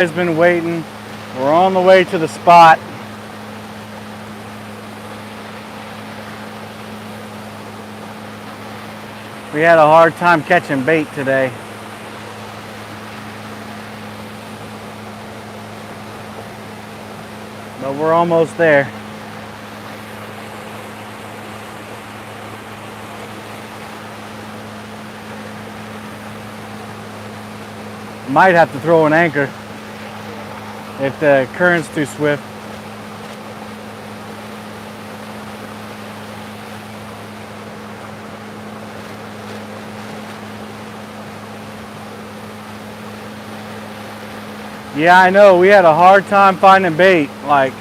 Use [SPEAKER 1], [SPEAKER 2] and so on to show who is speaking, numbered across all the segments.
[SPEAKER 1] Has been waiting. We're on the way to the spot. We had a hard time catching bait today. But we're almost there. Might have to throw an anchor if the current's too swift. Yeah, I know. We had a hard time finding bait. Like,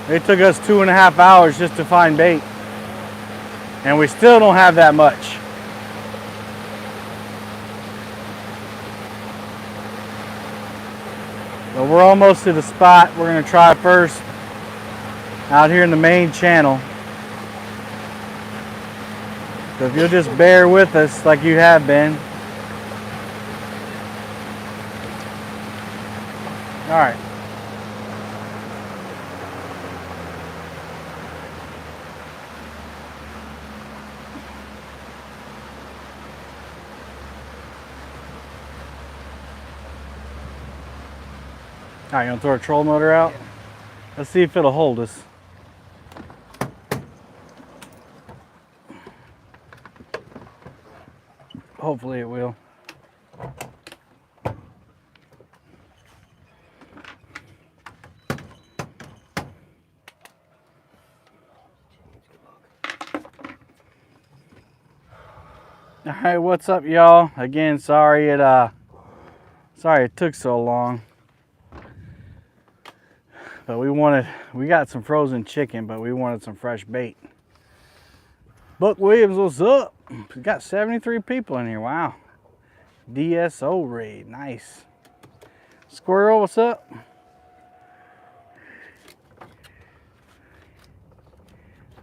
[SPEAKER 1] it took us 2.5 hours just to find bait. And we still don't have that much. But we're almost to the spot. We're going to try first out here in the main channel. So if you'll just bear with us like you have been. All right. All right, you want to throw a trolling motor out? Yeah. Let's see if it'll hold us. Hopefully it will. All right, what's up, y'all? Again, sorry it took so long. But we got some frozen chicken, but we wanted some fresh bait. Buck Williams, what's up? We got 73 people in here, wow. DSO raid, nice. Squirrel, what's up?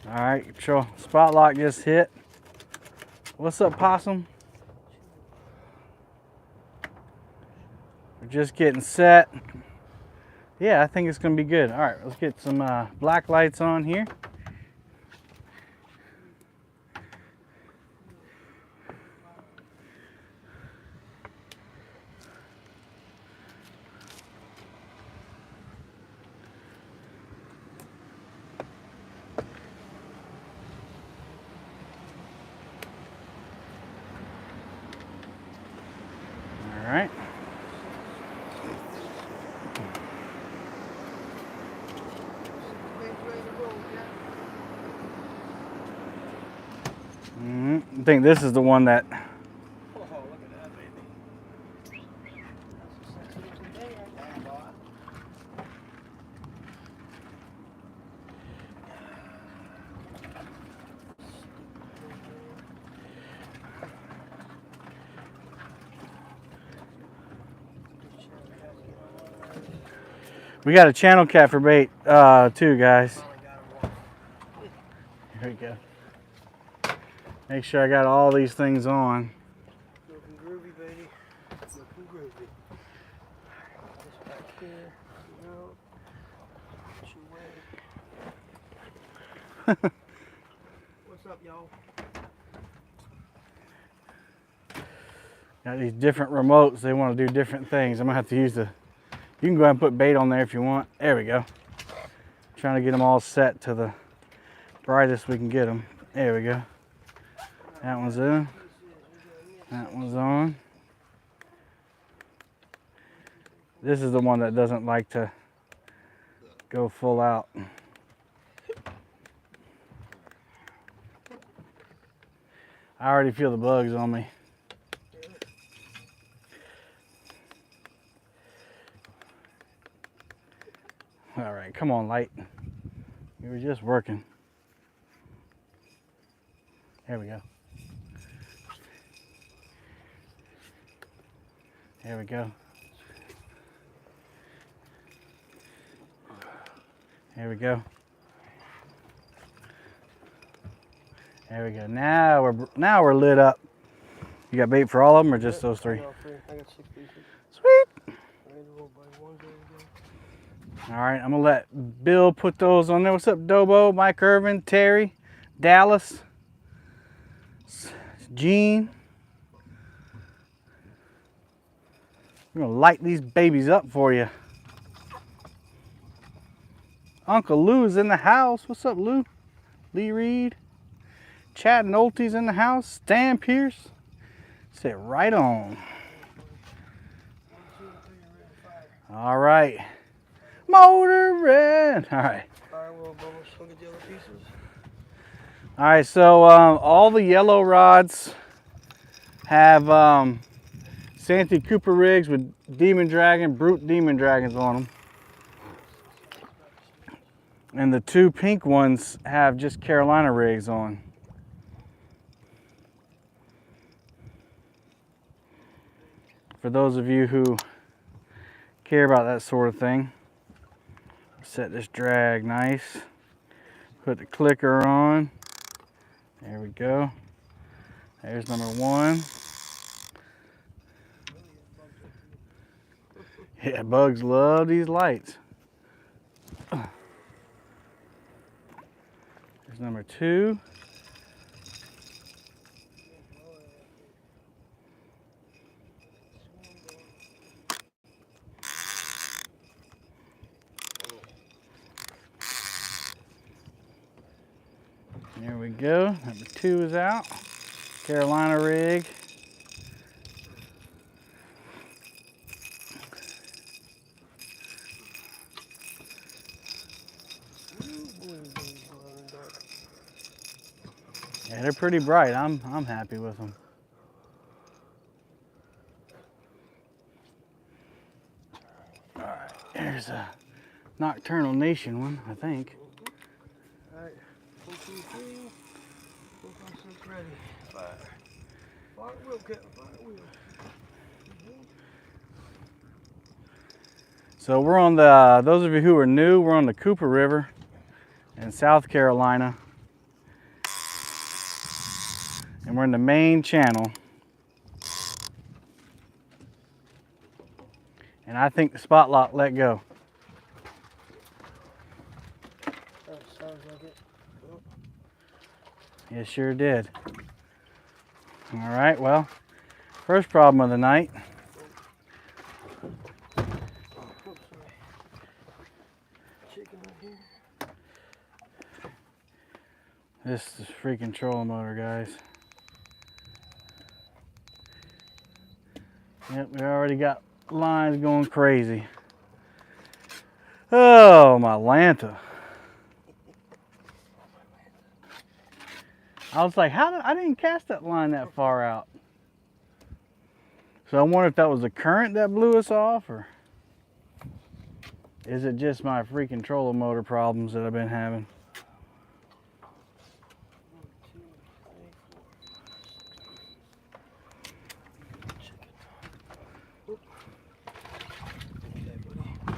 [SPEAKER 1] All right, sure. Spot lock just hit. What's up, Possum? We're just getting set. Yeah, I think it's gonna be good. All right, let's get some black lights on here. All right. I think this is the one that.
[SPEAKER 2] Oh, look at that, baby.
[SPEAKER 1] We got a channel cat for bait too, guys. Here we go. Make sure I got all these things on.
[SPEAKER 2] Looking groovy, baby. Looking groovy. This back here. No. Put your way. What's up, y'all?
[SPEAKER 1] Got these different remotes. They want to do different things. I'm gonna have to use the. You can go ahead and put bait on there if you want. There we go. Trying to get them all set to the brightest we can get them. There we go. That one's in. That one's on. This is the one that doesn't like to go full out. I already feel the bugs on me. All right, come on, light. You were just working. There we go. There we go. There we go. There we go. Now we're lit up. You got bait for all of them or just those three?
[SPEAKER 2] I got 6 pieces.
[SPEAKER 1] Sweet. All right, I'm gonna let Bill put those on there. What's up, Dobo, Mike Irvin, Terry, Dallas, Gene? I'm gonna light these babies up for you. Uncle Lou's in the house. What's up, Lou? Lee Reed. Chad Nolte's in the house. Stan Pierce. Sit right on. All right. Motor red. All right. All right, so all the yellow rods have Santee Cooper rigs with Demon Dragon, Brute Demon Dragons on them. And the two pink ones have just Carolina rigs on. For those of you who care about that sort of thing, set this drag nice. Put the clicker on. There we go. There's number one. Yeah, bugs love these lights. There's number two. There we go. Number two is out. Carolina rig. Yeah, they're pretty bright. I'm happy with them. All right, there's a Nocturnal Nation one, I think.
[SPEAKER 2] All right, 1, 2, 3. 4, 5, 6, ready. Fire. Fire wheel, Captain. Fire wheel.
[SPEAKER 1] So we're on the, those of you who are new, we're on the Cooper River in South Carolina. And we're in the main channel. And I think the spot lock let go.
[SPEAKER 2] That sounds like it. Oh.
[SPEAKER 1] It sure did. All right, well, first problem of the night.
[SPEAKER 2] Chicken right here.
[SPEAKER 1] This is freaking trolling motor, guys. Yep, we already got lines going crazy. Oh, my Lanta. I was like, I didn't cast that line that far out. So I wonder if that was the current that blew us off, or is it just my freaking trolling motor problems that I've been having?
[SPEAKER 2] 1, 2, 3, 4, 5, 6. Chicken. Okay,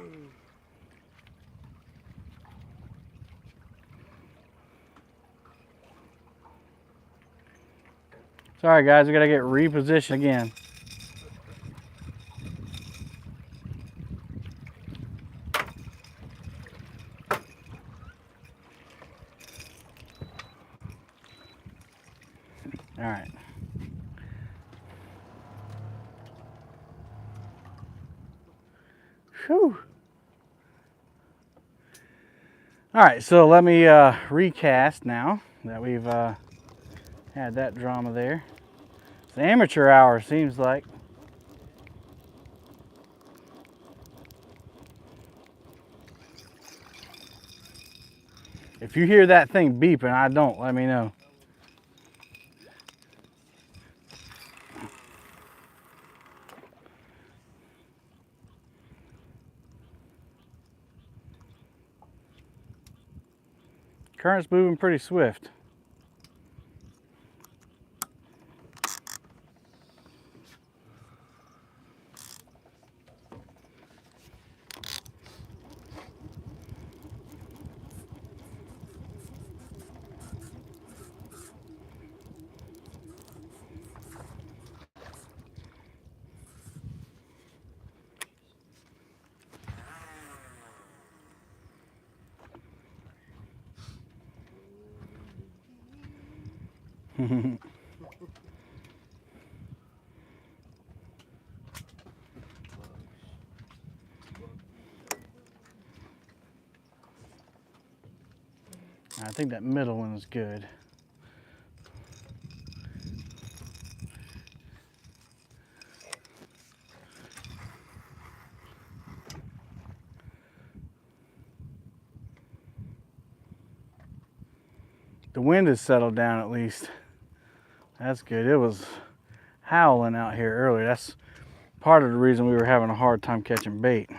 [SPEAKER 2] buddy.
[SPEAKER 1] Sorry guys, we gotta get repositioned again. All right. Whew. All right, so let me recast now that we've had that drama there. It's amateur hour, seems like. If you hear that thing beeping, I don't, let me know. Current's moving pretty swift. I think that middle one is good. The wind has settled down at least. That's good. It was howling out here earlier. That's part of the reason we were having a hard time catching bait.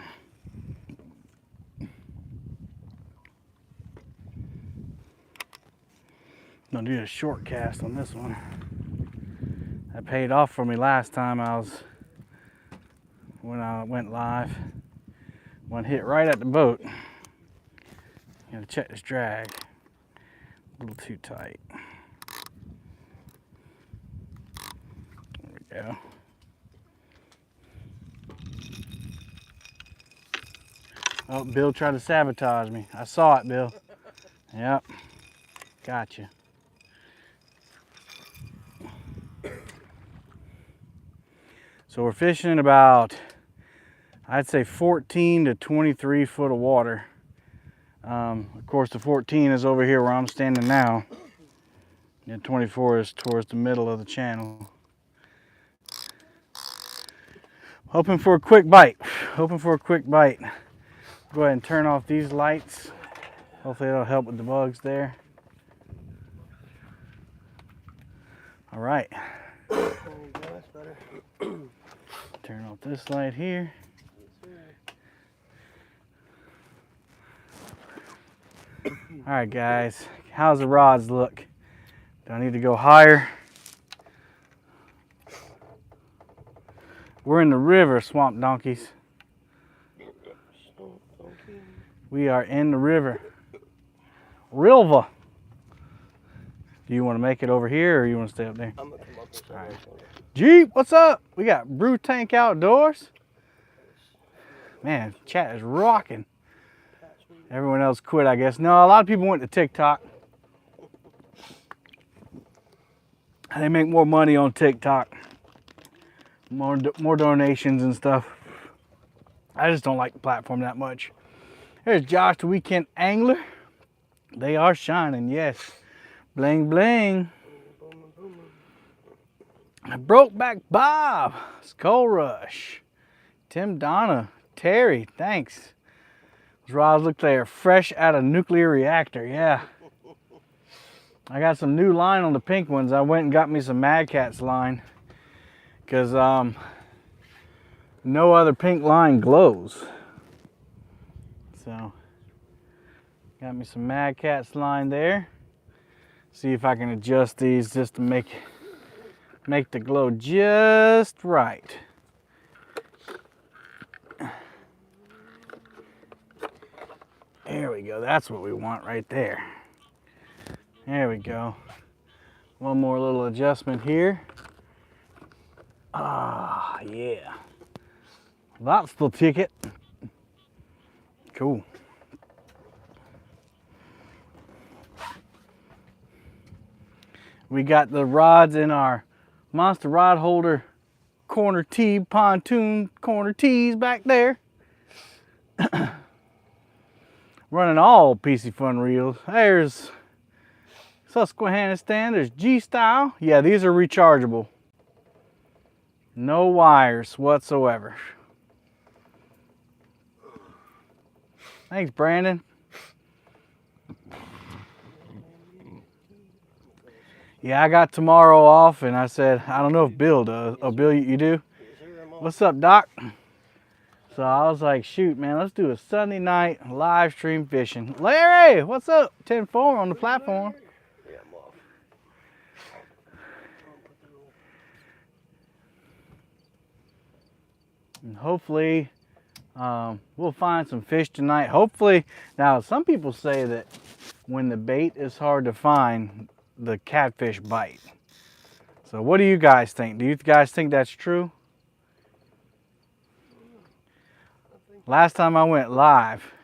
[SPEAKER 1] Gonna do a short cast on this one. That paid off for me last time when I went live. One hit right at the boat. Gotta check this drag. A little too tight. There we go. Oh, Bill tried to sabotage me. I saw it, Bill. Yep. Gotcha. So we're fishing about, I'd say 14 to 23 foot of water. Of course, the 14 is over here where I'm standing now. And 24 is towards the middle of the channel. Hoping for a quick bite. Hoping for a quick bite. Go ahead and turn off these lights. Hopefully that'll help with the bugs there. All right. Turn off this light here. All right, guys. How's the rods look? Do I need to go higher? We're in the river, swamp donkeys. We are in the river. River. Do you want to make it over here or you want to stay up there?
[SPEAKER 2] I'm gonna come up this way.
[SPEAKER 1] All right. Jeep, what's up? We got Brew Tank Outdoors. Man, chat is rocking. Everyone else quit, I guess. No, a lot of people went to TikTok. They make more money on TikTok. More donations and stuff. I just don't like the platform that much. There's Josh, the Weekend Angler. They are shining, yes. Bling, bling. Brokeback Bob, Skull Rush, Tim Donna, Terry, thanks. Those rods look like they're fresh out of nuclear reactor, yeah. I got some new line on the pink ones. I went and got me some Mad Catz line because no other pink line glows. So, got me some Mad Catz line there. See if I can adjust these just to make the glow just right. There we go. That's what we want right there. There we go. One more little adjustment here. Ah, yeah. That's the ticket. Cool. We got the rods in our Monster Rod Holder corner tee, pontoon corner tees back there. Running all PC Fun reels. There's Susquehanna stand, there's G-Style. Yeah, these are rechargeable. No wires whatsoever. Thanks, Brandon. Yeah, I got tomorrow off, and I said, I don't know if Bill does. Oh, Bill, you do? What's up, Doc? So I was like, shoot, man, let's do a Sunday night live stream fishing. Larry, what's up? 10-4 on the platform.
[SPEAKER 2] Yeah, I'm off.
[SPEAKER 1] And hopefully, we'll find some fish tonight. Hopefully, now some people say that when the bait is hard to find, the catfish bite. So what do you guys think? Do you guys think that's true? Last time I went live,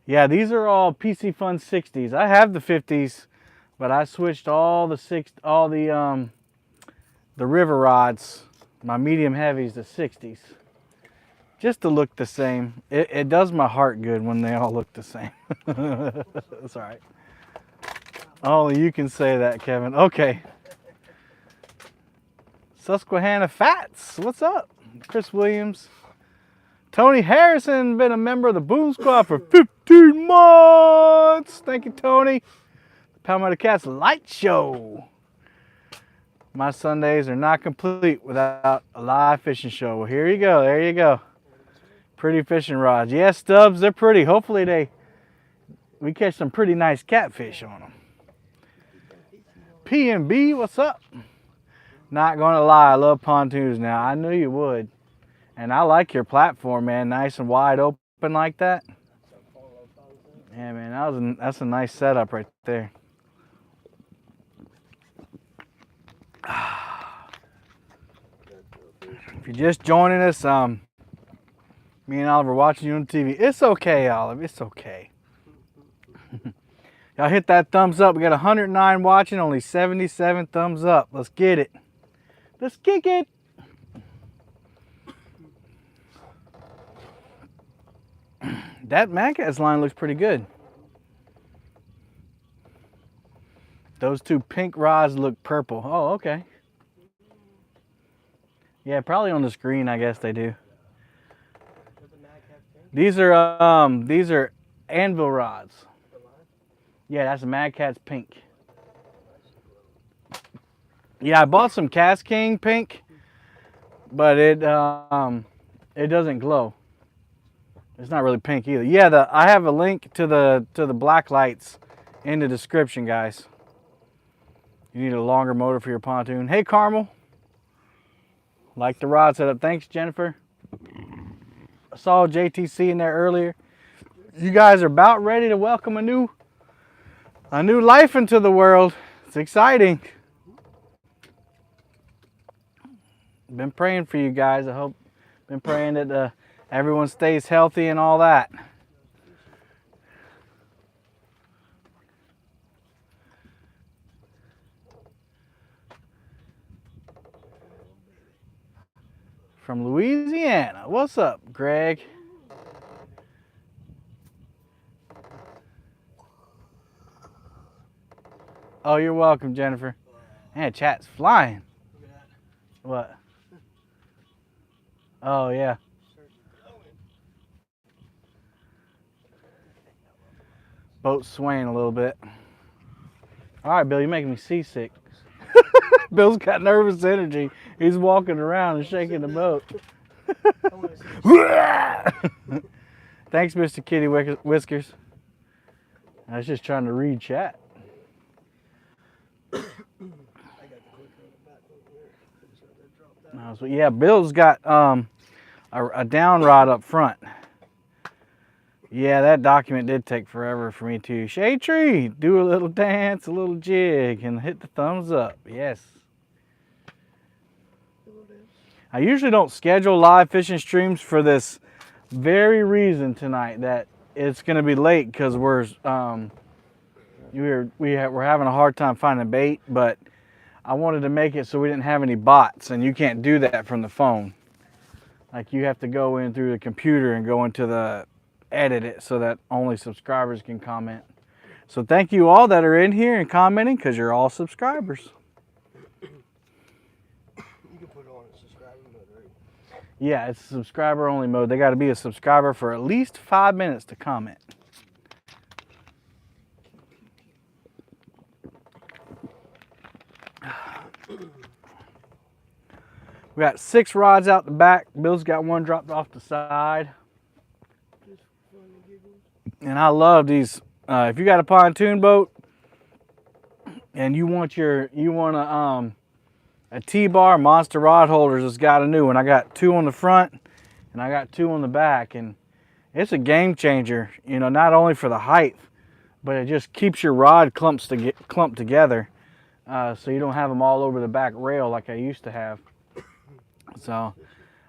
[SPEAKER 1] yeah, these are all PC Fun 60s. I have the 50s, but I switched all the river rods, my medium heavies, to 60s, just to look the same. It does my heart good when they all look the same. That's all right. Only you can say that, Kevin. Okay. Susquehanna Fats, what's up? Chris Williams. Tony Harrison, been a member of the Boom Squad for 15 months. Thank you, Tony. Palmetto Cats Light Show. My Sundays are not complete without a live fishing show. Well, here you go. There you go. Pretty fishing rods. Yes, Stubbs, they're pretty. Hopefully we catch some pretty nice catfish on them. P&B, what's up? Not gonna lie, I love pontoons now. I knew you would. And I like your platform, man. Nice and wide open like that. Yeah, man, that's a nice setup right there. If you're just joining us, me and Oliver watching you on TV. It's okay, Oliver. It's okay. Y'all hit that thumbs up. We got 109 watching, only 77 thumbs up. Let's get it. Let's kick it. That Magcats line looks pretty good. Those two pink rods look purple. Oh, okay. Yeah, probably on the screen, I guess they do. These are anvil rods. Yeah, that's a Magcats pink. Yeah, I bought some Cast King pink, but it doesn't glow. It's not really pink either. Yeah, I have a link to the black lights in the description, guys. You need a longer motor for your pontoon. Hey, Carmel. Like the rod setup. Thanks, Jennifer. I saw JTC in there earlier. You guys are about ready to welcome a new life into the world. It's exciting. Been praying for you guys. Been praying that everyone stays healthy and all that. From Louisiana. What's up, Greg? Oh, you're welcome, Jennifer. Man, chat's flying. What? Oh, yeah. Boat's swaying a little bit. All right, Bill, you're making me seasick. Bill's got nervous energy. He's walking around and shaking the boat. Thanks, Mr. Kitty Whiskers. I was just trying to read chat. So yeah, Bill's got a down rod up front. Yeah, that document did take forever for me too. Shade Tree, do a little dance, a little jig, and hit the thumbs up. Yes. I usually don't schedule live fishing streams for this very reason tonight, that it's going to be late because we're having a hard time finding bait, but I wanted to make it so we didn't have any bots, and you can't do that from the phone. Like, you have to go in through the computer and go into the edit it so that only subscribers can comment. So thank you all that are in here and commenting, because you're all subscribers.
[SPEAKER 2] You can put it on a subscriber mode, right?
[SPEAKER 1] Yeah, it's subscriber only mode. They got to be a subscriber for at least 5 minutes to comment. We got 6 rods out the back. Bill's got one dropped off the side. And I love these. If you got a pontoon boat and you want a T-bar, Monster Rod Holders has got a new one. I got 2 on the front and I got 2 on the back, and it's a game changer. You know, not only for the height, but it just keeps your rod clumped together, so you don't have them all over the back rail like I used to have. So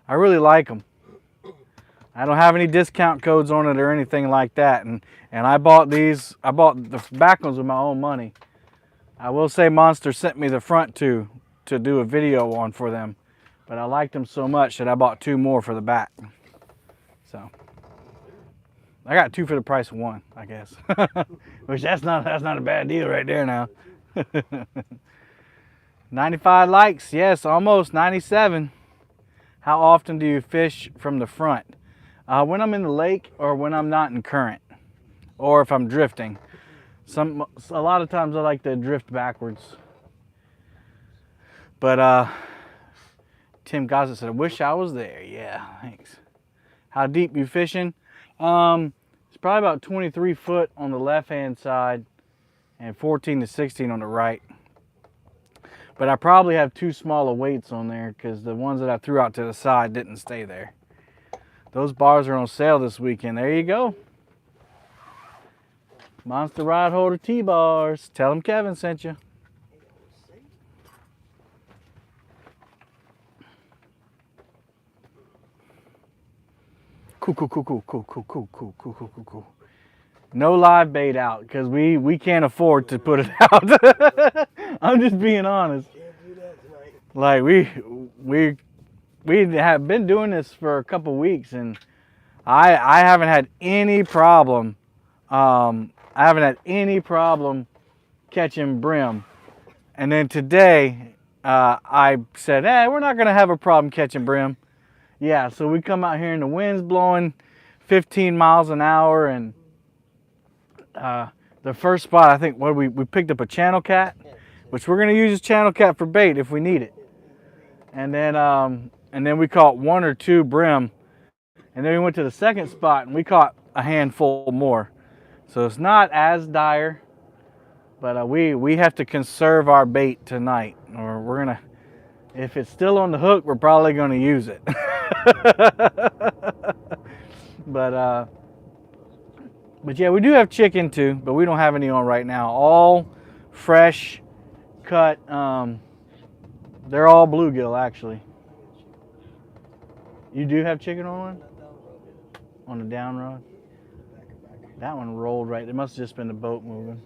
[SPEAKER 1] I really like them. I don't have any discount codes on it or anything like that, and I bought the back ones with my own money. I will say Monster sent me the front two to do a video on for them, but I liked them so much that I bought 2 more for the back. So I got 2 for the price of 1, I guess. Which that's not a bad deal right there now. 95 likes, yes, almost 97. How often do you fish from the front? When I'm in the lake or when I'm not in current, or if I'm drifting. A lot of times I like to drift backwards. But Tim Gossett said, I wish I was there. Yeah, thanks. How deep you fishing? It's probably about 23 foot on the left-hand side and 14 to 16 on the right. But I probably have too small of weights on there because the ones that I threw out to the side didn't stay there. Those bars are on sale this weekend. There you go. Monster Rod Holder T-bars. Tell them Kevin sent you. Cool. No live bait out because we can't afford to put it out. I'm just being honest.
[SPEAKER 2] Can't do that tonight.
[SPEAKER 1] Like we have been doing this for a couple weeks and I haven't had any problem. I haven't had any problem catching brim. And then today I said, hey, we're not gonna have a problem catching brim. Yeah, so we come out here and the wind's blowing 15 miles an hour and the first spot, I think, we picked up a channel cat, which we're gonna use this channel cat for bait if we need it. And then we caught 1 or 2 brim. And then we went to the second spot and we caught a handful more. So it's not as dire, but we have to conserve our bait tonight, or we're gonna, if it's still on the hook, we're probably gonna use it. But yeah, we do have chicken too, but we don't have any on right now. All fresh cut. They're all bluegill actually. You do have chicken on one? On the down rod? That one rolled right. It must have just been the boat moving.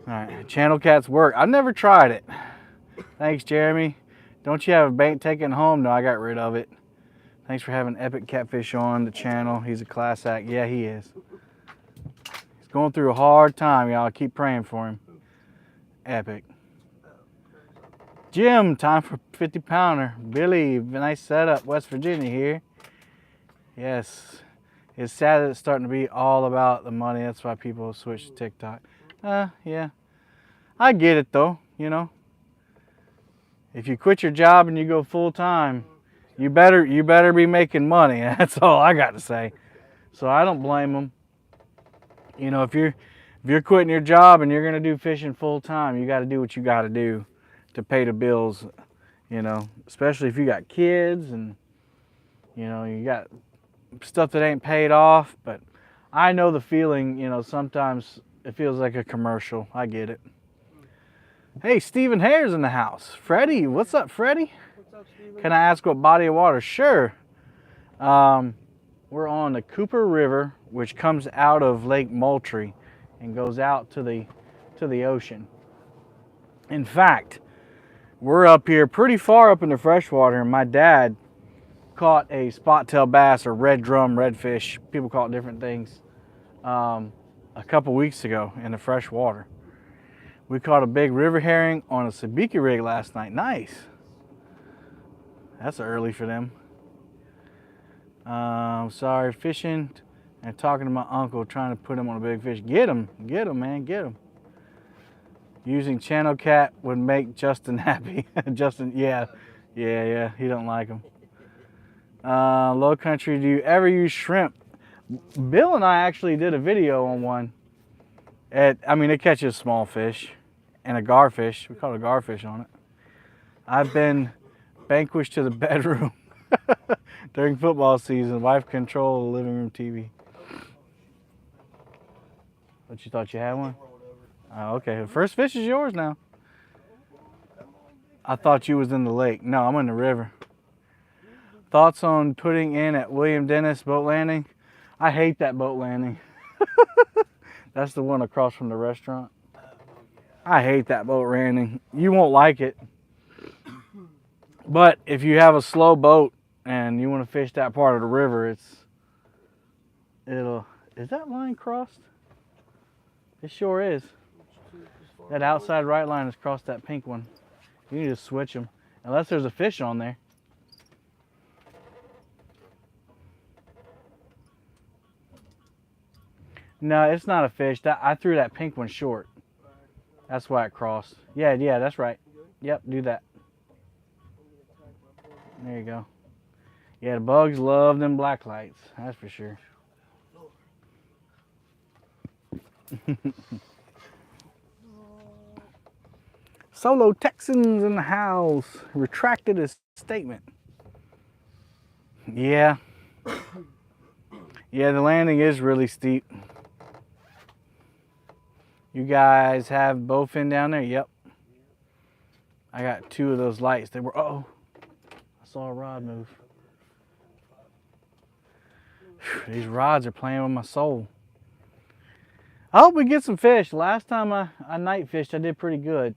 [SPEAKER 1] All right, channel cats work. I've never tried it. Thanks, Jeremy. Don't you have a bait taken home? No, I got rid of it. Thanks for having Epic Catfish on the channel. He's a class act. Yeah, he is. He's going through a hard time, y'all. Keep praying for him. Epic. Jim, time for 50 pounder. Billy, nice setup. West Virginia here. Yes. It's sad that it's starting to be all about the money. That's why people switch to TikTok. Yeah. I get it though, you know. If you quit your job and you go full time, you better be making money. That's all I got to say. So I don't blame them. You know, if you're quitting your job and you're gonna do fishing full time, you got to do what you got to do to pay the bills. You know, especially if you got kids and you know you got stuff that ain't paid off. But I know the feeling. You know, sometimes it feels like a commercial. I get it. Hey, Stephen Hare's in the house. Freddie, what's up, Freddie?
[SPEAKER 2] What's up, Steven?
[SPEAKER 1] Can I ask what body of water? Sure. We're on the Cooper River, which comes out of Lake Moultrie and goes out to the ocean. In fact, we're up here pretty far up in the freshwater, and my dad caught a spot-tail bass or red drum redfish. People call it different things. A couple weeks ago in the freshwater. We caught a big river herring on a sabiki rig last night. Nice. That's early for them. Sorry, fishing and talking to my uncle, trying to put him on a big fish. Get him, man, get him. Using channel cat would make Justin happy. Justin, yeah, he don't like them. Low country, do you ever use shrimp? Bill and I actually did a video on one. It catches small fish and a garfish. We caught a garfish on it. I've been vanquished to the bedroom during football season. Wife control the living room TV. But you thought you had one? Oh, okay. The first fish is yours now. I thought you was in the lake. No, I'm in the river. Thoughts on putting in at William Dennis boat landing? I hate that boat landing. That's the one across from the restaurant. I hate that boat landing. You won't like it. But if you have a slow boat and you want to fish that part of the river, is that line crossed? It sure is. That outside right line has crossed that pink one. You need to switch them. Unless there's a fish on there. No, it's not a fish. I threw that pink one short. That's why it crossed. Yeah, that's right. Yep, do that. There you go. Yeah, the bugs love them black lights. That's for sure. Solo Texans in the house retracted his statement. Yeah. Yeah, the landing is really steep. You guys have bowfin down there? Yep. I got 2 of those lights. They were, I saw a rod move. Whew, these rods are playing with my soul. I hope we get some fish. Last time I night fished, I did pretty good.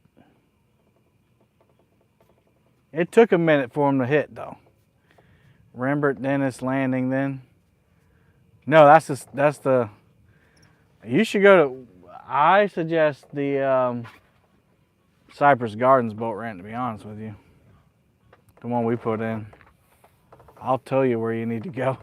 [SPEAKER 1] It took a minute for them to hit though. Rembert Dennis landing then. No, that's the, you should go to, I suggest the Cypress Gardens boat ramp, to be honest with you. The one we put in. I'll tell you where you need to go.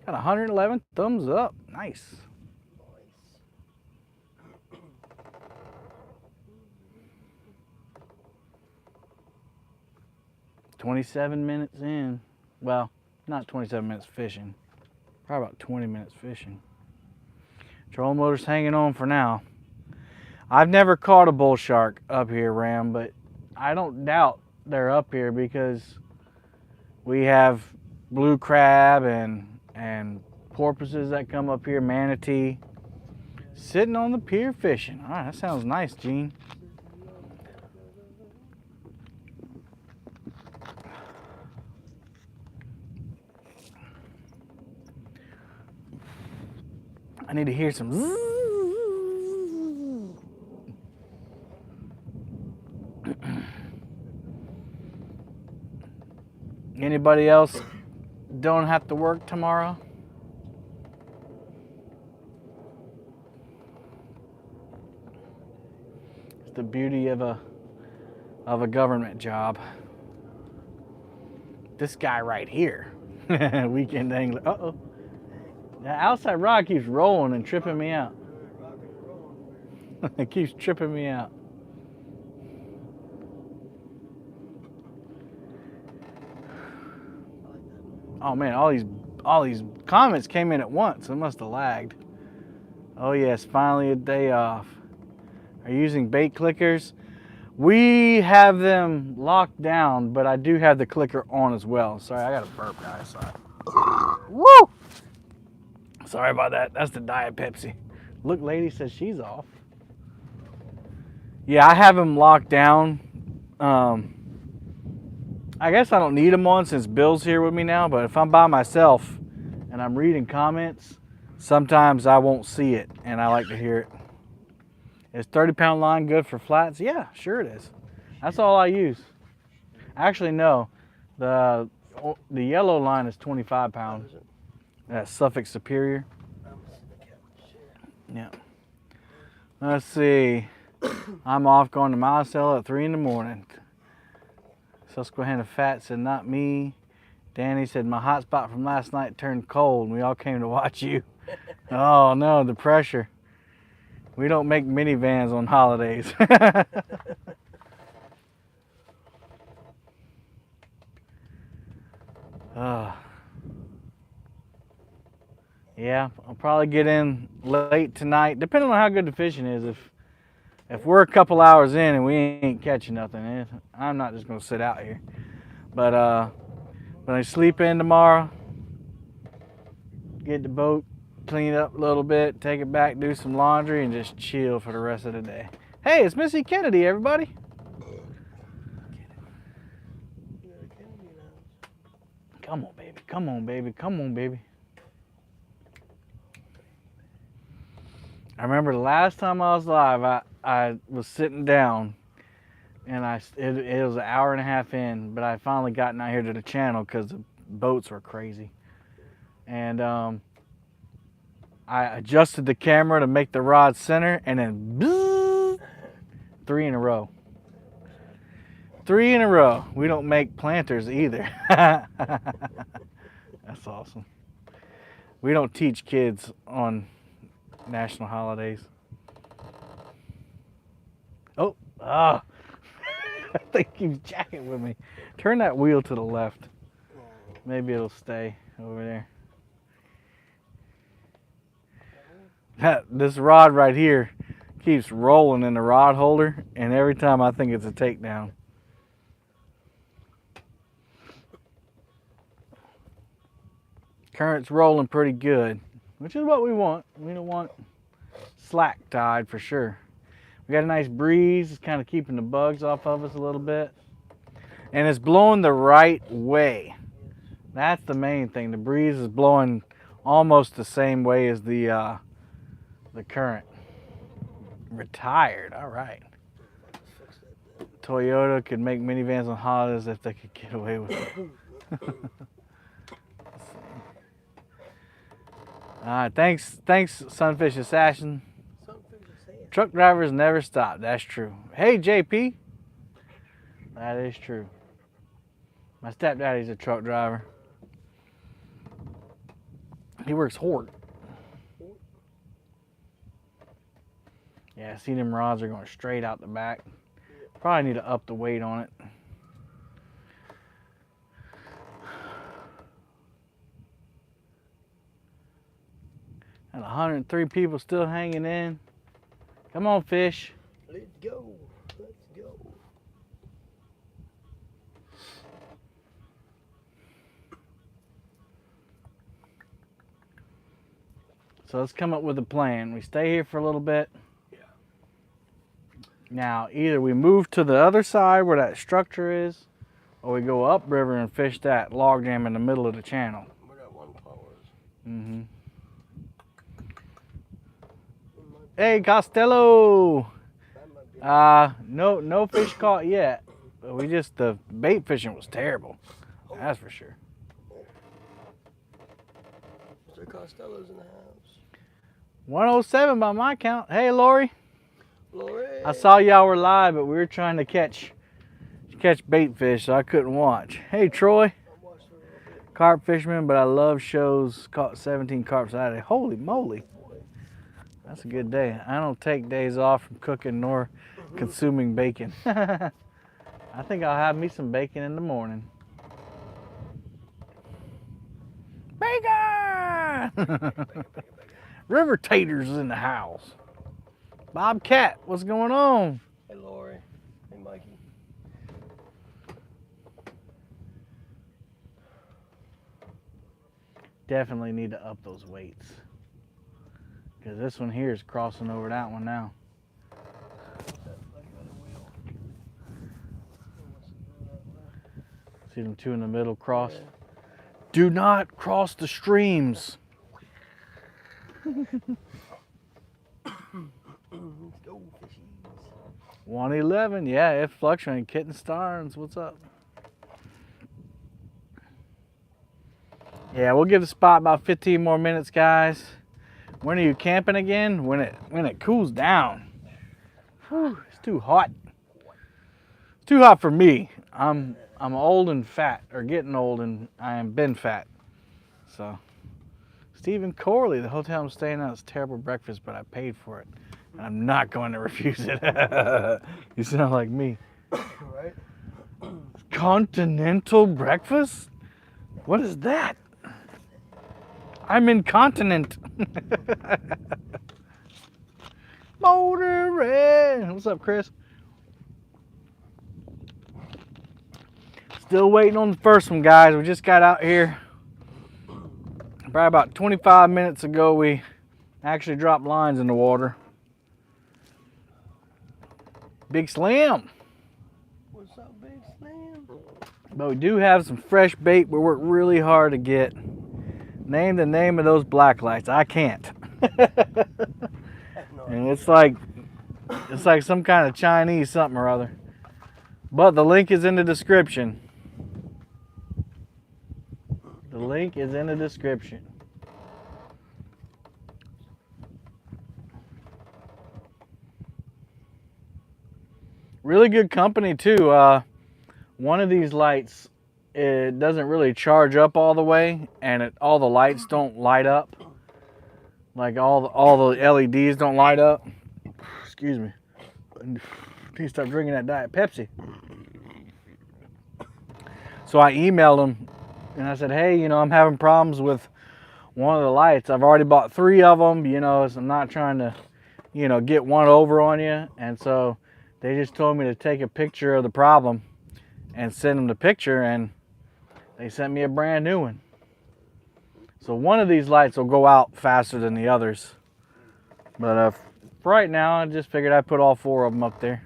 [SPEAKER 1] Got 111 thumbs up. Nice. 27 minutes in. Well, not 27 minutes fishing. Probably about 20 minutes fishing. Trolling motor's hanging on for now. I've never caught a bull shark up here, Ram, but I don't doubt they're up here because we have blue crab and porpoises that come up here, manatee, sitting on the pier fishing. All right, that sounds nice, Gene. I need to hear some zzz. Anybody else don't have to work tomorrow? It's the beauty of a government job. This guy right here, weekend angler. Uh-oh. The outside rod keeps rolling and tripping me out. It keeps tripping me out. Oh man, all these comments came in at once. It must have lagged. Oh yes, finally a day off. Are you using bait clickers? We have them locked down, but I do have the clicker on as well. Sorry, I got a burp, guys. Sorry. Woo! Sorry about that. That's the Diet Pepsi. Look, lady says she's off. Yeah, I have them locked down. I guess I don't need them on since Bill's here with me now, but if I'm by myself and I'm reading comments, sometimes I won't see it, and I like to hear it. Is 30-pound line good for flats? Yeah, sure it is. That's all I use. Actually, no. The yellow line is 25 pounds. That's Suffolk Superior. Yeah. Let's see. I'm off going to Monticello at 3 in the morning. Susquehanna Fat said, not me. Danny said, my hot spot from last night turned cold and we all came to watch you. Oh no, the pressure. We don't make minivans on holidays. Yeah, I'll probably get in late tonight, depending on how good the fishing is. If we're a couple hours in and we ain't catching nothing, I'm not just gonna sit out here. But when I sleep in tomorrow, get the boat cleaned up a little bit, take it back, do some laundry, and just chill for the rest of the day. Hey, it's Missy Kennedy, everybody. Come on, baby. Come on, baby. Come on, baby. I remember the last time I was live, I was sitting down, and it was an hour and a half in, but I finally gotten out here to the channel because the boats were crazy. And I adjusted the camera to make the rod center, and then bzzz, 3 in a row. 3 in a row. We don't make planters either. That's awesome. We don't teach kids on national holidays. Oh, ah. I think he's jacking with me. Turn that wheel to the left. Maybe it'll stay over there. This rod right here keeps rolling in the rod holder, and every time I think it's a takedown. Current's rolling pretty good, which is what we want. We don't want slack tide for sure. We got a nice breeze. It's kind of keeping the bugs off of us a little bit. And it's blowing the right way. That's the main thing. The breeze is blowing almost the same way as the current. Retired, all right. Toyota could make minivans on holidays if they could get away with it. All right, thanks, Sunfish Assassin. Truck drivers never stop. That's true. Hey, JP. That is true. My stepdaddy's a truck driver. He works Hort. Yeah, see them rods are going straight out the back. Probably need to up the weight on it. And 103 people still hanging in. Come on, fish.
[SPEAKER 2] Let's go. Let's go.
[SPEAKER 1] So let's come up with a plan. We stay here for a little bit.
[SPEAKER 2] Yeah.
[SPEAKER 1] Now, either we move to the other side where that structure is, or we go upriver and fish that log jam in the middle of the channel.
[SPEAKER 2] We got 1 followers.
[SPEAKER 1] Mm-hmm. Hey, Costello! No fish caught yet. But the bait fishing was terrible. That's for sure.
[SPEAKER 2] Mr. Costello's in the house.
[SPEAKER 1] 107 by my count. Hey, Lori.
[SPEAKER 2] Lori.
[SPEAKER 1] I saw y'all were live, but we were trying to catch bait fish, so I couldn't watch. Hey, Troy. Carp fisherman, but I love shows. Caught 17 carp Saturday. Holy moly. That's a good day. I don't take days off from cooking nor consuming bacon. I think I'll have me some bacon in the morning. Bacon! River Taters in the house. Bobcat, what's going on?
[SPEAKER 2] Hey, Lori. Hey, Mikey.
[SPEAKER 1] Definitely need to up those weights. Because this one here is crossing over that one now. See them two in the middle cross? Yeah. Do not cross the streams.
[SPEAKER 2] Let's go, fishies.
[SPEAKER 1] 111, yeah, it fluctuating. Kitten Starnes, what's up? Yeah, we'll give the spot about 15 more minutes, guys. When are you camping again? When it cools down. Whew, it's too hot. It's too hot for me. I'm old and fat, or getting old, and I am been fat. So, Stephen Corley, the hotel I'm staying at is terrible breakfast, but I paid for it, and I'm not going to refuse it. You sound like me.
[SPEAKER 2] Right?
[SPEAKER 1] Continental breakfast? What is that? I'm incontinent. Motoring. What's up, Chris? Still waiting on the first one, guys. We just got out here. Probably about 25 minutes ago, we actually dropped lines in the water. Big Slim.
[SPEAKER 2] What's up, Big Slim?
[SPEAKER 1] But we do have some fresh bait we worked really hard to get. Name the name of those black lights. I can't. And it's like some kind of Chinese something or other. But the link is in the description. The link is in the description. Really good company too. One of these lights, it doesn't really charge up all the way, and all the lights don't light up. Like all the LEDs don't light up. Excuse me. I need to start drinking that Diet Pepsi. So I emailed them and I said, hey, you know, I'm having problems with one of the lights. I've already bought 3 of them, you know, so I'm not trying to, you know, get one over on you. And so they just told me to take a picture of the problem and send them the picture, and they sent me a brand new one. So one of these lights will go out faster than the others. But for right now, I just figured I'd put all 4 of them up there.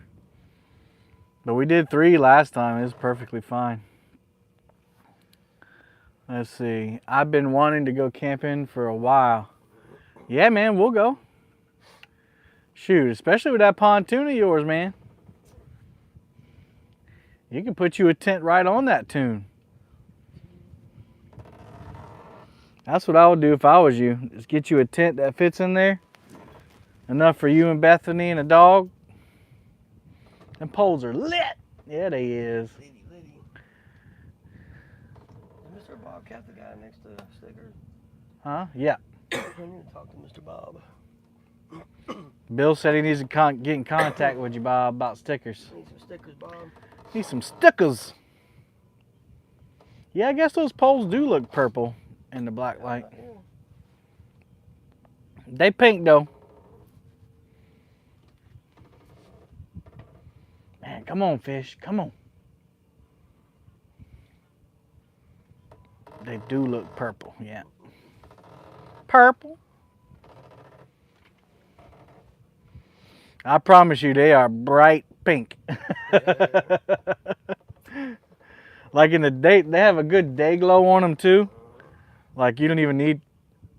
[SPEAKER 1] But we did 3 last time. It was perfectly fine. Let's see. I've been wanting to go camping for a while. Yeah, man, we'll go. Shoot, especially with that pontoon of yours, man. You can put you a tent right on that tune. That's what I would do if I was you. Just get you a tent that fits in there. Enough for you and Bethany and a dog. And poles are lit. Yeah, they is.
[SPEAKER 2] Litty, litty. Is Mr. Bobcat the guy next to Stickers?
[SPEAKER 1] Huh? Yeah.
[SPEAKER 2] I need to talk to Mr. Bob.
[SPEAKER 1] Bill said he needs to get in contact with you, Bob, about stickers.
[SPEAKER 2] Need some stickers, Bob.
[SPEAKER 1] Need some stickers. Yeah, I guess those poles do look purple in the black light.
[SPEAKER 2] Yeah.
[SPEAKER 1] They pink though. Man, come on, fish. Come on. They do look purple, yeah. Purple. I promise you, they are bright pink. Like in the day, they have a good day glow on them too. Like you don't even need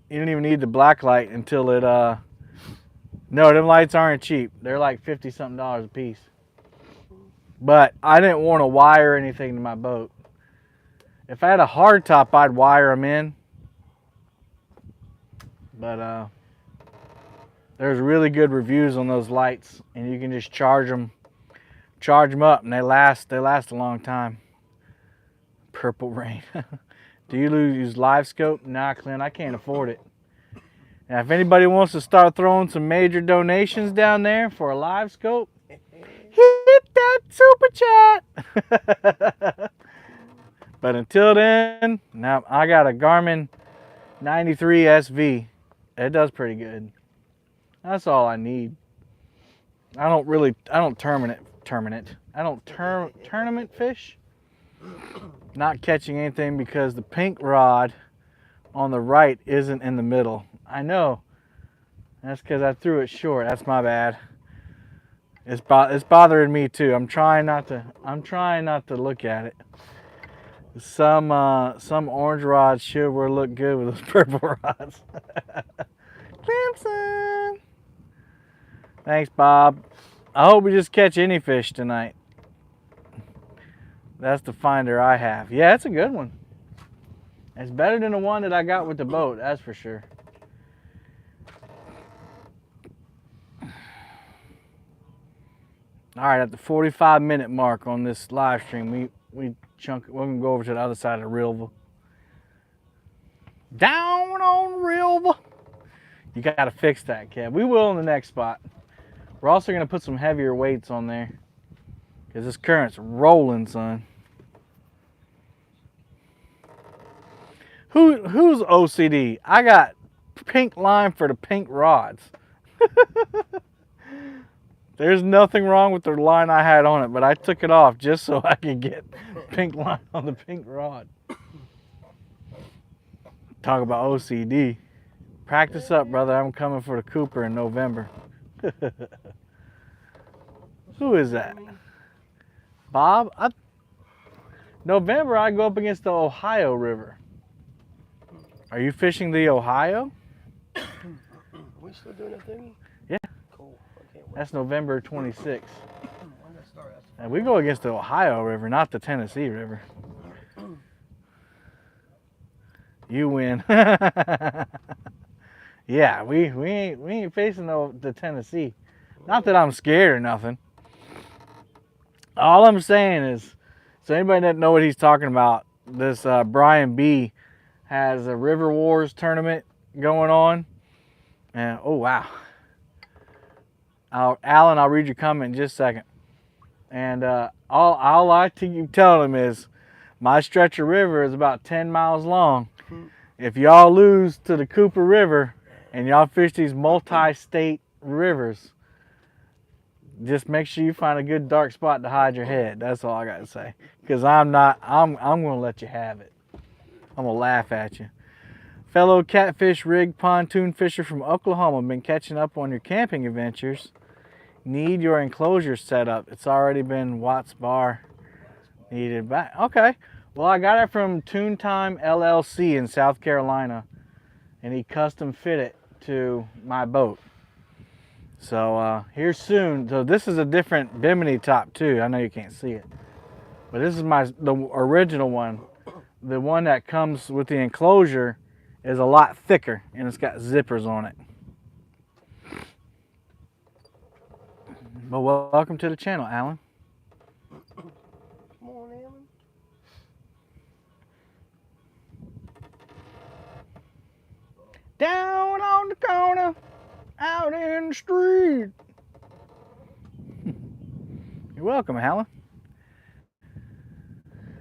[SPEAKER 1] the black light until it. No, them lights aren't cheap. They're like $50-something a piece. But I didn't want to wire anything to my boat. If I had a hard top, I'd wire them in. But there's really good reviews on those lights, and you can just charge them up, and they last a long time. Purple rain. Do you use live scope? Nah, Clint, I can't afford it. Now, if anybody wants to start throwing some major donations down there for a live scope, hit that super chat. But until then, now I got a Garmin 93 SV. It does pretty good. That's all I need. I don't tournament fish. Not catching anything because the pink rod on the right isn't in the middle. I know. That's because I threw it short. That's my bad. It's bothering me too. I'm trying not to look at it. Some orange rods sure will look good with those purple rods. Clemson. Thanks, Bob. I hope we just catch any fish tonight. That's the finder I have. Yeah, it's a good one. It's better than the one that I got with the boat, that's for sure. All right, at the 45-minute mark on this live stream, we're gonna go over to the other side of the river. Down on the river. You gotta fix that, Kev. We will in the next spot. We're also gonna put some heavier weights on there because this current's rolling, son. Who's OCD? I got pink line for the pink rods. There's nothing wrong with the line I had on it, but I took it off just so I could get pink line on the pink rod. Talk about OCD. Practice up, brother. I'm coming for the Cooper in November. Who is that? Bob? November, I go up against the Ohio River. Are you fishing the Ohio?
[SPEAKER 2] We still doing that thing?
[SPEAKER 1] Yeah.
[SPEAKER 2] Cool. I can't wait.
[SPEAKER 1] That's November 26th.
[SPEAKER 2] When that start, that's
[SPEAKER 1] And we go against the Ohio River, not the Tennessee River. You win. Yeah, we ain't facing the Tennessee. Not that I'm scared or nothing. All I'm saying is, so anybody that know what he's talking about, this Brian B has a River Wars tournament going on. And oh wow. Alan, I'll read your comment in just a second. And all I keep telling him is, my stretch of river is about 10 miles long. If y'all lose to the Cooper River and y'all fish these multi-state rivers, just make sure you find a good dark spot to hide your head. That's all I got to say. Because I'm going to let you have it. I'm going to laugh at you. Fellow catfish rig pontoon fisher from Oklahoma, been catching up on your camping adventures. Need your enclosure set up. It's already been Watts Bar needed back. Okay. Well, I got it from Toon Time LLC in South Carolina, and he custom fit it to my boat. So here soon. So this is a different Bimini top too. I know you can't see it, but this is the original one. The one that comes with the enclosure is a lot thicker, and it's got zippers on it. Well, welcome to the channel, Alan.
[SPEAKER 2] Come on, Alan.
[SPEAKER 1] Down on the corner, out in the street. You're welcome, Alan.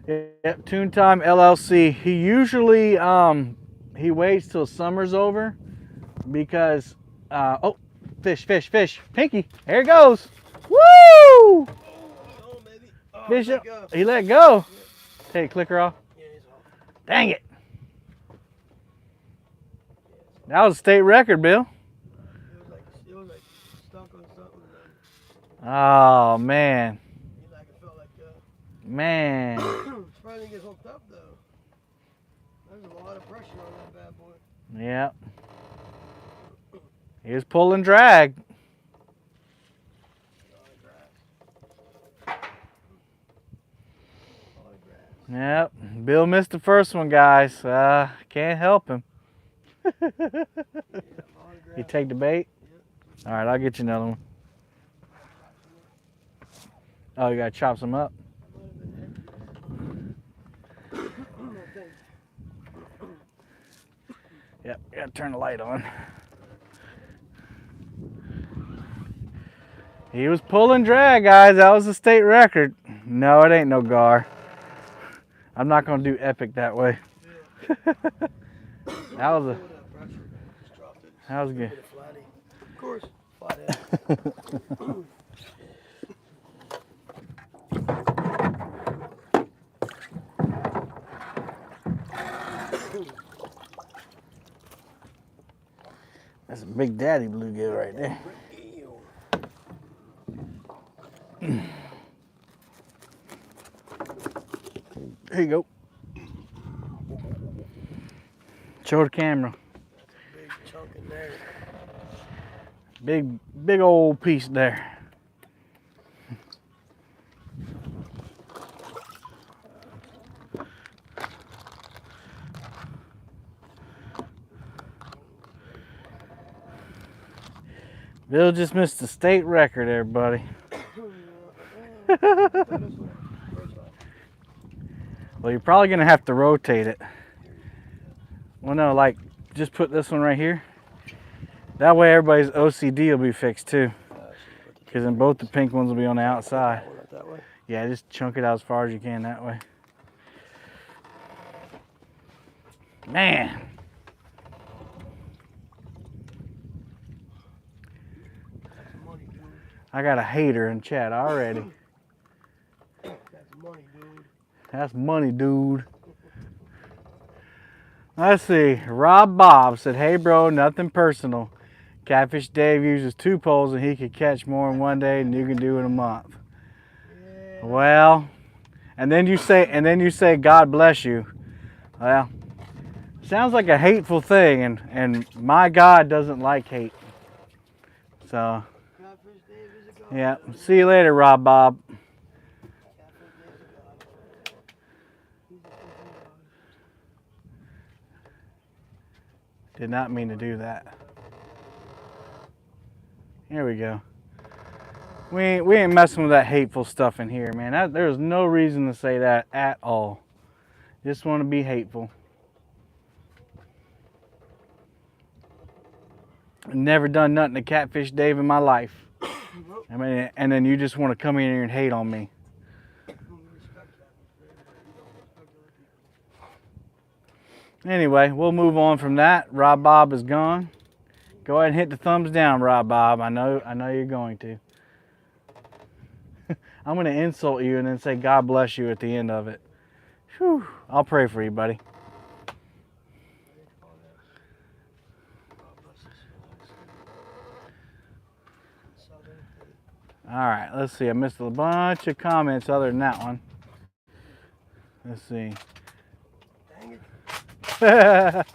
[SPEAKER 1] Yep, Toon Time LLC. He usually he waits till summer's over because oh, fish. Pinky, there it goes. Woo!
[SPEAKER 2] Oh, baby. Oh,
[SPEAKER 1] Fish
[SPEAKER 2] let
[SPEAKER 1] up.
[SPEAKER 2] go.
[SPEAKER 1] He let go.
[SPEAKER 2] Yeah.
[SPEAKER 1] Take clicker off.
[SPEAKER 2] Yeah, he's off.
[SPEAKER 1] Dang it. That was a state record, Bill.
[SPEAKER 2] It was like stuck on something.
[SPEAKER 1] Oh man.
[SPEAKER 2] It felt like
[SPEAKER 1] Man.
[SPEAKER 2] Surprised it gets hooked up though. There's a lot of pressure on that bad boy.
[SPEAKER 1] Yep. He was pulling drag. Yep. Bill missed the first one, guys. Can't help him. You take the bait? All right, I'll get you another one. Oh, you gotta chop some up. Yep, you gotta turn the light on. He was pulling drag, guys. That was a state record. No, it ain't no gar. I'm not gonna do epic that way. That was good.
[SPEAKER 2] Of course, flathead.
[SPEAKER 1] That's a big daddy bluegill right there. Here you go. Show the camera.
[SPEAKER 2] Big chunk in there.
[SPEAKER 1] Big old piece there. Bill just missed the state record, everybody. Well, you're probably gonna have to rotate it. Well, no, like just put this one right here. That way, everybody's OCD will be fixed too. Because then both the pink ones will be on the outside.
[SPEAKER 2] That way.
[SPEAKER 1] Yeah, just chunk it out as far as you can that way. Man. I got a hater in chat already.
[SPEAKER 2] That's money, dude.
[SPEAKER 1] That's money, dude. Let's see. Rob Bob said, "Hey, bro, nothing personal. Catfish Dave uses 2 poles and he could catch more in one day than you can do in a month."
[SPEAKER 2] Yeah.
[SPEAKER 1] Well, and then you say God bless you. Well, sounds like a hateful thing, and my God doesn't like hate. So,
[SPEAKER 2] Catfish Dave is a god.
[SPEAKER 1] yeah. See you later, Rob Bob.
[SPEAKER 2] Catfish Dave's a god. He's a freaking god.
[SPEAKER 1] Did not mean to do that. Here we go. We ain't messing with that hateful stuff in here, man. There's no reason to say that at all. Just want to be hateful. Never done nothing to Catfish Dave in my life. I mean, and then you just want to come in here and hate on me. Anyway, we'll move on from that. Rob Bob is gone. Go ahead and hit the thumbs down, Rob Bob. I know you're going to. I'm going to insult you and then say God bless you at the end of it. Whew. I'll pray for you, buddy. All right, let's see. I missed a bunch of comments other than that one. Let's see.
[SPEAKER 2] Dang it.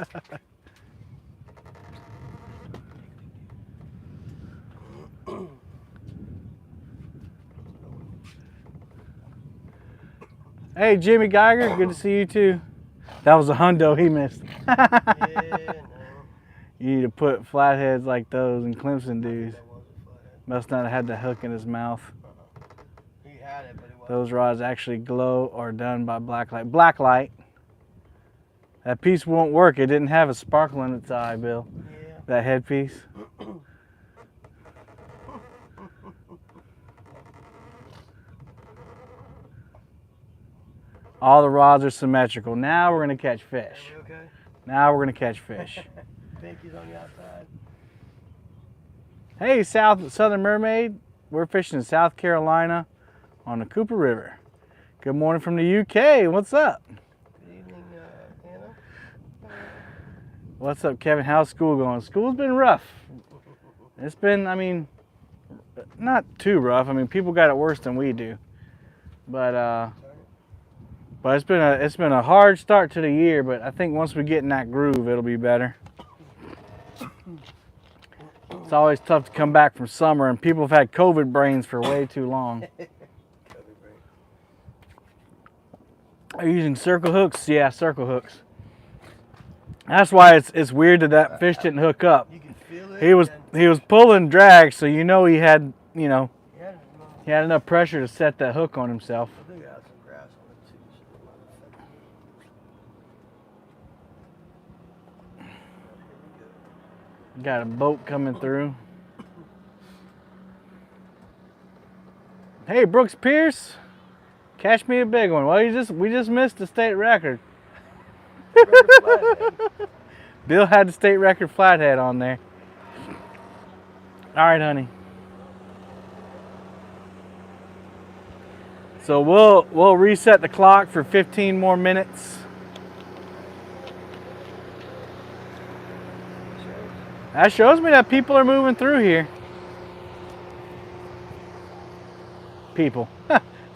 [SPEAKER 1] Hey, Jimmy Geiger, good to see you too. That was a hundo he missed.
[SPEAKER 2] Yeah, no.
[SPEAKER 1] You need to put flatheads like those in Clemson dudes. Must not have had the hook in his mouth.
[SPEAKER 2] He had it, but it wasn't.
[SPEAKER 1] Those rods actually glow or done by black light. Black light. That piece won't work. It didn't have a sparkle in its eye, Bill.
[SPEAKER 2] Yeah.
[SPEAKER 1] That headpiece. All the rods are symmetrical. Now we're going to catch fish.
[SPEAKER 2] Are we okay?
[SPEAKER 1] Now we're going to catch fish.
[SPEAKER 2] Pinky's on the outside.
[SPEAKER 1] Hey, Southern Mermaid. We're fishing in South Carolina on the Cooper River. Good morning from the UK. What's up?
[SPEAKER 2] Good evening, Anna.
[SPEAKER 1] What's up, Kevin? How's school going? School's been rough. It's been, I mean, not too rough. I mean, people got it worse than we do. But it's been a hard start to the year, but I think once we get in that groove, it'll be better. It's always tough to come back from summer, and people have had COVID brains for way too long. Are you using circle hooks? Yeah, circle hooks. That's why it's weird that fish didn't hook up.
[SPEAKER 2] You can feel it.
[SPEAKER 1] He was pulling drag, so you know he had he had enough pressure to set that hook on himself.
[SPEAKER 2] I think I have some grass on it too. So
[SPEAKER 1] Got a boat coming through. Hey, Brooks Pierce, catch me a big one. Well, we just missed the state record. Bill had the state record flathead on there. All right, honey. So we'll reset the clock for 15 more minutes. That shows me that people are moving through here. People.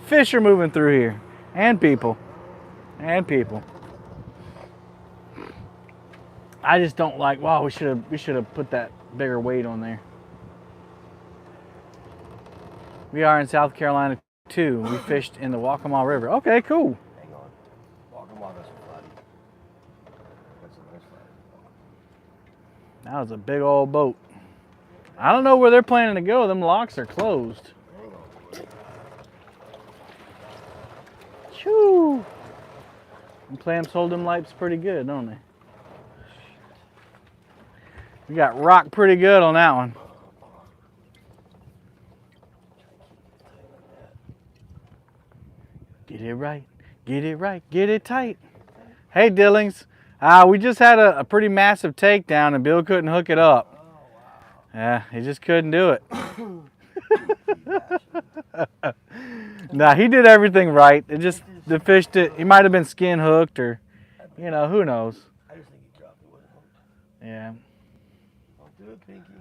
[SPEAKER 1] Fish are moving through here. And people. And people. I just don't like, wow, we should have put that bigger weight on there. We are in South Carolina too. We fished in the Waccamaw River. Okay, cool.
[SPEAKER 2] hang on. Waccamaw some flooding. That's a nice flooding.
[SPEAKER 1] That was a big old boat. I don't know where they're planning to go. Them locks are closed.
[SPEAKER 2] Hang on.
[SPEAKER 1] Shoo! Them clams hold them lights pretty good, don't they? We got rock pretty good on that one. Get it right, get it right, get it tight. Hey, Dillings. We just had a pretty massive takedown and Bill couldn't hook it up.
[SPEAKER 2] Oh, wow.
[SPEAKER 1] Yeah, he just couldn't do it. Nah, he did everything right. It just, the fish he might have been skin hooked or, who knows.
[SPEAKER 2] I just think he dropped it, wasn't hooked.
[SPEAKER 1] Yeah.
[SPEAKER 2] Don't do it, Pinky.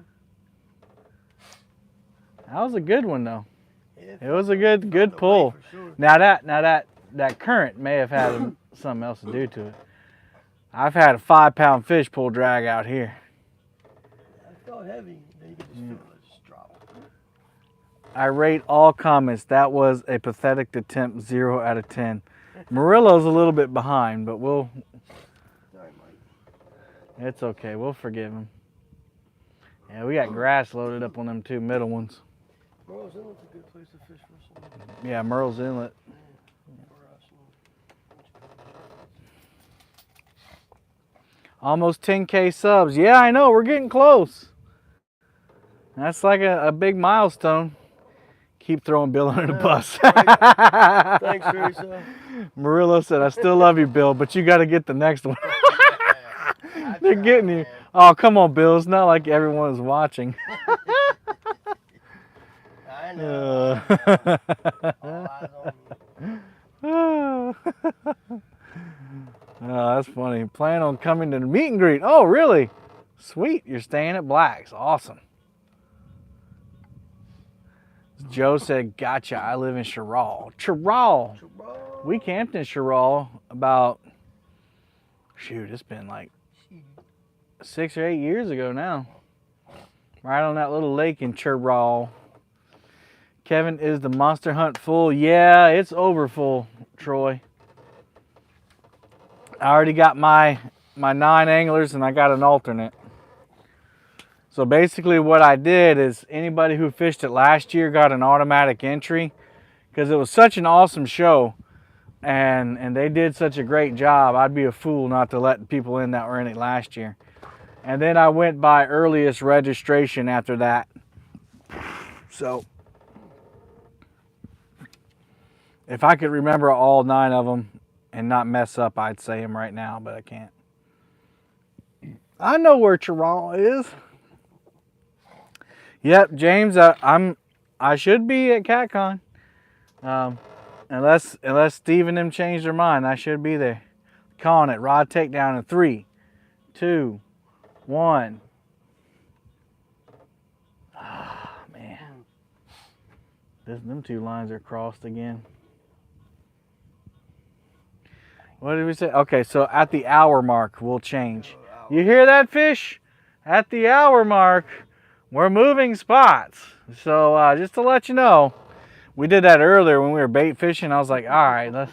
[SPEAKER 1] That was a good one though.
[SPEAKER 2] Yeah,
[SPEAKER 1] It was a good
[SPEAKER 2] the
[SPEAKER 1] pull.
[SPEAKER 2] weight for sure.
[SPEAKER 1] Now that that current may have had something else to do to it. I've had a 5-pound fish pull drag out here.
[SPEAKER 2] I felt heavy. Then you could just feel it just drop.
[SPEAKER 1] I rate all comments. That was a pathetic attempt, 0 out of 10. Murillo's a little bit behind, but we'll.
[SPEAKER 2] Sorry, Mike.
[SPEAKER 1] It's okay. We'll forgive him. Yeah, we got grass loaded up on them 2 middle ones.
[SPEAKER 2] Merle's Inlet's a good place to fish for some.
[SPEAKER 1] Yeah, Merle's Inlet. Almost 10K subs. Yeah, I know. We're getting close. That's like a big milestone. Keep throwing Bill under the bus.
[SPEAKER 2] Thanks, Teresa.
[SPEAKER 1] Murillo said, I still love you, Bill, but you got to get the next one. They're getting you. Oh, come on, Bill. It's not like everyone is watching.
[SPEAKER 2] I know. All eyes on you.
[SPEAKER 1] Oh, that's funny. Plan on coming to the meet and greet. Oh, really? Sweet. You're staying at Black's. Awesome. Joe said, gotcha. I live in Sherrall. Sherrall. We camped in Sherrall about, shoot, it's been like 6 or 8 years ago now. Right on that little lake in Sherrall. Kevin, is the monster hunt full? Yeah, it's over full, Troy. I already got my 9 anglers and I got an alternate. So basically what I did is anybody who fished it last year got an automatic entry because it was such an awesome show and they did such a great job. I'd be a fool not to let people in that were in it last year. And then I went by earliest registration after that. So if I could remember all 9 of them and not mess up, I'd say them right now, but I can't. I know where Toronto is. Yep, James, I should be at CatCon. Unless Steve and them change their mind, I should be there. Calling it rod takedown in 3, 2, 1. Ah, man. Them 2 lines are crossed again. What did we say? Okay, so at the hour mark, we'll change. You hear that, fish? At the hour mark, we're moving spots. So just to let you know, we did that earlier when we were bait fishing. I was like, all right,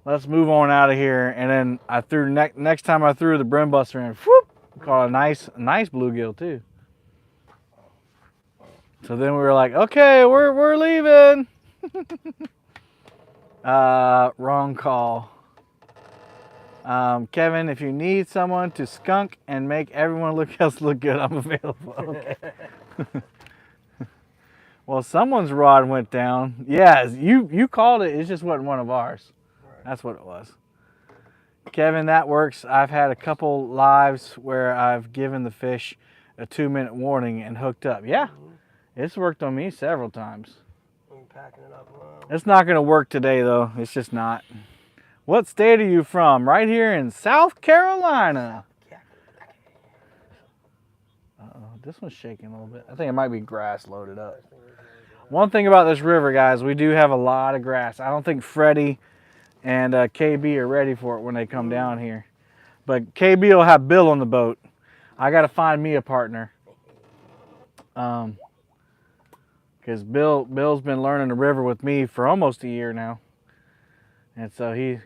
[SPEAKER 1] let's move on out of here. And then I threw next time I threw the brim buster in, whoop, caught a nice bluegill too. So then we were like, okay, we're leaving. Wrong call. Kevin, if you need someone to skunk and make everyone else look good, I'm available. Okay. Well, someone's rod went down. Yeah, you called it. It just wasn't one of ours. Right. That's what it was. Kevin, that works. I've had a couple lives where I've given the fish a 2-minute warning and hooked up. Yeah, it's worked on me several times.
[SPEAKER 2] I'm packing it up.
[SPEAKER 1] It's not going to work today, though. It's just not. What state are you from? Right here in South Carolina. Uh-oh, this one's shaking a little bit. I think it might be grass loaded up. One thing about this river, guys, we do have a lot of grass. I don't think Freddie and KB are ready for it when they come down here. But KB will have Bill on the boat. I got to find me a partner. Because Bill's been learning the river with me for almost a year now. And so he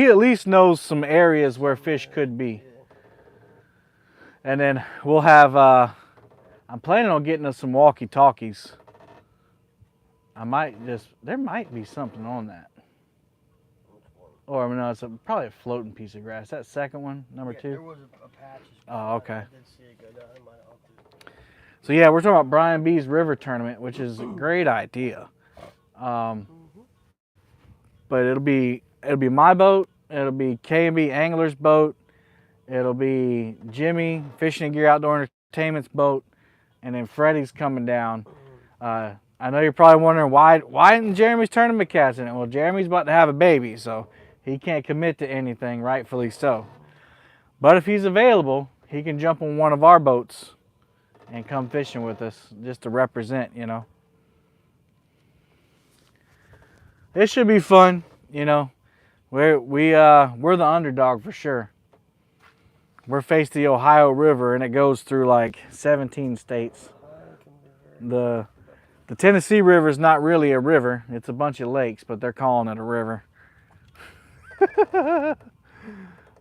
[SPEAKER 1] at least knows some areas where fish could be. And then we'll have, I'm planning on getting us some walkie-talkies. There might be something on that. Or no, it's probably a floating piece of grass. That second one, number 2?
[SPEAKER 2] There was a patch.
[SPEAKER 1] Oh, okay.
[SPEAKER 2] I did see it go down. I might have to.
[SPEAKER 1] So yeah, we're talking about Brian B's river tournament, which is a great idea. But it'll be my boat, it'll be K&B Angler's boat, it'll be Jimmy Fishing and Gear Outdoor Entertainment's boat, and then Freddie's coming down. I know you're probably wondering why isn't Jeremy's tournament casting it? Well, Jeremy's about to have a baby, so he can't commit to anything, rightfully so. But if he's available, he can jump on one of our boats and come fishing with us just to represent, you know. It should be fun, you know. We're the underdog for sure. We're faced the Ohio River, and it goes through like 17 states. The Tennessee River is not really a river. It's a bunch of lakes, but they're calling it a river.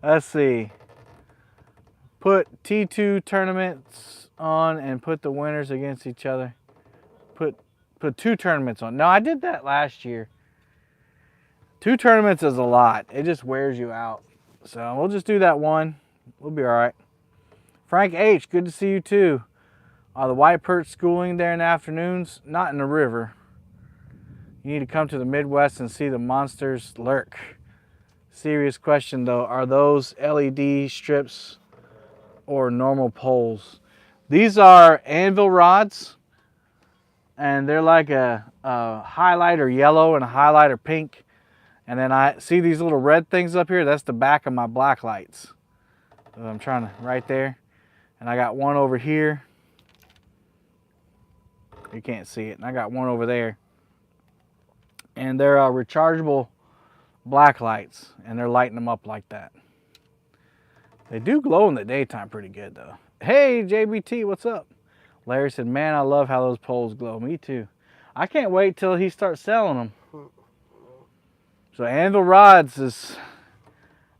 [SPEAKER 1] Let's see. Put T2 tournaments on and put the winners against each other. Put 2 tournaments on. No, I did that last year. 2 tournaments is a lot. It just wears you out. So we'll just do that one. We'll be all right. Frank H., good to see you too. Are the white perch schooling there in the afternoons? Not in the river. You need to come to the Midwest and see the monsters lurk. Serious question though, are those LED strips or normal poles? These are anvil rods, and they're like a highlighter yellow and a highlighter pink. And then I see these little red things up here. That's the back of my black lights. So I'm trying to, right there. And I got one over here. You can't see it. And I got one over there. And they're rechargeable black lights, and they're lighting them up like that. They do glow in the daytime pretty good though. Hey JBT, what's up? Larry said, man, I love how those poles glow. Me too. I can't wait till he starts selling them. So Anvil Rods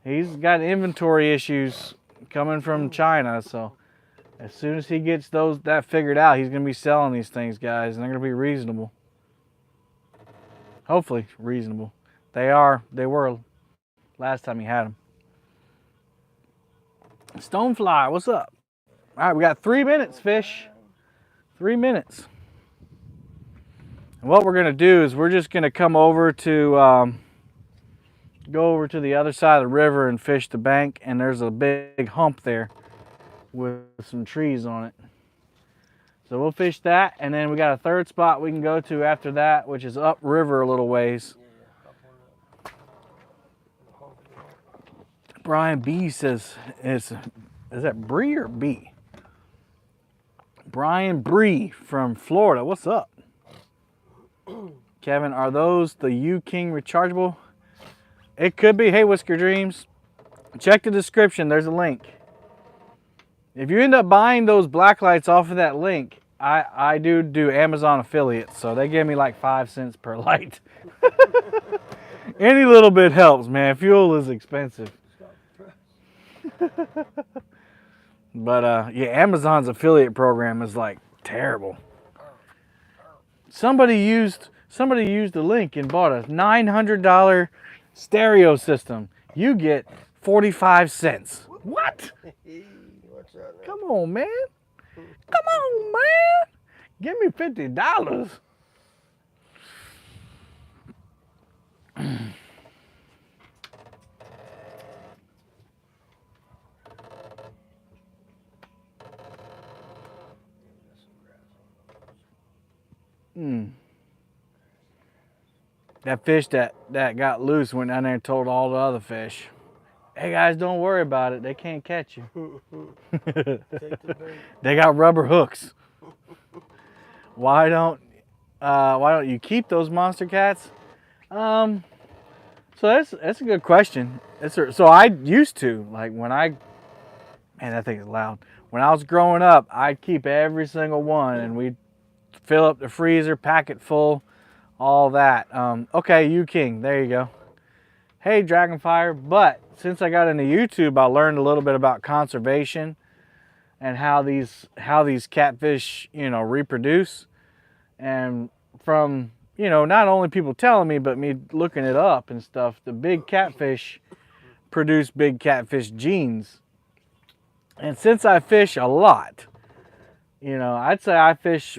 [SPEAKER 1] he's got inventory issues coming from China. So as soon as he gets that figured out, he's gonna be selling these things, guys, and they're gonna be reasonable. Hopefully reasonable. They were last time he had them. Stonefly, what's up? All right, we got 3 minutes, fish. 3 minutes. And what we're gonna do is we're just gonna come over to go over to the other side of the river and fish the bank, and there's a big hump there with some trees on it. So we'll fish that, and then we got a third spot we can go to after that, which is upriver a little ways. Brian B says, is that Bree or B? Brian Bree from Florida, what's up? Kevin, are those the U-King rechargeable? It could be. Hey, Whisker Dreams, check the description, there's a link. If you end up buying those black lights off of that link, I do Amazon affiliates, so they give me like 5 cents per light. Any little bit helps, man. Fuel is expensive. But yeah, Amazon's affiliate program is like terrible. Somebody used the link and bought a $900 stereo system. You get 45 cents. What? Come on, man. Come on, man. Give me $50. That fish that got loose went down there and told all the other fish, hey guys, don't worry about it. They can't catch you. They got rubber hooks. Why don't you keep those monster cats? So that's a good question. So I used to, like man, that thing is loud. When I was growing up, I'd keep every single one, and we'd fill up the freezer, pack it full, all that. Okay, U-King, there you go. Hey, Dragonfire. But since I got into YouTube, I learned a little bit about conservation and how these catfish, reproduce. And from, not only people telling me, but me looking it up and stuff, the big catfish produce big catfish genes. And since I fish a lot, I'd say I fish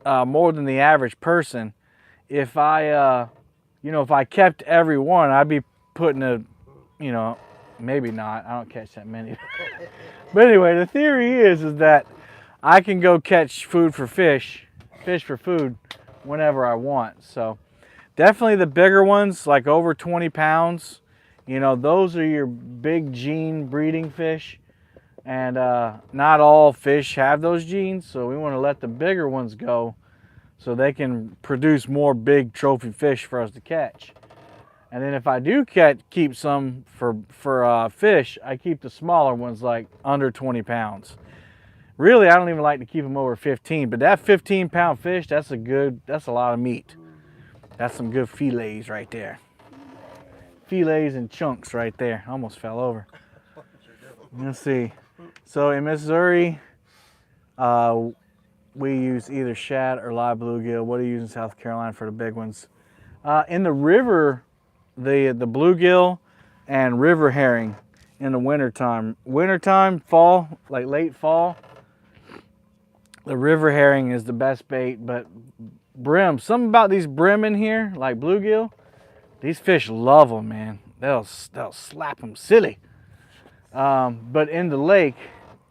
[SPEAKER 1] more than the average person. If I, if I kept every one, I'd be putting maybe not. I don't catch that many. But anyway, the theory is that I can go catch food for fish for food whenever I want. So definitely the bigger ones, like over 20 pounds, those are your big gene breeding fish. And not all fish have those genes, so we want to let the bigger ones go so they can produce more big trophy fish for us to catch. And then if I do keep some for fish, I keep the smaller ones like under 20 pounds. Really, I don't even like to keep them over 15, but that 15-pound fish, that's a lot of meat. That's some good fillets right there. Fillets and chunks right there. Almost fell over. Let's see. So in Missouri, we use either shad or live bluegill. What do you use in South Carolina for the big ones? In the river, the bluegill and river herring in the wintertime. Wintertime, fall, like late fall, the river herring is the best bait, but brim, something about these brim in here, like bluegill, these fish love them, man. They'll slap them silly. But in the lake,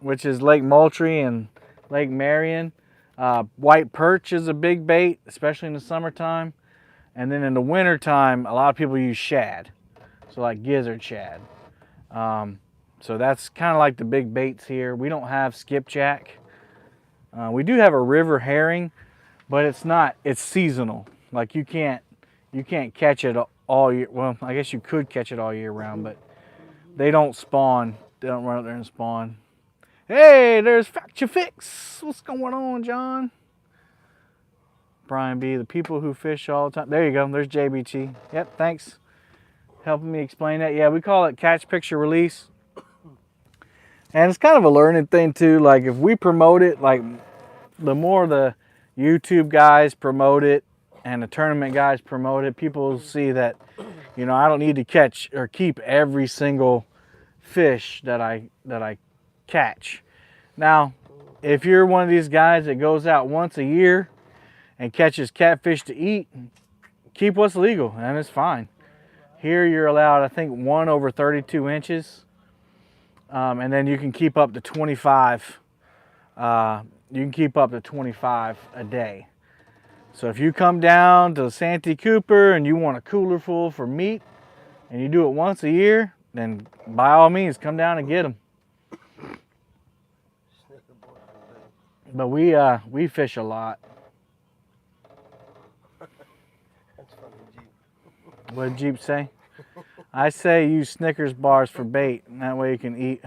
[SPEAKER 1] which is Lake Moultrie and Lake Marion, white perch is a big bait, especially in the summertime. And then in the wintertime, a lot of people use shad. So like gizzard shad. So that's kind of like the big baits here. We don't have skipjack. We do have a river herring, but it's seasonal. Like you can't catch it all year. Well, I guess you could catch it all year round, but they don't spawn. They don't run out there and spawn. Hey, there's Fracture Fix. What's going on, John? Brian B, the people who fish all the time. There you go, there's JBT. Yep, thanks. Helping me explain that. Yeah, we call it catch, picture, release. And it's kind of a learning thing too. Like if we promote it, like the more the YouTube guys promote it and the tournament guys promote it, people will see that, you know, I don't need to catch or keep every single fish that I catch. Now, if you're one of these guys that goes out once a year and catches catfish to eat, keep what's legal, and it's fine. Here you're allowed, I think, 1 over 32 inches, and then you can keep up to 25. You can keep up to 25 a day. So if you come down to Santee Cooper and you want a cooler full for meat, and you do it once a year, then by all means, come down and get them. But we fish a lot. What did Jeep say? I say use Snickers bars for bait, and that way you can eat.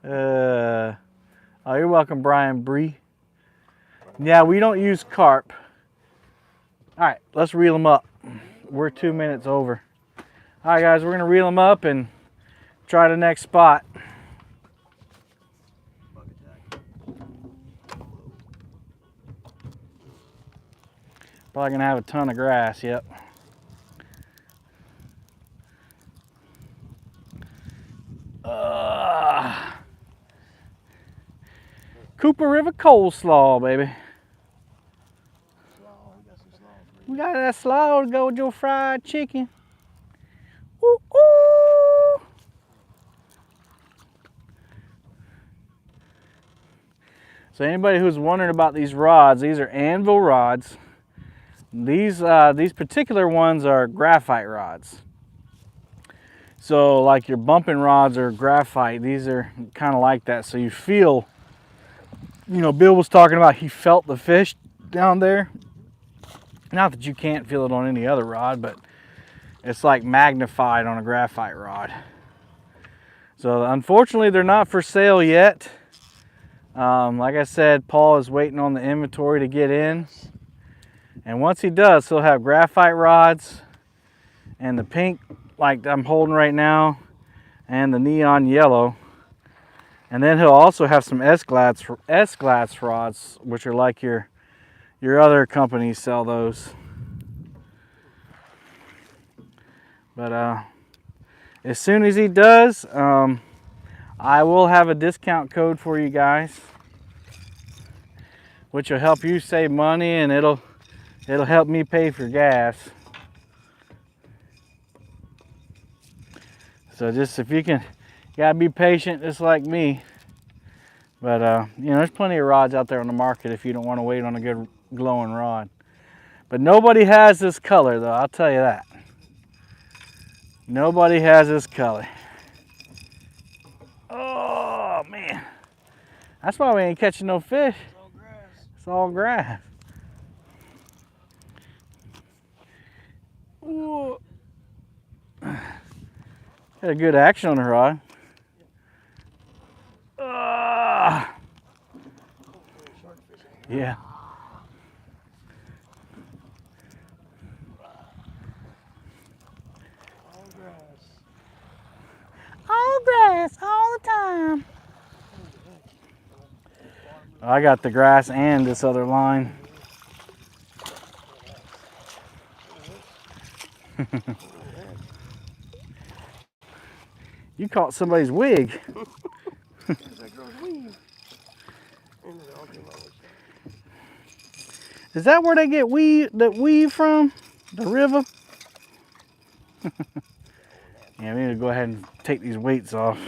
[SPEAKER 1] Oh, you're welcome, Brian Bree. Yeah, we don't use carp. All right, let's reel them up. We're 2 minutes over. All right, guys, we're gonna reel them up and try the next spot. Probably gonna have a ton of grass, yep. Cooper River coleslaw, baby. We got that slaw to go with your fried chicken. Ooh, ooh. So anybody who's wondering about these rods, these are anvil rods. These particular ones are graphite rods. So like your bumping rods are graphite. These are kind of like that. So you feel, you know, Bill was talking about he felt the fish down there. Not that you can't feel it on any other rod, but it's like magnified on a graphite rod. So unfortunately, they're not for sale yet. Like I said, Paul is waiting on the inventory to get in. And once he does, he'll have graphite rods and the pink like I'm holding right now and the neon yellow. And then he'll also have some S-glass rods, which are like your other companies sell those. But as soon as he does, I will have a discount code for you guys, which will help you save money, and it'll help me pay for gas. So just if you gotta be patient, just like me. But you know, there's plenty of rods out there on the market if you don't want to wait on a good glowing rod. But nobody has this color, though, I'll tell you that. Nobody has this color. Oh man, that's why we ain't catching no fish. It's all grass. It's all grass. Whoa. Had a good action on the rod. Yeah.
[SPEAKER 2] All grass.
[SPEAKER 1] All grass, all the time. I got the grass and this other line. You caught somebody's wig.
[SPEAKER 2] That girl's weave.
[SPEAKER 1] Is that where they get the weave from? The river? Yeah, we need to go ahead and take these weights off.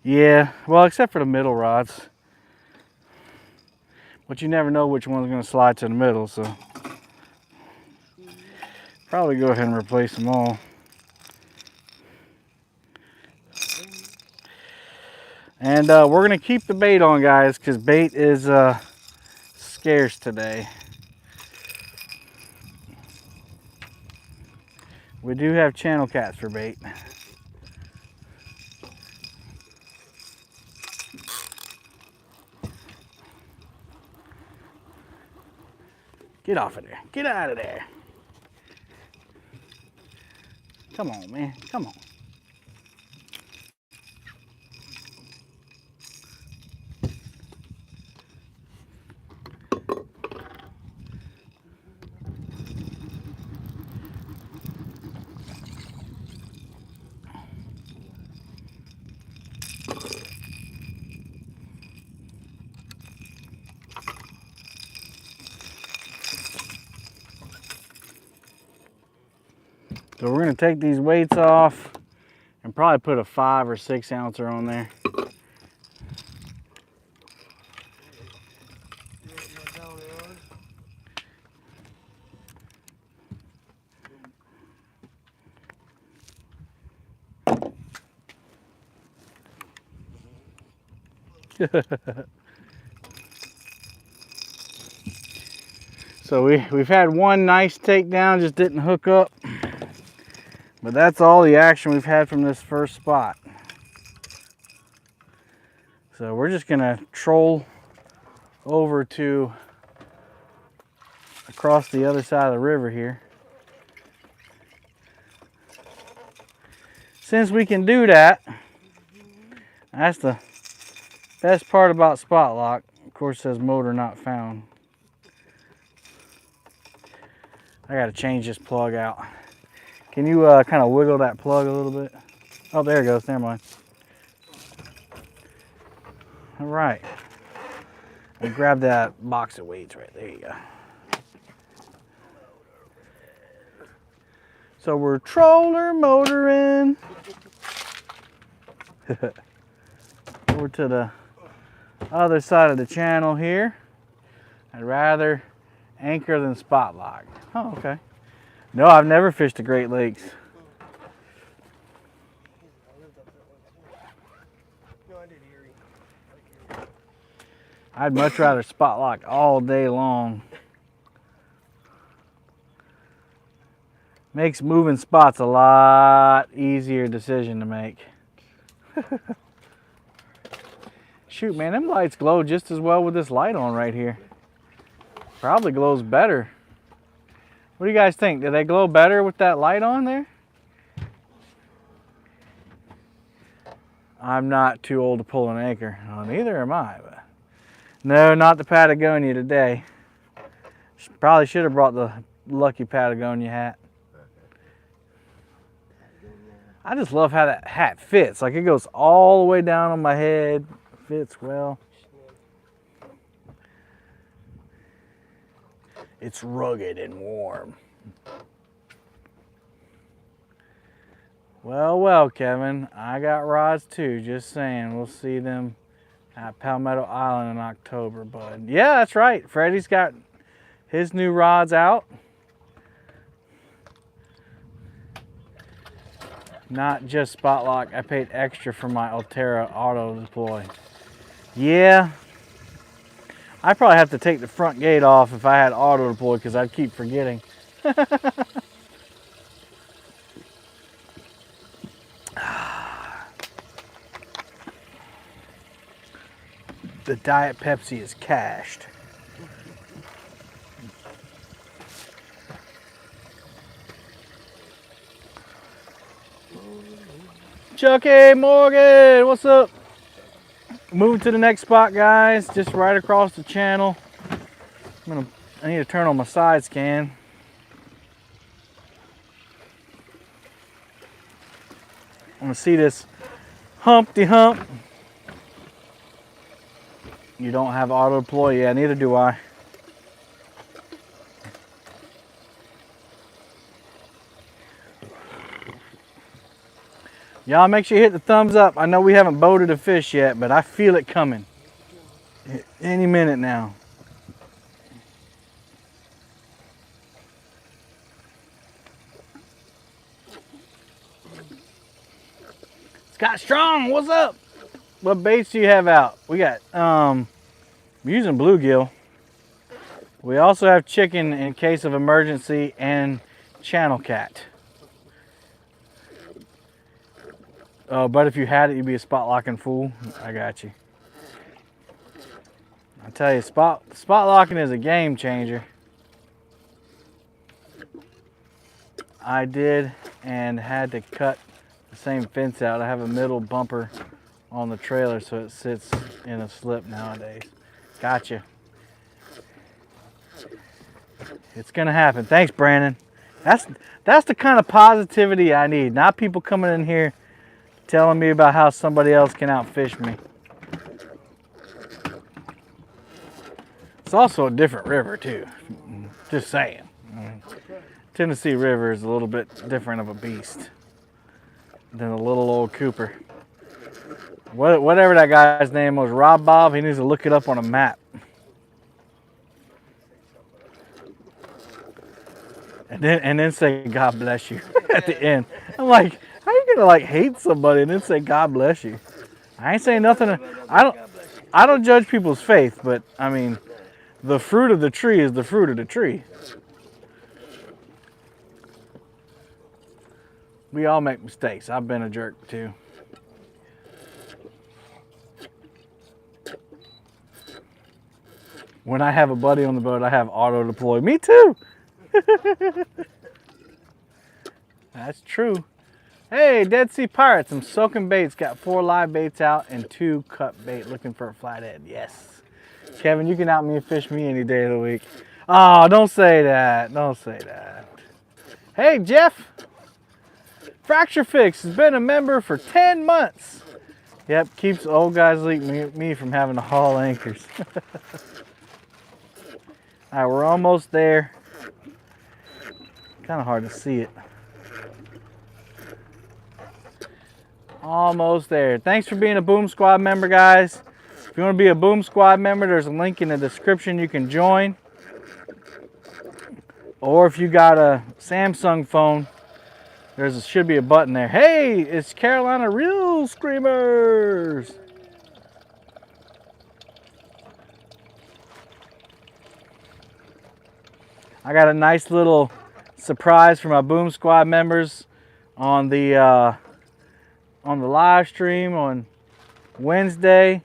[SPEAKER 1] Yeah, well, except for the middle rods. But you never know which one's going to slide to the middle, so probably go ahead and replace them all. And we're going to keep the bait on, guys, because bait is scarce today. We do have channel cats for bait. Get off of there. Get out of there. Come on, man. Come on. So we're going to take these weights off and probably put a 5 or 6 ouncer on there. So we've had one nice takedown, just didn't hook up. But that's all the action we've had from this first spot. So we're just gonna troll over to across the other side of the river here. Since we can do that, that's the best part about spot lock. Of course, it says motor not found. I gotta change this plug out. Can you kind of wiggle that plug a little bit? Oh, there it goes. Never mind. All right. And grab that box of weights right there. You go. So we're troller motoring over to the other side of the channel here. I'd rather anchor than spot lock. Oh, okay. No, I've never fished the Great Lakes. I'd much rather spot lock all day long. Makes moving spots a lot easier decision to make. Shoot, man, them lights glow just as well with this light on right here. Probably glows better. What do you guys think? Do they glow better with that light on there? I'm not too old to pull an anchor. Oh, neither am I. But no, not the Patagonia today. Probably should have brought the lucky Patagonia hat. I just love how that hat fits. Like it goes all the way down on my head. Fits well. It's rugged and warm. Well, well, Kevin, I got rods too, just saying. We'll see them at Palmetto Island in October, bud. Yeah, that's right. Freddie's got his new rods out. Not just spot lock. I paid extra for my Ulterra auto deploy. Yeah. I probably have to take the front gate off if I had auto deploy because I'd keep forgetting. The Diet Pepsi is cashed. Chucky Morgan, what's up? Moving to the next spot, guys. Just right across the channel. I need to turn on my side scan. I want to see this Humpty Hump. You don't have auto deploy? Yeah, neither do I. Y'all make sure you hit the thumbs up. I know we haven't boated a fish yet, but I feel it coming. Any minute now. Scott Strong, what's up? What baits do you have out? We got, I'm using bluegill. We also have chicken in case of emergency and channel cat. Oh, but if you had it, you'd be a spot locking fool. I got you. I tell you, spot locking is a game changer. I did and had to cut the same fence out. I have a middle bumper on the trailer so it sits in a slip nowadays. Gotcha. It's gonna happen. Thanks, Brandon. That's the kind of positivity I need. Not people coming in here telling me about how somebody else can outfish me. It's also a different river too. Just saying. Tennessee River is a little bit different of a beast than a little old Cooper. Whatever that guy's name was, Rob Bob, he needs to look it up on a map. And then say God bless you at the end. I'm like, how you gonna like hate somebody and then say God bless you? I ain't saying nothing. I don't judge people's faith, but I mean, the fruit of the tree is the fruit of the tree. We all make mistakes. I've been a jerk too. When I have a buddy on the boat, I have auto deploy. Me too. That's true. Hey, Dead Sea Pirates, I'm soaking baits. Got 4 live baits out and 2 cut bait. Looking for a flathead. Yes. Kevin, you can out me and fish me any day of the week. Oh, don't say that. Don't say that. Hey, Jeff. Fracture Fix has been a member for 10 months. Yep, keeps old guys like me from having to haul anchors. All right, we're almost there. Kind of hard to see it. Almost there. Thanks for being a Boom Squad member, guys. If you want to be a Boom Squad member, there's a link in the description you can join. Or if you got a Samsung phone, should be a button there. Hey, it's Carolina Real Screamers. I got a nice little surprise for my Boom Squad members on the live stream on Wednesday.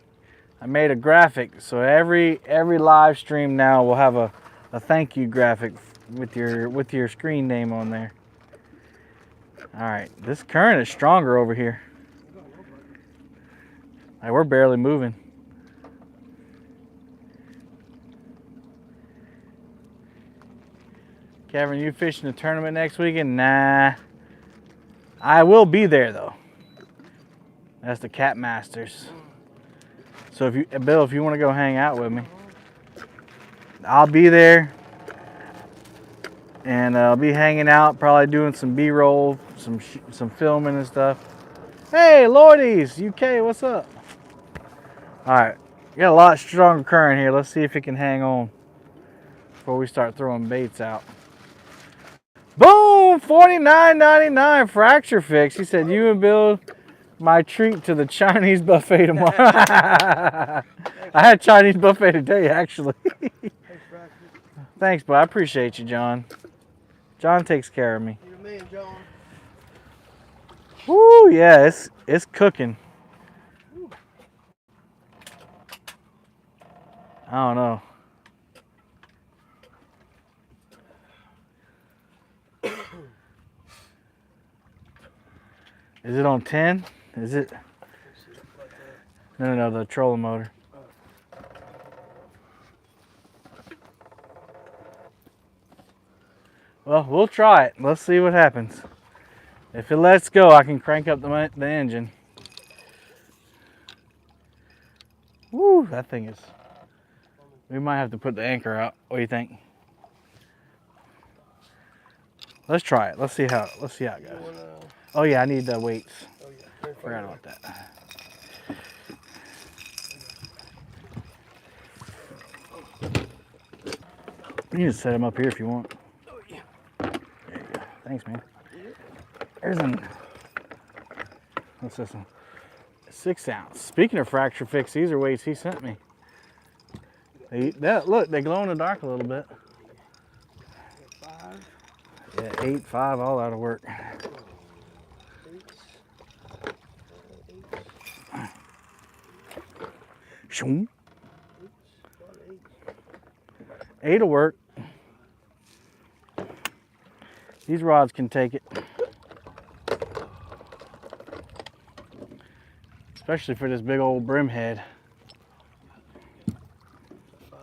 [SPEAKER 1] I made a graphic, so every live stream now will have a thank you graphic with your screen name on there. All right, this current is stronger over here. Like, we're barely moving. Kevin, you fishing the tournament next weekend? Nah. I will be there though. That's the Cat Masters. So Bill, if you want to go hang out with me, I'll be there. And I'll be hanging out, probably doing some B-roll, some filming and stuff. Hey, Lordies, UK, what's up? All right, got a lot stronger current here. Let's see if it can hang on before we start throwing baits out. Boom, $49.99 Fracture Fix. He said, you and Bill, my treat to the Chinese buffet tomorrow. I had Chinese buffet today, actually. Thanks, bud. I appreciate you, John. John takes care of me.
[SPEAKER 2] You're the man, John.
[SPEAKER 1] Woo, yeah, it's cooking.
[SPEAKER 2] Woo.
[SPEAKER 1] I don't know. Is it on 10? Is it? No, the trolling motor. Well, we'll try it. Let's see what happens. If it lets go, I can crank up the engine. Woo, that thing is... We might have to put the anchor out. What do you think? Let's try it. Let's see how it goes. Oh yeah, I need the weights.
[SPEAKER 2] Oh yeah.
[SPEAKER 1] Forgot about that. You can just set them up here if you want.
[SPEAKER 2] Oh yeah.
[SPEAKER 1] There you go. Thanks, man. There's what's this one? 6 ounce. Speaking of fracture fix, these are weights he sent me. Look, they glow in the dark a little bit.
[SPEAKER 2] 5.
[SPEAKER 1] Yeah, 8, 5, all that'll work. 8. 8'll work. These rods can take it. Especially for this big old brim head.
[SPEAKER 2] 5.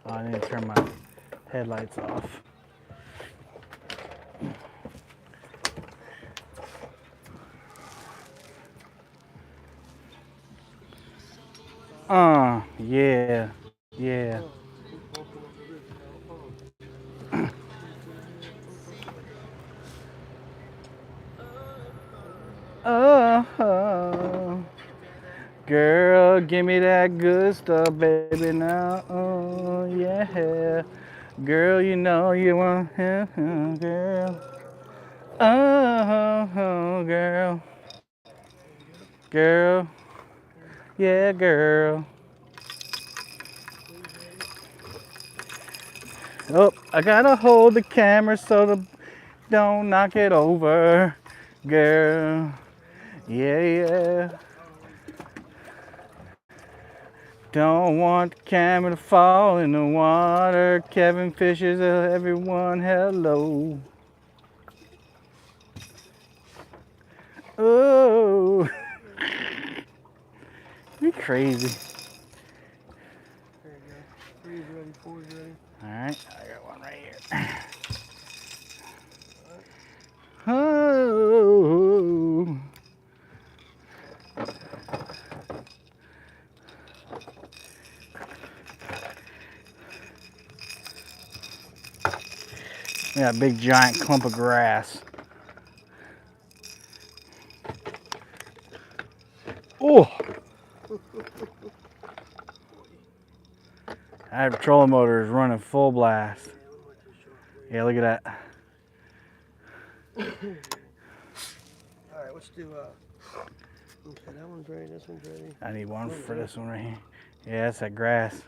[SPEAKER 1] Oh, I need to turn my headlights off. Yeah, yeah. Oh, girl, give me that good stuff, baby, now. Oh, yeah. Girl, you know you want him, girl. Oh, girl. Girl. Yeah, girl. Oh, I gotta hold the camera so don't knock it over, girl. Yeah. Don't want the camera to fall in the water. Kevin fishes, everyone, hello. Oh. You crazy.
[SPEAKER 2] There you go. 3's ready, 4's ready.
[SPEAKER 1] Alright, I got one right here. Oh. Yeah, big giant clump of grass. Oh! That trolling motor is running full blast. Yeah, look at that.
[SPEAKER 2] Alright, let's do okay, that one's ready, this one's ready.
[SPEAKER 1] I need one for this one right here. Yeah, that's that grass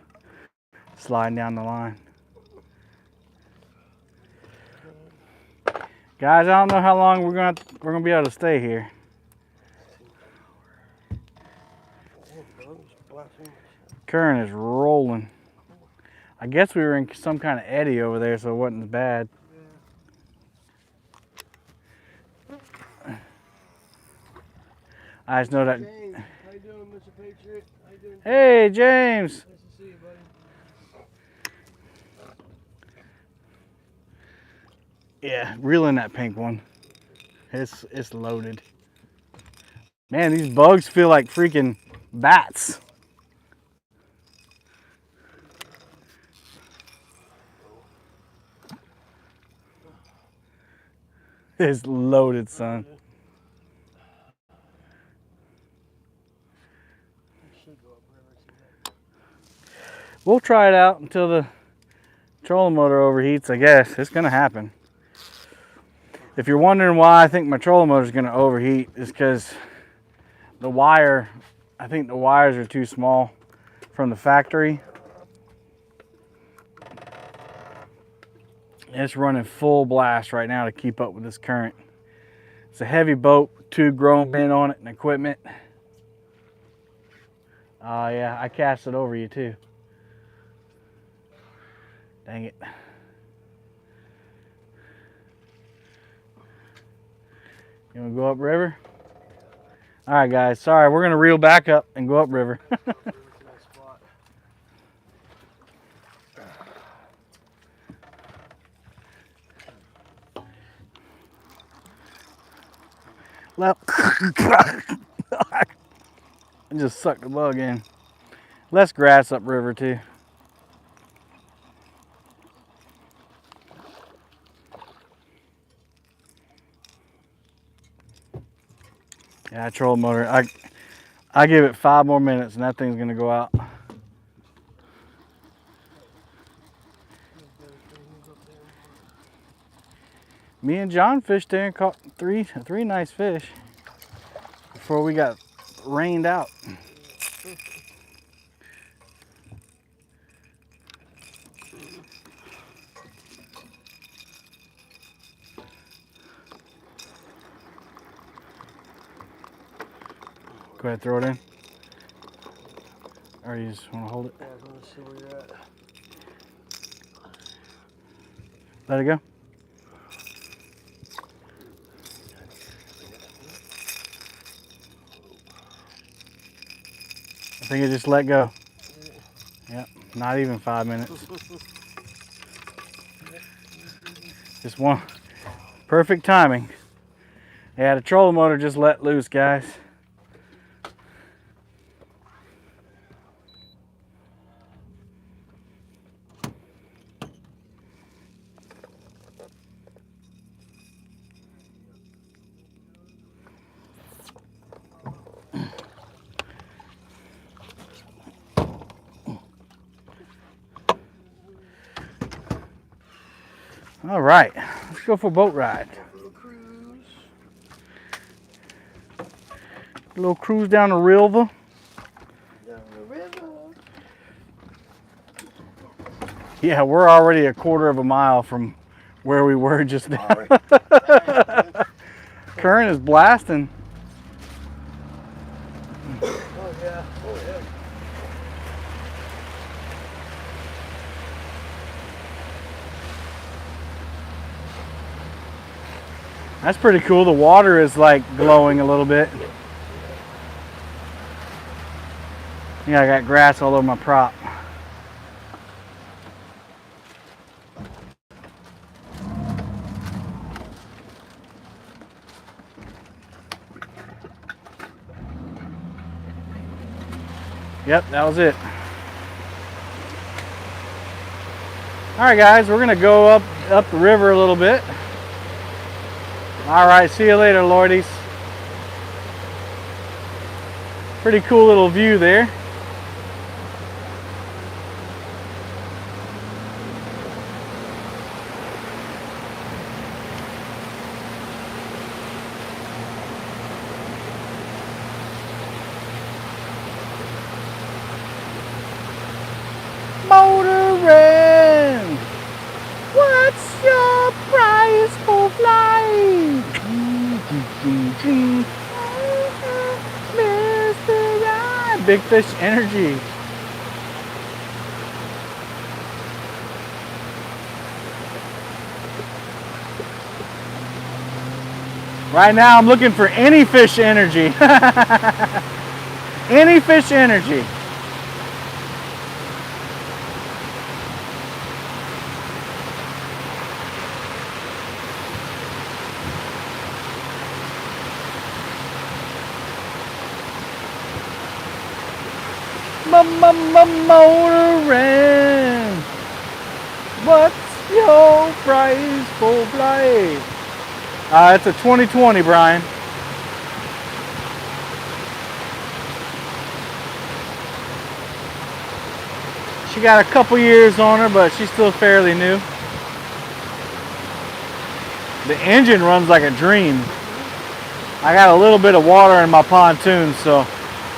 [SPEAKER 1] sliding down the line. Guys, I don't know how long we're gonna be able to stay here. Current is rolling. I guess we were in some kind of eddy over there, so it wasn't as bad. Yeah. I just know that.
[SPEAKER 2] James, how you doing, Mr. Patriot? How you doing?
[SPEAKER 1] Hey, James.
[SPEAKER 2] Nice to see you, buddy.
[SPEAKER 1] Yeah, reel in that pink one. It's loaded. Man, these bugs feel like freaking bats. It's loaded, son. We'll try it out until the trolling motor overheats, I guess. It's gonna happen. If you're wondering why I think my trolling motor is gonna overheat, is because the wire, I think the wires are too small from the factory. It's running full blast right now to keep up with this current. It's a heavy boat, 2 grown men on it and equipment. Oh yeah, I cast it over you too. Dang it. You wanna go up river? All right guys, sorry, we're gonna reel back up and go up river. I just sucked the bug in. Less grass upriver too. Yeah, trolling motor. I give it 5 more minutes and that thing's gonna go out. Me and John fished there and caught three nice fish before we got rained out. Go ahead, throw it in. Or you just want to hold it?
[SPEAKER 2] Yeah, I want to see where you're at.
[SPEAKER 1] Let it go. I think it just let go. Yep, not even 5 minutes. Just one. Perfect timing. Yeah, the trolling motor just let loose, guys. All right, let's go for a boat ride. A little cruise down the river. Yeah, we're already a quarter of a mile from where we were just now. Current is blasting.
[SPEAKER 2] Oh yeah, oh yeah.
[SPEAKER 1] That's pretty cool. The water is like glowing a little bit. Yeah, I got grass all over my prop. Yep, that was it. All right, guys, we're gonna go up the river a little bit. All right, see you later, Lordies. Pretty cool little view there. Motoring. What's your price for flight? Mr. Ride. Big Fish Energy. Right now I'm looking for any fish energy. Any fish energy. Motoring. What's your price for flight? It's a 2020, Brian. She got a couple years on her, but she's still fairly new. The engine runs like a dream. I got a little bit of water in my pontoon, so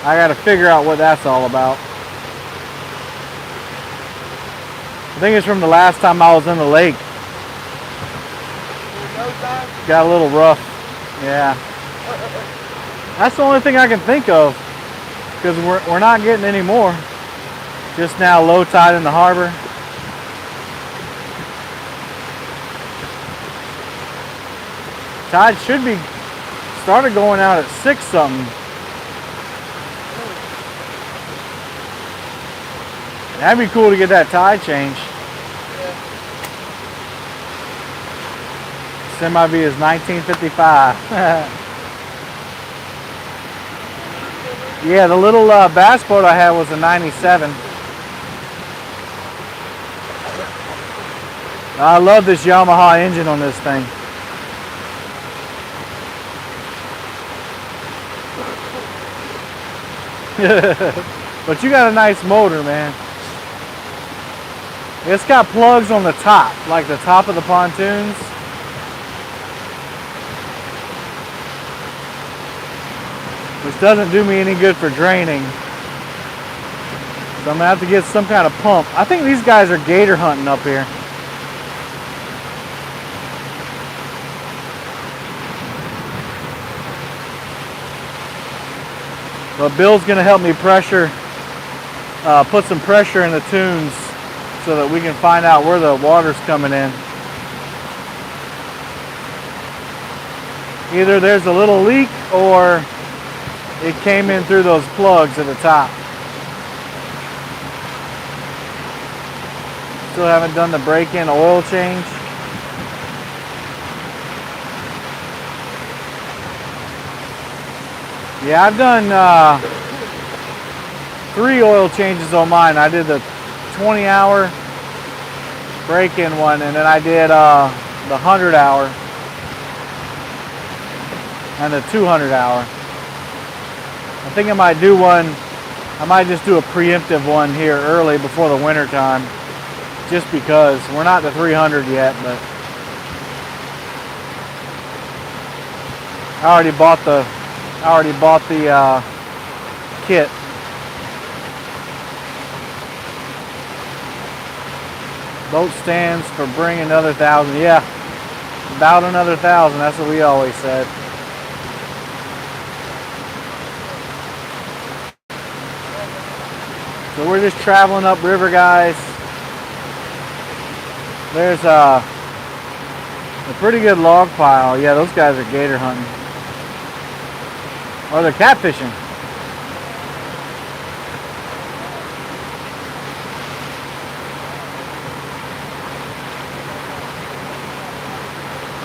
[SPEAKER 1] I got to figure out what that's all about. I think it's from the last time I was in the lake. Got a little rough. Yeah. That's the only thing I can think of, because we're not getting any more. Just now low tide in the harbor. Tide should be started going out at 6 something. That'd be cool to get that tide change. Semi V is 1955. Yeah, the little bass boat I had was a 97. I love this Yamaha engine on this thing. But you got a nice motor, man. It's got plugs on the top, like the top of the pontoons. Which doesn't do me any good for draining. So I'm gonna have to get some kind of pump. I think these guys are gator hunting up here. But Bill's gonna help me pressure, put some pressure in the tunes so that we can find out where the water's coming in. Either there's a little leak or it came in through those plugs at the top. Still haven't done the break-in oil change. Yeah, I've done 3 oil changes on mine. I did the 20-hour break-in one, and then I did the 100-hour and the 200-hour. I think I might do one. I might just do a preemptive one here early before the winter time, just because we're not to 300 yet. But I already bought the kit. Boat stands for bring another 1,000. Yeah, about another 1,000. That's what we always said. So we're just traveling upriver, guys. There's a pretty good log pile. Yeah, those guys are gator hunting. Or they're catfishing.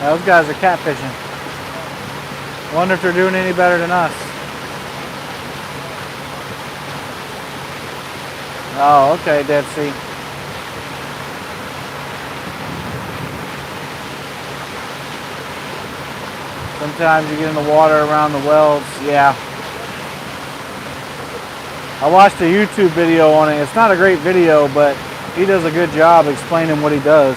[SPEAKER 1] Yeah, those guys are catfishing. Wonder if they're doing any better than us. Oh, okay, Dead Sea. Sometimes you get in the water around the wells. Yeah. I watched a YouTube video on it. It's not a great video, but he does a good job explaining what he does.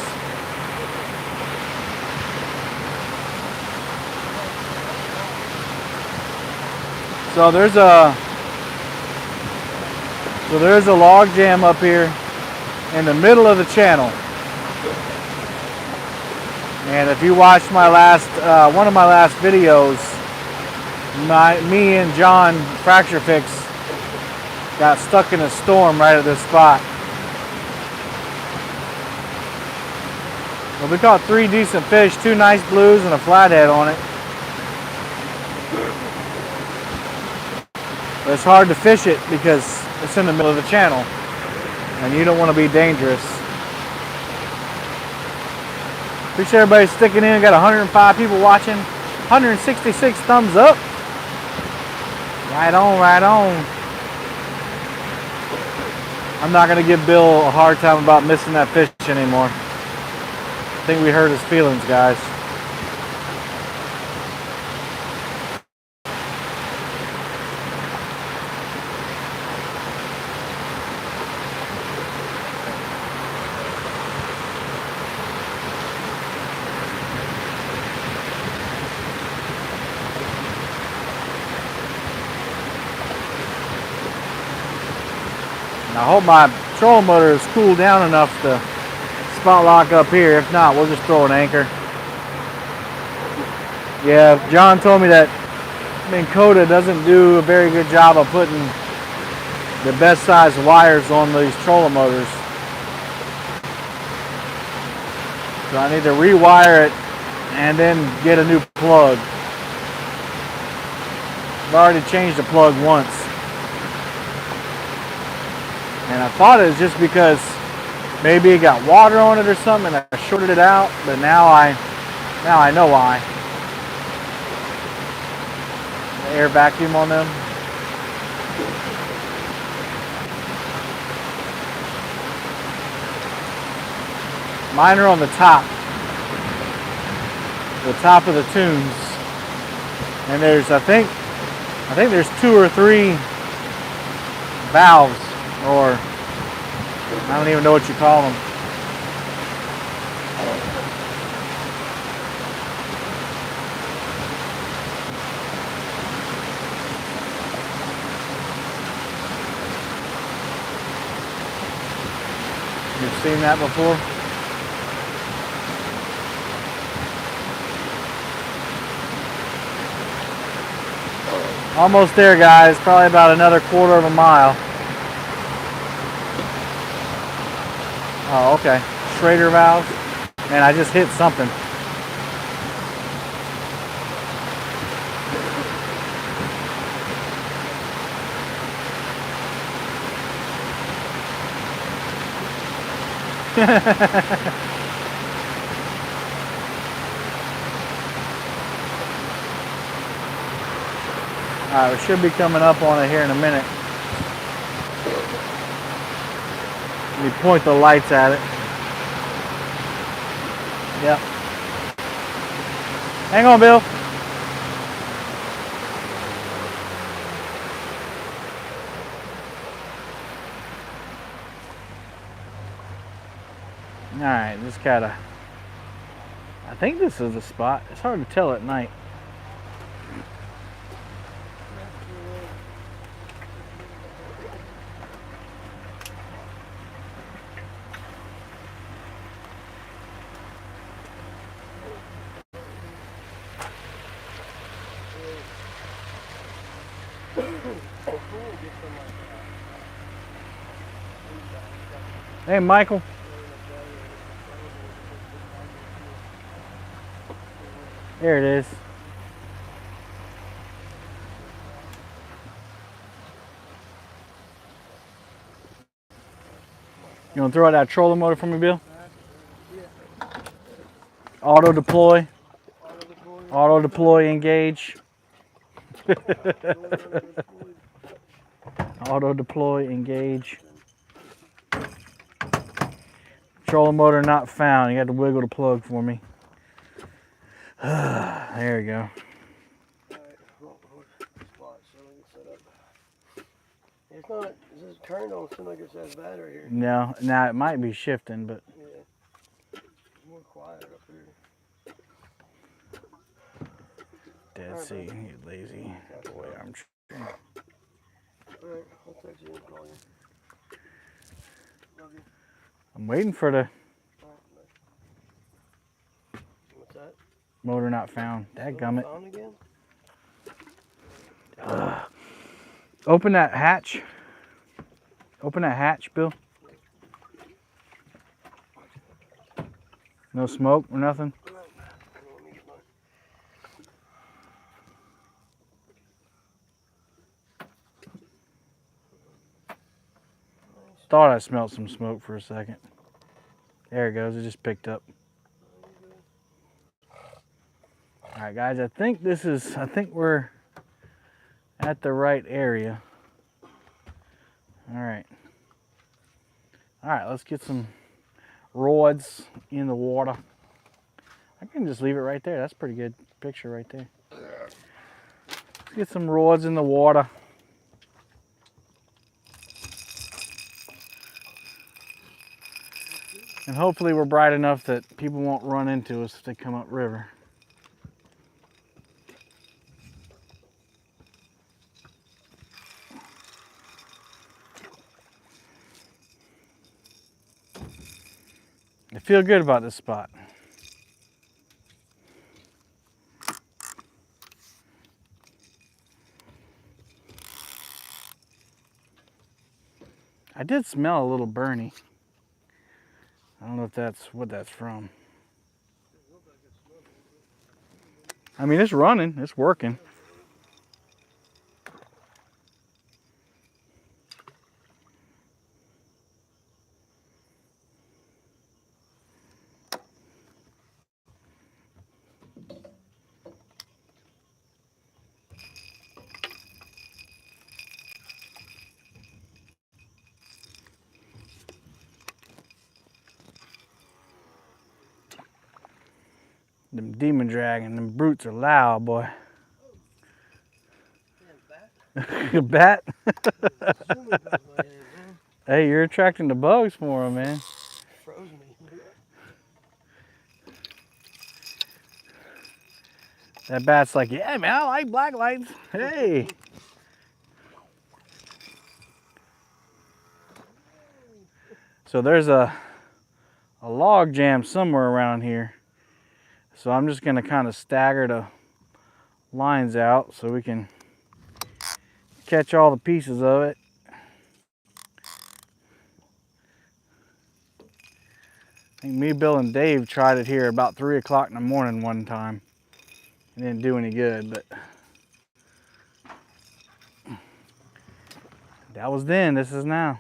[SPEAKER 1] So there's a log jam up here in the middle of the channel. And if you watched my last, one of my last videos, me and John Fracture Fix got stuck in a storm right at this spot. Well, we caught 3 decent fish, 2 nice blues and a flathead on it. But it's hard to fish it because it's in the middle of the channel and you don't want to be dangerous. Appreciate everybody sticking in. Got 105 people watching, 166 thumbs up. Right on, right on. I'm not going to give Bill a hard time about missing that fish anymore. I think we hurt his feelings, guys. I hope my trolling motor has cooled down enough to spot lock up here. If not, we'll just throw an anchor. Yeah, John told me that Minn Kota doesn't do a very good job of putting the best size wires on these trolling motors. So I need to rewire it and then get a new plug. I've already changed the plug once. And I thought it was just because maybe it got water on it or something and I shorted it out, but now I know why. The air vacuum on them. Mine are on the top of the tunes, and there's I think there's 2 or 3 valves, or I don't even know what you call them. You've seen that before? Almost there, guys. Probably about another 1/4 mile. Oh, okay. Schrader valves. Man, I just hit something. Alright, we should be coming up on it here in a minute. Let me point the lights at it. Yep. Hang on, Bill. Alright, just gotta... I think this is the spot. It's hard to tell at night. Hey, Michael. There it is. You want to throw out that trolling motor for me, Bill? Auto deploy. Auto deploy, engage. Auto deploy, engage. Trolling motor not found. You got to wiggle the plug for me. There we go.
[SPEAKER 2] It's not, is this turned on? Seems like it says battery here.
[SPEAKER 1] No, now it might be shifting, but.
[SPEAKER 2] Yeah. It's more quiet up here.
[SPEAKER 1] Dead
[SPEAKER 2] Right,
[SPEAKER 1] sea, you lazy boy. I'm trying.
[SPEAKER 2] Alright, I'll text you and call you. Love you.
[SPEAKER 1] I'm waiting for the
[SPEAKER 2] What's that?
[SPEAKER 1] motor not found. Dadgummit.
[SPEAKER 2] Found again?
[SPEAKER 1] Open that hatch. Open that hatch, Bill. No smoke or nothing? Thought I smelled some smoke for a second. There it goes. It just picked up. All right, guys. I think we're at the right area. All right. All right. Let's get some rods in the water. I can just leave it right there. That's a pretty good picture right there. Let's get some rods in the water. And hopefully we're bright enough that people won't run into us if they come upriver. It feel good about this spot. I did smell a little burny. I don't know if that's what that's from. I mean, it's running, it's working. Them demon dragon, them brutes are loud, boy. A bat? Hey, you're attracting the bugs for them, man.
[SPEAKER 2] Froze me.
[SPEAKER 1] That bat's like, yeah, man, I like black lights. Hey. So there's a log jam somewhere around here. So I'm just gonna kind of stagger the lines out so we can catch all the pieces of it. I think me, Bill, and Dave tried it here about 3 o'clock in the morning one time. It didn't do any good, but that was then, this is now.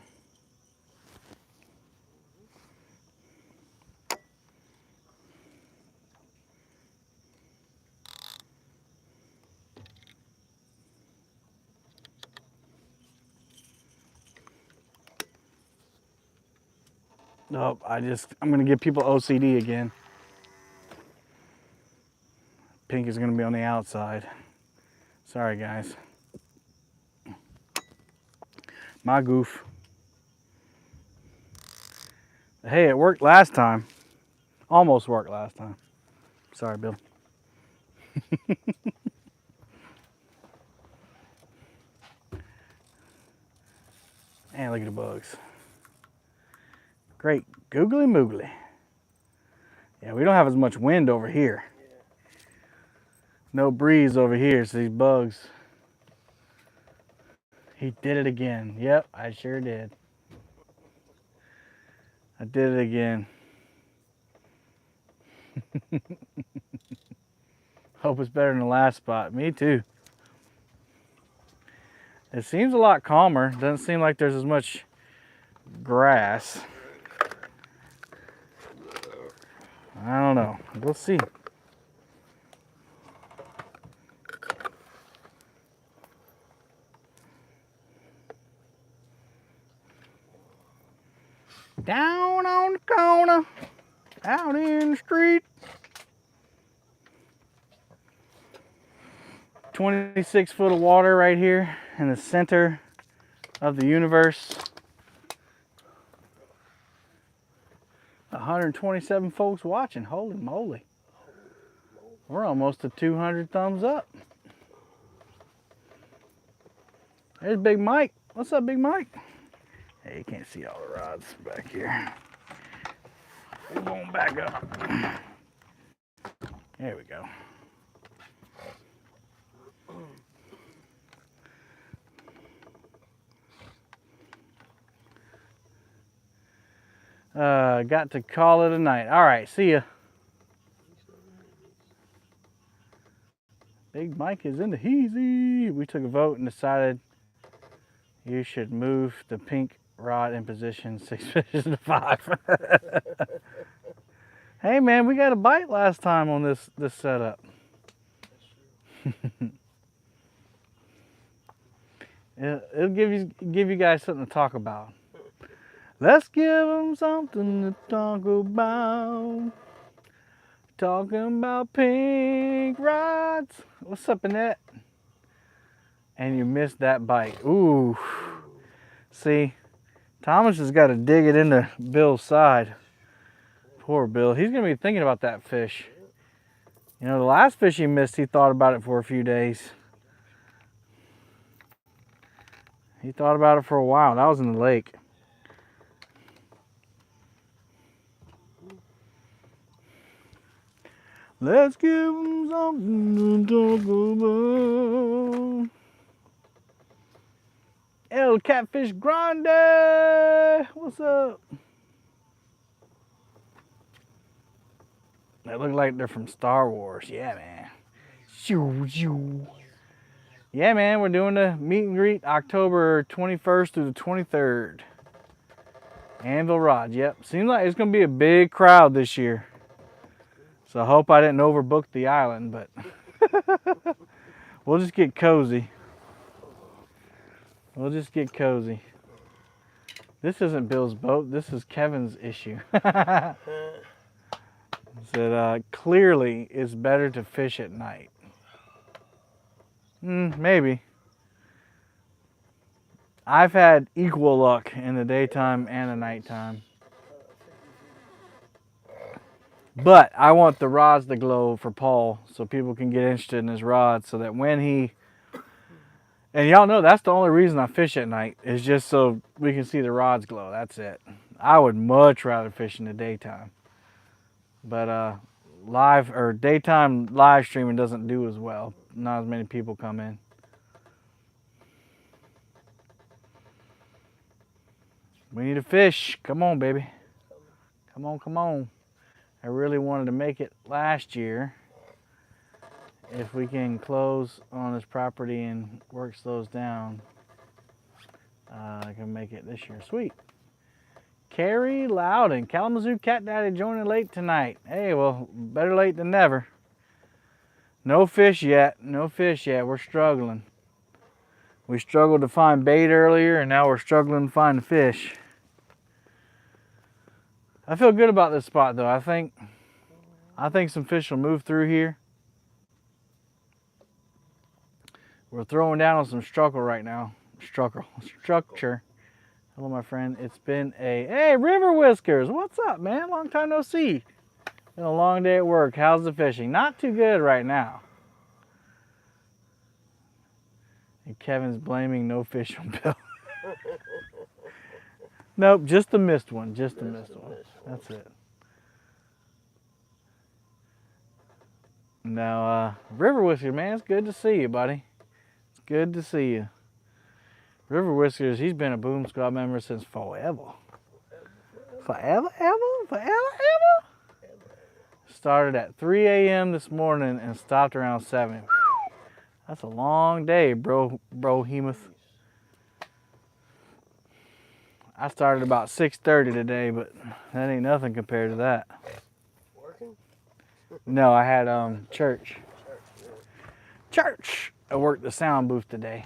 [SPEAKER 1] Oh, I'm gonna give people OCD again. Pink is gonna be on the outside. Sorry, guys. My goof. Hey, it worked last time. Almost worked last time. Sorry, Bill. Man, look at the bugs. Great googly moogly. Yeah, we don't have as much wind over here. No breeze over here, so these bugs. He did it again. Yep, I sure did. I did it again. Hope it's better than the last spot. Me too. It seems a lot calmer. Doesn't seem like there's as much grass. I don't know. We'll see. Down on the corner, out in the street. 26 foot of water right here in the center of the universe. 127 folks watching. Holy moly. We're almost to 200 thumbs up. There's Big Mike. What's up, Big Mike? Hey, you can't see all the rods back here. We're going back up. There we go. Got to call it a night. All right, see ya. Big Mike is in the heezy. We took a vote and decided you should move the pink rod in position 6 fishes to 5. Hey man, we got a bite last time on this setup. It'll give you guys something to talk about. Let's give them something to talk about. Talking about pink rods. What's up, Annette? And you missed that bite. Ooh. See, Thomas has got to dig it into Bill's side. Poor Bill. He's going to be thinking about that fish. You know, the last fish he missed, he thought about it for a few days. He thought about it for a while. That was in the lake. Let's give them something to talk about. El Catfish Grande! What's up? They look like they're from Star Wars. Yeah, man. Shoo, shoo. Yeah, man, we're doing the meet and greet October 21st through the 23rd. Anvil Rods, yep. Seems like it's going to be a big crowd this year. So I hope I didn't overbook the island, but we'll just get cozy. We'll just get cozy. This isn't Bill's boat. This is Kevin's issue. Said clearly it's better to fish at night. Maybe. I've had equal luck in the daytime and the nighttime. But I want the rods to glow for Paul so people can get interested in his rods so that when he... And y'all know that's the only reason I fish at night is just so we can see the rods glow. That's it. I would much rather fish in the daytime. But live or daytime live streaming doesn't do as well. Not as many people come in. We need a fish. Come on, baby. Come on, come on. I really wanted to make it last year. If we can close on this property and work slows down, I can make it this year. Sweet. Carrie Loudon, Kalamazoo Cat Daddy joining late tonight. Hey, well, better late than never. No fish yet. No fish yet. We're struggling. We struggled to find bait earlier, and now we're struggling to find the fish. I feel good about this spot, though. I think some fish will move through here. We're throwing down on some structure right now. Structure. Hello, my friend. It's been a... Hey, River Whiskers. What's up, man? Long time no see. Been a long day at work. How's the fishing? Not too good right now. And Kevin's blaming no fish on Bill. Nope, just the missed one. Just the missed one. That's it. Now, River Whiskers, man, it's good to see you, buddy. It's good to see you. River Whiskers, he's been a Boom Squad member since forever. Forever, ever? Forever, ever? Started at 3 a.m. this morning and stopped around 7. That's a long day, bro Hemoth. I started about 6:30 today, but that ain't nothing compared to that.
[SPEAKER 2] Working?
[SPEAKER 1] No, I had church. Church! I worked the sound booth today.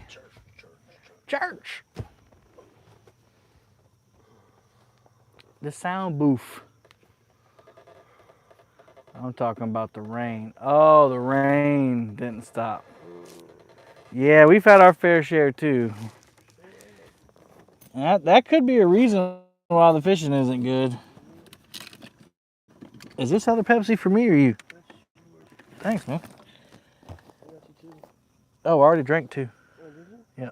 [SPEAKER 1] Church! The sound booth. I'm talking about the rain. Oh, the rain didn't stop. Yeah, we've had our fair share too. That could be a reason why the fishing isn't good. Is this other Pepsi for me or you? Thanks, man. Oh, I already drank 2. Yeah.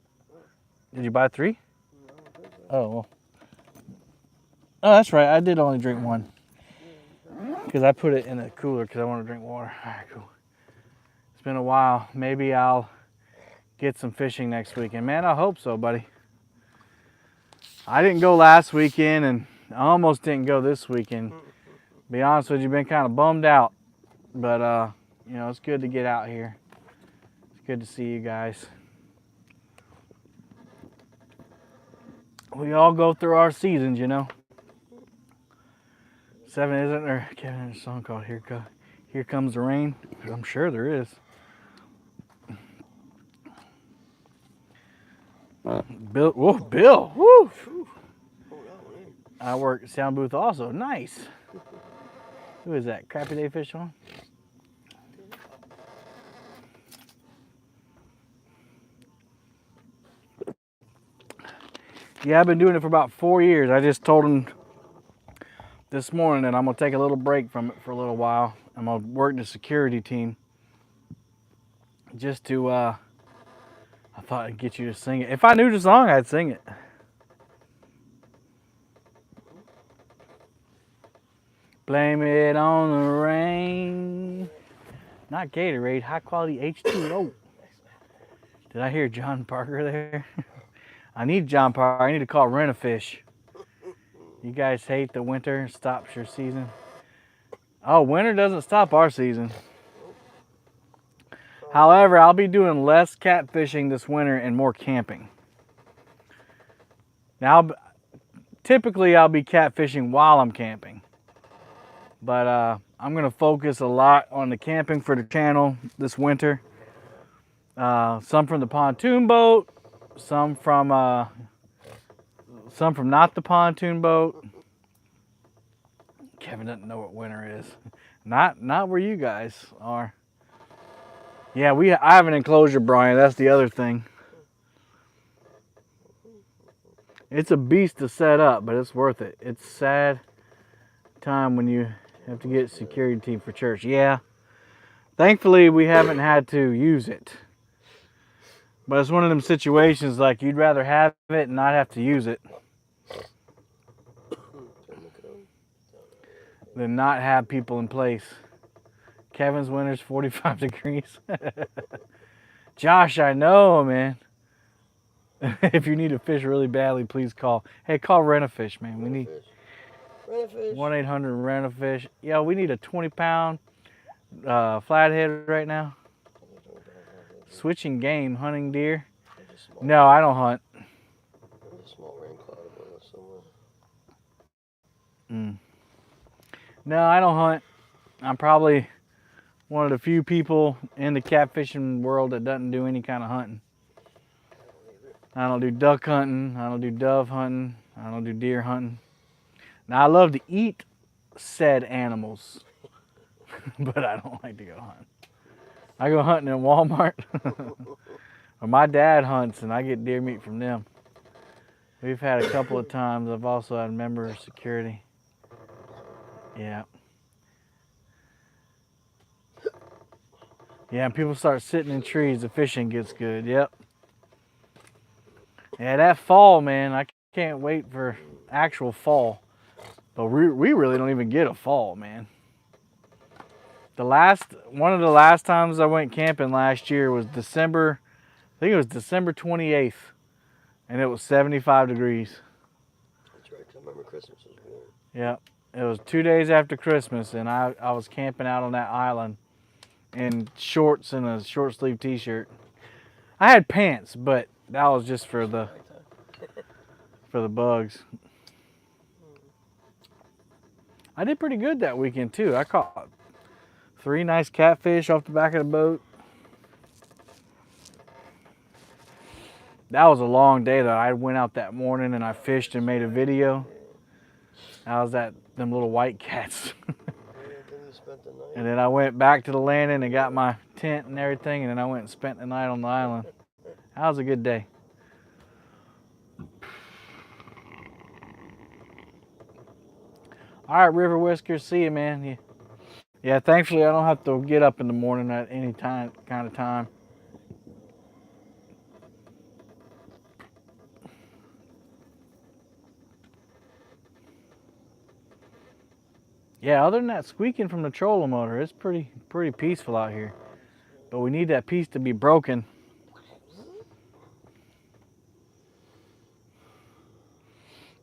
[SPEAKER 1] Did you buy 3? Oh, well. Oh, that's right. I did only drink 1. Because I put it in a cooler because I want to drink water. All right, cool. It's been a while. Maybe I'll get some fishing next weekend. Man, I hope so, buddy. I didn't go last weekend, and I almost didn't go this weekend. Be honest with you, been kind of bummed out. But, you know, it's good to get out here. It's good to see you guys. We all go through our seasons, you know. 7, isn't there? Kevin has a song called Here Comes the Rain. I'm sure there is. Bill, whoa, Bill, woo! I work sound booth also. Nice. Who is that? Crappy Day Fish on? Yeah, I've been doing it for about 4 years. I just told him this morning that I'm gonna take a little break from it for a little while. I'm gonna work the security team. Just to, I thought I'd get you to sing it. If I knew the song, I'd sing it. Blame it on the rain. Not Gatorade, high quality H2O. Did I hear John Parker there? I need John Parker. I need to call Rent-A-Fish. You guys hate the winter, stops your season. Oh, winter doesn't stop our season. However, I'll be doing less catfishing this winter and more camping. Now, typically I'll be catfishing while I'm camping. But I'm going to focus a lot on the camping for the channel this winter. Some from the pontoon boat, some from not the pontoon boat. Kevin doesn't know what winter is. Not where you guys are. Yeah, I have an enclosure, Brian. That's the other thing. It's a beast to set up, but it's worth it. It's a sad time when you have to get security team for church. Yeah. Thankfully, we haven't had to use it. But it's one of them situations like you'd rather have it and not have to use it than not have people in place. Kevin's winter's 45 degrees. Josh, I know, man. If you need to fish really badly, please call. Hey, call Rent-A-Fish, man. We need 1-800-RENT-A-FISH. Yo, we need a 20-pound flathead right now. Switching game, hunting deer. No, I don't hunt. No, I don't hunt. I'm probably one of the few people in the catfishing world that doesn't do any kind of hunting. I don't do duck hunting. I don't do dove hunting. I don't do deer hunting. Now, I love to eat said animals, but I don't like to go hunt. I go hunting in Walmart. Or my dad hunts, and I get deer meat from them. We've had a couple of times. I've also had a member of security. Yeah. Yeah, and people start sitting in trees, the fishing gets good. Yep. Yeah, that fall, man, I can't wait for actual fall. But we really don't even get a fall, man. One of the last times I went camping last year was December, I think it was December 28th, and it was 75 degrees.
[SPEAKER 2] That's right, 'cause I remember Christmas was warm.
[SPEAKER 1] Yep. It was 2 days after Christmas, and I was camping out on that island in shorts and a short sleeve t-shirt. I had pants, but that was just for the bugs. I did pretty good that weekend too. I caught 3 nice catfish off the back of the boat. That was a long day though. I went out that morning and I fished and made a video. I was at them little white cats. And then I went back to the landing and got my tent and everything, and then I went and spent the night on the island. That was a good day. All right, River Whiskers, see you, man. Yeah, thankfully I don't have to get up in the morning at any kind of time. Yeah, other than that squeaking from the trolling motor, it's pretty peaceful out here. But we need that piece to be broken.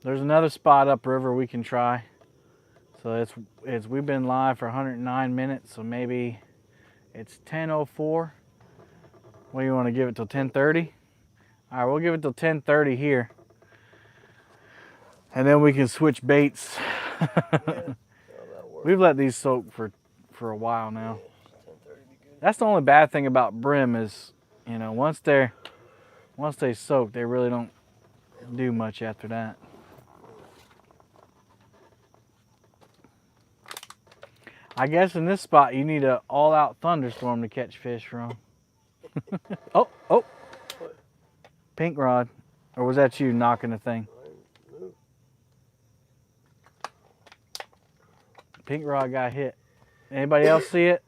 [SPEAKER 1] There's another spot upriver we can try. So we've been live for 109 minutes, so maybe it's 10:04. What do you want to give it till 10:30? All right, we'll give it till 10:30 here. And then we can switch baits. We've let these soak for a while now. That's the only bad thing about brim is, you know, once they soak, they really don't do much after that. I guess in this spot you need an all-out thunderstorm to catch fish from. Oh. Pink rod. Or was that you knocking the thing? Pink rod got hit. Anybody else see it?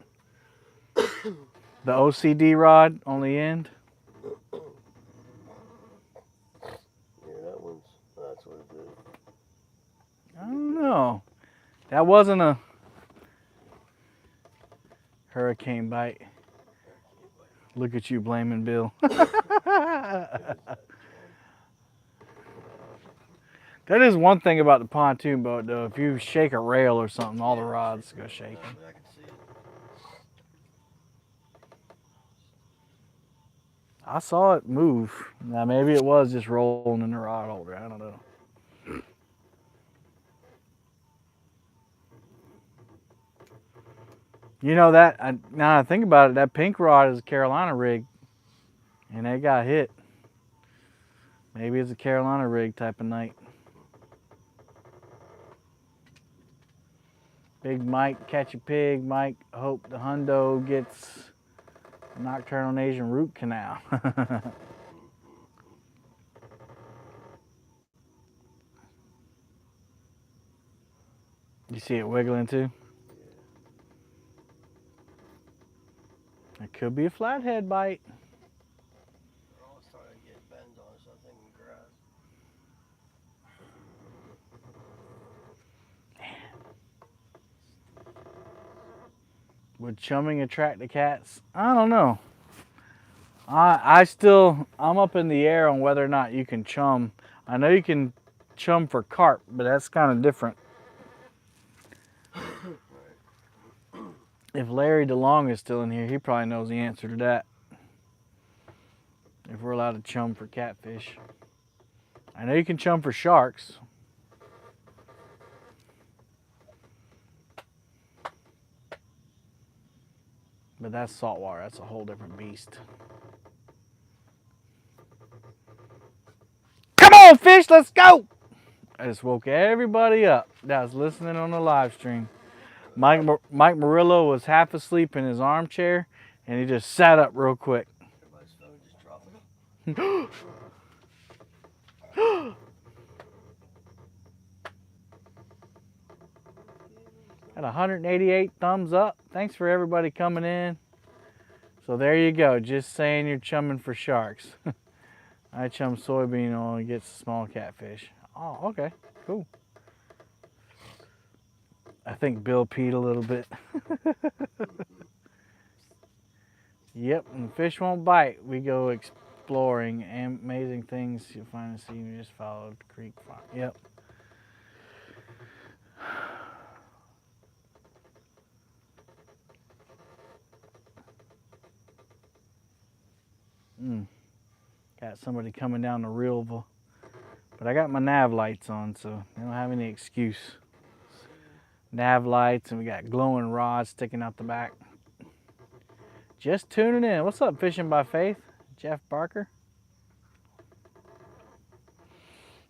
[SPEAKER 1] The OCD rod on the end?
[SPEAKER 2] Yeah, that's what it did.
[SPEAKER 1] I don't know. That wasn't a... Hurricane bite. Look at you blaming Bill. That is one thing about the pontoon boat, though. If you shake a rail or something, all the rods go shaking.
[SPEAKER 2] I can see it.
[SPEAKER 1] I saw it move. Now, maybe it was just rolling in the rod holder. I don't know. You know that, now I think about it, that pink rod is a Carolina rig. And they got hit. Maybe it's a Carolina rig type of night. Big Mike, catch a pig. Mike, hope the hundo gets nocturnal Asian root canal. You see it wiggling too? It could be a flathead bite.
[SPEAKER 2] They're all starting to get bends on us, I think, in grass.
[SPEAKER 1] Would chumming attract the cats? I don't know. I'm up in the air on whether or not you can chum. I know you can chum for carp, but that's kind of different. If Larry DeLong is still in here, he probably knows the answer to that. If we're allowed to chum for catfish. I know you can chum for sharks. But that's saltwater. That's a whole different beast. Come on, fish, let's go! I just woke everybody up that was listening on the live stream. Mike Murillo was half asleep in his armchair, and he just sat up real quick.
[SPEAKER 2] Everybody's phone just dropping.
[SPEAKER 1] Got 188 thumbs up. Thanks for everybody coming in. So there you go, just saying you're chumming for sharks. I chum soybean oil and gets small catfish. Oh, okay, cool. I think Bill peed a little bit. Yep, and fish won't bite. We go exploring. Amazing things you'll find and see when you just follow the creek farm. Yep. Got somebody coming down the Reelville. But I got my nav lights on, so they don't have any excuse. Nav lights, and we got glowing rods sticking out the back. Just tuning in. What's up, Fishing by Faith? Jeff Barker?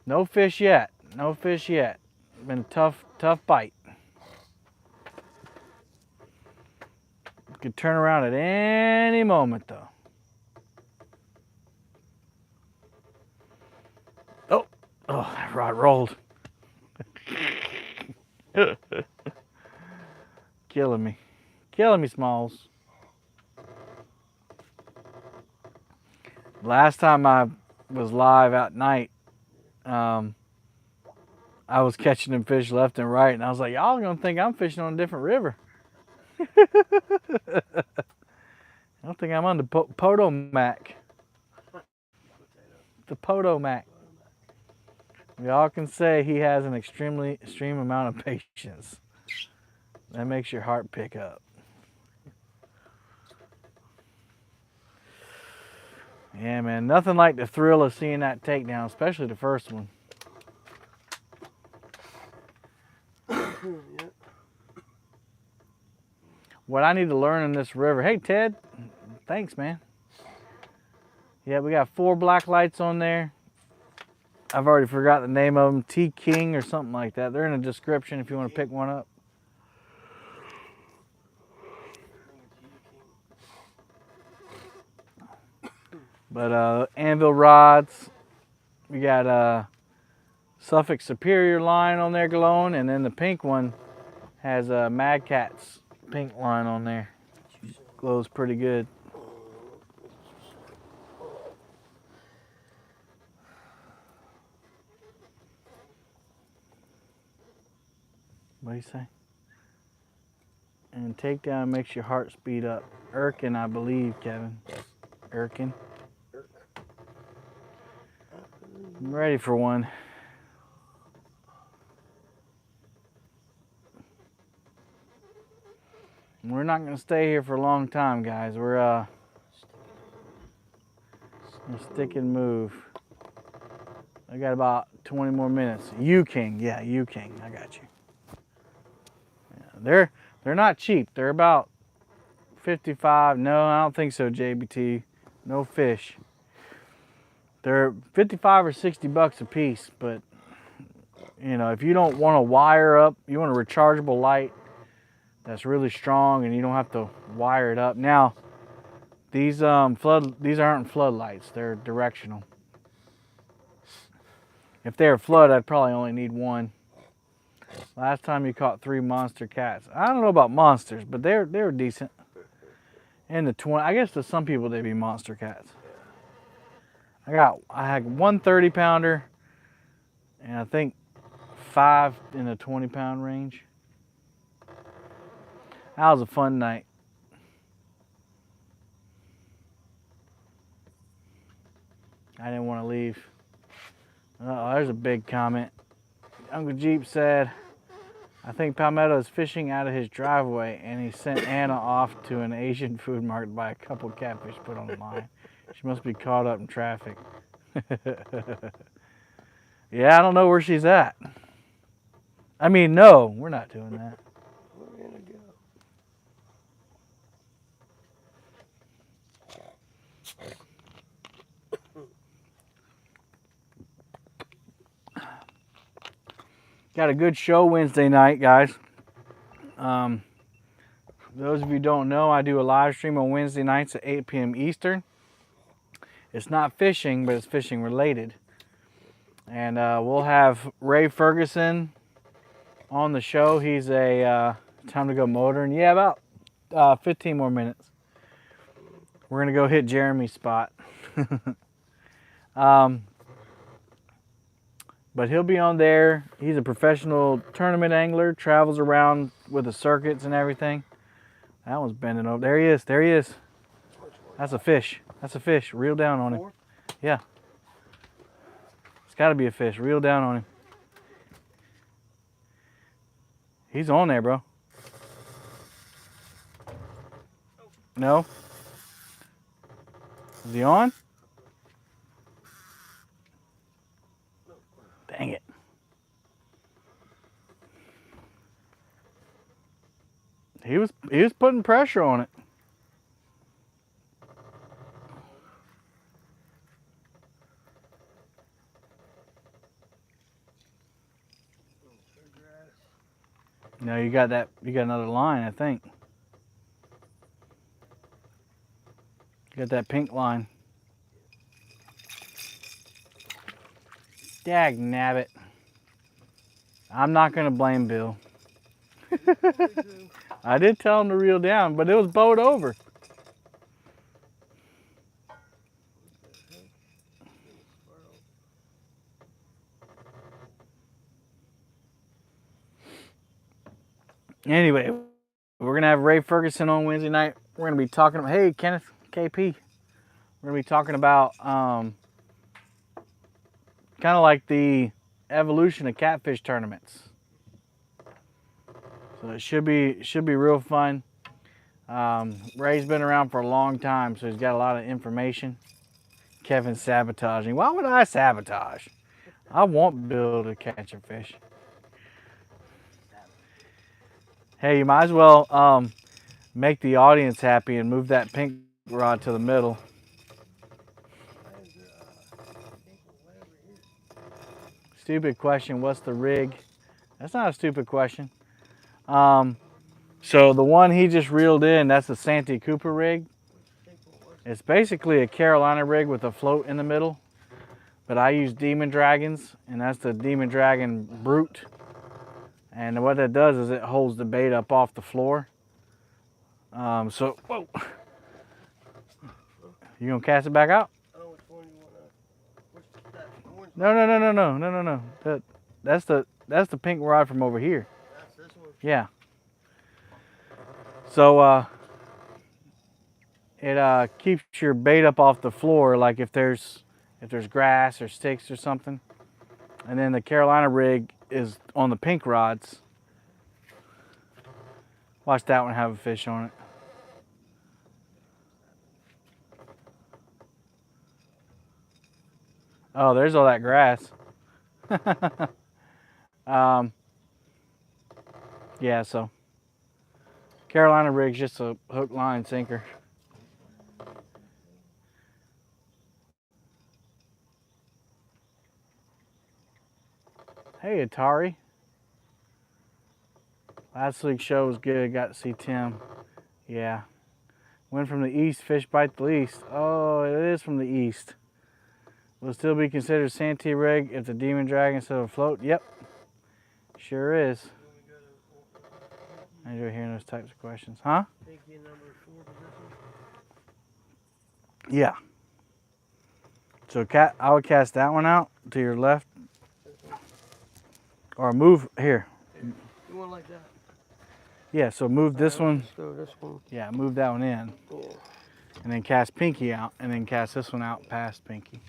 [SPEAKER 1] No fish yet. No fish yet. Been a tough bite. Could turn around at any moment, though. Oh, that rod rolled. Killing me. Killing me, Smalls. Last time I was live at night, I was catching them fish left and right, and I was like, y'all gonna think I'm fishing on a different river. I don't think I'm on the Potomac. The Potomac. We all can say he has an extreme amount of patience. That makes your heart pick up. Yeah, man, nothing like the thrill of seeing that takedown, especially the first one. What I need to learn in this river. Hey, Ted. Thanks, man. Yeah, we got 4 black lights on there. I've already forgot the name of them. T King or something like that. They're in the description if you want to pick one up. But anvil rods. We got Suffolk Superior line on there glowing, and then the pink one has Mad Cat's pink line on there. Glows pretty good. What do you say? And takedown makes your heart speed up. Erkin, I believe, Kevin. Erkin. I'm ready for one. We're not going to stay here for a long time, guys. We're stick and move. I got about 20 more minutes. You King, yeah, you King. I got you. Yeah, they're not cheap. They're about 55. No, I don't think so, JBT. No fish. They're 55 or 60 bucks a piece, but you know, if you don't want to wire up, you want a rechargeable light that's really strong and you don't have to wire it up. Now, these aren't floodlights, they're directional. If they're flood, I'd probably only need one. Last time you caught 3 monster cats. I don't know about monsters, but they were decent. And the 20, I guess to some people they'd be monster cats. I had one 30-pounder and I think 5 in the 20-pound range. That was a fun night. I didn't want to leave. Oh, there's a big comment. Uncle Jeep said, I think Palmetto is fishing out of his driveway and he sent Anna off to an Asian food market to buy a couple catfish put on the line. She must be caught up in traffic. Yeah, I don't know where she's at. I mean, no, we're not doing that.
[SPEAKER 2] We're gonna go.
[SPEAKER 1] Got a good show Wednesday night, guys. Those of you who don't know, I do a live stream on Wednesday nights at 8 p.m. Eastern. It's not fishing, but it's fishing related. And we'll have Ray Ferguson on the show. He's a time to go motoring. Yeah, about 15 more minutes. We're gonna go hit Jeremy's spot. But he'll be on there. He's a professional tournament angler, travels around with the circuits and everything. That one's bending over. There he is. There he is. That's a fish. That's a fish. Reel down on him. Yeah. It's got to be a fish. Reel down on him. He's on there, bro. No? Is he on? Dang it. He was putting pressure on it. No, you got another line, I think. You got that pink line. Dag nabbit. I'm not gonna blame Bill. I did tell him to reel down, but it was bowed over. Anyway, we're gonna have Ray Ferguson on Wednesday night. We're gonna be talking about, hey Kenneth, KP. We're gonna be talking about kind of like the evolution of catfish tournaments. So it should be real fun. Ray's been around for a long time, so he's got a lot of information. Kevin's sabotaging. Why would I sabotage? I want Bill to catch a fish. Hey, you might as well make the audience happy and move that pink rod to the middle. Stupid question, what's the rig? That's not a stupid question. So the one he just reeled in, that's a Santee Cooper rig. It's basically a Carolina rig with a float in the middle. But I use Demon Dragons, and that's the Demon Dragon Brute. And what that does is it holds the bait up off the floor. So, whoa. You gonna cast it back out? No. That's the pink rod from over here.
[SPEAKER 2] That's this one?
[SPEAKER 1] Yeah. So it keeps your bait up off the floor, like if there's grass or sticks or something. And then the Carolina rig is on the pink rods. Watch that one have a fish on it. Oh, there's all that grass. Yeah, so Carolina rig's just a hook, line, sinker. Hey, Atari. Last week's show was good. Got to see Tim. Yeah. Went from the east, fish bite the least. Oh, it is from the east. Will still be considered Santee rig if the Demon Dragon instead of a float? Yep. Sure is. I enjoy hearing those types of questions. Huh? Yeah. So I would cast that one out to your left. Or move here.
[SPEAKER 2] You want like that?
[SPEAKER 1] Yeah, so move this one.
[SPEAKER 2] So this one.
[SPEAKER 1] Yeah, move that one in.
[SPEAKER 2] Yeah.
[SPEAKER 1] And then cast Pinky out, and then cast this one out past Pinky.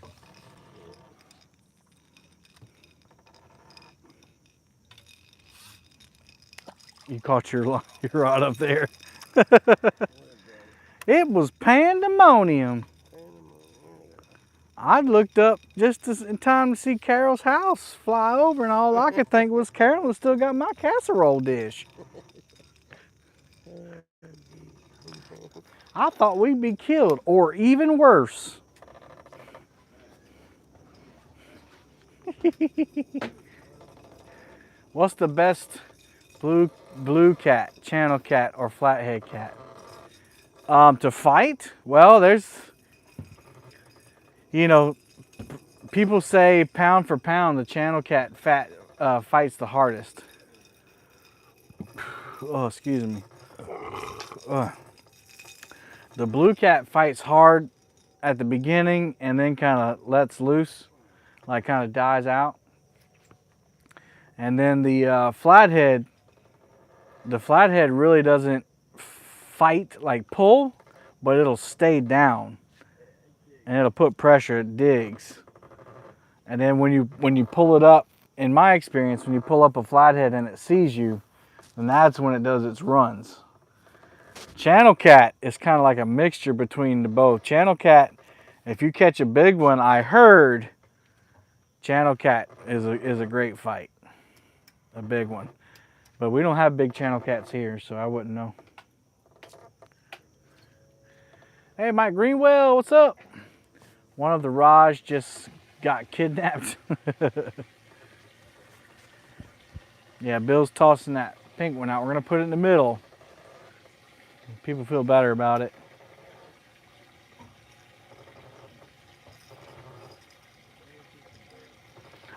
[SPEAKER 1] You caught your rod up there. It was pandemonium. I looked up just in time to see Carol's house fly over, and all I could think was Carol has still got my casserole dish. I thought we'd be killed, or even worse. What's the best blue cat, channel cat, or flathead cat? To fight? Well, there's, you know, people say pound for pound, the channel cat fights the hardest. Oh, excuse me. The blue cat fights hard at the beginning and then kind of lets loose, like kind of dies out. And then the flathead really doesn't fight, like pull, but it'll stay down and it'll put pressure. It digs. And then when you pull it up, in my experience, when you pull up a flathead and it sees you, then that's when it does its runs. Channel cat is kind of like a mixture between the both. Channel cat, if you catch a big one, I heard channel cat is a great fight, a big one. But we don't have big channel cats here, so I wouldn't know. Hey, Mike Greenwell, what's up? One of the Raj just got kidnapped. Yeah, Bill's tossing that pink one out. We're gonna put it in the middle. People feel better about it.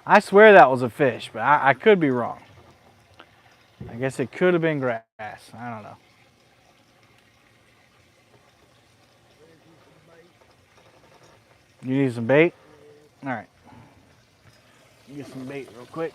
[SPEAKER 1] I swear that was a fish, but I could be wrong. I guess it could have been grass. I don't know. You need some bait? All right. Get some bait real quick.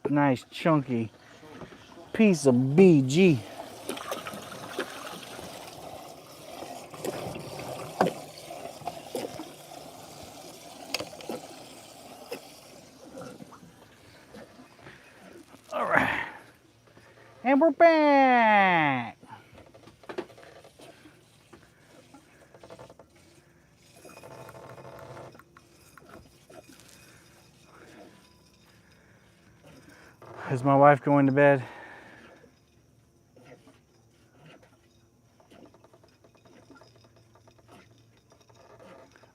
[SPEAKER 1] Nice chunky piece of BG. All right, and we're back. Is my wife going to bed?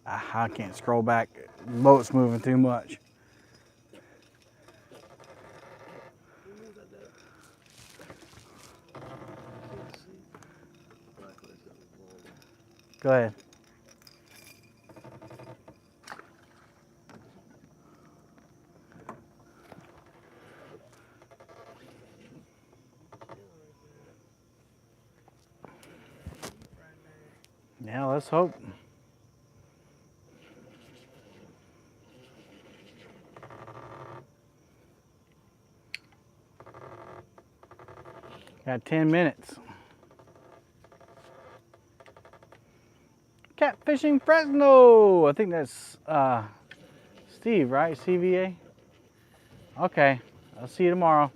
[SPEAKER 1] I can't scroll back. The boat's moving too much. Go ahead. Yeah, let's hope. Got 10 minutes. Catfishing Fresno. I think that's Steve, right? CVA. Okay, I'll see you tomorrow.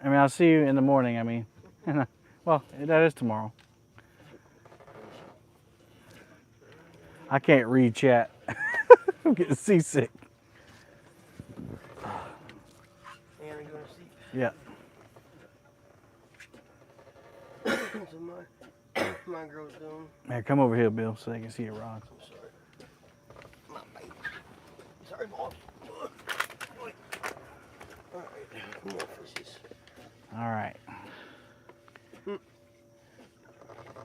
[SPEAKER 1] I mean, I'll see you in the morning. I mean, well, that is tomorrow. I can't read chat. I'm getting seasick.
[SPEAKER 2] And I'm going to see.
[SPEAKER 1] Yeah.
[SPEAKER 2] So my girl's doing.
[SPEAKER 1] Here, come over here, Bill, so they can see your rods.
[SPEAKER 2] I'm sorry. My bite. Sorry, boss. All right, more fishes.
[SPEAKER 1] All right.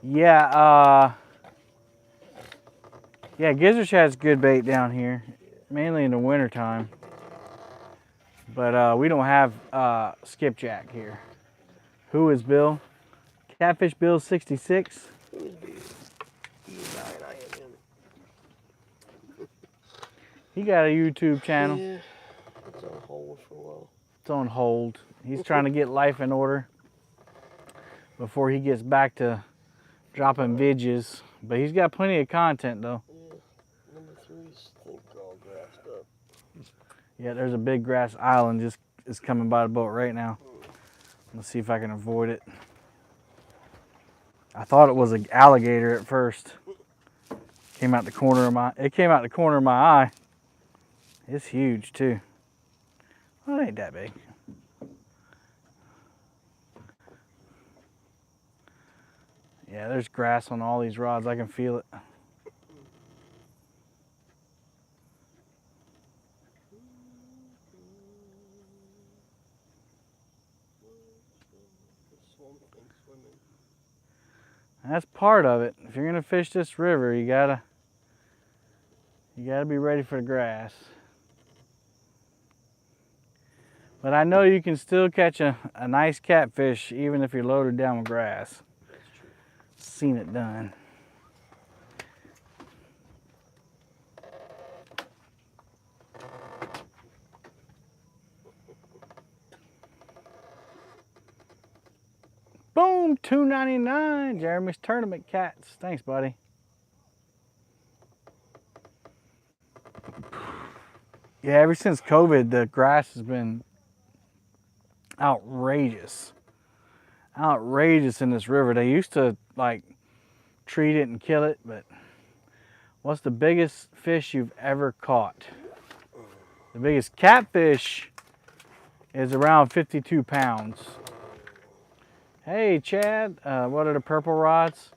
[SPEAKER 1] Yeah, yeah, gizzard shad's good bait down here, mainly in the winter time. But we don't have skipjack here. Who is Bill? Catfish Bill 66.
[SPEAKER 2] He's big. He's dying. I am him.
[SPEAKER 1] He got a YouTube channel.
[SPEAKER 2] Yeah, it's on hold for a while.
[SPEAKER 1] It's on hold. He's trying to get life in order before he gets back to dropping vidges. But he's got plenty of content though.
[SPEAKER 2] Yeah, number 3's think all grassed up.
[SPEAKER 1] Yeah, there's a big grass island just is coming by the boat right now. Let's see if I can avoid it. I thought it was an alligator at first. Came out the corner of my eye. It's huge too. Well, it ain't that big. Yeah, there's grass on all these rods. I can feel it. That's part of it. If you're gonna fish this river, you gotta be ready for the grass. But I know you can still catch a nice catfish even if you're loaded down with grass.
[SPEAKER 2] That's true.
[SPEAKER 1] Seen it done. Boom, $2.99. Jeremy's Tournament Cats. Thanks, buddy. Yeah, ever since COVID, the grass has been outrageous. Outrageous in this river. They used to like treat it and kill it, but what's the biggest fish you've ever caught? The biggest catfish is around 52 pounds. Hey Chad, what are the purple rods?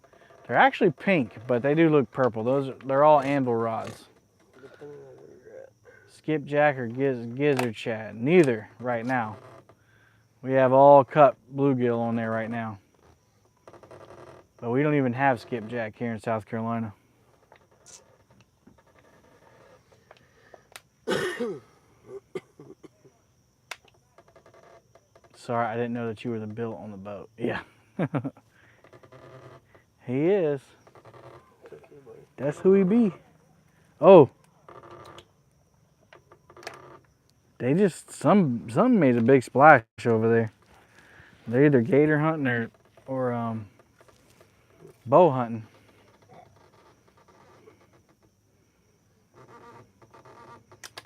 [SPEAKER 1] They're actually pink, but they do look purple. They're all anvil rods.
[SPEAKER 2] Depending on where you're at.
[SPEAKER 1] Skipjack or gizzard shad? Neither right now. We have all cut bluegill on there right now. But we don't even have skipjack here in South Carolina. Sorry, I didn't know that you were the Bill on the boat. Yeah. He is. That's who he be. Oh. They just, some made a big splash over there. They're either gator hunting or bow hunting.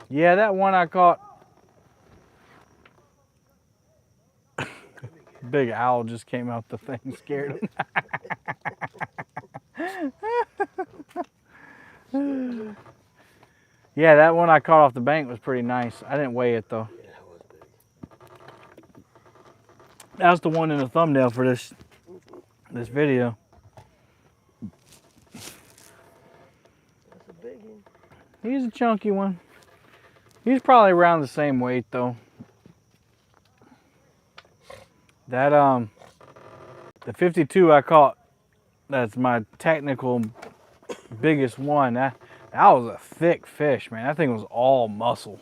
[SPEAKER 1] Yeah, that one I caught. Big owl just came out the thing, scared him. Yeah, that one I caught off the bank was pretty nice. I didn't weigh it though.
[SPEAKER 2] Yeah, that was big.
[SPEAKER 1] That was the one in the thumbnail for this video.
[SPEAKER 2] That's a big one.
[SPEAKER 1] He's a chunky one. He's probably around the same weight though. That The 52 I caught, that's my technical biggest one. That was a thick fish, man. That thing was all muscle.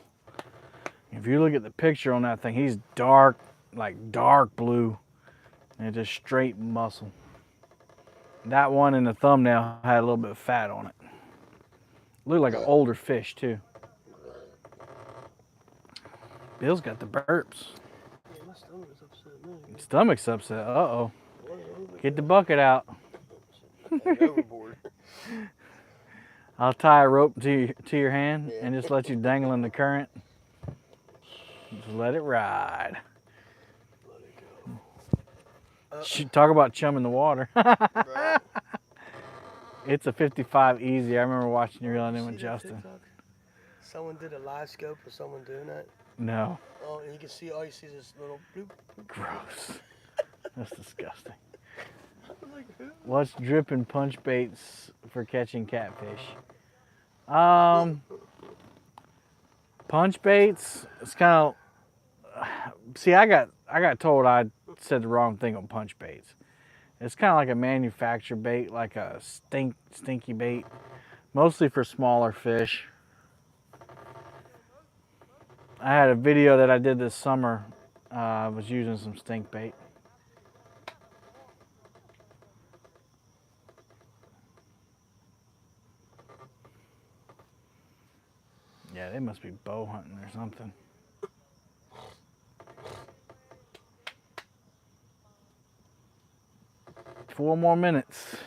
[SPEAKER 1] If you look at the picture on that thing, he's dark, like dark blue, and just straight muscle. That one in the thumbnail had a little bit of fat on it. Looked like an older fish too. Bill's got the burps.
[SPEAKER 2] Yeah, my stomach's upset now.
[SPEAKER 1] Stomach's upset. Uh-oh. Get the bucket out.
[SPEAKER 2] Overboard.
[SPEAKER 1] I'll tie a rope to your hand and just let you dangle in the current. Just let it ride.
[SPEAKER 2] Let it go.
[SPEAKER 1] Talk about chum in the water.
[SPEAKER 2] Right.
[SPEAKER 1] It's a 55 easy. I remember watching you reeling in
[SPEAKER 2] See
[SPEAKER 1] with
[SPEAKER 2] that
[SPEAKER 1] Justin.
[SPEAKER 2] TikTok? Someone did a live scope of someone doing that.
[SPEAKER 1] No.
[SPEAKER 2] Oh, and you can see, all you see is this little bloop.
[SPEAKER 1] Gross. That's disgusting.
[SPEAKER 2] I was like, who?
[SPEAKER 1] What's dripping punch baits for catching catfish? Punch baits, it's kind of, see, I got told I said the wrong thing on punch baits. It's kind of like a manufactured bait, like a stinky bait, mostly for smaller fish. I had a video that I did this summer. I was using some stink bait. Yeah, they must be bow hunting or something. Four more minutes.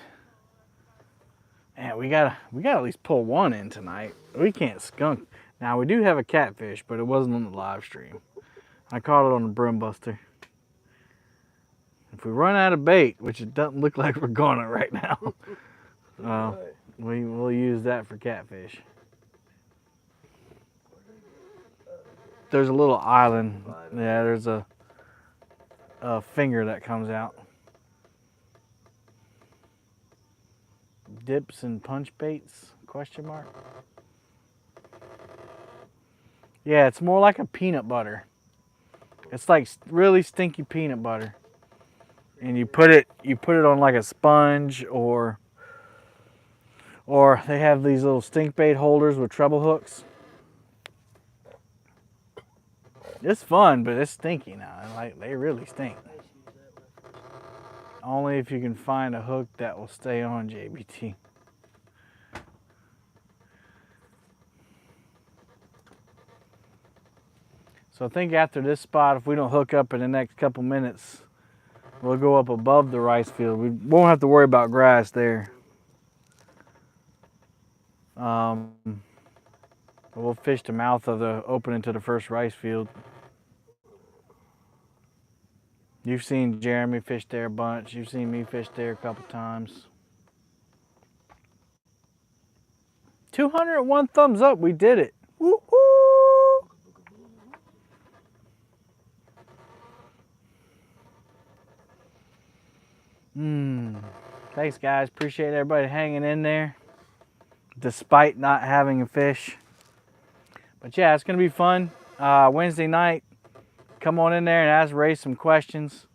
[SPEAKER 1] Man, we gotta at least pull one in tonight. We can't skunk. Now we do have a catfish, but it wasn't on the live stream. I caught it on the brim buster. If we run out of bait, which it doesn't look like we're gonna right now, we'll use that for catfish. There's a little island. Yeah, there's a finger that comes out. Dips and punch baits? Question mark. Yeah, it's more like a peanut butter. It's like really stinky peanut butter. And you put it on like a sponge, or they have these little stink bait holders with treble hooks. It's fun, but it's stinky now. Like, they really stink. Only if you can find a hook that will stay on, JBT. So I think after this spot, if we don't hook up in the next couple minutes, we'll go up above the rice field. We won't have to worry about grass there. We'll fish the mouth of the opening to the first rice field. You've seen Jeremy fish there a bunch. You've seen me fish there a couple times. 201 thumbs up. We did it. Woo-hoo! Thanks, guys. Appreciate everybody hanging in there despite not having a fish. But yeah, it's going to be fun. Wednesday night, come on in there and ask Ray some questions.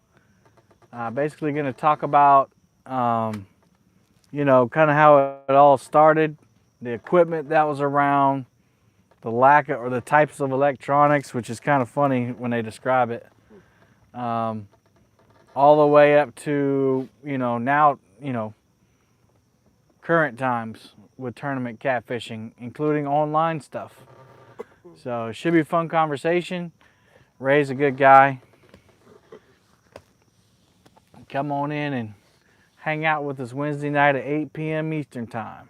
[SPEAKER 1] Basically going to talk about, you know, kind of how it all started, the equipment that was around, the lack of, or the types of electronics, which is kind of funny when they describe it. All the way up to, you know, now, you know, current times with tournament catfishing, including online stuff. So it should be a fun conversation. Ray's a good guy. Come on in and hang out with us Wednesday night at 8 p.m. Eastern Time.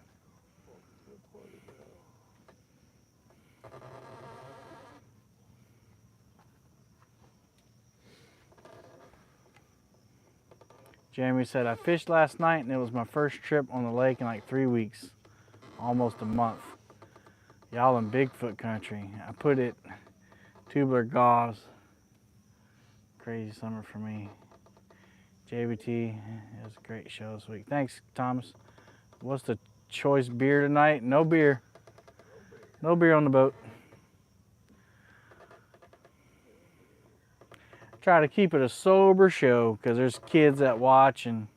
[SPEAKER 1] Jeremy said, I fished last night and it was my first trip on the lake in like 3 weeks, almost a month. Y'all in Bigfoot country. I put it tubular gauze. Crazy summer for me. JBT, it was a great show this week. Thanks, Thomas. What's the choice beer tonight? No beer. No beer on the boat. try to keep it a sober show because there's kids that watch and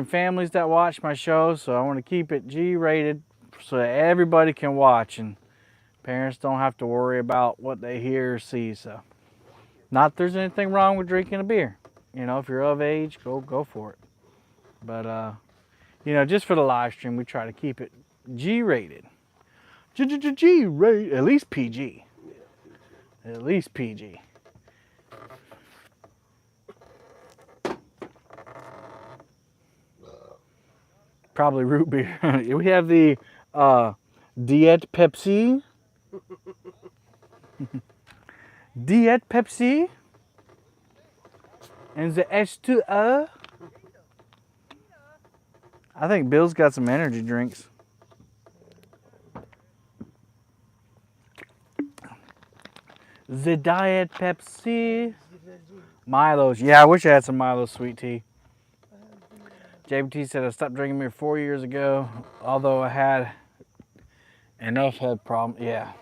[SPEAKER 1] families that watch my show. So I want to keep it G-rated so that everybody can watch and parents don't have to worry about what they hear or see. So, not that there's anything wrong with drinking a beer. You know, if you're of age, go for it. But you know, just for the live stream, we try to keep it G-rated. G-rated, at least PG. At least PG. Probably root beer. We have the Diet Pepsi. Diet Pepsi. And the H2O. I think Bill's got some energy drinks. The Diet Pepsi. Milo's. Yeah, I wish I had some Milo's sweet tea. JBT said I stopped drinking beer 4 years ago, although I had enough head problem. Yeah.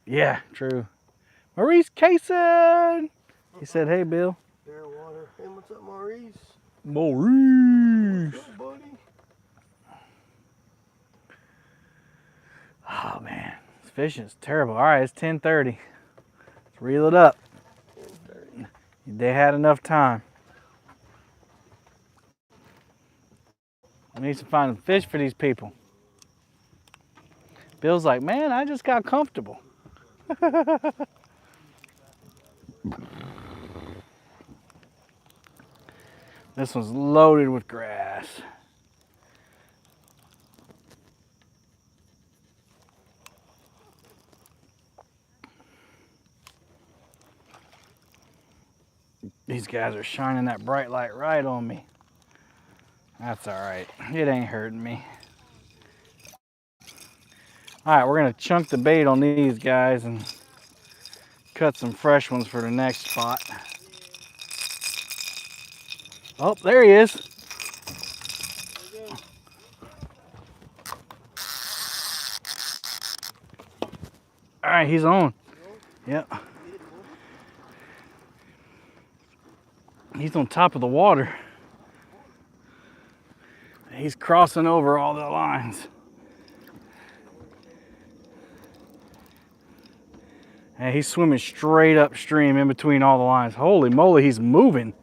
[SPEAKER 1] Yeah, true. Maurice Kaysen. He said, hey, Bill.
[SPEAKER 2] Fair water. Hey, what's up, Maurice?
[SPEAKER 1] Maurice.
[SPEAKER 2] What's up, buddy?
[SPEAKER 1] Oh, man. This fishing's terrible. All right, it's 10:30. Let's reel it up.
[SPEAKER 2] 10:30.
[SPEAKER 1] They had enough time. I need to find a fish for these people. Bill's like, man, I just got comfortable. This one's loaded with grass. These guys are shining that bright light right on me. That's all right. It ain't hurting me. All right, we're gonna chunk the bait on these guys and cut some fresh ones for the next spot. Oh, there he is. All right, he's on. Yep. He's on top of the water. He's crossing over all the lines. And he's swimming straight upstream in between all the lines. Holy moly, he's moving.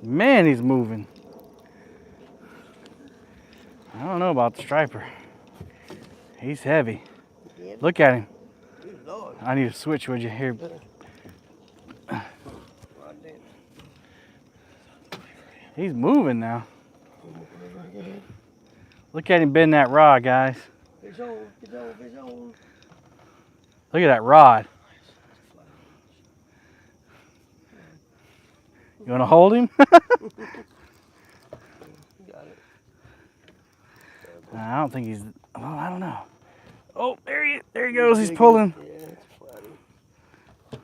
[SPEAKER 1] Man, he's moving. I don't know about the striper. He's heavy. Look at him. I need to switch with you here. He's moving now. Look at him bend that rod, guys.
[SPEAKER 2] Fish on, fish on, fish on.
[SPEAKER 1] Look at that rod. You want to hold him?
[SPEAKER 2] Got it.
[SPEAKER 1] I don't think he's. Oh, I don't know. Oh, there he goes. He's pulling.
[SPEAKER 2] Yeah, it's a flatty.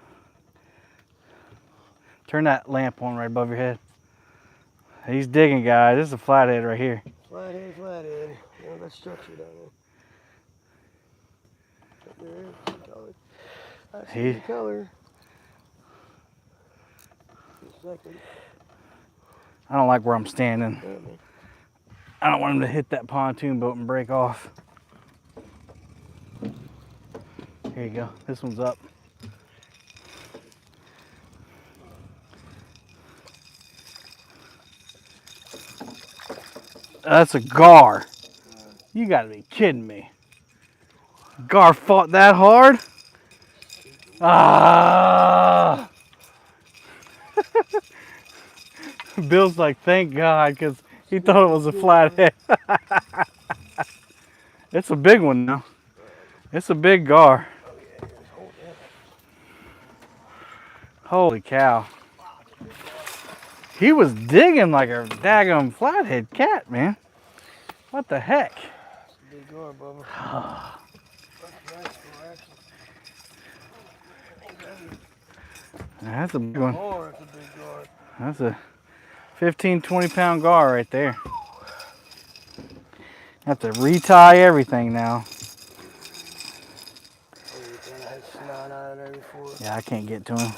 [SPEAKER 1] Turn that lamp on right above your head. He's digging, guys. This is a flathead right here.
[SPEAKER 2] Flathead, flathead. You know that structure down there. There is the color. I see the color.
[SPEAKER 1] I don't like where I'm standing. I don't want him to hit that pontoon boat and break off. Here you go. This one's up. That's a gar. You gotta be kidding me. Gar fought that hard? Ah! Bill's like, thank God, because he thought it was a flathead. It's a big one now. It's a big gar. Holy cow. He was digging like a daggum flathead cat, man. What the heck?
[SPEAKER 2] That's a big gar, Bubba.
[SPEAKER 1] That's a big one.
[SPEAKER 2] Oh, that's a big gar.
[SPEAKER 1] That's a 15, 20 pound gar right there. Have to retie everything now.
[SPEAKER 2] Everything has snot out and everything.
[SPEAKER 1] Yeah, I can't get to him.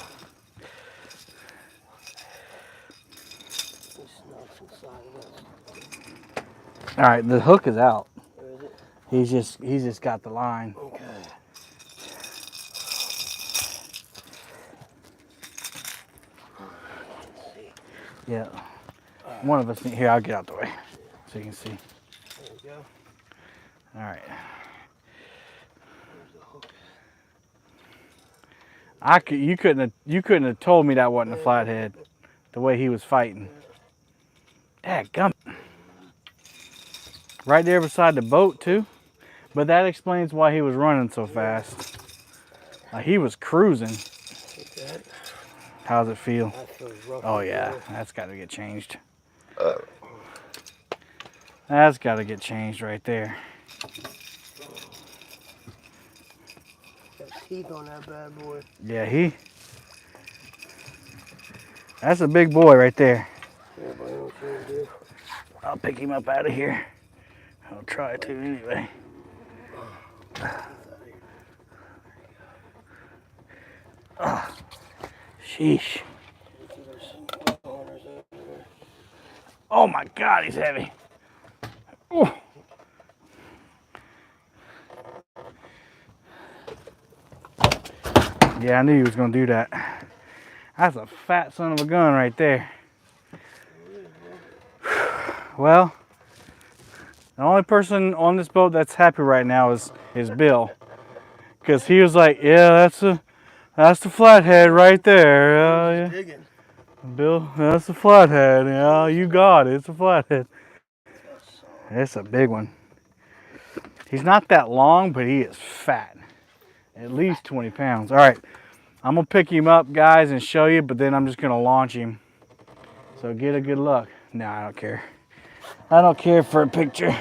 [SPEAKER 1] All right, the hook is out. He's just got the line.
[SPEAKER 2] Okay.
[SPEAKER 1] Yeah. One of us here. I'll get out the way so you can see.
[SPEAKER 2] There we go.
[SPEAKER 1] All right.
[SPEAKER 2] There's the hook.
[SPEAKER 1] You couldn't have told me that wasn't a flathead, the way he was fighting. Dadgummit. Right there beside the boat too. But that explains why he was running so fast. Like he was cruising. How's it feel? Oh yeah, that's got to get changed. That's got to get changed right there.
[SPEAKER 2] Got teeth on that bad boy.
[SPEAKER 1] Yeah, that's a big boy right there.
[SPEAKER 2] Yeah, but I don't sure do.
[SPEAKER 1] I'll pick him up out of here. I'll try to anyway. Oh, sheesh. Oh my God, he's heavy. Oh. Yeah, I knew he was gonna do that. That's a fat son of a gun right there. Well, the only person on this boat that's happy right now is Bill, because he was like, "Yeah, that's the flathead right there." Yeah. Bill, that's a flathead. Yeah, you got it. It's a flathead. It's a big one. He's not that long, but he is fat. At least 20 pounds. All right, I'm gonna pick him up, guys, and show you, but then I'm just gonna launch him. So get a good look. No, I don't care. I don't care for a picture.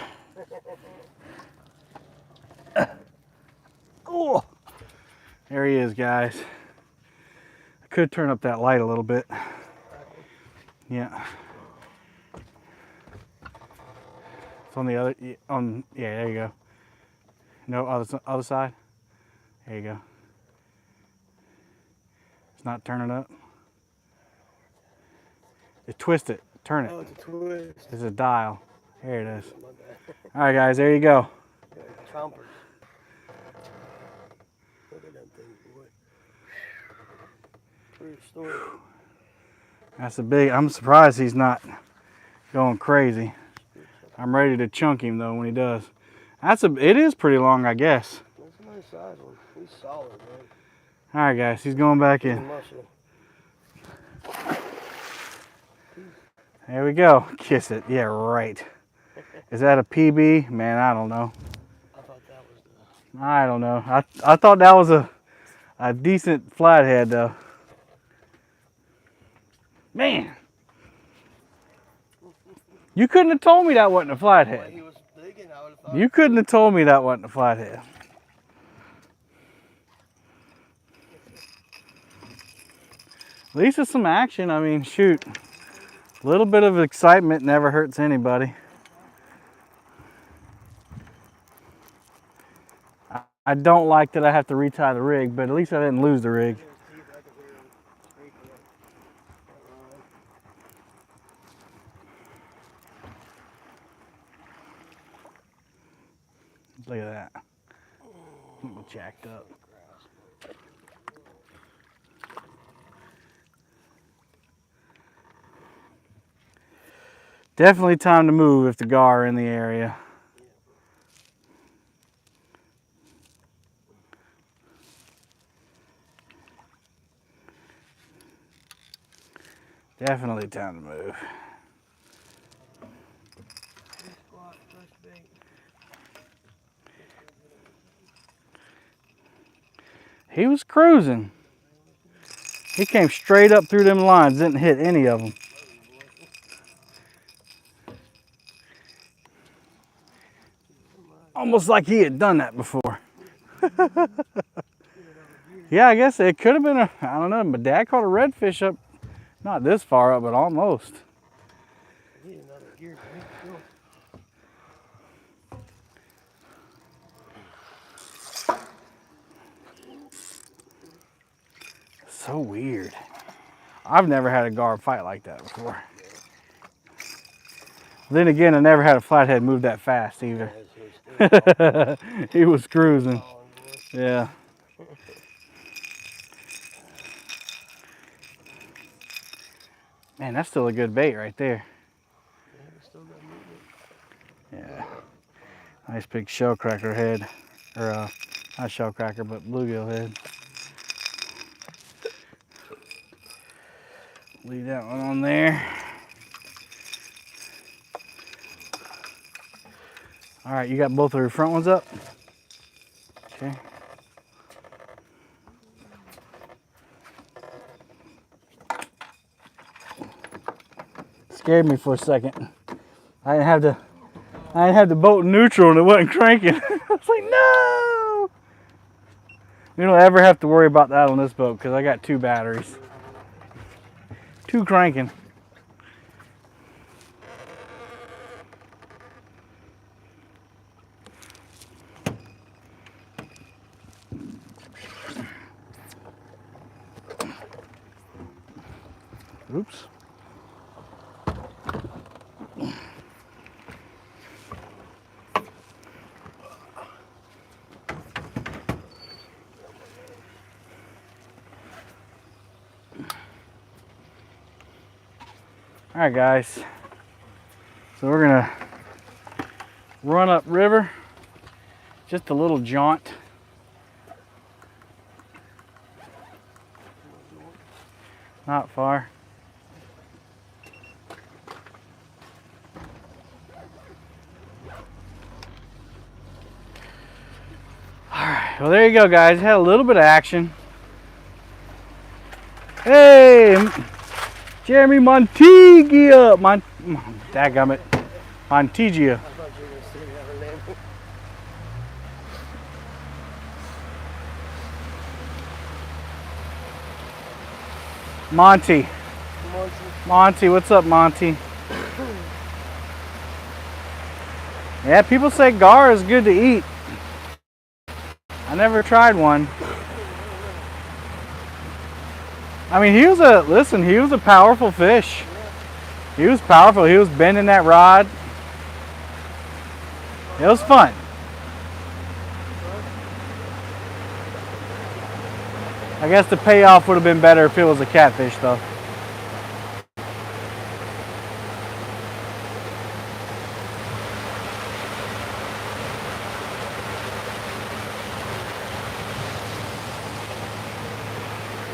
[SPEAKER 1] Oh, there he is, guys. I could turn up that light a little bit. Yeah. It's on the other, yeah, there you go. No, other side. There you go. It's not turning up. Twist it, turn it.
[SPEAKER 2] Oh, it's a twist.
[SPEAKER 1] It's a dial. There it is. All right, guys, there you go.
[SPEAKER 2] Chompers. Look at them things, boy. True story.
[SPEAKER 1] That's a big, I'm surprised he's not going crazy. I'm ready to chunk him though when he does. It is pretty long, I guess.
[SPEAKER 2] That's a nice size one. He's solid, man.
[SPEAKER 1] All right, guys, he's going back in.
[SPEAKER 2] Muscle.
[SPEAKER 1] There we go. Kiss it. Yeah, right. Is that a PB? Man, I don't know.
[SPEAKER 2] I thought that was the...
[SPEAKER 1] I don't know. I thought that was a decent flathead though. Man. You couldn't have told me that wasn't a flathead.
[SPEAKER 2] He was big and I would have thought...
[SPEAKER 1] You couldn't have told me that wasn't a flathead. At least it's some action. I mean, shoot. A little bit of excitement never hurts anybody. I don't like that I have to retie the rig, but at least I didn't lose the rig. Look at that. Jacked up. Definitely time to move if the gar are in the area. Definitely time to move. He was cruising. He came straight up through them lines, didn't hit any of them. Almost like he had done that before. Yeah, I guess it could have been I don't know, my dad caught a redfish up, not this far up, but almost. so weird. I've never had a gar fight like that before. Then again, I never had a flathead move that fast either. He was cruising. Yeah. Man, that's still a good bait right there. Yeah. Nice big shell cracker head. Or not shell cracker, but bluegill head. Leave that one on there. All right, you got both of your front ones up? Okay. Scared me for a second. I didn't have the boat in neutral and it wasn't cranking. I was like, no! We don't ever have to worry about that on this boat because I got 2 batteries. 2 cranking. Oops. All right, guys. So we're gonna run up river. Just a little jaunt. Not far. Alright, well there you go, guys. Had a little bit of action. Hey, Jeremy Montegia. Dadgummit. Montegia. Monty, what's up, Monty? Yeah, people say gar is good to eat. I never tried one. I mean, he was a powerful fish. He was powerful. He was bending that rod. It was fun. I guess the payoff would have been better if it was a catfish, though.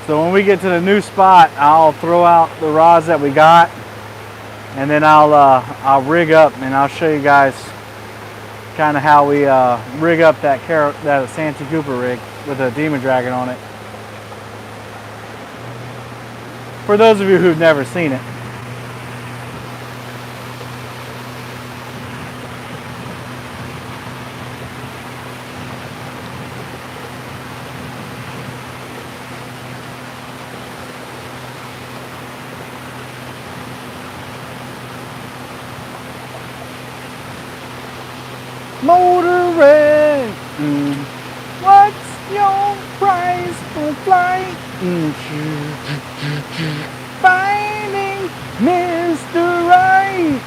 [SPEAKER 1] So when we get to the new spot, I'll throw out the rods that we got, and then I'll rig up and I'll show you guys kind of how we rig up that Santee Cooper rig with a Demon Dragon on it. For those of you who've never seen it. Motoring, what's your price for flight? Finding Mr. Right.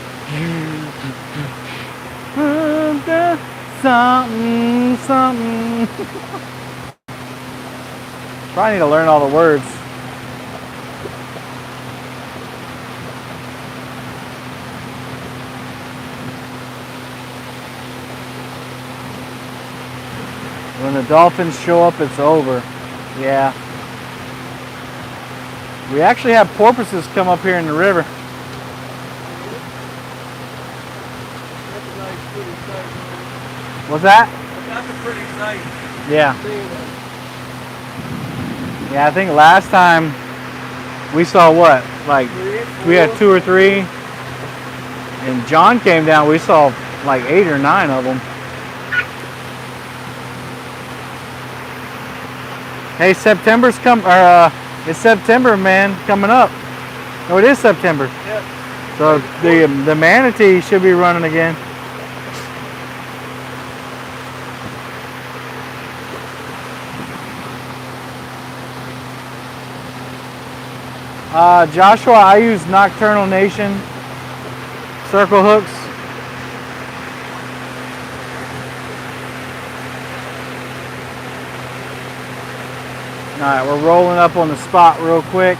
[SPEAKER 1] Something. Probably need to learn all the words. When the dolphins show up, it's over. Yeah. We actually have porpoises come up here in the river. What's that?
[SPEAKER 2] That's a pretty sight.
[SPEAKER 1] Yeah. Yeah, I think last time we saw what? Like, we had 2 or 3. And John came down, we saw like 8 or 9 of them. Hey, September's it's September, man, coming up. Oh, it is September.
[SPEAKER 2] Yeah.
[SPEAKER 1] So the manatee should be running again. Joshua, I use Nocturnal Nation circle hooks. All right, we're rolling up on the spot real quick.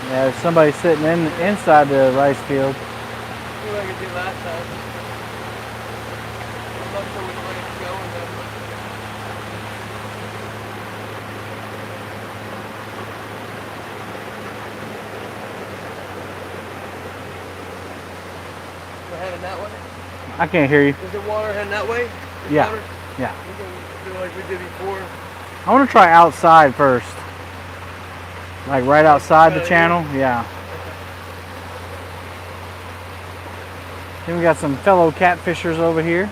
[SPEAKER 1] Yeah, there's somebody sitting inside the rice field.
[SPEAKER 2] What I could do last time. I'm not sure which way it's going though. We're heading that way?
[SPEAKER 1] I can't hear you.
[SPEAKER 2] Is the water heading that way?
[SPEAKER 1] Yeah.
[SPEAKER 2] Water?
[SPEAKER 1] Yeah.
[SPEAKER 2] We're going to do like we did before.
[SPEAKER 1] I want to try outside first. Like right outside the channel. Yeah. Then we got some fellow catfishers over here.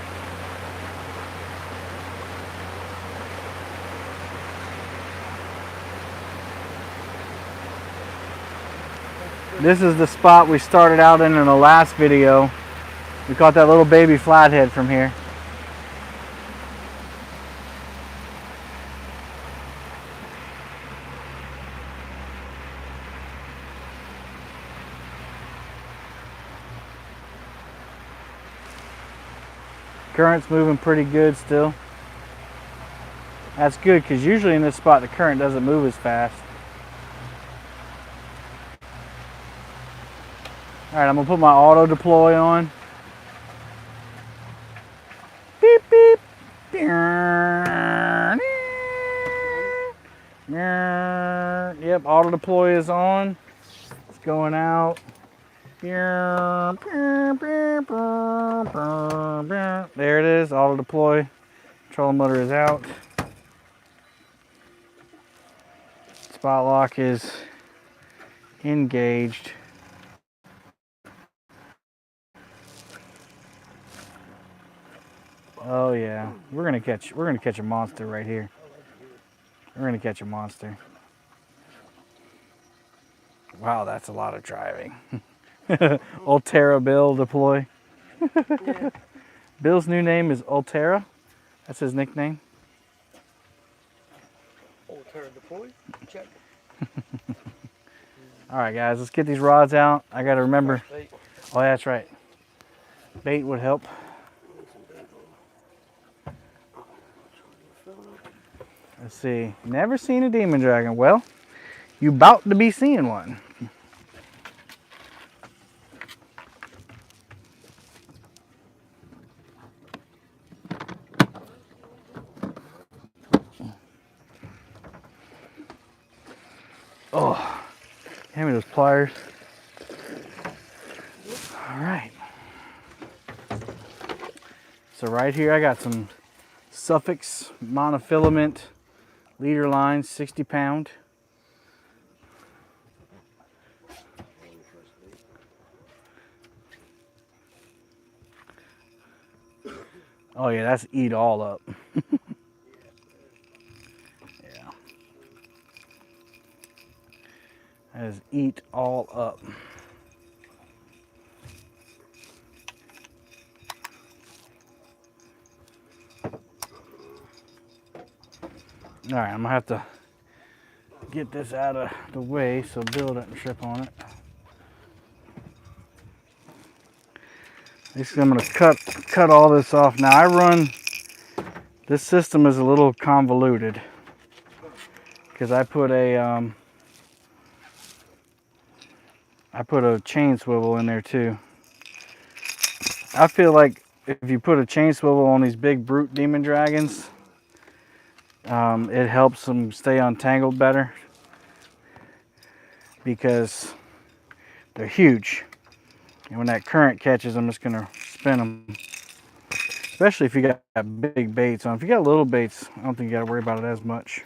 [SPEAKER 1] This is the spot we started out in the last video. We caught that little baby flathead from here. Current's moving pretty good still. That's good because usually in this spot the current doesn't move as fast. Alright, I'm going to put my auto deploy on. Beep beep. Yep, auto deploy is on. It's going out. There it is, auto deploy. Trolling motor is out. Spot lock is engaged. Oh yeah, we're gonna catch a monster right here. We're gonna catch a monster. Wow, that's a lot of driving. Ultera Bill deploy.
[SPEAKER 2] Yeah.
[SPEAKER 1] Bill's new name is Ultera. That's his nickname.
[SPEAKER 2] Ultera deploy. Check.
[SPEAKER 1] All right, guys, let's get these rods out. I got to remember.
[SPEAKER 2] Bait.
[SPEAKER 1] Oh, yeah, that's right. Bait would help. Let's see. Never seen a demon dragon. Well, you about to be seeing one. Oh, hand me those pliers. All right. So right here I got some Suffix monofilament leader lines, 60 pound. Oh yeah, that's eat all up. Yeah. That is eat all up. All right, I'm gonna have to get this out of the way so Bill doesn't trip on it. Basically, I'm gonna cut all this off. Now this system is a little convoluted because I put a chain swivel in there too. I feel like if you put a chain swivel on these big brute demon dragons, it helps them stay untangled better because they're huge. And when that current catches them, it's going to spin them. Especially if you got big baits on. If you got little baits, I don't think you got to worry about it as much.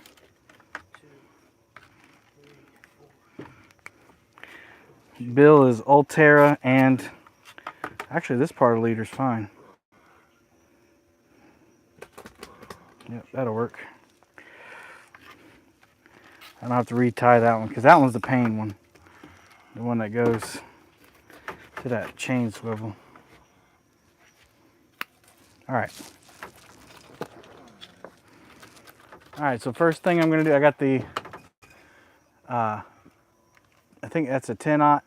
[SPEAKER 1] Bill is Ultera, and actually this part of the leader's fine. Yep, that'll work. I don't have to retie that one because that one's the pain one. The one that goes to that chain swivel. All right. All right, so first thing I'm gonna do, I got the, I think that's a 10-aught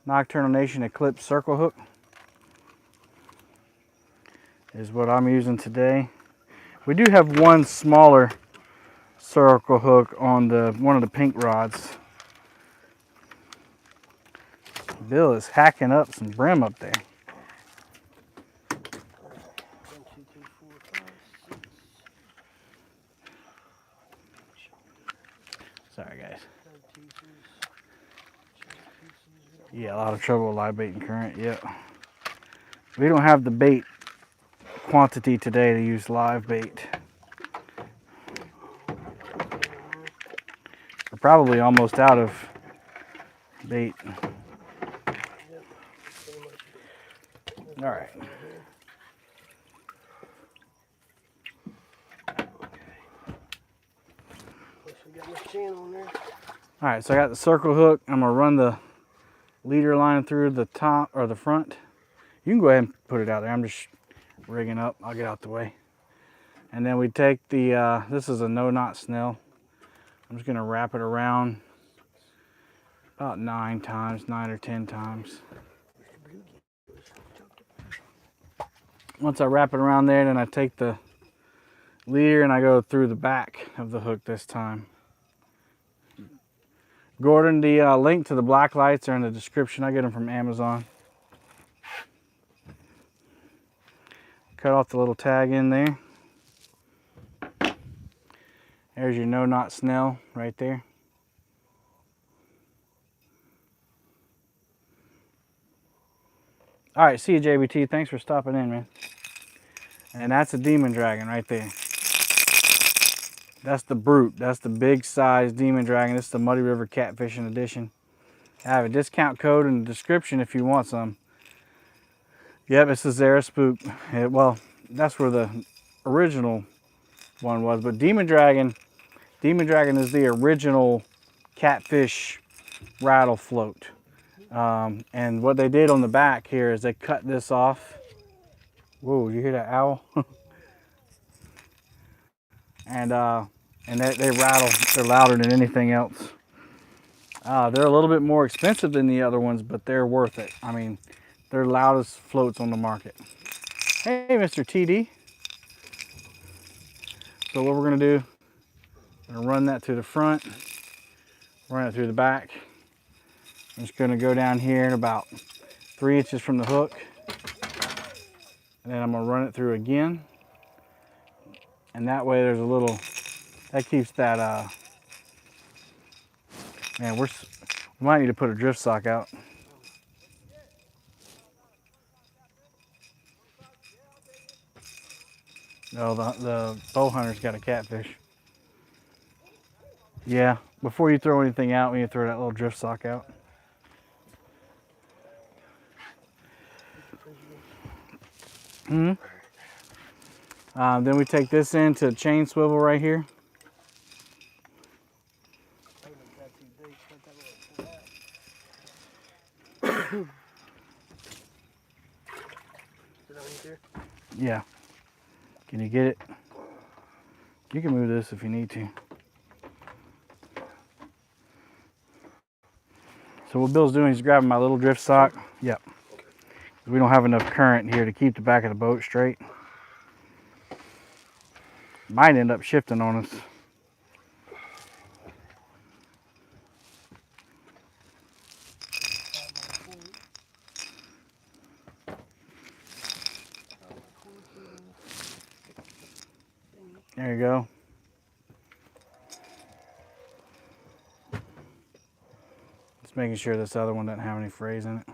[SPEAKER 1] Nocturnal Nation Eclipse circle hook. Is what I'm using today. We do have one smaller circle hook on one of the pink rods. Bill is hacking up some brim up there.
[SPEAKER 2] 1, 2, 3, 4, 5, 6.
[SPEAKER 1] Sorry, guys.
[SPEAKER 2] Pieces.
[SPEAKER 1] Yeah, a lot of trouble with live bait and current. Yeah. We don't have the bait quantity today to use live bait. We're probably almost out of bait. All right.
[SPEAKER 2] We got my channel on there.
[SPEAKER 1] All right, so I got the circle hook. I'm gonna run the leader line through the top or the front. You can go ahead and put it out there. I'm just rigging up. I'll get out the way. And then we take the, this is a no-knot snell. I'm just gonna wrap it around about 9 times, 9 or 10 times. Once I wrap it around there, then I take the leader and I go through the back of the hook this time. Gordon, the link to the black lights are in the description. I get them from Amazon. Cut off the little tag in there. There's your no-knot snell right there. All right, see you, JBT. Thanks for stopping in, man. And that's a demon dragon right there. That's the brute. That's the big size demon dragon. This is the Muddy River Catfishing Edition. I have a discount code in the description if you want some. Yep, it's the Zara Spook. Well, that's where the original one was. But Demon Dragon is the original catfish rattle float. And what they did on the back here is they cut this off. Whoa, you hear that owl? and they rattle. They're louder than anything else. They're a little bit more expensive than the other ones, but they're worth it. I mean, they're loudest floats on the market. Hey, Mr. TD. So what we're gonna do, I'm gonna run that to the front, run it through the back. I'm just gonna go down here about 3 inches from the hook. And then I'm gonna run it through again. And that way there's a little, that keeps that, man, we might need to put a drift sock out. No, the bow hunter's got a catfish. Yeah, before you throw anything out, we need to throw that little drift sock out. Then we take this into chain swivel right here. Yeah. Can you get it? You can move this if you need to. So what Bill's doing is grabbing my little drift sock. Yep. We don't have enough current here to keep the back of the boat straight. Might end up shifting on us. There you go. Just making sure this other one doesn't have any frays in it.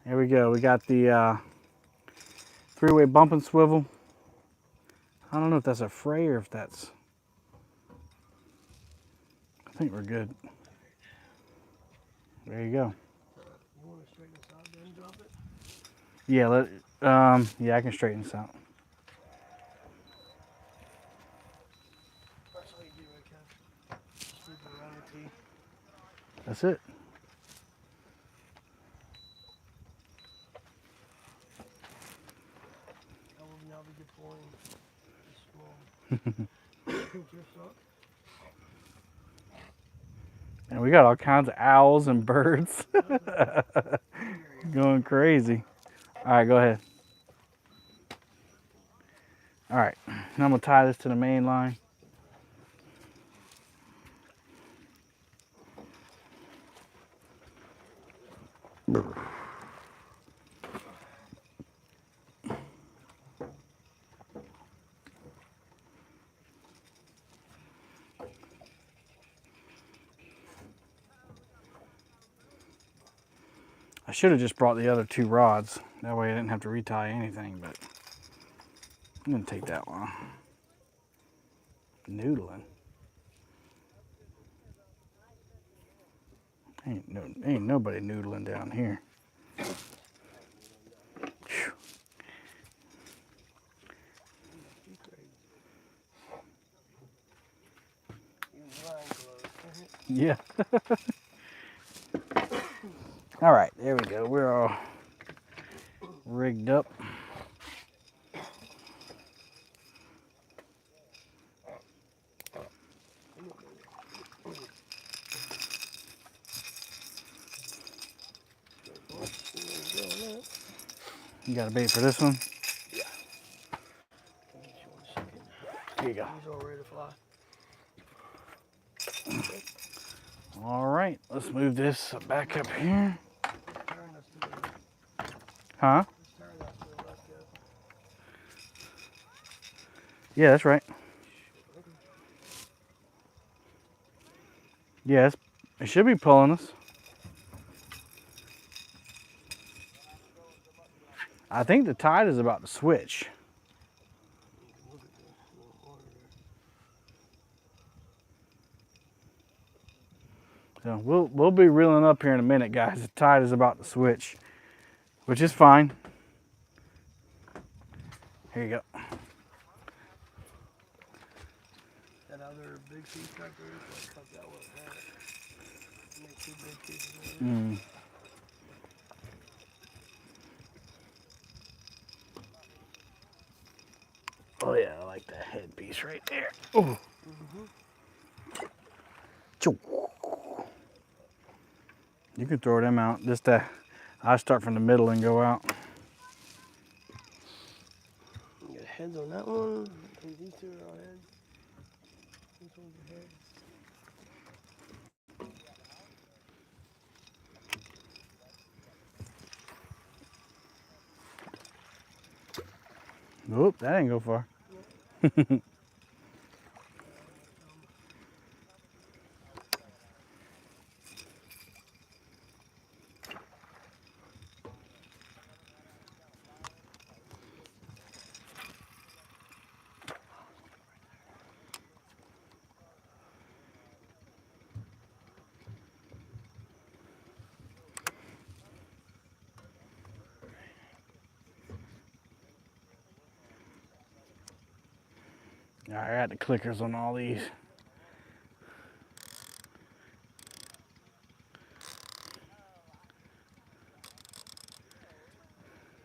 [SPEAKER 1] There we go. We got the 3-way bump and swivel. I don't know if that's a fray or if that's... I think we're good. There you go.
[SPEAKER 2] You want to straighten this out, then drop it?
[SPEAKER 1] Yeah, yeah, I can straighten this out.
[SPEAKER 2] That's all you do, right, Kev? Just move it around the tee.
[SPEAKER 1] That's it.
[SPEAKER 2] That will now be deploying this small.
[SPEAKER 1] And we got all kinds of owls and birds going crazy. All right, go ahead. All right, now I'm gonna tie this to the main line. I should have just brought the other 2 rods. That way I didn't have to retie anything, but I'm gonna take that one. Noodling. Ain't nobody noodling down here. Whew. Yeah. All right, there we go. We're all rigged up. You got a bait for this one?
[SPEAKER 2] Yeah.
[SPEAKER 1] Here you go.
[SPEAKER 2] He's all ready to fly.
[SPEAKER 1] All right, let's move this back up here. Huh? Yeah, that's right. Yes, it should be pulling us. I think the tide is about to switch. So we'll be reeling up here in a minute, guys. The tide is about to switch, which is fine. Here you go.
[SPEAKER 2] That other big piece right there, so I cut that one out. Make 2 big pieces of it.
[SPEAKER 1] Mm. Oh yeah, I like that headpiece right there. Oh. You can throw them out. Just I start from the middle and go out.
[SPEAKER 2] You got heads on that one. I think these 2 are all heads. This one's a head.
[SPEAKER 1] Oop, that didn't go far. All right, I got the clickers on all these.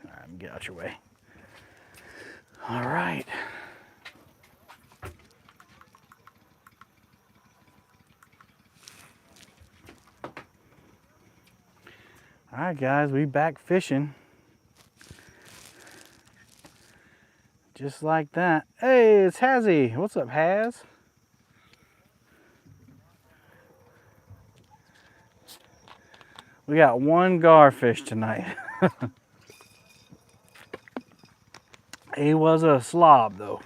[SPEAKER 1] All right, get out your way. All right. All right, guys, we back fishing. Just like that. Hey, it's Hazzy. What's up, Haz? We got 1 garfish tonight. He was a slob, though.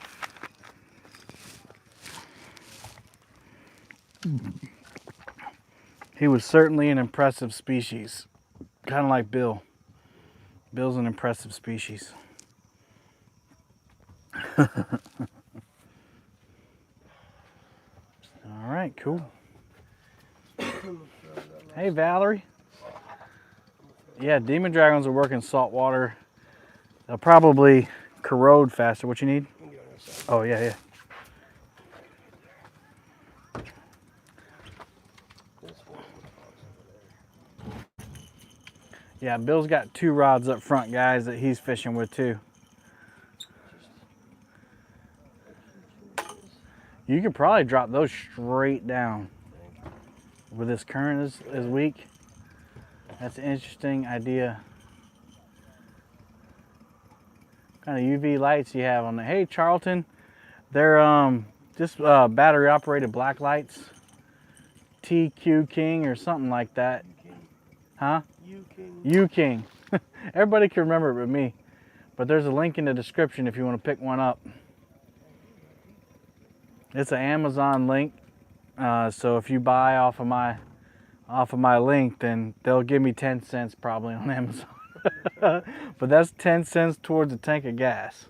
[SPEAKER 1] He was certainly an impressive species. Kind of like Bill. Bill's an impressive species. All right, cool. Hey, Valerie. Yeah, demon dragons are working salt water. They'll probably corrode faster. What you need? Oh, yeah, yeah. Yeah, Bill's got 2 rods up front, guys, that he's fishing with too. You could probably drop those straight down. Where this current is weak. That's an interesting idea. What kind of UV lights you have on there? Hey Charlton, they're just battery operated black lights. TQ King or something like that. Huh? U King. Everybody can remember it but me. But there's a link in the description if you want to pick one up. It's an Amazon link. So if you buy off of my link, then they'll give me 10 cents probably on Amazon. But that's 10 cents towards a tank of gas.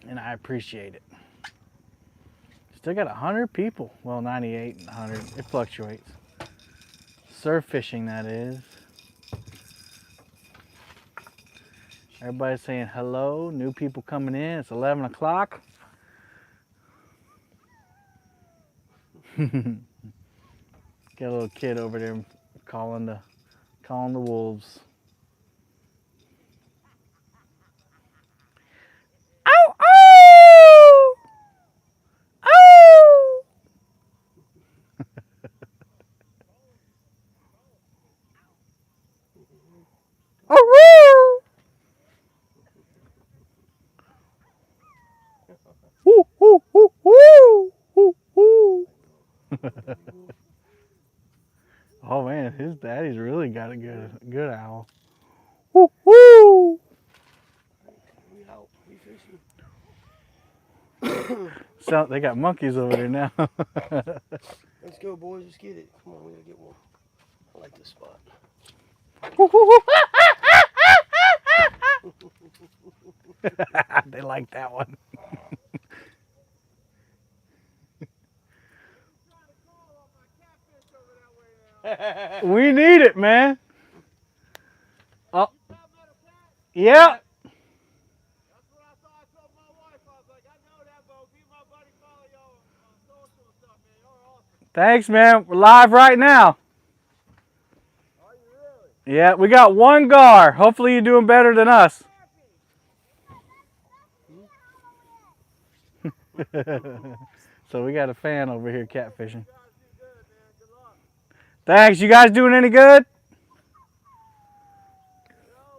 [SPEAKER 1] And I appreciate it. Still got 100 people. Well, 98 and 100. It fluctuates. Surf fishing, that is. Everybody's saying hello. New people coming in. It's 11 o'clock. Got a little kid over there calling the wolves. Ow! Ow! Ow! Woo, woo, woo, woo, woo, woo. Oh man, his daddy's really got a good owl. Woo, woo.
[SPEAKER 2] We out. We fishing.
[SPEAKER 1] So they got monkeys over there now.
[SPEAKER 2] Let's go, boys. Let's get it. Come on, we gotta get one. I like this spot.
[SPEAKER 1] They like that one. We need it, man. Oh, yeah. Thanks, man. We're live right now.
[SPEAKER 2] Are you really?
[SPEAKER 1] Yeah, we got one gar. Hopefully you're doing better than us. So we got a fan over here catfishing. Thanks. You guys doing any good?
[SPEAKER 2] No,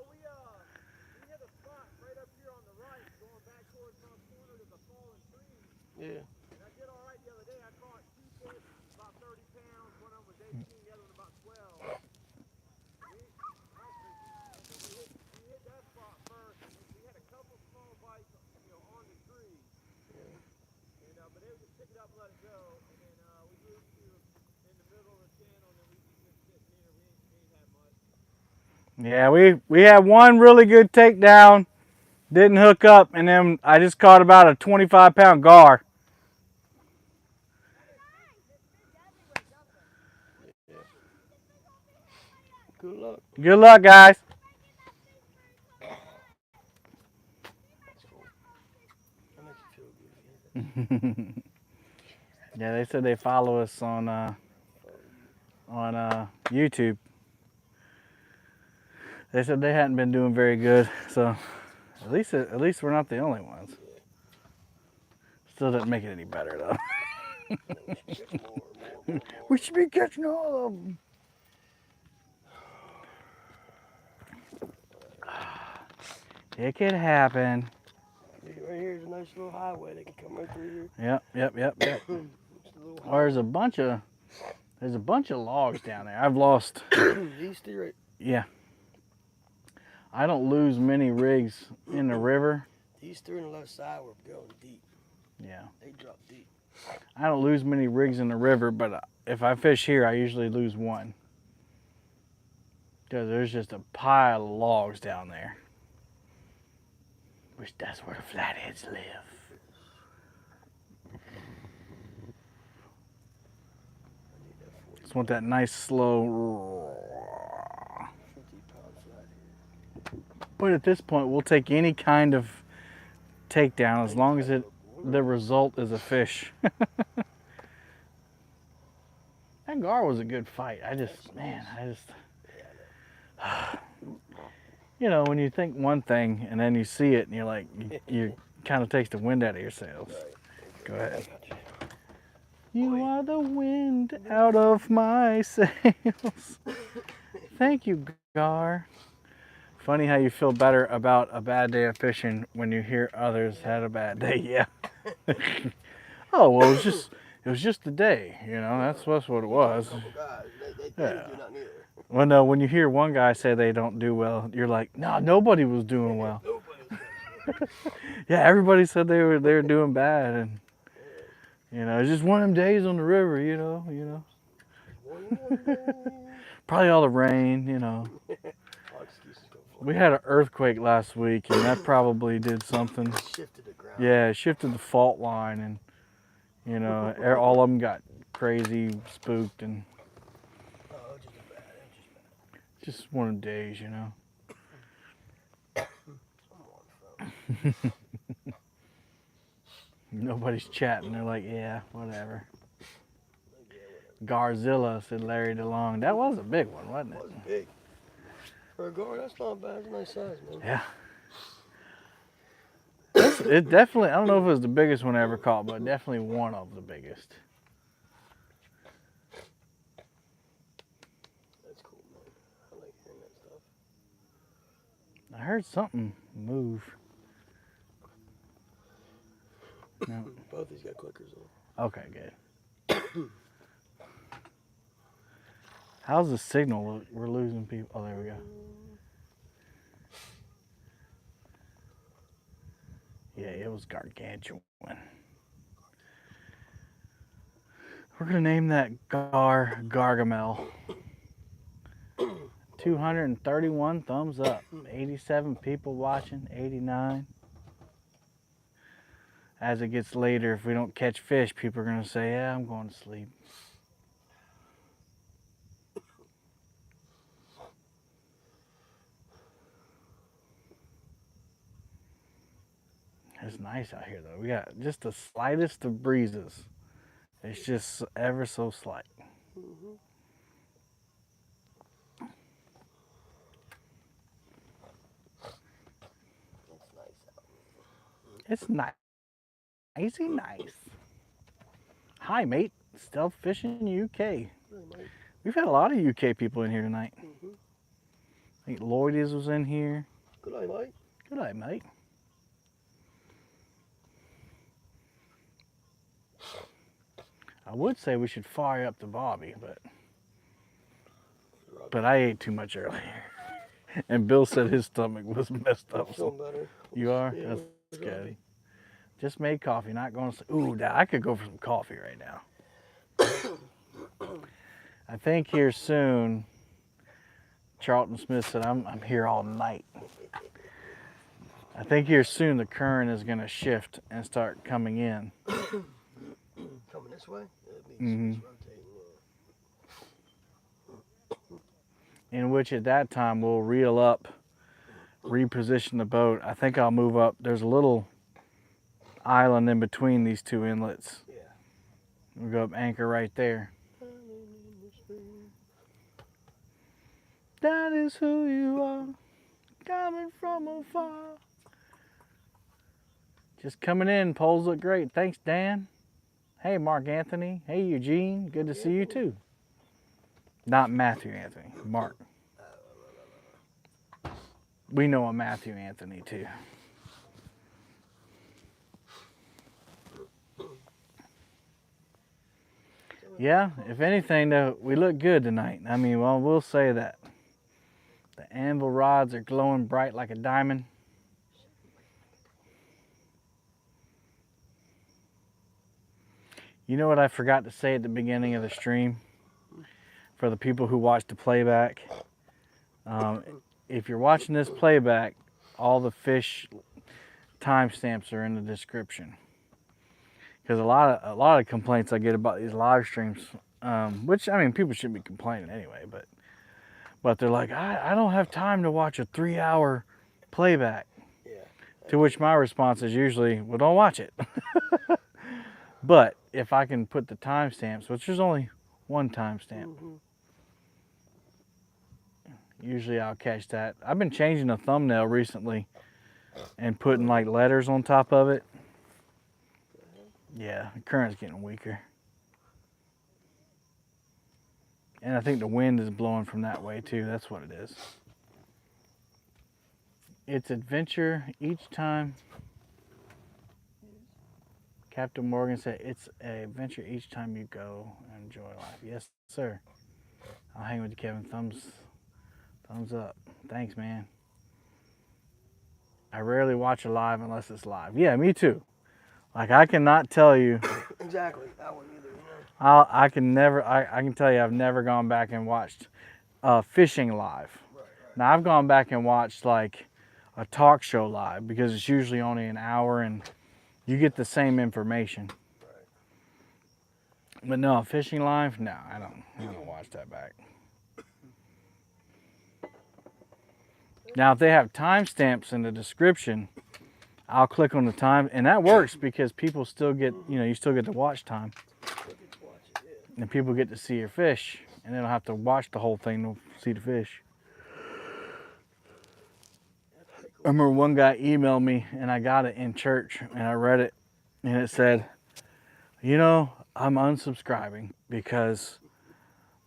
[SPEAKER 2] we hit a spot right up here on the right, going back towards Mount Corner to the fallen trees. Yeah. And I did all right the other day. I caught 2 fish, about 30 pounds. One of them was 18, the other one about 12. We hit that spot first, and we had a couple small bites, on the tree. Yeah. And but they would just pick it up and let it go. And then we moved to in the middle of the channel, and then we just been sitting here. We ain't had much.
[SPEAKER 1] Yeah, we had one really good takedown. Didn't hook up, and then I just caught about a 25-pound gar.
[SPEAKER 2] Yeah. Good luck.
[SPEAKER 1] Good luck, guys.
[SPEAKER 2] That's cool. That makes you feel good.
[SPEAKER 1] Yeah, they said they follow us on YouTube. They said they hadn't been doing very good, so at least we're not the only ones. Still doesn't make it any better though. We should be catching all of them. It could happen.
[SPEAKER 2] Right here's a nice little highway. They can come right through here.
[SPEAKER 1] Yep. Well, there's a bunch of logs down there. I've lost.
[SPEAKER 2] These three right.
[SPEAKER 1] Yeah. I don't lose many rigs in the river.
[SPEAKER 2] These three on the left side were going deep.
[SPEAKER 1] Yeah.
[SPEAKER 2] They drop deep.
[SPEAKER 1] I don't lose many rigs in the river, but if I fish here, I usually lose one. Because there's just a pile of logs down there. Which that's where the flatheads live. Just want that nice slow. But at this point, we'll take any kind of takedown as long as the result is a fish. That gar was a good fight. You know, when you think one thing and then you see it and you're like, you're kind of takes the wind out of your sails.
[SPEAKER 2] Right.
[SPEAKER 1] Go ahead.
[SPEAKER 2] I got you.
[SPEAKER 1] You are the wind out of my sails. Thank you, Gar. Funny how you feel better about a bad day of fishing when you hear others had a bad day. Yeah. Oh well, it was just a day. You know, that's what it was.
[SPEAKER 2] A couple guys, they
[SPEAKER 1] Yeah.
[SPEAKER 2] didn't do nothing either.
[SPEAKER 1] Well, no, when you hear one guy say they don't do well, you're like, no, nobody was doing well.
[SPEAKER 2] Nobody.
[SPEAKER 1] Yeah, everybody said they were doing bad, and you know, it's just one of them days on the river. You know. Probably all the rain. You know.
[SPEAKER 2] All excuses go for
[SPEAKER 1] We had an earthquake last week, and that probably did something.
[SPEAKER 2] it. Shifted the ground.
[SPEAKER 1] Yeah, it shifted the fault line, and you know, all of them got crazy, spooked, and
[SPEAKER 2] Oh, just bad.
[SPEAKER 1] just one of them days, you know. Nobody's chatting. They're like, yeah, whatever. Garzilla, said Larry DeLong. That was a big one, wasn't
[SPEAKER 2] That
[SPEAKER 1] it?
[SPEAKER 2] was big. For a gar, that's not bad. It's a nice size, man.
[SPEAKER 1] Yeah. It definitely, I don't know if it was the biggest one I ever caught, but definitely one of the biggest.
[SPEAKER 2] That's cool, man. I like hearing that stuff.
[SPEAKER 1] I heard something move. No.
[SPEAKER 2] Both these got clickers on.
[SPEAKER 1] Okay, good. How's the signal look? We're losing people. Oh, there we go. Yeah, it was gargantuan. We're gonna name that Gargamel. 231 thumbs up. 87 people watching. 89. As it gets later, if we don't catch fish, people are gonna say, "Yeah, I'm going to sleep." It's nice out here, though. We got just the slightest of breezes. It's just ever so slight.
[SPEAKER 2] Mm-hmm. It's nice out.
[SPEAKER 1] It's nice. Nice. Hi, mate. Stealth Fishing UK.
[SPEAKER 2] Really nice.
[SPEAKER 1] We've had a lot of UK people in here tonight.
[SPEAKER 2] Mm-hmm.
[SPEAKER 1] I think Lloyd's was in here.
[SPEAKER 2] Good night, Mike.
[SPEAKER 1] Good night, mate. I would say we should fire up the Bobby, but I ate too much earlier. And Bill said his stomach was messed up.
[SPEAKER 2] I'm
[SPEAKER 1] So
[SPEAKER 2] feeling better.
[SPEAKER 1] you are?
[SPEAKER 2] Yeah,
[SPEAKER 1] That's
[SPEAKER 2] we're
[SPEAKER 1] scary. Just made coffee, not going to. Ooh, I could go for some coffee right now. I think here soon, Charlton Smith said, I'm here all night. I think here soon the current is going to shift and start coming in.
[SPEAKER 2] Coming this way? It
[SPEAKER 1] Mhm.
[SPEAKER 2] it's rotating.
[SPEAKER 1] In which at that time we'll reel up, reposition the boat. I think I'll move up. There's a little island in between these two inlets.
[SPEAKER 2] Yeah.
[SPEAKER 1] We'll go up anchor right there. That is who you are, coming from afar. Just coming in, poles look great. Thanks, Dan. Hey, Mark Anthony. Hey, Eugene. Good to see you too. Not Matthew Anthony, Mark. We know a Matthew Anthony too. Yeah, if anything though, we look good tonight. I mean, well, we'll say that. The anvil rods are glowing bright like a diamond. You know what I forgot to say at the beginning of the stream? For the people who watch the playback. If you're watching this playback, all the fish timestamps are in the description. Because a lot of complaints I get about these live streams, which I mean people shouldn't be complaining anyway, but they're like, I don't have time to watch a 3-hour playback.
[SPEAKER 2] Yeah.
[SPEAKER 1] To which my response is usually, well, don't watch it. But if I can put the timestamps, which there's only one timestamp, usually I'll catch that. I've been changing the thumbnail recently and putting like letters on top of it. Yeah, the current's getting weaker. And I think the wind is blowing from that way too. That's what it is. It's adventure each time. Captain Morgan said it's an adventure each time you go and enjoy life. Yes, sir. I'll hang with you, Kevin. Thumbs up. Thanks, man. I rarely watch a live unless it's live. Yeah, me too. Like I cannot tell you.
[SPEAKER 3] Exactly. That one either. You know?
[SPEAKER 1] I can tell you I've never gone back and watched fishing live.
[SPEAKER 3] Right.
[SPEAKER 1] Now I've gone back and watched like a talk show live because it's usually only an hour and you get the same information.
[SPEAKER 3] Right.
[SPEAKER 1] But no, fishing live, no, I don't watch that back. Now if they have timestamps in the description, I'll click on the time, and that works because people still get, you still get the watch time. And people get to see your fish, and they don't have to watch the whole thing to see the fish. I remember one guy emailed me, and I got it in church, and I read it, and it said, I'm unsubscribing because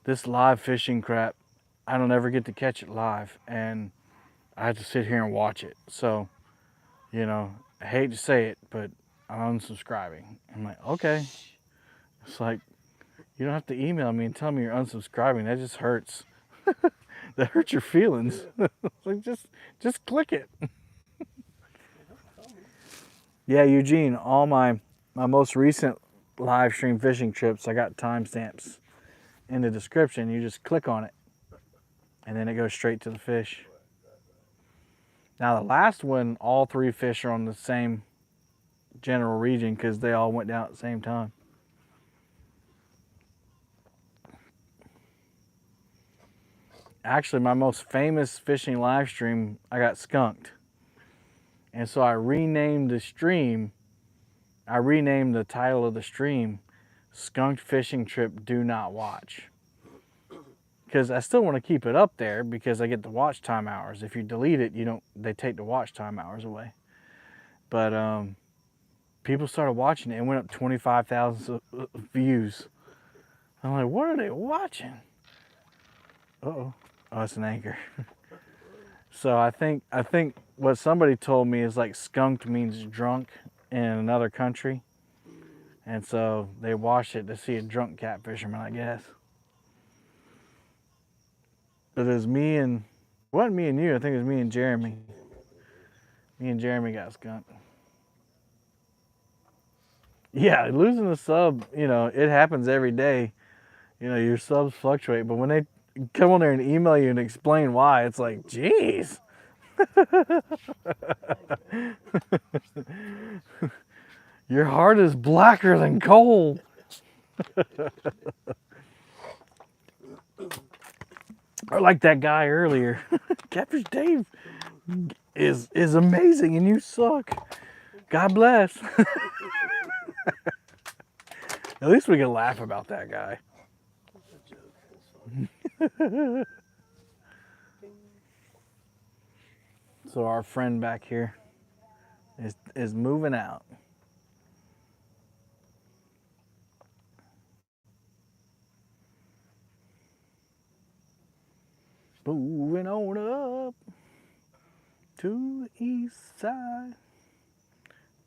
[SPEAKER 1] this live fishing crap, I don't ever get to catch it live, and I have to sit here and watch it. So, I hate to say it, but I'm unsubscribing. I'm like, okay. It's like, you don't have to email me and tell me you're unsubscribing. That just hurts. That hurts your feelings. Like, just click it. Yeah, Eugene, all my most recent live stream fishing trips, I got timestamps in the description. You just click on it, and then it goes straight to the fish. Now the last one, all 3 fish are on the same general region because they all went down at the same time. Actually, my most famous fishing live stream, I got skunked. And so I renamed the stream, I renamed the title of the stream, Skunked Fishing Trip Do Not Watch. Because I still want to keep it up there because I get the watch time hours. If you delete it, they take the watch time hours away. But people started watching it and went up 25,000 views. I'm like, what are they watching? Uh-oh. Oh, it's an anchor. So I think what somebody told me is like skunked means drunk in another country. And so they watched it to see a drunk catfisherman, I guess. But it was me and, it wasn't me and you, I think it was me and Jeremy. Me and Jeremy got skunked. Yeah, losing a sub, it happens every day. Your subs fluctuate, but when they come on there and email you and explain why, it's like, geez. Your heart is blacker than coal. Or like that guy earlier. Catfish Dave is amazing and you suck. God bless. At least we can laugh about that guy. So our friend back here is moving out. Moving on up to the east side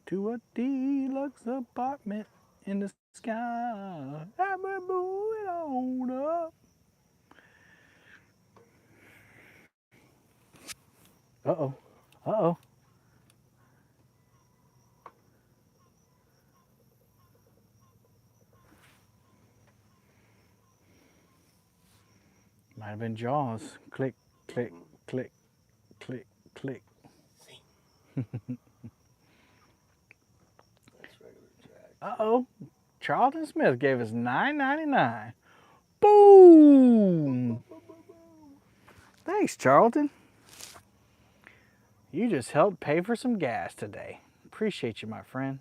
[SPEAKER 1] to a deluxe apartment in the sky. I'm moving on up. Uh-oh. Uh-oh. Might have been Jaws. Click, click, click, click, click. Uh-oh. Charlton Smith gave us $9.99. Boom! Thanks, Charlton. You just helped pay for some gas today. Appreciate you, my friend.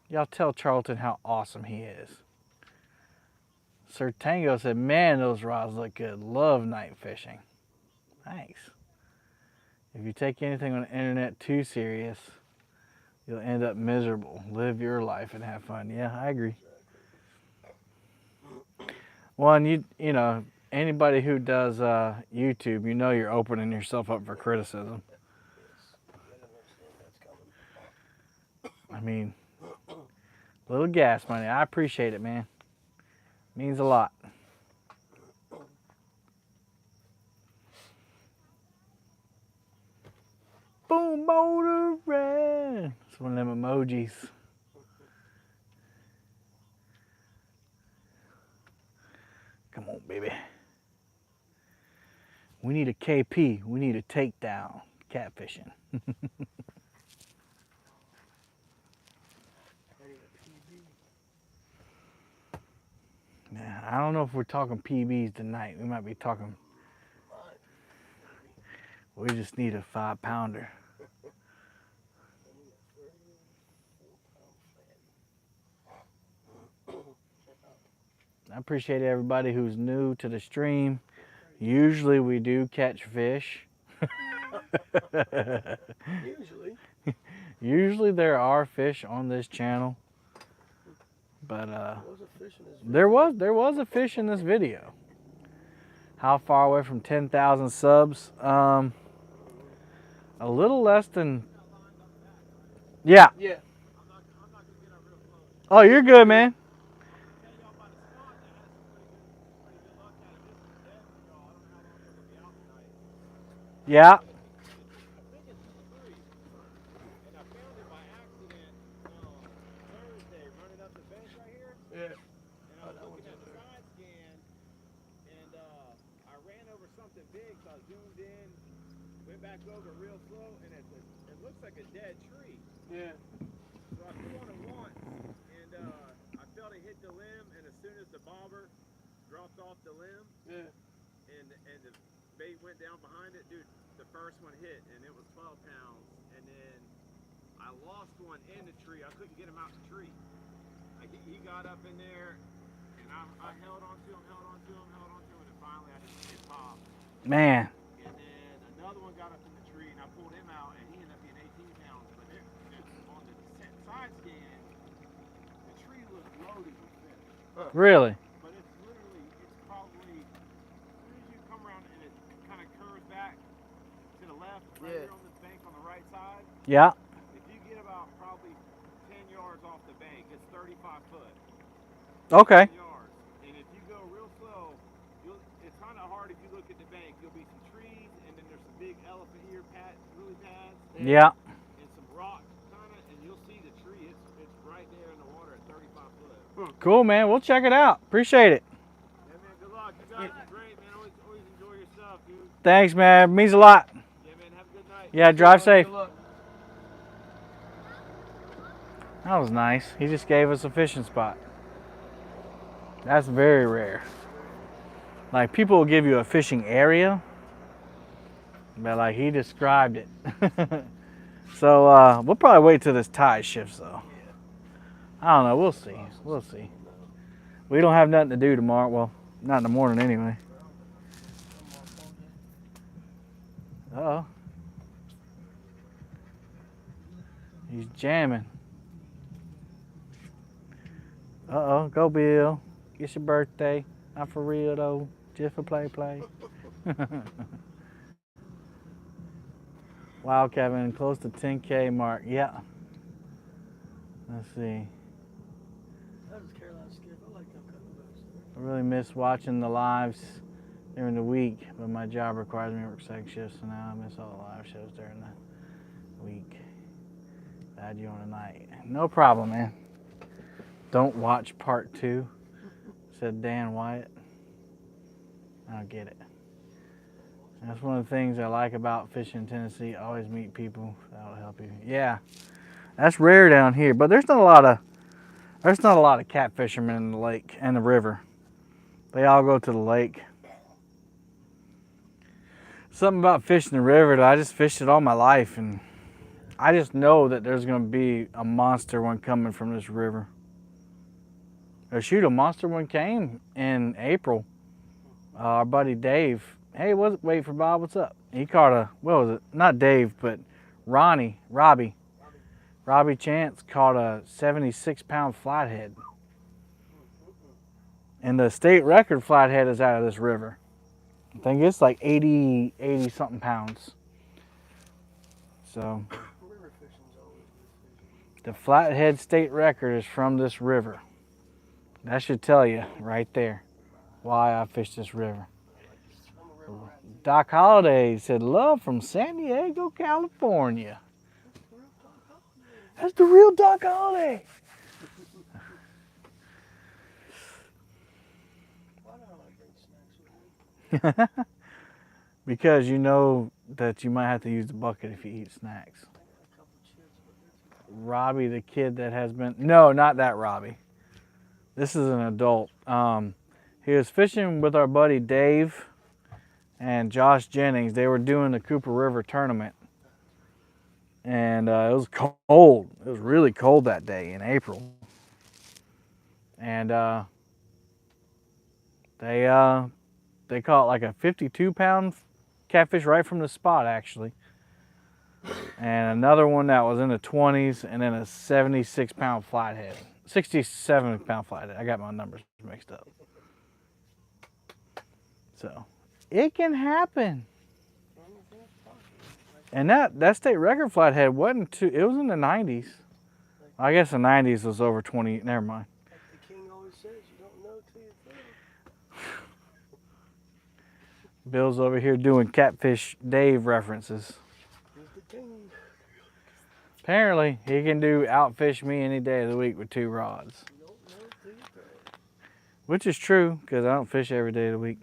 [SPEAKER 1] Y'all tell Charlton how awesome he is. Sir Tango said, man, those rods look good. Love night fishing. Thanks. If you take anything on the internet too serious, you'll end up miserable. Live your life and have fun. Yeah, I agree. Well, and you know, anybody who does YouTube, you know you're opening yourself up for criticism. I mean, little gas money. I appreciate it, man. Means a lot. Boom, motor red. It's one of them emojis. Come on, baby. We need a KP. We need a takedown. Catfishing. Yeah, I don't know if we're talking PBs tonight. We might be talking. We just need a 5-pounder. I appreciate everybody who's new to the stream. Usually we do catch fish. Usually there are fish on this channel. But there was a fish in this video. How far away from 10,000 subs? A little less than. Yeah.
[SPEAKER 3] Yeah.
[SPEAKER 1] Oh, you're good, man. Yeah.
[SPEAKER 2] Over real slow, and it looks like a dead tree. Yeah. So I threw on a want, and I felt it hit the limb, and as soon as the bobber dropped off the limb, yeah, and the bait went down behind it, dude, the first one hit, and it was 12 pounds, and then I lost one in the tree. I couldn't get him out the tree. He got up in there, and I held on to him, and then finally I just hit pop.
[SPEAKER 1] Man.
[SPEAKER 2] Another one got up in the tree, and I pulled him out, and he ended up being 18 pounds. But on the side scan, the tree was loaded with fish.
[SPEAKER 1] Really?
[SPEAKER 2] But it's probably, as soon as you come around and it kind of curves back to the left, right here on this bank on the right side.
[SPEAKER 1] Yeah.
[SPEAKER 2] If you get about probably 10 yards off the bank, it's 35 foot.
[SPEAKER 1] Okay.
[SPEAKER 2] 10 yards. And if you go real slow, it's kind of hard if you look at the bank. You'll be some trees, and then there's some big elephant ear lily pads.
[SPEAKER 1] Yeah.
[SPEAKER 2] And some rocks, kind of, and you'll see the tree. It's right there in the water at 35 foot.
[SPEAKER 1] Cool, man. We'll check it out. Appreciate it.
[SPEAKER 2] Yeah, man. Good luck. You guys are great, man. Always enjoy your stuff, dude.
[SPEAKER 1] Thanks, man. Means a lot.
[SPEAKER 2] Yeah, man. Have a good night.
[SPEAKER 1] Yeah, drive safe. That was nice. He just gave us a fishing spot. That's very rare. Like, people will give you a fishing area, but like he described it. So we'll probably wait till this tide shifts though. I don't know, we'll see. We'll see. We don't have nothing to do tomorrow. Well, not in the morning anyway. Uh-oh. He's jamming. Uh-oh, go Bill. It's your birthday. Not for real though. Just for play. Wow, Kevin, close to 10K mark. Yeah. Let's see.
[SPEAKER 3] That was Carolina Skip. I like them cutting boats.
[SPEAKER 1] I really miss watching the lives during the week, but my job requires me to work second shifts, so now I miss all the live shows during the week. Glad you on tonight. No problem, man. Don't watch part 2, said Dan Wyatt. I don't get it. That's one of the things I like about fishing in Tennessee. Always meet people that'll help you. Yeah, that's rare down here, but there's not a lot of cat fishermen in the lake and the river. They all go to the lake. Something about fishing the river that I just fished it all my life, and I just know that there's going to be a monster one coming from this river. Or shoot, a monster one came in April. Our buddy Dave Hey, wait for Bob. What's up? He caught a, what was it? Not Dave, but Robbie Chance caught a 76-pound flathead. And the state record flathead is out of this river. I think it's like 80 something pounds. So
[SPEAKER 3] River fishing's always good fishing.
[SPEAKER 1] the flathead state record is from this river. That should tell you right there why I fish this river.
[SPEAKER 3] I'm a river rat.
[SPEAKER 1] Doc Holliday said, love from San Diego, California. That's the real Doc Holliday.
[SPEAKER 3] Why don't I bring snacks with me?
[SPEAKER 1] Because you know that you might have to use the bucket if you eat snacks.
[SPEAKER 3] I got a couple chips, but they're too
[SPEAKER 1] Robbie, the kid that has been, no, not that Robbie. This is an adult. He was fishing with our buddy Dave and Josh Jennings. They were doing the Cooper River tournament. And it was cold. It was really cold that day in April. And they caught like a 52-pound catfish right from the spot, actually. And another one that was in the 20s, and then a 76-pound flathead. 67-pound flathead. I got my numbers mixed up. So it can happen. And that state record flathead wasn't too, it was in the 90s. I guess the 90s was over 20, never mind.
[SPEAKER 3] like the king always says, you don't know till you try.
[SPEAKER 1] Bill's over here doing Catfish Dave references.
[SPEAKER 3] He's the king.
[SPEAKER 1] Apparently, he can outfish me any day of the week with 2 rods.
[SPEAKER 3] You don't know till you try.
[SPEAKER 1] Which is true, because I don't fish every day of the week.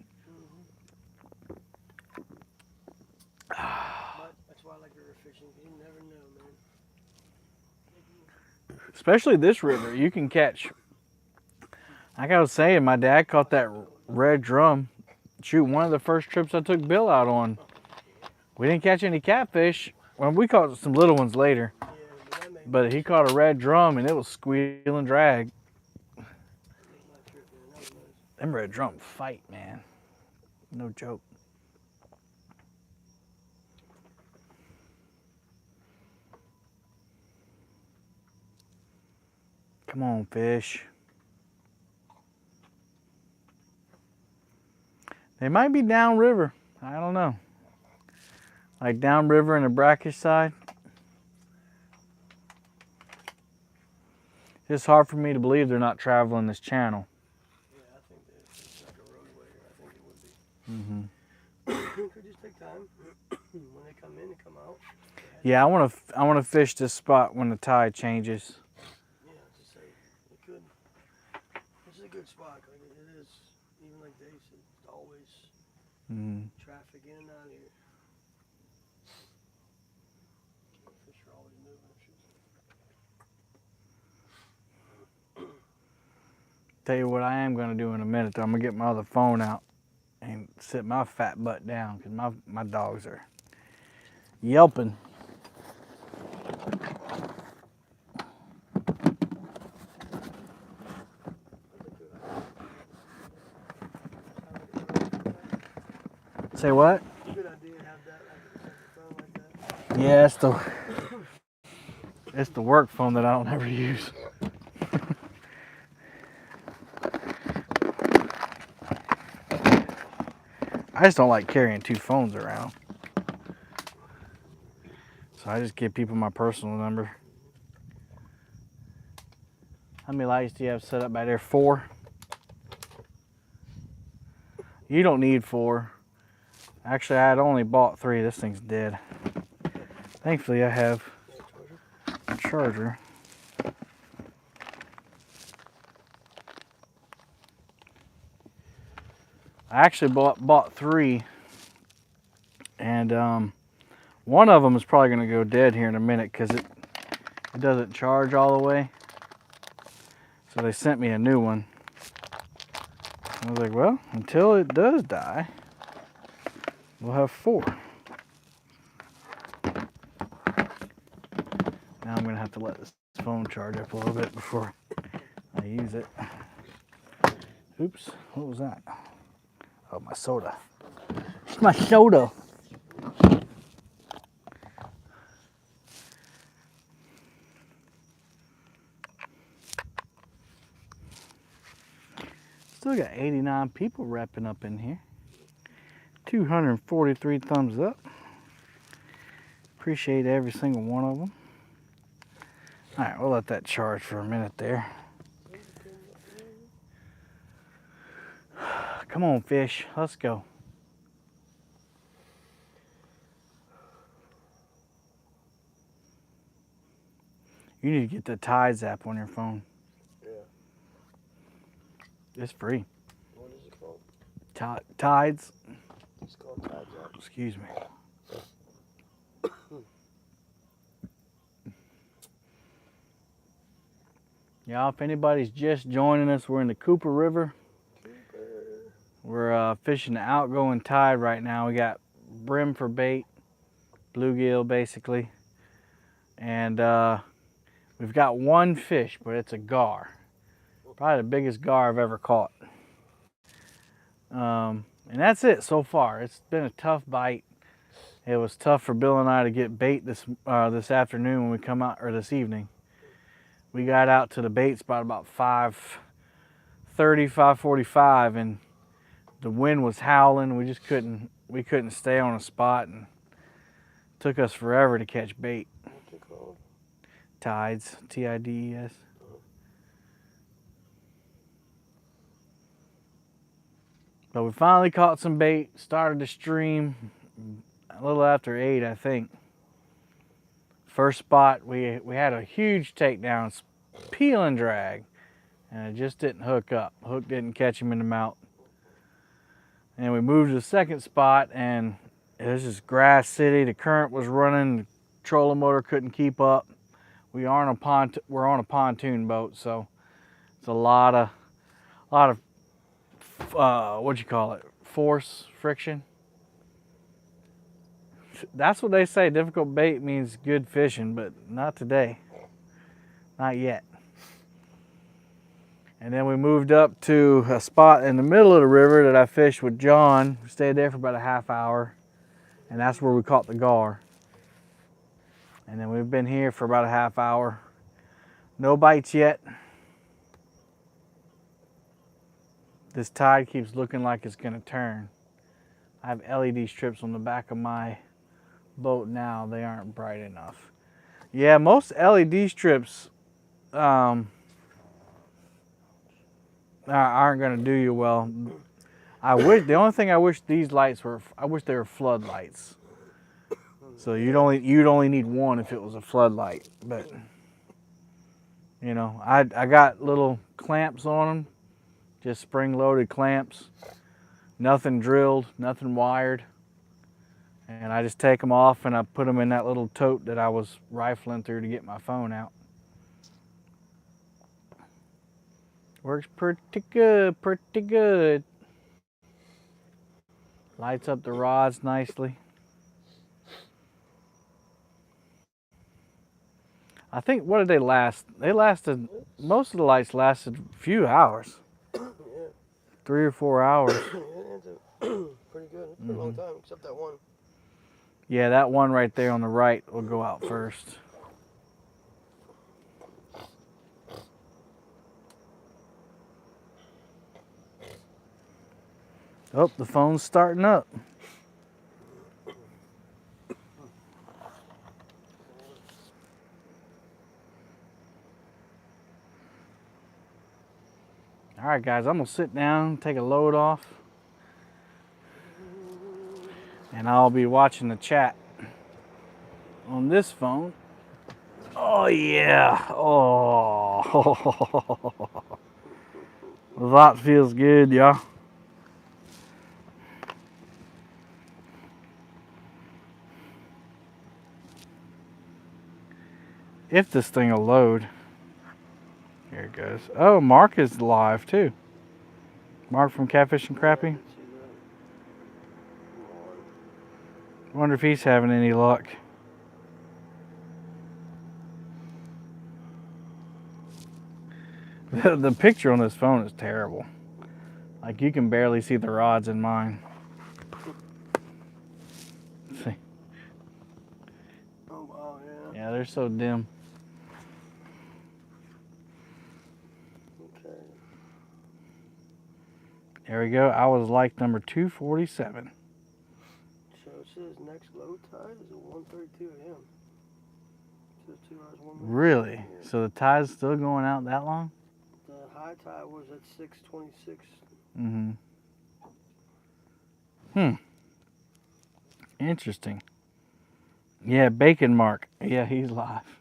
[SPEAKER 3] But that's why I like river fishing. You never know, man.
[SPEAKER 1] Especially this river, you can catch. Like I was saying, my dad caught that red drum. Shoot, one of the first trips I took Bill out on. We didn't catch any catfish. Well, we caught some little ones later.
[SPEAKER 3] Yeah, but that made
[SPEAKER 1] But he caught a red drum and it was squeal and drag.
[SPEAKER 3] my trip, man. That was nice.
[SPEAKER 1] Them red drum fight, man. No joke. Come on, fish. They might be downriver. I don't know. Like downriver in the brackish side. It's hard for me to believe they're not traveling this channel.
[SPEAKER 3] Yeah, I think that it's like a roadway. I think it would be.
[SPEAKER 1] Mm-hmm.
[SPEAKER 3] Could just take time when they come in and come out.
[SPEAKER 1] Yeah, I want to fish this spot when the tide changes.
[SPEAKER 3] Yeah, just say it could. This is a good spot. Like it is, even like Dave said, it's always
[SPEAKER 1] Mm.
[SPEAKER 3] traffic in and out of here. Fish are always moving. I should say.
[SPEAKER 1] Tell you what I am going to do in a minute. I'm going to get my other phone out and sit my fat butt down because my dogs are yelping. Say what?
[SPEAKER 3] Good idea to have that like a phone like that.
[SPEAKER 1] Yeah, it's the work phone that I don't ever use. I just don't like carrying 2 phones around. So I just give people my personal number. How many lights do you have set up by there? 4? You don't need 4. Actually, I had only bought 3. This thing's dead. Thankfully, I have a charger. I actually bought 3, and one of them is probably going to go dead here in a minute because it doesn't charge all the way. So they sent me a new one. I was like, well, until it does die, we'll have 4. Now I'm going to have to let this phone charge up a little bit before I use it. Oops, what was that? Oh, my soda. It's my soda. Still got 89 people wrapping up in here. 243 thumbs up. Appreciate every single one of them. All right, we'll let that charge for a minute there. Come on, fish, let's go. You need to get the Tides app on your phone.
[SPEAKER 3] Yeah.
[SPEAKER 1] It's free.
[SPEAKER 3] What is it called?
[SPEAKER 1] Tides.
[SPEAKER 3] It's called Tides app.
[SPEAKER 1] Excuse me. Yeah, if anybody's just joining us, we're in the Cooper River. We're fishing the outgoing tide right now. We got brim for bait, bluegill basically, and we've got one fish, but it's a gar. Probably the biggest gar I've ever caught. And that's it so far. It's been a tough bite. It was tough for Bill and I to get bait this afternoon when we come out, or this evening. We got out to the bait spot about 5:30, 5:45, and the wind was howling. We just couldn't stay on a spot, and it took us forever to catch bait.
[SPEAKER 3] What's it called?
[SPEAKER 1] Tides, Tides. But we finally caught some bait, started to stream a little after 8, I think. First spot, we had a huge takedown, peel and drag, and it just didn't hook up. Hook didn't catch him in the mouth. And we moved to the second spot, and it was just grass city. The current was running, the trolling motor couldn't keep up. We're on a pontoon boat, so it's a lot of what you call it, force, friction. That's what they say. Difficult bait means good fishing, but not today. Not yet. And then we moved up to a spot in the middle of the river that I fished with John. We stayed there for about a half hour, and that's where we caught the gar. And then we've been here for about a half hour. No bites yet. This tide keeps looking like it's gonna turn. I have LED strips on the back of my boat now. They aren't bright enough. Yeah, most LED strips aren't gonna do you well. The only thing I wish these lights were, I wish they were floodlights. So you'd only need one if it was a floodlight. But you know, I got little clamps on them, just spring-loaded clamps. Nothing drilled, nothing wired. And I just take them off and I put them in that little tote that I was rifling through to get my phone out. Works pretty good, pretty good. Lights up the rods nicely. I think, what did they last? Most of the lights lasted a few hours.
[SPEAKER 3] Yeah.
[SPEAKER 1] 3 or 4 hours.
[SPEAKER 3] Pretty good. It's been a long time, except that one.
[SPEAKER 1] Yeah, that one right there on the right will go out first. Oh, the phone's starting up. All right, guys, I'm gonna sit down, take a load off, and I'll be watching the chat on this phone. Oh yeah, oh, that feels good, yeah. If this thing will load. Here it goes. Oh, Mark is live too. Mark from Catfishing Crappie. Wonder if he's having any luck. The picture on this phone is terrible. Like, you can barely see the rods in mine.
[SPEAKER 3] Oh, wow, yeah.
[SPEAKER 1] Yeah, they're so dim.
[SPEAKER 3] Okay.
[SPEAKER 1] There we go. I was like number 247.
[SPEAKER 3] So it says next low tide is at 1:32 a.m. It says 2 hours, 1 minute.
[SPEAKER 1] Really?
[SPEAKER 3] Yeah.
[SPEAKER 1] So the tide's still going out that long?
[SPEAKER 3] The high tide was at 6:26.
[SPEAKER 1] Mm-hmm. Hmm. Interesting. Yeah, Bacon Mark. Yeah, he's live.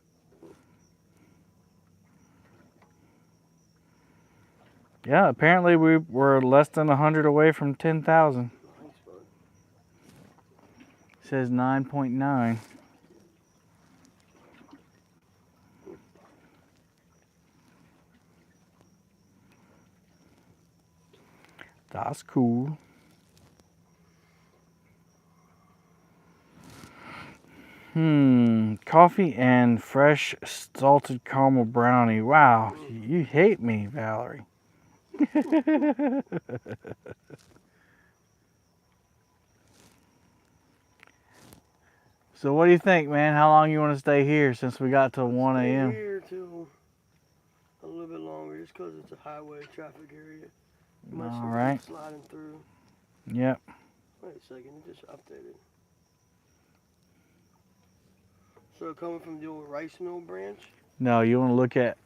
[SPEAKER 1] Yeah, apparently we were less than 100 away from 10,000.
[SPEAKER 3] Nice, bud.
[SPEAKER 1] Says 9.9. That's cool. Coffee and fresh salted caramel brownie. Wow, you hate me, Valerie. So what do you think, man? How long you want to stay here since we got till 1
[SPEAKER 3] Stay
[SPEAKER 1] a.m.?
[SPEAKER 3] here till a little bit longer, just because it's a highway traffic area. You might see
[SPEAKER 1] All right.
[SPEAKER 3] people sliding through.
[SPEAKER 1] Yep.
[SPEAKER 3] Wait a second, it just updated. So coming from the old rice mill branch?
[SPEAKER 1] No, you want to look at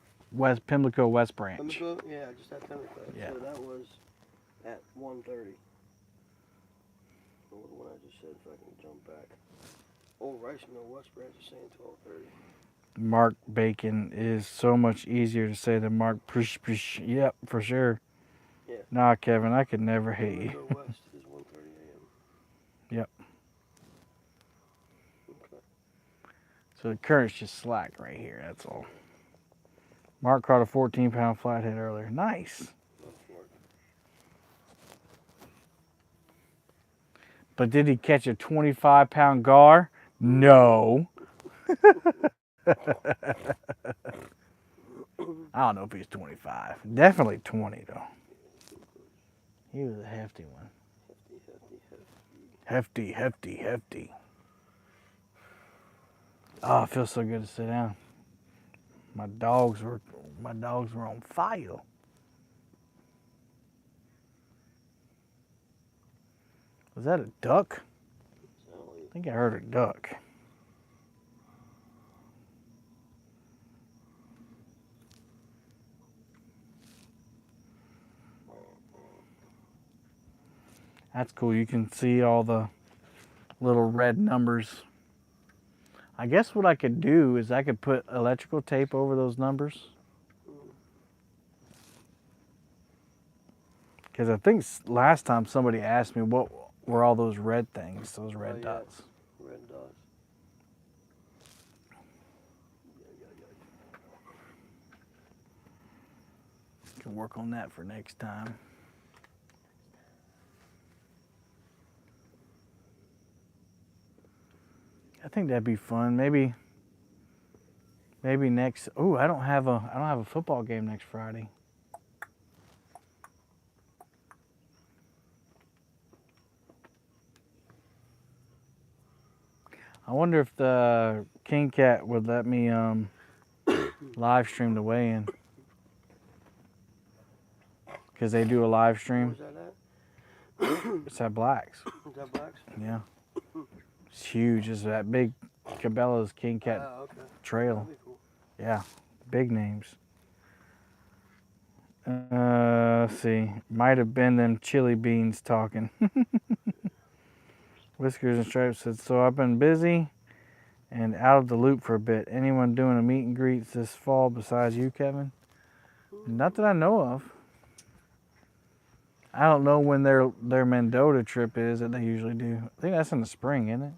[SPEAKER 1] Pimlico West Branch.
[SPEAKER 3] Pimlico? Yeah, just at Pimlico.
[SPEAKER 1] Yeah.
[SPEAKER 3] So that was at 1:30. What the one I just said, if I can jump back. Old rice mill West Branch is saying 12:30.
[SPEAKER 1] Mark Bacon is so much easier to say than Mark Prish Prish. Yep, for sure.
[SPEAKER 3] Yeah.
[SPEAKER 1] Nah, Kevin, I could never hate you.
[SPEAKER 3] Pimlico West is 1:30 a.m.
[SPEAKER 1] Yep.
[SPEAKER 3] Okay.
[SPEAKER 1] So the current's just slack right here, that's all. Mark caught a 14-pound flathead earlier. Nice. But did he catch a 25-pound gar? No. I don't know if he's 25. Definitely 20, though. He was a hefty one. Hefty, hefty, hefty. Oh, it feels so good to sit down. My dogs were on fire. Was that a duck? I think I heard a duck. That's cool. You can see all the little red numbers. I guess what I could do is I could put electrical tape over those numbers. Because I think last time somebody asked me what were all those red things, those red dots.
[SPEAKER 3] Red dots.
[SPEAKER 1] Can work on that for next time. I think that'd be fun. Maybe next. Oh, I don't have a football game next Friday. I wonder if the King Cat would let me live stream the weigh-in. Because they do a live stream.
[SPEAKER 3] Where's that at?
[SPEAKER 1] It's at Black's.
[SPEAKER 3] Is that Black's?
[SPEAKER 1] Yeah. It's huge. It's that big Cabela's King Cat
[SPEAKER 3] Okay.
[SPEAKER 1] trail.
[SPEAKER 3] That'd be cool.
[SPEAKER 1] Yeah. Big names. Let's see. Might have been them chili beans talking. Whiskers and Stripes said, so I've been busy and out of the loop for a bit. Anyone doing a meet and greets this fall besides you, Kevin? Not that I know of. I don't know when their Mendota trip is that they usually do. I think that's in the spring, isn't it?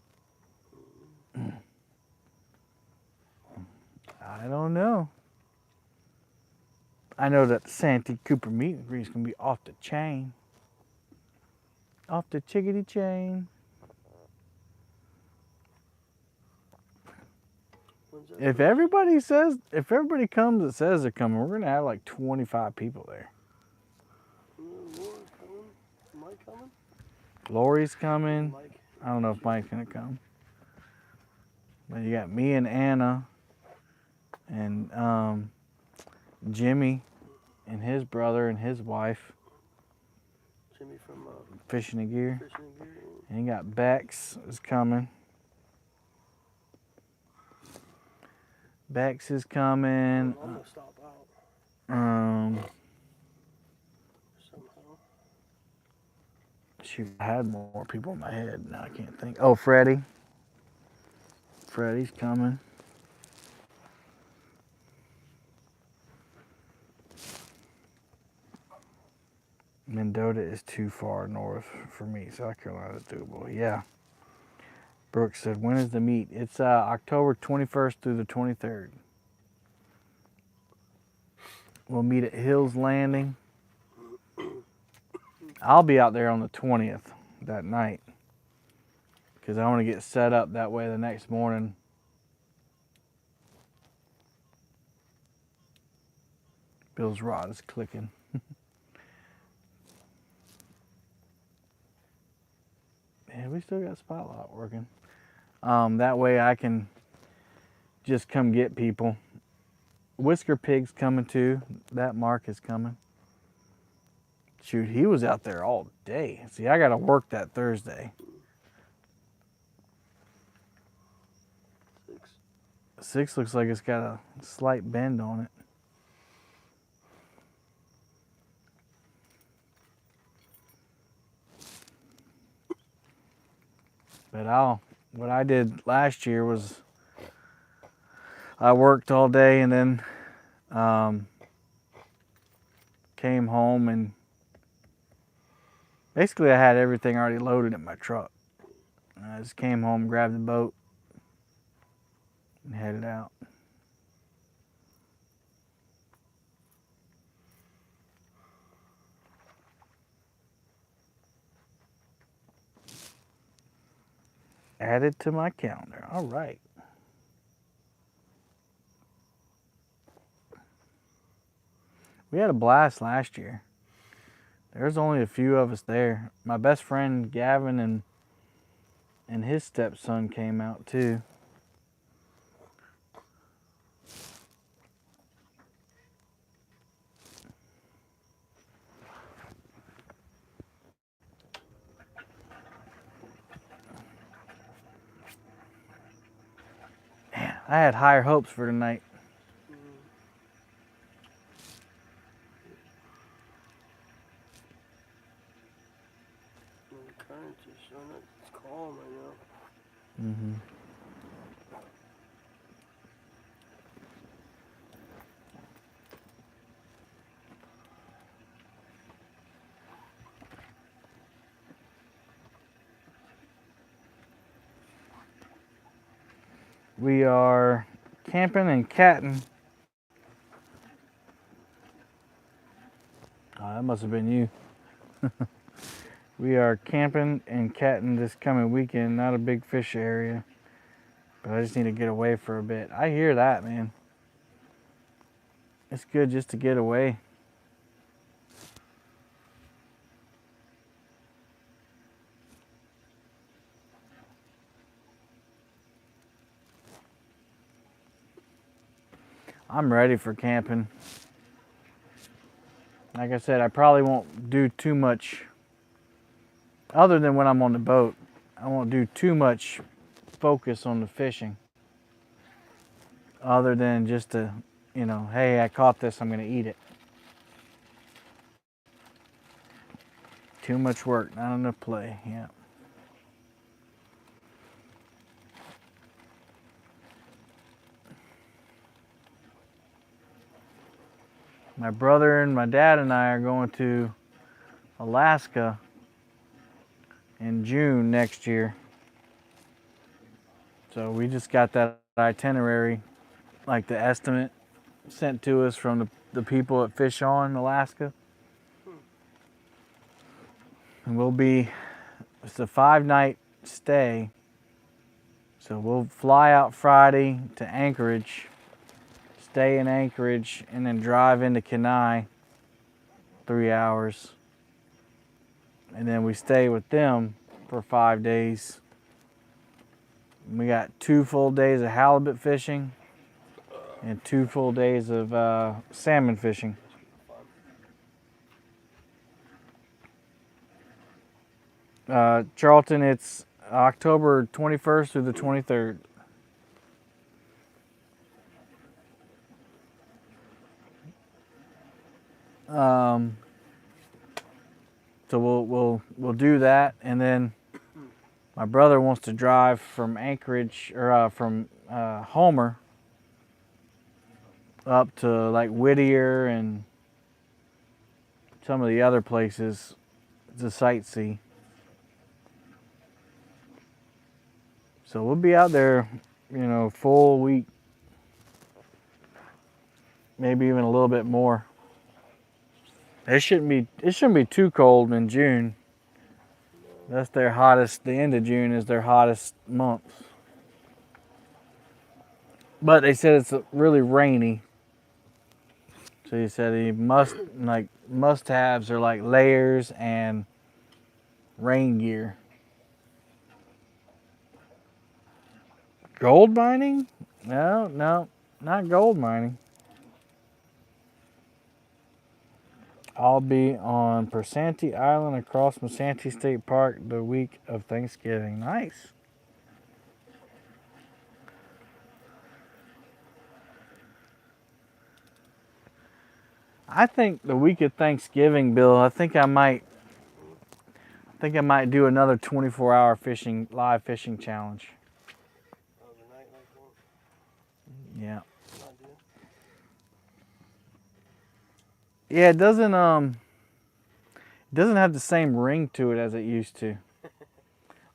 [SPEAKER 1] I don't know. I know that the Santee Cooper meet and greet is going to be off the chain. Off the chickadee chain. If everybody comes that says they're coming, we're going to have like 25 people there.
[SPEAKER 3] Mike coming?
[SPEAKER 1] Lori's coming.
[SPEAKER 3] Mike.
[SPEAKER 1] I don't know if Mike's going to come. But you got me and Anna and Jimmy and his brother and his wife
[SPEAKER 3] Jimmy from
[SPEAKER 1] fishing and gear.
[SPEAKER 3] Fishing and Gear.
[SPEAKER 1] And you got Bex is coming. Bex is coming.
[SPEAKER 3] I'm gonna stop out
[SPEAKER 1] Um,
[SPEAKER 3] somehow.
[SPEAKER 1] shoot, I had more people in my head. Now I can't think. Oh, Freddie. Freddie's coming. Mendota is too far north for me. South Carolina's doable. Yeah. Brooks said, when is the meet? It's October 21st through the 23rd. We'll meet at Hills Landing. I'll be out there on the 20th that night because I want to get set up that way the next morning. Bill's rod is clicking. Man, we still got Spotlight working. That way I can just come get people. Whisker Pig's coming too. That Mark is coming. Shoot, he was out there all day. See, I got to work that Thursday.
[SPEAKER 3] 6.
[SPEAKER 1] 6 looks like it's got a slight bend on it. But what I did last year was I worked all day and then came home and basically I had everything already loaded in my truck. And I just came home, grabbed the boat, and headed out. Added to my calendar. All right. We had a blast last year. There's only a few of us there. My best friend Gavin and his stepson came out too. Man, I had higher hopes for tonight.
[SPEAKER 3] The current is showing up. It's calm right now.
[SPEAKER 1] Mm-hmm. We are camping and catting. Oh, that must have been you. We are camping and catting this coming weekend. Not a big fish area, but I just need to get away for a bit. I hear that, man. It's good just to get away. I'm ready for camping. Like I said, I probably won't do too much other than when I'm on the boat. I won't do too much focus on the fishing other than just to, you know, hey, I caught this, I'm going to eat it. Too much work, not enough play. Yeah. My brother and my dad and I are going to Alaska in June next year. So we just got that itinerary, like the estimate sent to us from the people at Fish On Alaska. And it's a 5-night stay. So we'll fly out Friday to Anchorage, stay in Anchorage, and then drive into Kenai 3 hours. And then we stay with them for 5 days. We got 2 full days of halibut fishing and 2 full days of salmon fishing. Charlton, it's October 21st through the 23rd. So we'll do that, and then my brother wants to drive from Anchorage or from Homer up to like Whittier and some of the other places to sightsee. So we'll be out there, you know, full week, maybe even a little bit more. It shouldn't be too cold in June. That's their hottest. The end of June is their hottest month. But they said it's really rainy. So he said he must-haves are like layers and rain gear. Gold mining? No, not gold mining. I'll be on Persanti Island across Persanti State Park the week of Thanksgiving. Nice. I think the week of Thanksgiving, Bill, I think I might do another 24-hour live fishing challenge.
[SPEAKER 3] Overnight like that.
[SPEAKER 1] Yeah.
[SPEAKER 3] Not good.
[SPEAKER 1] Yeah, it doesn't have the same ring to it as it used to.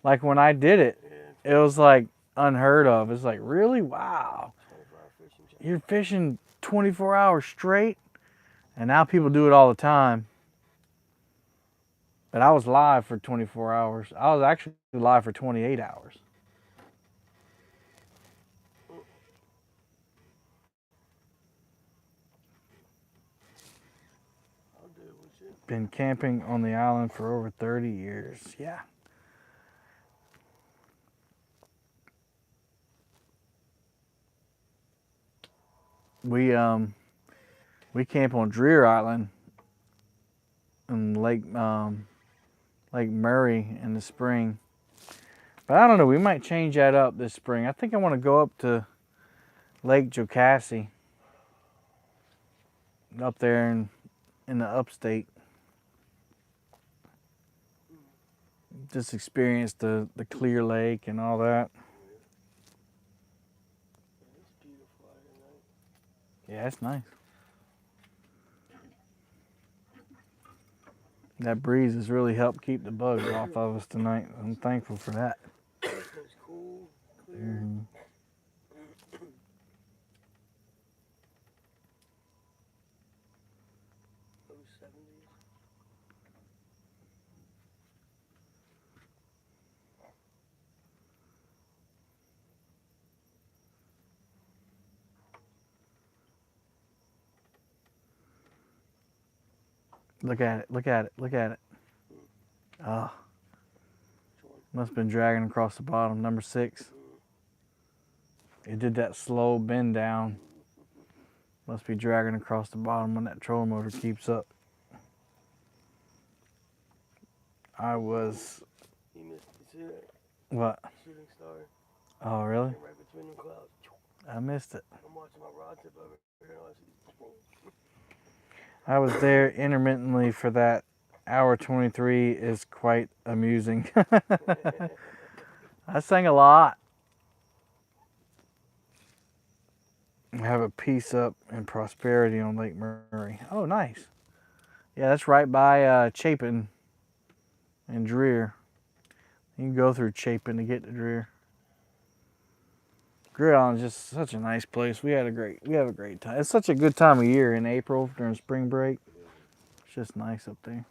[SPEAKER 1] Like when I did it, it was like unheard of. It's like, really? Wow.
[SPEAKER 3] 24-hour fishing challenge.
[SPEAKER 1] You're fishing 24 hours straight? And now people do it all the time. But I was live for 24 hours. I was actually live for 28 hours.
[SPEAKER 3] I'll do it with you.
[SPEAKER 1] Been camping on the island for over 30 years. Yeah. We camp on Dreer Island in Lake Murray in the spring. But I don't know, we might change that up this spring. I think I want to go up to Lake Jocassee, up there in the upstate. Just experience the clear lake and all that.
[SPEAKER 3] It's beautiful out here tonight.
[SPEAKER 1] Yeah, it's nice. That breeze has really helped keep the bugs off of us tonight. I'm thankful for that.
[SPEAKER 3] It's cool, clear.
[SPEAKER 1] Mm-hmm.
[SPEAKER 3] Those 70s.
[SPEAKER 1] Look at it, look at it, look at it. Oh, must have been dragging across the bottom, number 6. It did that slow bend down. Must be dragging across the bottom when that trolling motor keeps up. I was...
[SPEAKER 3] You missed it. You see that?
[SPEAKER 1] What?
[SPEAKER 3] Shooting star.
[SPEAKER 1] Oh, really?
[SPEAKER 3] Right between the clouds.
[SPEAKER 1] I missed it.
[SPEAKER 3] I'm watching my rod tip over here and I see.
[SPEAKER 1] I was there intermittently for that. Hour 23 is quite amusing. I sang a lot. I have a piece up in Prosperity on Lake Murray. Oh, nice. Yeah, that's right by Chapin and Dreer. You can go through Chapin to get to Dreer. Greer Island is just such a nice place. We have a great time. It's such a good time of year in April during spring break. It's just nice up there.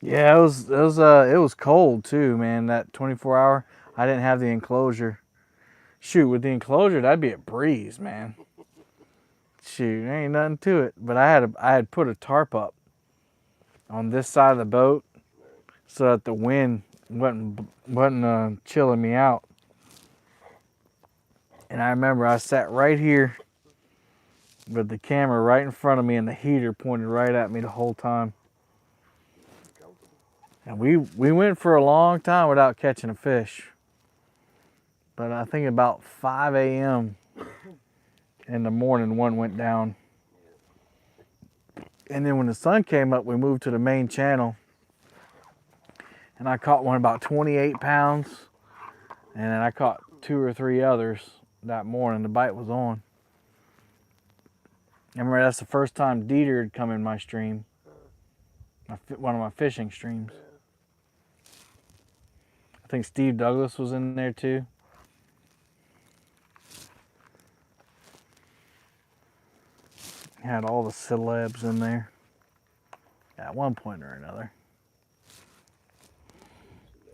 [SPEAKER 1] Yeah, it was cold too, man. That 24-hour, I didn't have the enclosure. Shoot, with the enclosure, that'd be a breeze, man. Shoot, there ain't nothing to it. But I had put a tarp up on this side of the boat, so that the wind wasn't chilling me out. And I remember I sat right here with the camera right in front of me and the heater pointed right at me the whole time. And we went for a long time without catching a fish. But I think about 5 a.m. in the morning, one went down. And then when the sun came up, we moved to the main channel. And I caught one about 28 pounds. And then I caught 2 or 3 others that morning. The bite was on. I remember that's the first time Dieter had come in my stream. One of my fishing streams. I think Steve Douglas was in there too. Had all the celebs in there at one point or another.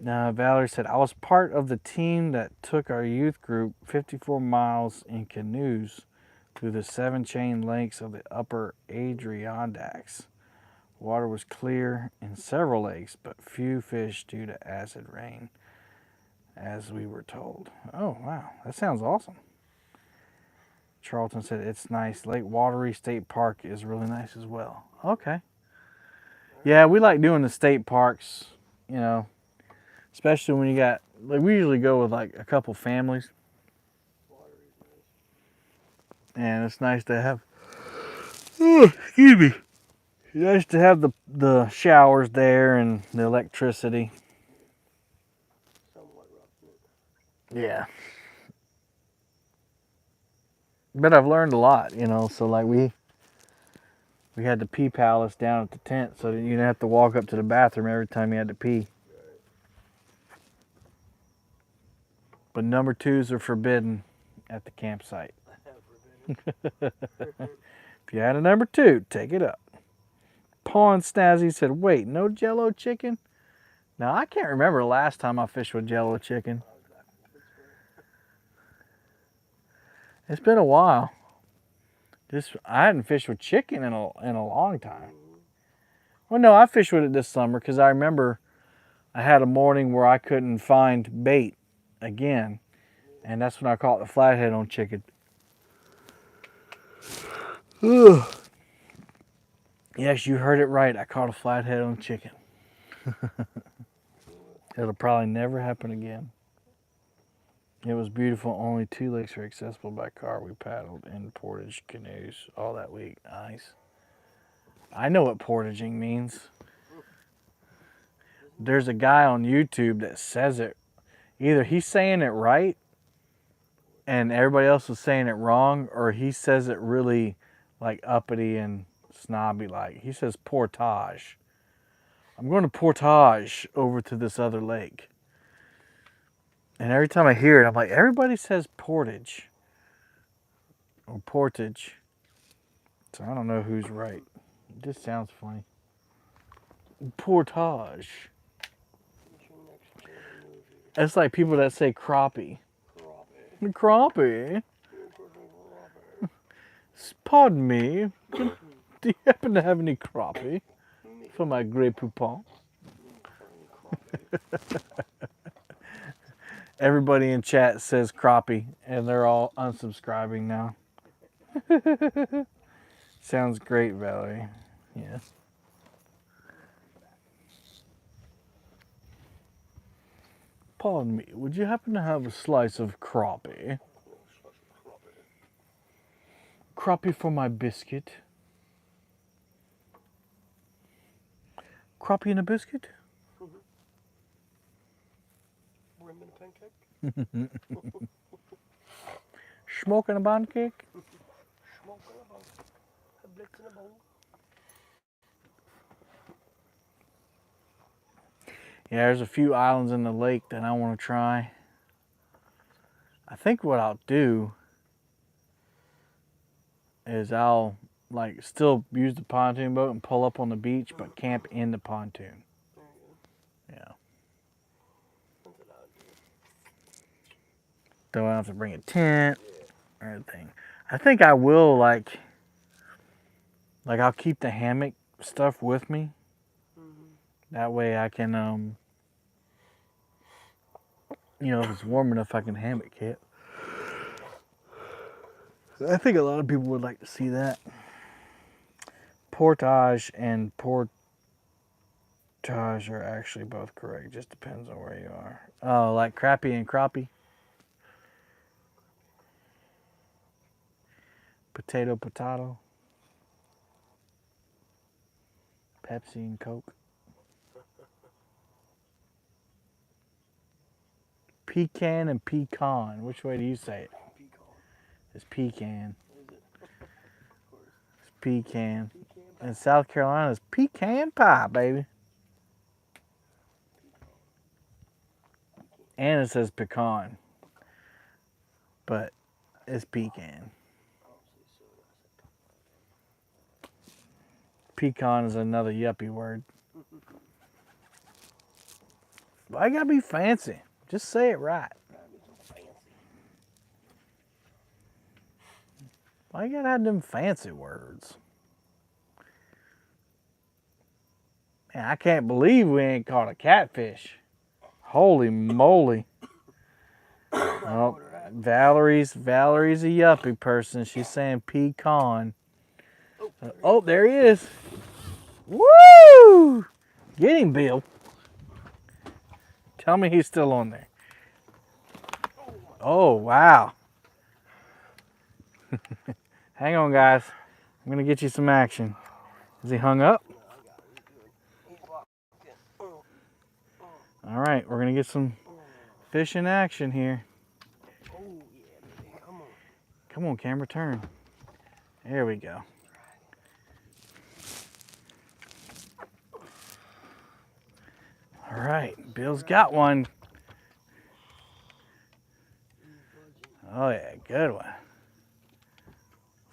[SPEAKER 1] Now, Valerie said, I was part of the team that took our youth group 54 miles in canoes through the 7-chain lakes of the upper Adirondacks. Water was clear in several lakes, but few fish due to acid rain, as we were told. Oh, wow. That sounds awesome. Charlton said, it's nice. Lake Watery State Park is really nice as well. Okay. Yeah, we like doing the state parks, you know, especially when you got, like, we usually go with like a couple families. And it's nice to have, excuse me, nice to have the showers there and the electricity. Yeah. But I've learned a lot, you know, so like we had the pee palace down at the tent so that you didn't have to walk up to the bathroom every time you had to pee. But number 2s are forbidden at the campsite. If you had a number 2, take it up. Pawn Snazzy said, wait, no Jello chicken? Now, I can't remember the last time I fished with Jello chicken. It's been a while. I hadn't fished with chicken in a long time. Well, no, I fished with it this summer because I remember I had a morning where I couldn't find bait again. And that's when I caught the flathead on chicken. Ugh. Yes, you heard it right. I caught a flathead on chicken. It'll probably never happen again. It was beautiful. Only 2 lakes are accessible by car. We paddled in portage canoes all that week. Nice. I know what portaging means. There's a guy on YouTube that says it. Either he's saying it right and everybody else is saying it wrong, or he says it really like uppity and snobby like. He says portage. I'm going to portage over to this other lake. And every time I hear it, I'm like, everybody says portage or portage. So I don't know who's right. It just sounds funny. Portage. It's like people that say crappie. Crappie. Pardon me. Do you happen to have any crappie for my Grey Poupon? Everybody in chat says crappie, and they're all unsubscribing now. Sounds great, Valerie. Yeah. Pardon me, would you happen to have a slice of crappie? Crappie for my biscuit. Crappie and a biscuit?
[SPEAKER 3] Rim and a pancake?
[SPEAKER 1] Smoking a pancake?
[SPEAKER 3] Smoke in a bowl. A blitz in a bowl.
[SPEAKER 1] Yeah, there's a few islands in the lake that I want to try. I think what I'll do is I'll like still use the pontoon boat and pull up on the beach, but camp in the pontoon. Yeah. Don't have to bring a tent or anything. I think I will like I'll keep the hammock stuff with me. That way I can, you know, if it's warm enough, I can hammock camp. I think a lot of people would like to see that. Portage and portage are actually both correct. Just depends on where you are. Oh, like crappie and crappie. Potato, potato. Pepsi and Coke. Pecan and pecan. Which way do you say it?
[SPEAKER 3] Pecan.
[SPEAKER 1] It's pecan.
[SPEAKER 3] Is it? Of course.
[SPEAKER 1] It's pecan.
[SPEAKER 3] Pecan pie.
[SPEAKER 1] In South Carolina, it's pecan pie, baby. And it says pecan. But it's pecan. Pecan is another yuppie word. Why you gotta be fancy? Just say it right. Why you gotta have them fancy words? Man, I can't believe we ain't caught a catfish. Holy moly. Oh, Valerie's a yuppie person. She's saying pecan. Oh, there he is. Woo! Get him, Bill. Tell me he's still on there. Oh, wow. Hang on, guys. I'm going to get you some action. Is he hung up? All right, we're going to get some fish in action here.
[SPEAKER 3] Oh, yeah, baby. Come on.
[SPEAKER 1] Come on, camera, turn. There we go. All right, Bill's got one. Oh yeah, good one.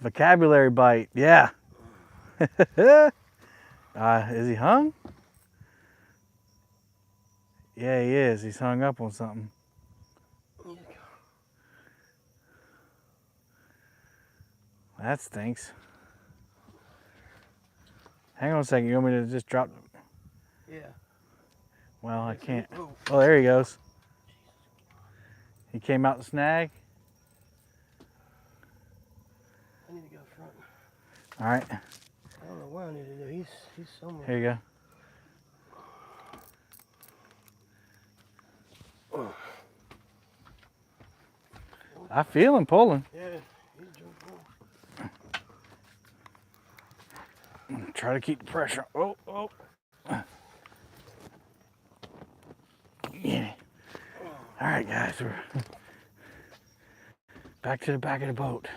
[SPEAKER 1] Vocabulary bite, yeah. Is he hung? Yeah, he is. He's hung up on something. That stinks. Hang on a second. You want me to just drop?
[SPEAKER 3] Yeah.
[SPEAKER 1] Well, I can't. Oh, there he goes. He came out the snag.
[SPEAKER 3] I need to go front.
[SPEAKER 1] All right.
[SPEAKER 3] I don't know where I need to do. He's somewhere.
[SPEAKER 1] Here you go. I feel him pulling.
[SPEAKER 3] Yeah, he's jumping.
[SPEAKER 1] Try to keep the pressure. Oh, oh. Yeah. All right, guys. We're back to the back of the boat.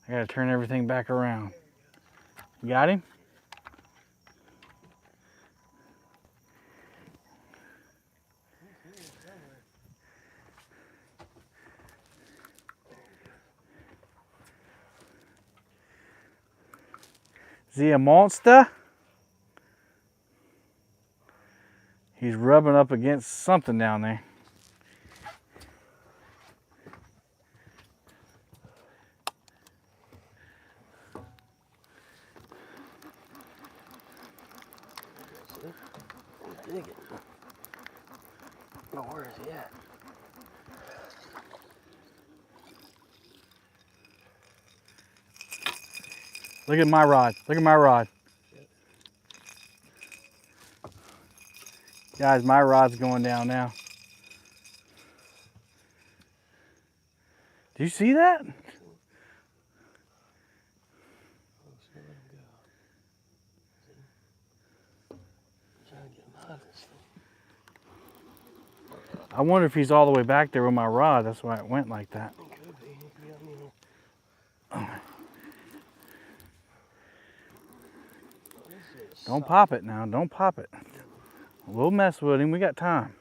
[SPEAKER 1] I gotta turn everything back around. You got him? Is he a monster? He's rubbing up against something down there.
[SPEAKER 3] Dig it. Oh, where is he at?
[SPEAKER 1] Look at my rod. Look at my rod. Guys, my rod's going down now. Do you see that? I wonder if he's all the way back there with my rod. That's why it went like that.
[SPEAKER 3] It could be. He could be on me.
[SPEAKER 1] Don't pop it now. Don't pop it. We'll mess with him. We got time.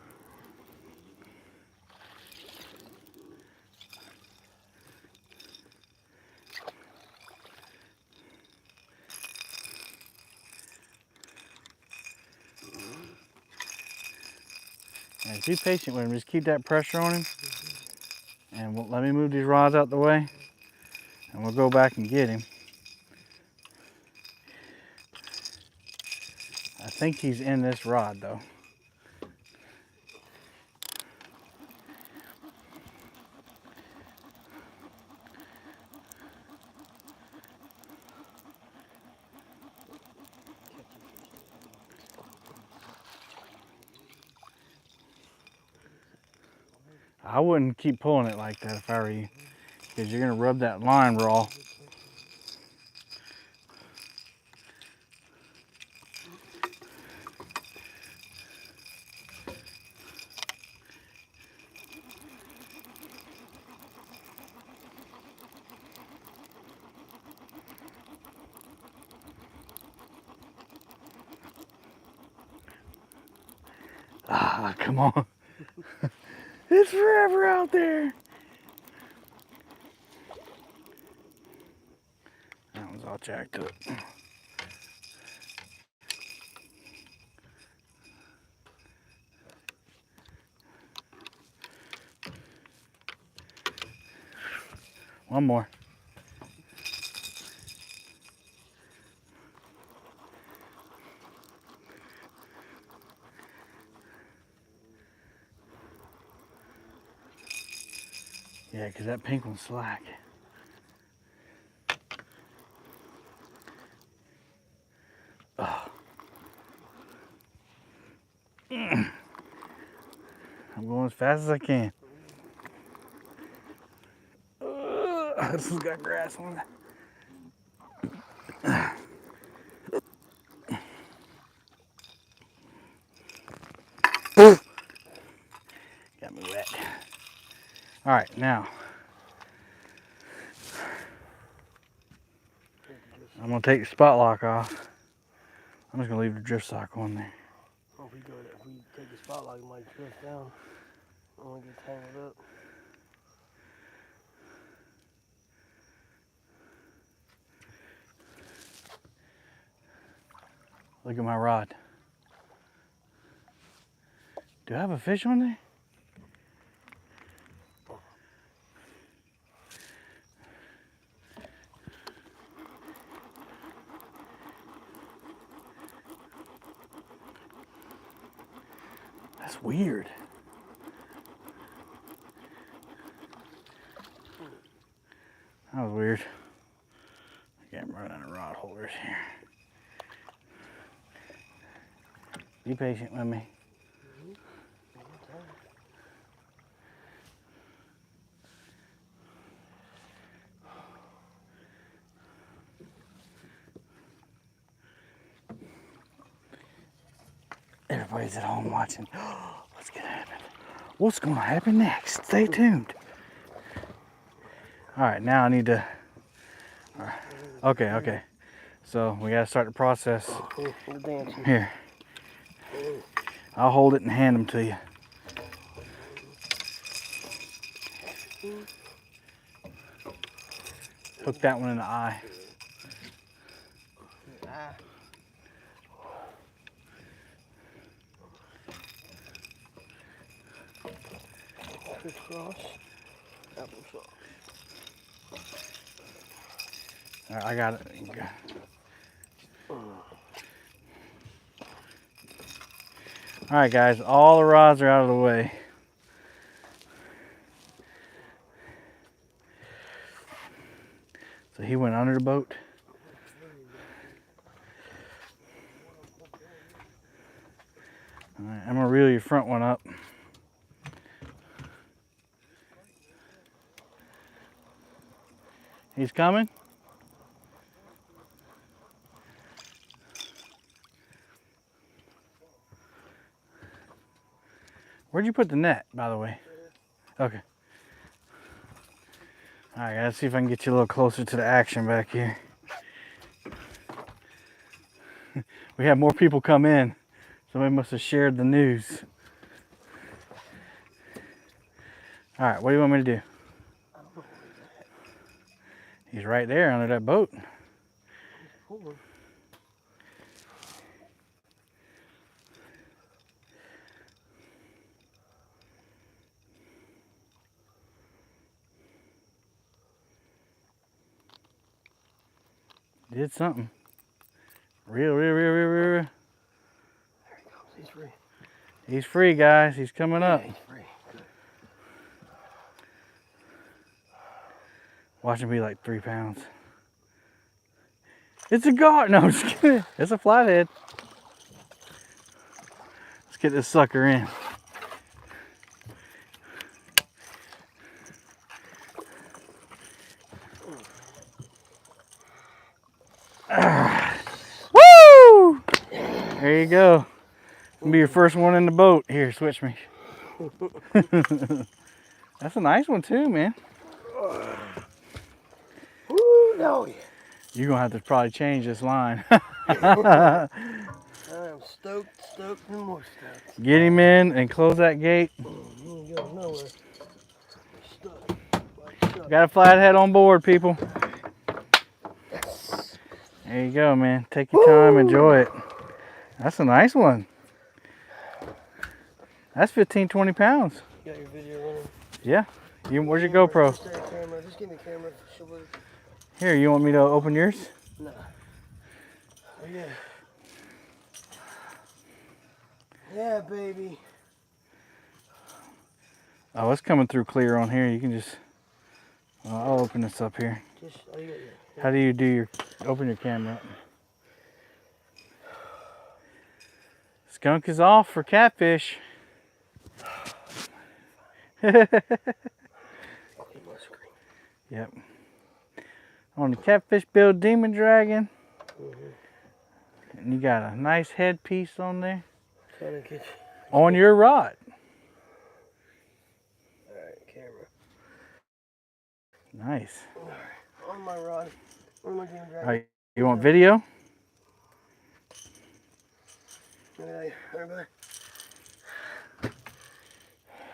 [SPEAKER 1] And be patient with him. Just keep that pressure on him. And let me move these rods out the way. And we'll go back and get him. think he's in this rod though. I wouldn't keep pulling it like that if I were you, because you're gonna rub that line raw. Ah, come on. It's forever out there. That one's all jacked up. One more. Yeah, because that pink one's slack. Oh. I'm going as fast as I can. This has got grass on it. Got me wet. All right, now I'm gonna take the spot lock off. I'm just gonna leave the drift sock on there.
[SPEAKER 3] Oh, if we take the spot lock, it might drift down. I want to get tangled up.
[SPEAKER 1] Look at my rod. Do I have a fish on there? That's weird. That was weird. Okay, I'm running out of rod holders here. Be patient with me. Everybody's at home watching. What's gonna happen? What's gonna happen next? Stay tuned. All right, now I need to. All right. Okay. So we gotta start the process. Here. I'll hold it and hand them to you. Hook that one in the eye.
[SPEAKER 3] Crisscross. Applesauce.
[SPEAKER 1] All right, I got it. All right, guys, all the rods are out of the way. So he went under the boat. All right, I'm gonna reel your front one up. He's coming. Where'd you put the net, by the way? Okay. All right, let's see if I can get you a little closer to the action back here. We had more people come in. Somebody must have shared the news. All right, what do you want me to do?
[SPEAKER 3] I don't know where he's at.
[SPEAKER 1] He's right there under that boat.
[SPEAKER 3] He's pulling.
[SPEAKER 1] Did something. Reel. He's free, guys. He's coming
[SPEAKER 3] Yeah,
[SPEAKER 1] up.
[SPEAKER 3] he's free. Good.
[SPEAKER 1] Watch him be like 3 pounds. It's a gar. No, I'm just kidding. It's a flathead. Let's get this sucker in. Woo! There you go. Gonna be your first one in the boat. Here, switch me. That's a nice one too, man.
[SPEAKER 3] Woo, no, yeah.
[SPEAKER 1] You're gonna have to probably change this line.
[SPEAKER 3] I am stoked, and more stoked.
[SPEAKER 1] Get him in and close that gate.
[SPEAKER 3] You ain't going nowhere. Stuck.
[SPEAKER 1] Got a flathead on board, people. There you go, man. Take your time, enjoy it. That's a nice one. That's 15, 20 pounds.
[SPEAKER 3] You got your video running?
[SPEAKER 1] Yeah. Where's your GoPro?
[SPEAKER 3] Just give me a camera.
[SPEAKER 1] Here, you want me to open yours?
[SPEAKER 3] Nah. Oh, yeah. Yeah, baby.
[SPEAKER 1] Oh, it's coming through clear on here. You can just, I'll open this up here. How do you do your, open your camera up? Skunk is off for catfish. Yep. On the catfish bill demon dragon. And you got a nice headpiece on there. On your rod.
[SPEAKER 3] Alright, camera.
[SPEAKER 1] Nice.
[SPEAKER 3] Alright, on my rod. Where am I demon dragon?
[SPEAKER 1] Alright, you want video?
[SPEAKER 3] Look at that, everybody.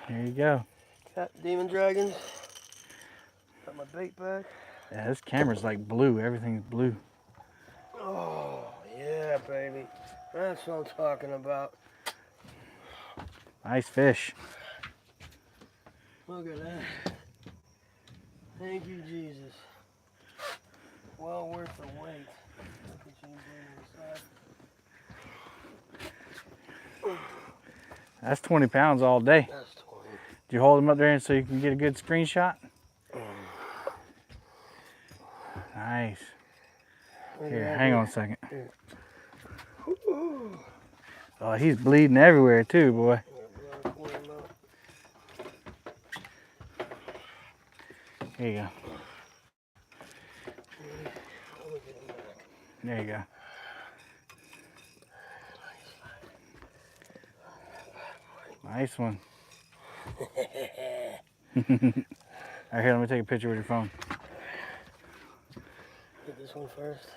[SPEAKER 1] There you go.
[SPEAKER 3] Cat demon dragons. Got my bait back.
[SPEAKER 1] Yeah, this camera's like blue. Everything's blue.
[SPEAKER 3] Oh, yeah, baby. That's what I'm talking about.
[SPEAKER 1] Nice fish.
[SPEAKER 3] Look at that. Thank you, Jesus. Well worth the wait. Look at you doing this.
[SPEAKER 1] That's 20 pounds all day.
[SPEAKER 3] That's 20.
[SPEAKER 1] Did you hold him up there so you can get a good screenshot? Nice. Here, hang on a second. Oh, he's bleeding everywhere too, boy. Here you go. There you go. Nice one. Alright, here, let me take a picture with your phone.
[SPEAKER 3] Get this one first.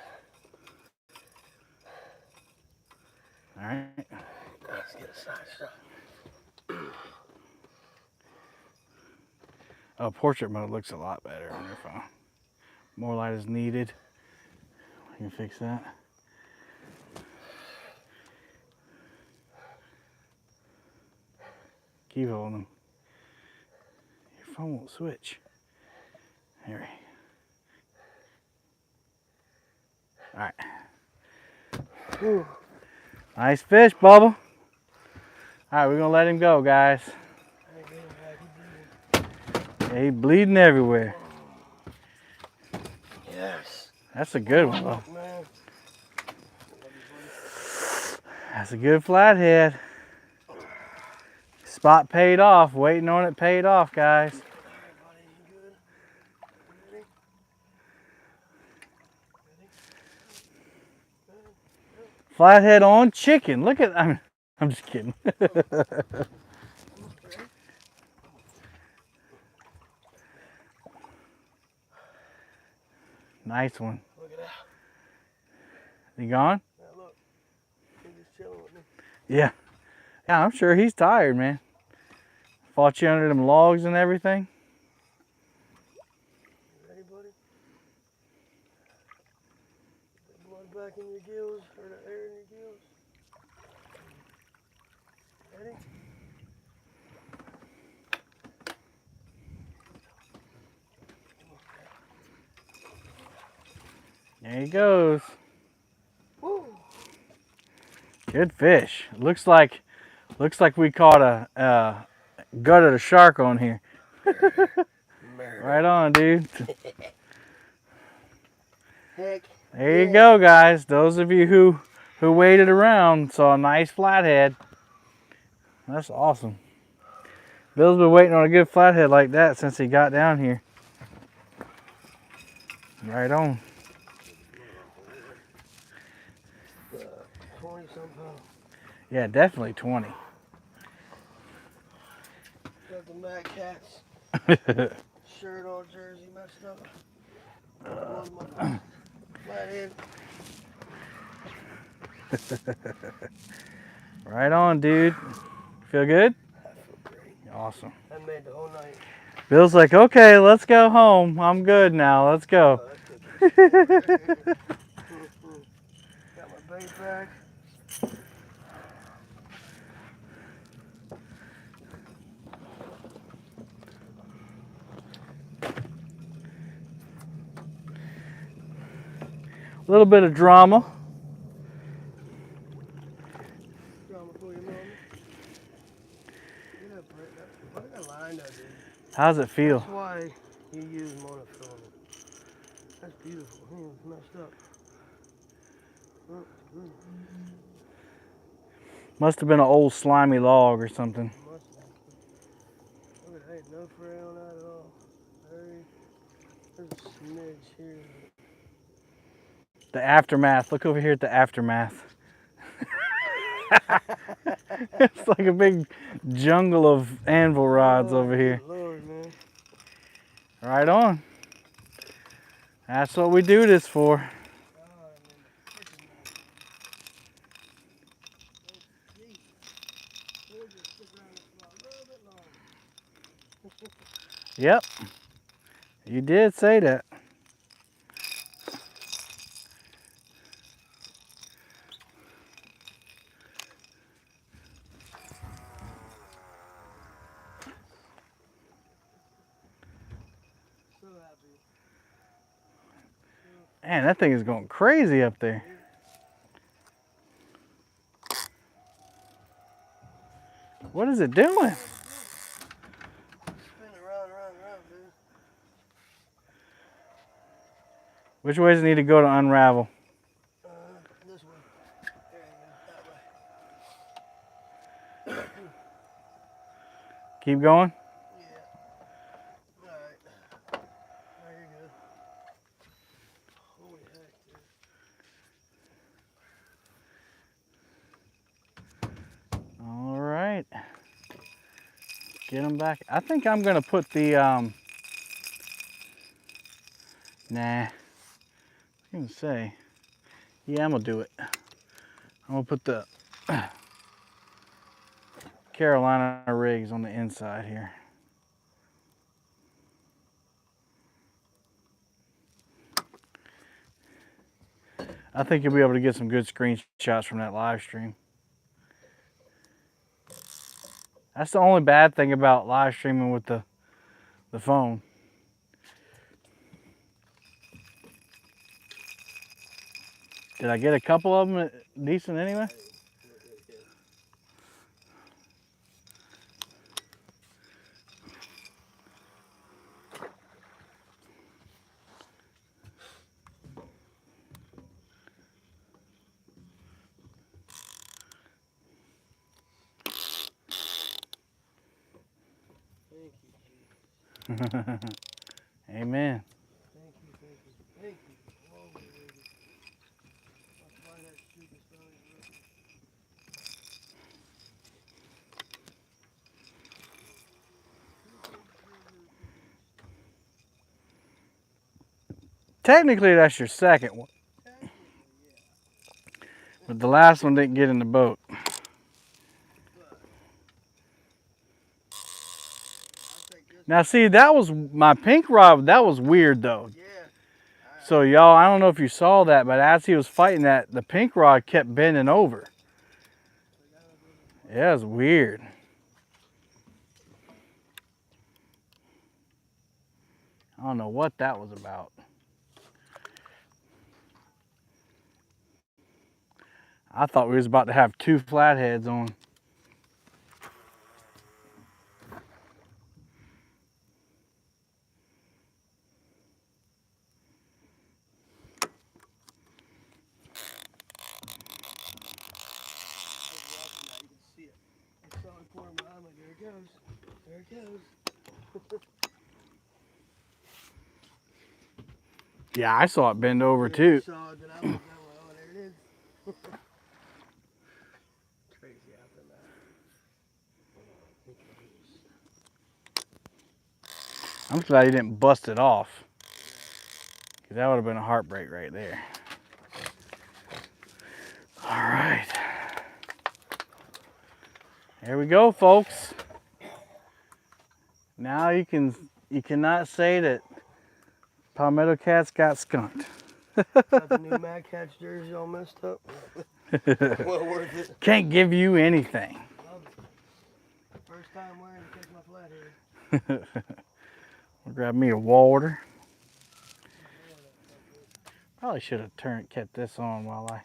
[SPEAKER 1] Alright.
[SPEAKER 3] Let's get a side shot.
[SPEAKER 1] Oh, portrait mode looks a lot better on your phone. More light is needed. You can fix that. Keep holding them. Your phone won't switch. There. Alright. Nice fish, Bubba. Alright, we're gonna let him go, guys. Yeah, he's bleeding everywhere.
[SPEAKER 3] Yes.
[SPEAKER 1] That's a good one, though.
[SPEAKER 3] Man.
[SPEAKER 1] That's a good flathead. Spot paid off. Waiting on it paid off, guys. Flathead on chicken. Look at, I'm just kidding. Nice one.
[SPEAKER 3] Look at that.
[SPEAKER 1] He gone?
[SPEAKER 3] Yeah, look. He's just chilling with me.
[SPEAKER 1] Yeah. Yeah, I'm sure he's tired, man. Fought you under them logs and everything.
[SPEAKER 3] You ready, buddy? The blood back in your gills, or the air in your gills. Ready?
[SPEAKER 1] There he goes.
[SPEAKER 3] Woo!
[SPEAKER 1] Good fish. Looks like Looks like we caught a gutted a shark on here. Right on, dude.
[SPEAKER 3] Heck.
[SPEAKER 1] There you go, guys. Those of you who waited around saw a nice flathead. That's awesome. Bill's been waiting on a good flathead like that since he got down here. Right on.
[SPEAKER 3] 20 some pounds.
[SPEAKER 1] Yeah, definitely 20.
[SPEAKER 3] Got the Mad Cats shirt on, jersey messed up. My flathead.
[SPEAKER 1] Right on, dude. Feel good?
[SPEAKER 3] I feel great.
[SPEAKER 1] Awesome.
[SPEAKER 3] I made the whole night.
[SPEAKER 1] Bill's like, okay, let's go home. I'm good now. Let's go.
[SPEAKER 3] Got my bait back.
[SPEAKER 1] A little bit of drama.
[SPEAKER 3] Drama for your mama. Get up, Brett. Look at that line though, dude.
[SPEAKER 1] How's it feel?
[SPEAKER 3] That's why you use monofilament. That's beautiful. It's messed up.
[SPEAKER 1] Must have been an old slimy log or something.
[SPEAKER 3] Must have. Look at that. Ain't no fray on that at all. There's a smidge here.
[SPEAKER 1] The aftermath. Look over here at the aftermath. It's like a big jungle of anvil rods over here.
[SPEAKER 3] Lord, man.
[SPEAKER 1] Right on. That's what we do this for. Yep. You did say that.
[SPEAKER 3] So happy.
[SPEAKER 1] Man, that thing is going crazy up there. What is it doing?
[SPEAKER 3] Spin around, dude.
[SPEAKER 1] Which way does it need to go to unravel?
[SPEAKER 3] This way. There you go. That way.
[SPEAKER 1] Keep going?
[SPEAKER 3] Yeah. Alright. Now you're good. Holy heck, dude.
[SPEAKER 1] All right. Get them back. I think I'm going to put the, nah. I was going to say, yeah, I'm going to do it. I'm going to put the Carolina rigs on the inside here. I think you'll be able to get some good screenshots from that live stream. That's the only bad thing about live streaming with the phone. Did I get a couple of them decent anyway? Amen.
[SPEAKER 3] Thank you. Thank you. Holy lady. That's why that stupid spelling is written.
[SPEAKER 1] Technically, that's your second one. But the last one didn't get in the boat. Now see, that was my pink rod. That was weird though.
[SPEAKER 3] Yeah.
[SPEAKER 1] So y'all, I don't know if you saw that, but as he was fighting that, the pink rod kept bending over. Yeah, it was weird. I don't know what that was about. I thought we was about to have two flatheads on.
[SPEAKER 3] There it goes.
[SPEAKER 1] Yeah, I saw it bend over
[SPEAKER 3] Yeah,
[SPEAKER 1] too.
[SPEAKER 3] you saw it, then I was going, oh, there it is. Crazy after that.
[SPEAKER 1] I'm glad he didn't bust it off. Because that would have been a heartbreak right there. All right. Here we go, folks. Now you cannot say that Palmetto Cat's got skunked.
[SPEAKER 3] Got the new Mad Catch jersey all messed up. Well worth it.
[SPEAKER 1] Can't give you anything.
[SPEAKER 3] Love it. First time wearing to catch my flathead.
[SPEAKER 1] I'll grab me a water. Probably should have kept this on while I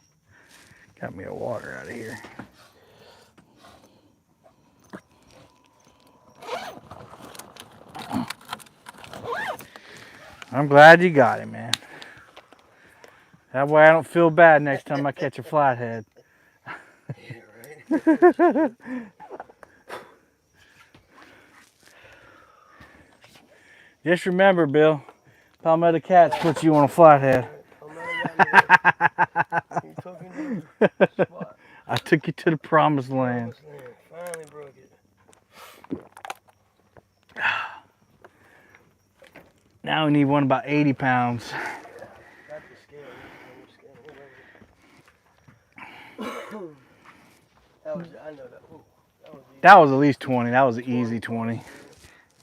[SPEAKER 1] got me a water out of here. I'm glad you got him, man. That way I don't feel bad next time I catch a flathead.
[SPEAKER 3] Yeah, right.
[SPEAKER 1] Just remember, Bill, Palmetto Cats puts you on a flathead.
[SPEAKER 3] You took me to the spot.
[SPEAKER 1] I took you to the promised land.
[SPEAKER 3] Finally broke it.
[SPEAKER 1] Now we need one about 80 pounds.
[SPEAKER 3] Got the scale. That was, I know that. Ooh,
[SPEAKER 1] That was at least 20. That was an easy 20.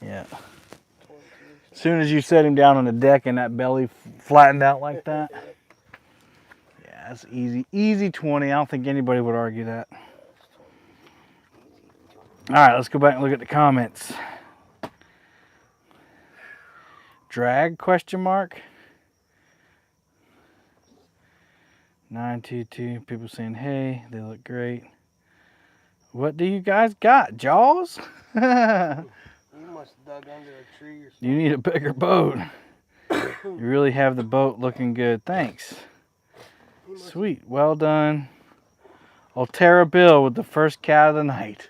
[SPEAKER 1] Yeah. As soon as you set him down on the deck and that belly flattened out like that. Yeah, that's easy. Easy 20. I don't think anybody would argue that. All right, let's go back and look at the comments. Drag, question mark. 922, people saying, hey, they look great. What do you guys got, Jaws?
[SPEAKER 3] You must have dug under a tree or something.
[SPEAKER 1] You need a bigger boat. You really have the boat looking good. Thanks. Sweet. Well done. Altera Bill with the first cat of the night.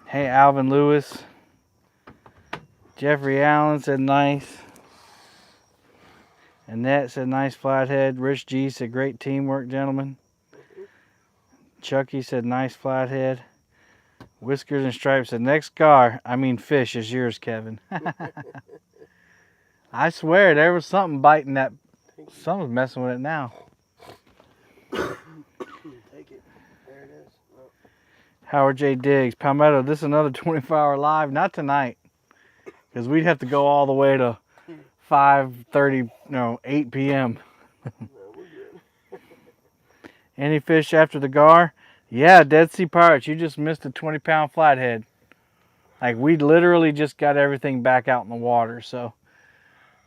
[SPEAKER 1] Hey, Alvin Lewis. Jeffrey Allen said nice. Annette said nice flathead. Rich G said great teamwork, gentlemen. Chucky said nice flathead. Whiskers and Stripes said next fish is yours, Kevin. I swear there was something biting that. Someone's messing with it now.
[SPEAKER 3] Take it. There it is. Oh.
[SPEAKER 1] Howard J. Diggs. Palmetto, this is another 24-hour live. Not tonight. Because we'd have to go all the way to 5:30, no, 8 p.m.
[SPEAKER 3] No, we're good.
[SPEAKER 1] Any fish after the gar? Yeah, Dead Sea Pirates, you just missed a 20-pound flathead. Like, we literally just got everything back out in the water. So,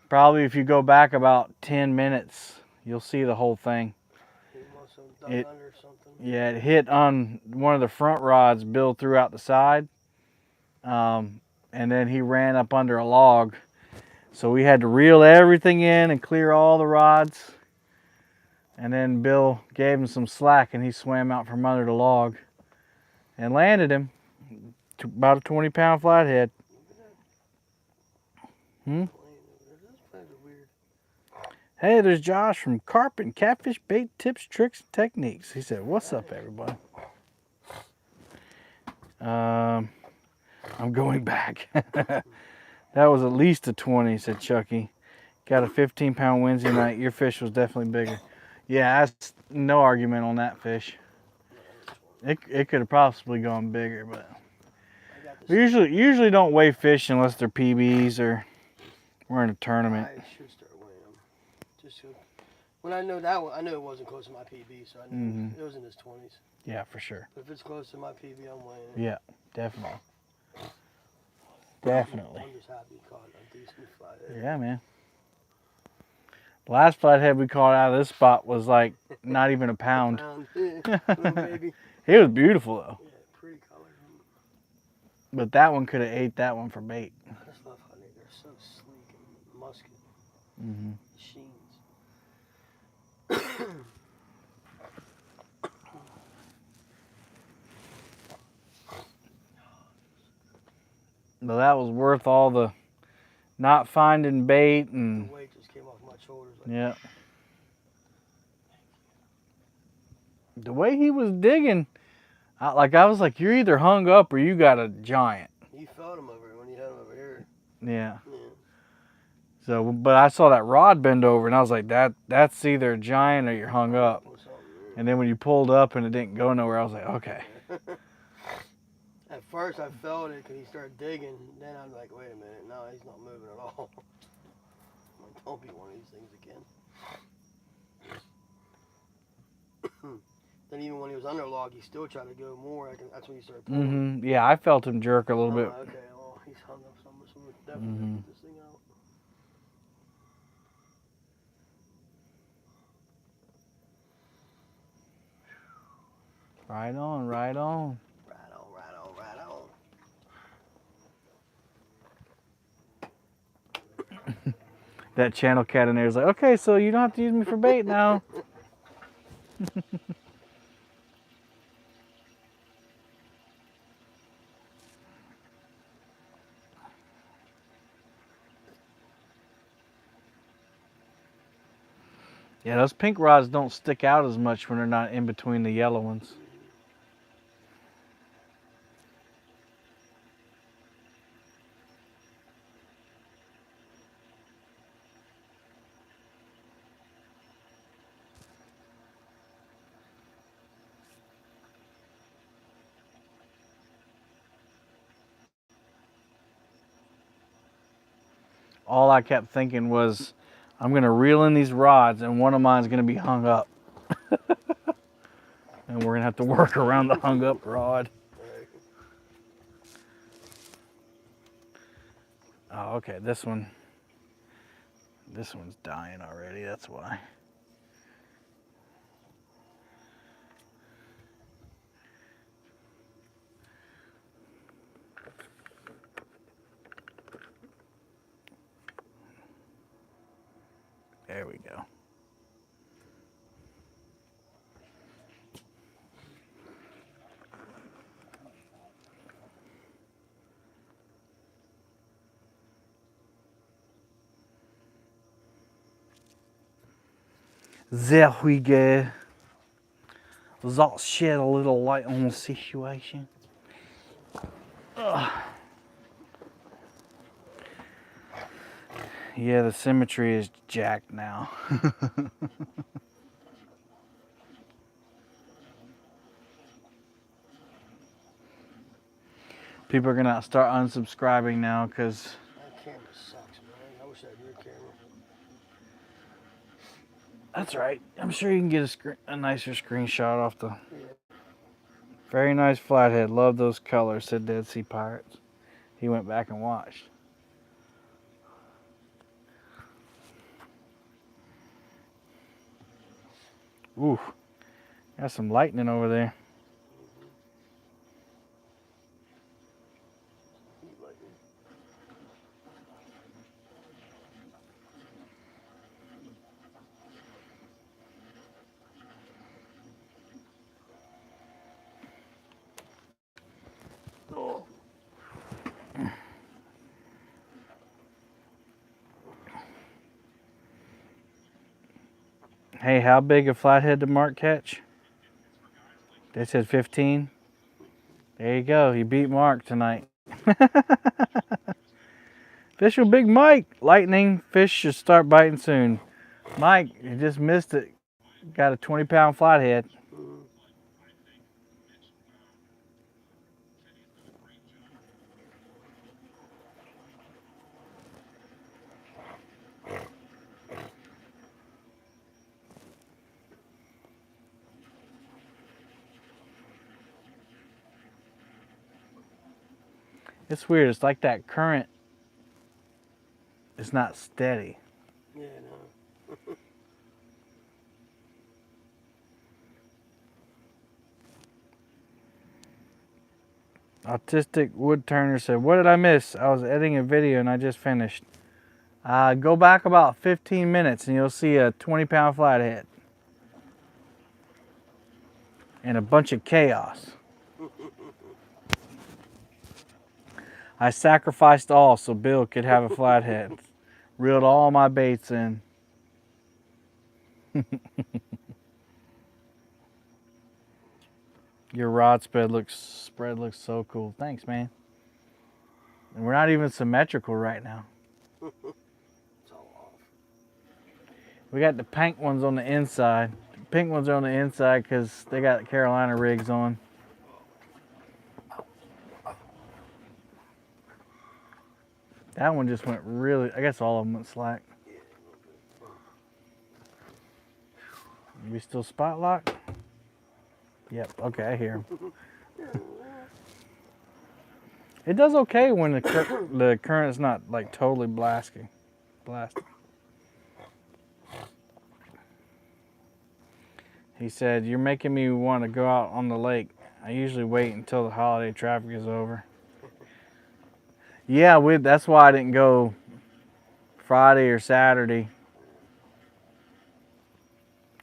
[SPEAKER 1] probably if you go back about 10 minutes, you'll see the whole thing.
[SPEAKER 3] He must have dug under something.
[SPEAKER 1] Yeah, it hit on one of the front rods Bill threw out the side. And then he ran up under a log. So we had to reel everything in and clear all the rods. And then Bill gave him some slack and he swam out from under the log and landed him. About a 20-pound flathead. Hey, there's Josh from Carp and Catfish Bait Tips, Tricks, and Techniques. He said, what's up, everybody? I'm going back. That was at least a 20, said Chucky. Got a 15-pound Wednesday night. Your fish was definitely bigger. Yeah, that's no argument on that fish. It could have possibly gone bigger, but we usually don't weigh fish unless they're PBs or we're in a tournament.
[SPEAKER 3] I should start weighing them. Just so, when I know that one, I know it wasn't close to my PB, so I knew it was in his 20s.
[SPEAKER 1] Yeah, for sure.
[SPEAKER 3] But if it's close to my PB, I'm weighing it.
[SPEAKER 1] Yeah, definitely. Definitely.
[SPEAKER 3] I'm just happy you caught a decent flathead.
[SPEAKER 1] Yeah, man. The last flathead we caught out of this spot was like not even a pound.
[SPEAKER 3] Little baby.
[SPEAKER 1] It was beautiful though.
[SPEAKER 3] Yeah, pretty color.
[SPEAKER 1] But that one could have ate that one for bait.
[SPEAKER 3] I just love how they're so sleek and musky.
[SPEAKER 1] Mm-hmm.
[SPEAKER 3] Sheens.
[SPEAKER 1] But that was worth all the not finding bait
[SPEAKER 3] The
[SPEAKER 1] and
[SPEAKER 3] weight just came off my shoulders. Like,
[SPEAKER 1] yeah. The way he was digging, I was like, you're either hung up or you got a giant.
[SPEAKER 3] you felt him over when you had him over here.
[SPEAKER 1] Yeah.
[SPEAKER 3] Yeah.
[SPEAKER 1] So, but I saw that rod bend over, and I was like, that's either a giant or you're hung up.
[SPEAKER 3] Or something,
[SPEAKER 1] And then when you pulled up and it didn't go nowhere, I was like, okay.
[SPEAKER 3] yeah. At first I felt it because he started digging. Then I'm like, wait a minute, no, he's not moving at all. Like, don't be one of these things again. Then even when he was under log, he still tried to go more. That's when he started pulling.
[SPEAKER 1] Yeah, I felt him jerk a little
[SPEAKER 3] I'm
[SPEAKER 1] bit.
[SPEAKER 3] like, okay, well, he's hung up somewhere, so we're definitely gonna get this thing out.
[SPEAKER 1] Right on, right on.
[SPEAKER 3] Right on, right on, right on.
[SPEAKER 1] That channel cat in there is like, okay, so you don't have to use me for bait now. Yeah, those pink rods don't stick out as much when they're not in between the yellow ones. All I kept thinking was, I'm gonna reel in these rods and one of mine's gonna be hung up. And we're gonna have to work around the hung up rod.
[SPEAKER 3] Right.
[SPEAKER 1] Oh, okay, this one's dying already, that's why. There we go. There we go. That shed a little light on the situation. Ugh. Yeah, the symmetry is jacked now. People are gonna start unsubscribing now because
[SPEAKER 3] That camera sucks, man. I wish I had your camera.
[SPEAKER 1] that's right. I'm sure you can get a nicer screenshot off the.
[SPEAKER 3] Yeah.
[SPEAKER 1] Very nice flathead. Love those colors, said Dead Sea Pirates. He went back and watched. Ooh, got some lightning over there.
[SPEAKER 3] Heat lightning. Oh.
[SPEAKER 1] Hey, how big a flathead did Mark catch? They said 15. There you go. He beat Mark tonight. Fish with Big Mike. Lightning. Fish should start biting soon. Mike, you just missed it. Got a 20-pound flathead. It's weird. It's like that current is not steady.
[SPEAKER 3] Yeah, no.
[SPEAKER 1] Autistic Wood Turner said, what did I miss? I was editing a video and I just finished. Go back about 15 minutes and you'll see a 20-pound flathead. And a bunch of chaos. I sacrificed all so Bill could have a flathead. Reeled all my baits in. Your rod spread looks so cool. Thanks, man. And we're not even symmetrical right now.
[SPEAKER 3] It's all off.
[SPEAKER 1] We got the pink ones on the inside. The pink ones are on the inside because they got Carolina rigs on. That one just went really, I guess all of them went slack. We still spot lock? Yep, okay, I hear him. It does okay when the current's not like totally blasting. He said, "You're making me want to go out on the lake. I usually wait until the holiday traffic is over." Yeah, that's why I didn't go Friday or Saturday.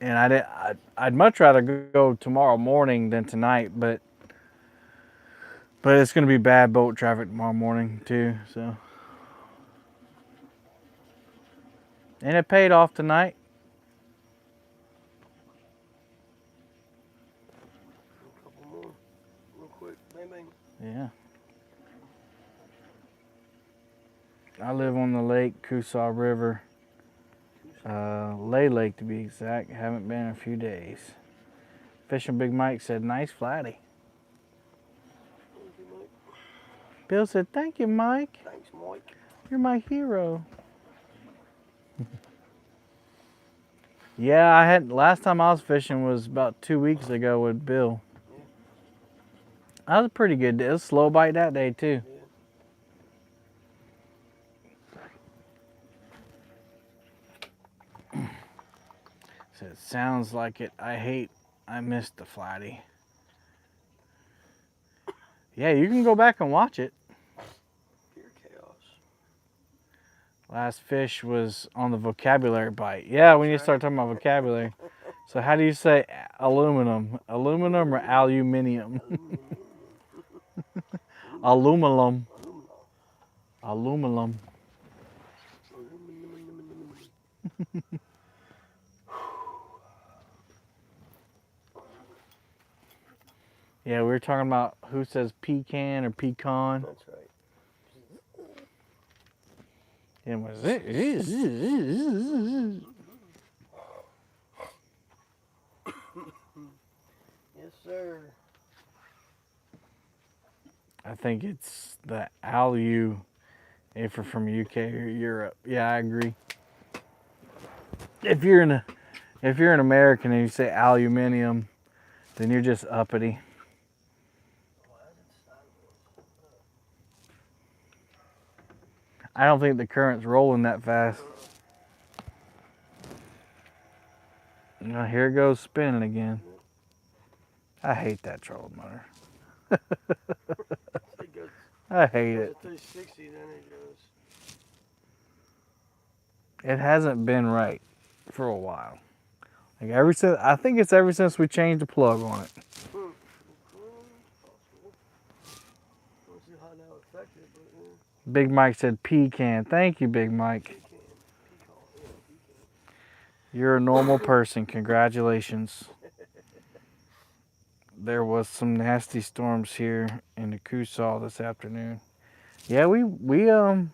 [SPEAKER 1] And I'd much rather go tomorrow morning than tonight, but it's going to be bad boat traffic tomorrow morning too, so. And it paid off tonight.
[SPEAKER 3] A couple more, real quick, bang bang.
[SPEAKER 1] Yeah. I live on the lake, Coosaw River. Lay Lake to be exact. Haven't been in a few days. Fishing Big Mike said, "Nice flatty."
[SPEAKER 3] Thank you, Mike.
[SPEAKER 1] Bill said, "Thank you, Mike.
[SPEAKER 3] Thanks, Mike.
[SPEAKER 1] You're my hero." Yeah, last time I was fishing was about 2 weeks ago with Bill.
[SPEAKER 3] Yeah.
[SPEAKER 1] That was a pretty good day. It was slow bite that day too.
[SPEAKER 3] Yeah.
[SPEAKER 1] So it sounds like it. I missed the flatty. Yeah, you can go back and watch it.
[SPEAKER 3] Pure chaos.
[SPEAKER 1] Last fish was on the vocabulary bite. Yeah, when you start talking about vocabulary. So how do you say aluminum? Aluminum or aluminium? Aluminum. Aluminum. Yeah, we were talking about who says pecan or pecan.
[SPEAKER 3] That's right.
[SPEAKER 1] And was
[SPEAKER 3] Yes, sir.
[SPEAKER 1] I think it's the alu if you're from UK or Europe. Yeah, I agree. If you're an American and you say aluminium, then you're just uppity. I don't think the current's rolling that fast. Now here it goes spinning again. I hate that trolling motor. I hate it.
[SPEAKER 3] 360, then it goes.
[SPEAKER 1] It hasn't been right for a while. Like I think it's ever since we changed the plug on it.
[SPEAKER 3] Possible. Don't see how that affected, but
[SPEAKER 1] Big Mike said pecan. Thank you, Big Mike.
[SPEAKER 3] pecan.
[SPEAKER 1] You're a normal person. Congratulations. There was some nasty storms here in the Coosaw this afternoon. Yeah, we the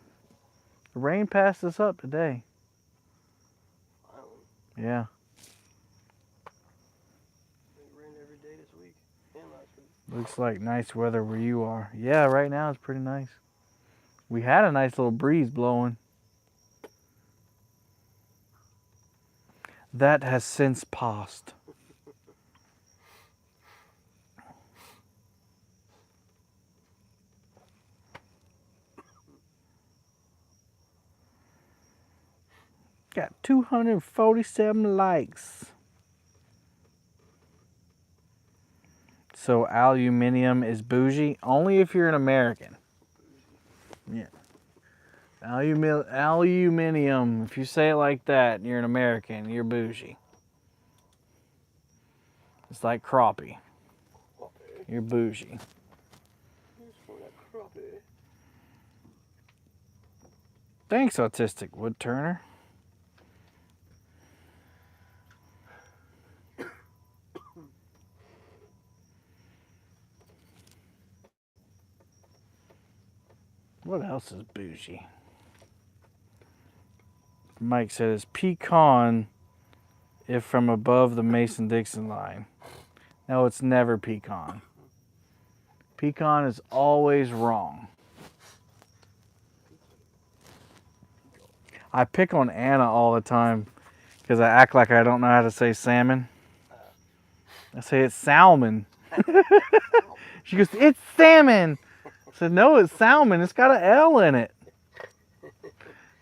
[SPEAKER 1] rain passed us up today. Yeah.
[SPEAKER 3] It rained every day this week and last week.
[SPEAKER 1] Looks like nice weather where you are. Yeah, right now it's pretty nice. We had a nice little breeze blowing. That has since passed. Got 247 likes. So aluminium is bougie only if you're an American. Yeah. Aluminium. If you say it like that, you're an American. You're bougie. It's like crappie. You're bougie.
[SPEAKER 3] Here's for that crappie.
[SPEAKER 1] Thanks, Autistic Wood Turner. What else is bougie? Mike says pecan if from above the Mason-Dixon line. No, it's never pecan. Pecan is always wrong. I pick on Anna all the time because I act like I don't know how to say salmon. I say it's salmon. She goes, it's salmon. I said, no, it's salmon. It's got an L in it.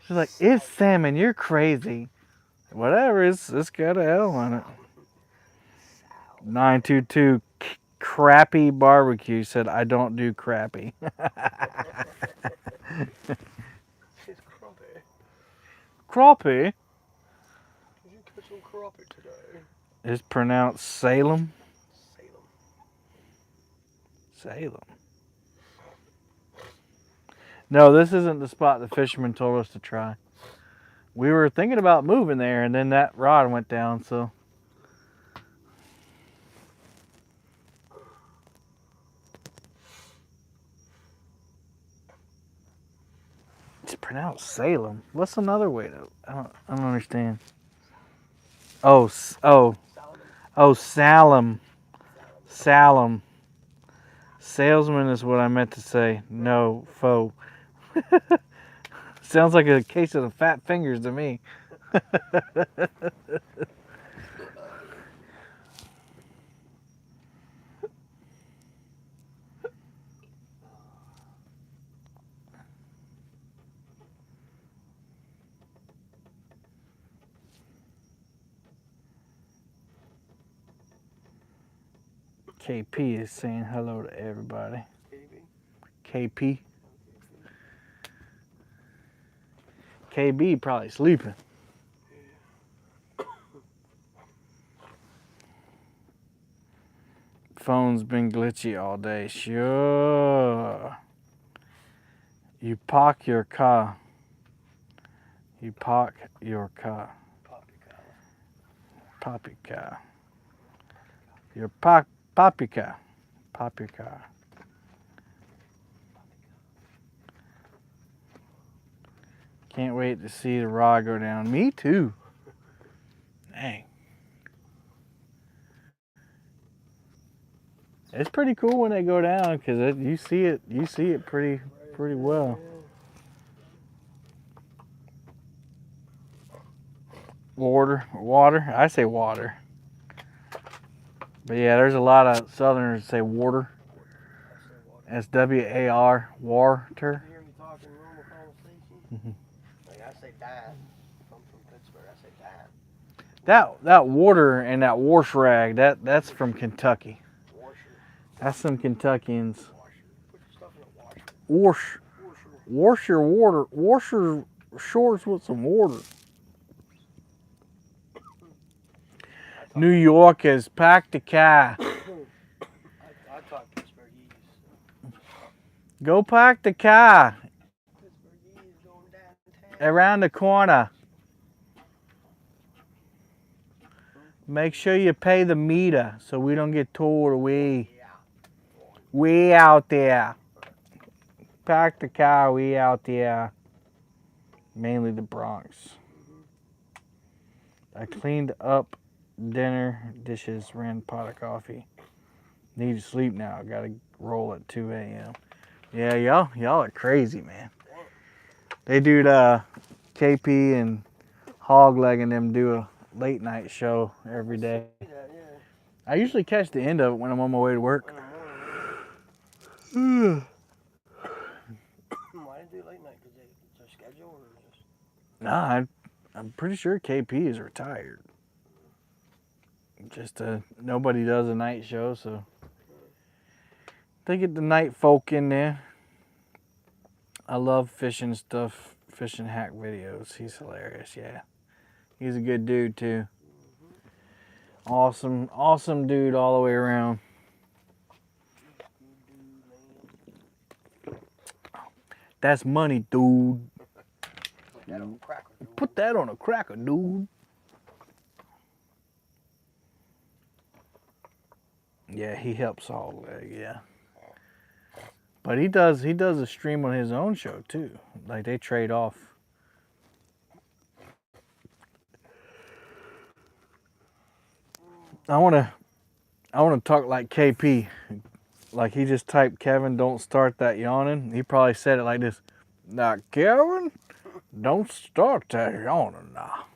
[SPEAKER 1] She's like, it's salmon. You're crazy. Whatever, it's got an L in it. 922 Crappy Barbecue said, I don't do crappy.
[SPEAKER 3] It's crappie.
[SPEAKER 1] Crappie?
[SPEAKER 3] Did you catch some crappie today?
[SPEAKER 1] It's pronounced Salem. Salem. No, this isn't the spot the fisherman told us to try. We were thinking about moving there, and then that rod went down, so. It's pronounced Salem. What's another way to? I don't understand. Oh, Salem. Salem. Salesman is what I meant to say. No, foe. Sounds like a case of the fat fingers to me. KP is saying hello to everybody. KP. KB probably sleeping. Phone's been glitchy all day. Sure. You park your car. You park your car. Pop your car. Your pop your car. Pop your car. Can't wait to see the rod go down. Me too. Dang. It's pretty cool when they go down because you see it pretty well. Water. I say water. But yeah, there's a lot of Southerners that say water. That's W-A-R, water.
[SPEAKER 3] You hear me talking normal conversation? Like I say dime. I'm from Pittsburgh. I say dime.
[SPEAKER 1] That water and that wash rag, that's from Kentucky. That's some Kentuckians.
[SPEAKER 3] Put your stuff in a washer.
[SPEAKER 1] Wash your water. Wash your shorts with some water. New York has packed the car.
[SPEAKER 3] I talk Pittsburghese.
[SPEAKER 1] Go park the car
[SPEAKER 3] Pittsburghese going downtown.
[SPEAKER 1] around the corner. Make sure you pay the meter so we don't get towed away. Way out there. Park the car way out there. Mainly the Bronx. I cleaned up dinner, dishes, ran pot of coffee. Need to sleep now. Gotta roll at 2 a.m. Yeah, y'all are crazy, man. They do the KP and Hogleg and them do a late night show every day. I usually catch the end of it when I'm on my way to work.
[SPEAKER 3] Why did they do late night? Because it's their schedule or just?
[SPEAKER 1] Nah, I'm pretty sure KP is retired. Just nobody does a night show, so they get the night folk in there. I love fishing stuff, fishing hack videos. He's hilarious, yeah. He's a good dude too. Awesome dude all the way around. That's money, dude.
[SPEAKER 3] that on a cracker, dude.
[SPEAKER 1] Put that on a cracker, dude. Yeah, he helps Hog Leg, yeah. But he does a stream on his own show too. Like they trade off. I wanna talk like KP. Like he just typed, Kevin, don't start that yawning. He probably said it like this. Now, Kevin, don't start that yawning now.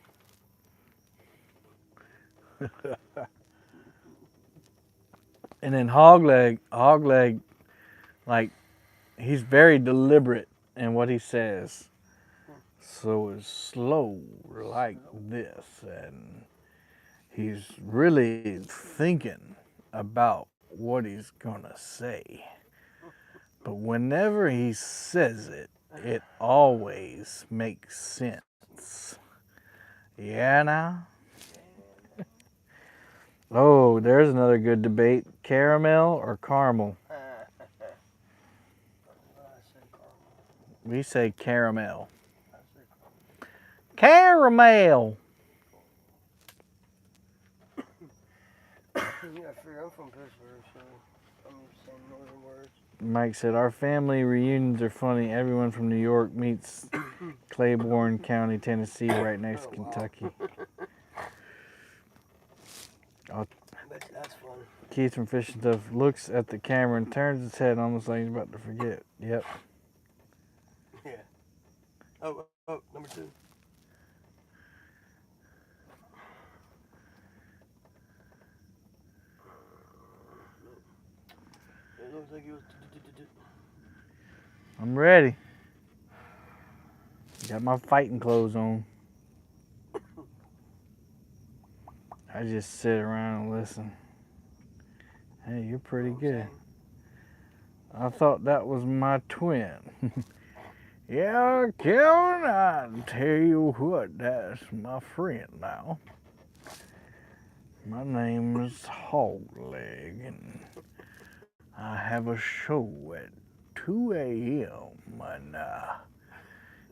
[SPEAKER 1] And then Hogleg, like, he's very deliberate in what he says. So it's slow like this. And he's really thinking about what he's gonna say. But whenever he says it, it always makes sense. Yeah, now? Oh, there's another good debate. Caramel or caramel?
[SPEAKER 3] I say caramel.
[SPEAKER 1] We say caramel.
[SPEAKER 3] I say caramel.
[SPEAKER 1] Caramel!
[SPEAKER 3] You gotta figure I'm from Pittsburgh, so I'm just saying northern words.
[SPEAKER 1] Mike said, our family reunions are funny. Everyone from New York meets Claiborne County, Tennessee, right next to Kentucky.
[SPEAKER 3] I bet you that's fun.
[SPEAKER 1] Keith from Fish and Stuff looks at the camera and turns his head almost like he's about to forget. Yep.
[SPEAKER 3] Yeah. Oh, number 2. It looks like he was.
[SPEAKER 1] I'm ready. Got my fighting clothes on. I just sit around and listen. Hey, you're pretty good. I thought that was my twin. Yeah, Kevin, I tell you what, that's my friend now. My name is Hogleg, and I have a show at 2 a.m. and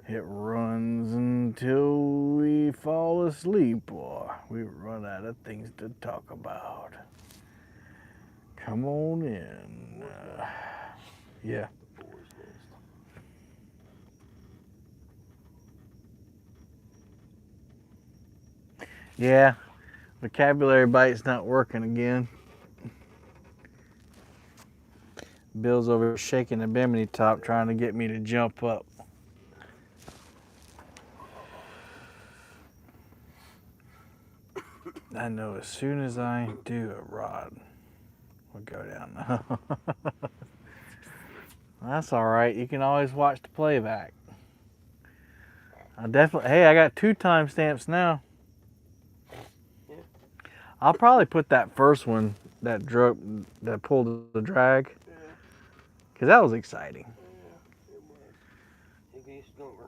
[SPEAKER 1] it runs until we fall asleep or we run out of things to talk about. Come on in. Yeah. Yeah, vocabulary bite's not working again. Bill's over shaking the bimini top trying to get me to jump up. I know as soon as I do it, Rod will go down now. That's all right. You can always watch the playback. Hey, I got 2 timestamps now.
[SPEAKER 3] Yeah.
[SPEAKER 1] I'll probably put that first one that pulled the drag. Because that was exciting.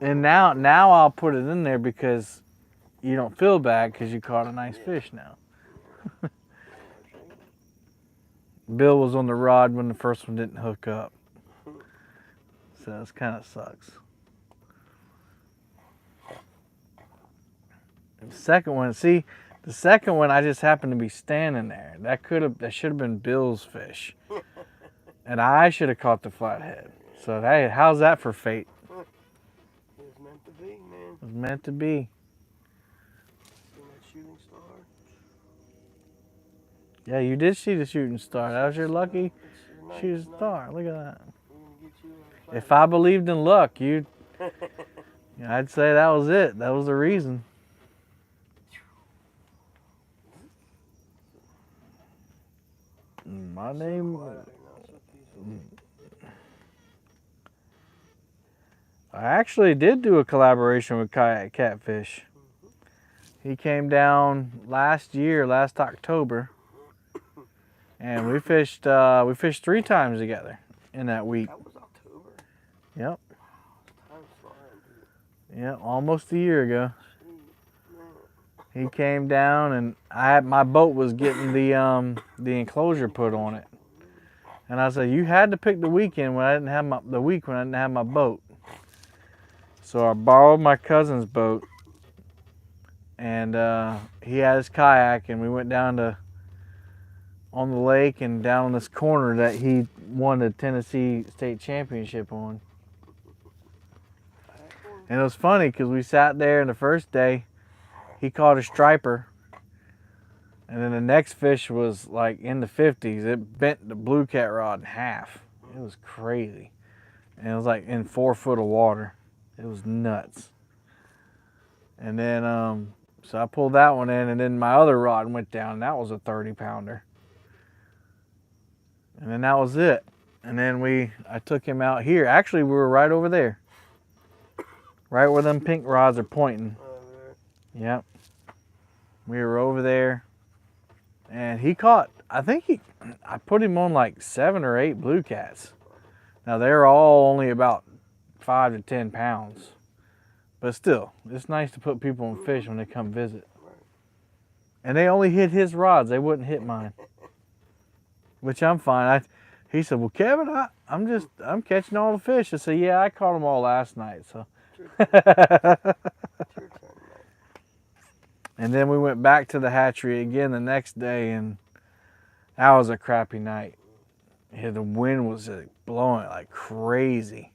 [SPEAKER 1] And now I'll put it in there because you don't feel bad because you caught a nice fish now. Bill was on the rod when the first one didn't hook up. So it kind of sucks. The second one, I just happened to be standing there. That should have been Bill's fish. And I should have caught the flathead. So, hey, how's that for fate?
[SPEAKER 3] It was meant to be, man.
[SPEAKER 1] It was meant to be.
[SPEAKER 3] See that shooting star?
[SPEAKER 1] Yeah, you did see the shooting star. That was your lucky shooting star. Look at that. If I believed in luck, I'd say that was it. That was the reason. My name. I actually did do a collaboration with Kayak Catfish. He came down last October, and we fished 3 times together in that week.
[SPEAKER 3] That was October.
[SPEAKER 1] Yep.
[SPEAKER 3] Time's flying, dude.
[SPEAKER 1] Yeah, almost a year ago. He came down, and my boat was getting the enclosure put on it, and I said, you had to pick the weekend when I didn't have my boat. So I borrowed my cousin's boat, and he had his kayak, and we went down to on the lake and down on this corner that he won the Tennessee State Championship on. And it was funny because we sat there, and the first day he caught a striper, and then the next fish was like in the 50s. It bent the blue cat rod in half. It was crazy. And it was like in 4 foot of water. It was nuts. And then, so I pulled that one in, and then my other rod went down, and that was a 30 pounder. And then that was it. And then I took him out here. Actually, we were right over there. Right where them pink rods are pointing. Yep. We were over there. And he caught, I put him on like 7 or 8 blue cats. Now they're all only about 5 to 10 pounds. But still, it's nice to put people on fish when they come visit. And they only hit his rods. They wouldn't hit mine. Which I'm fine. He said, well, Kevin, I'm catching all the fish. I said, yeah, I caught them all last night. So. And then we went back to the hatchery again the next day, and that was a crappy night. Yeah, the wind was blowing like crazy.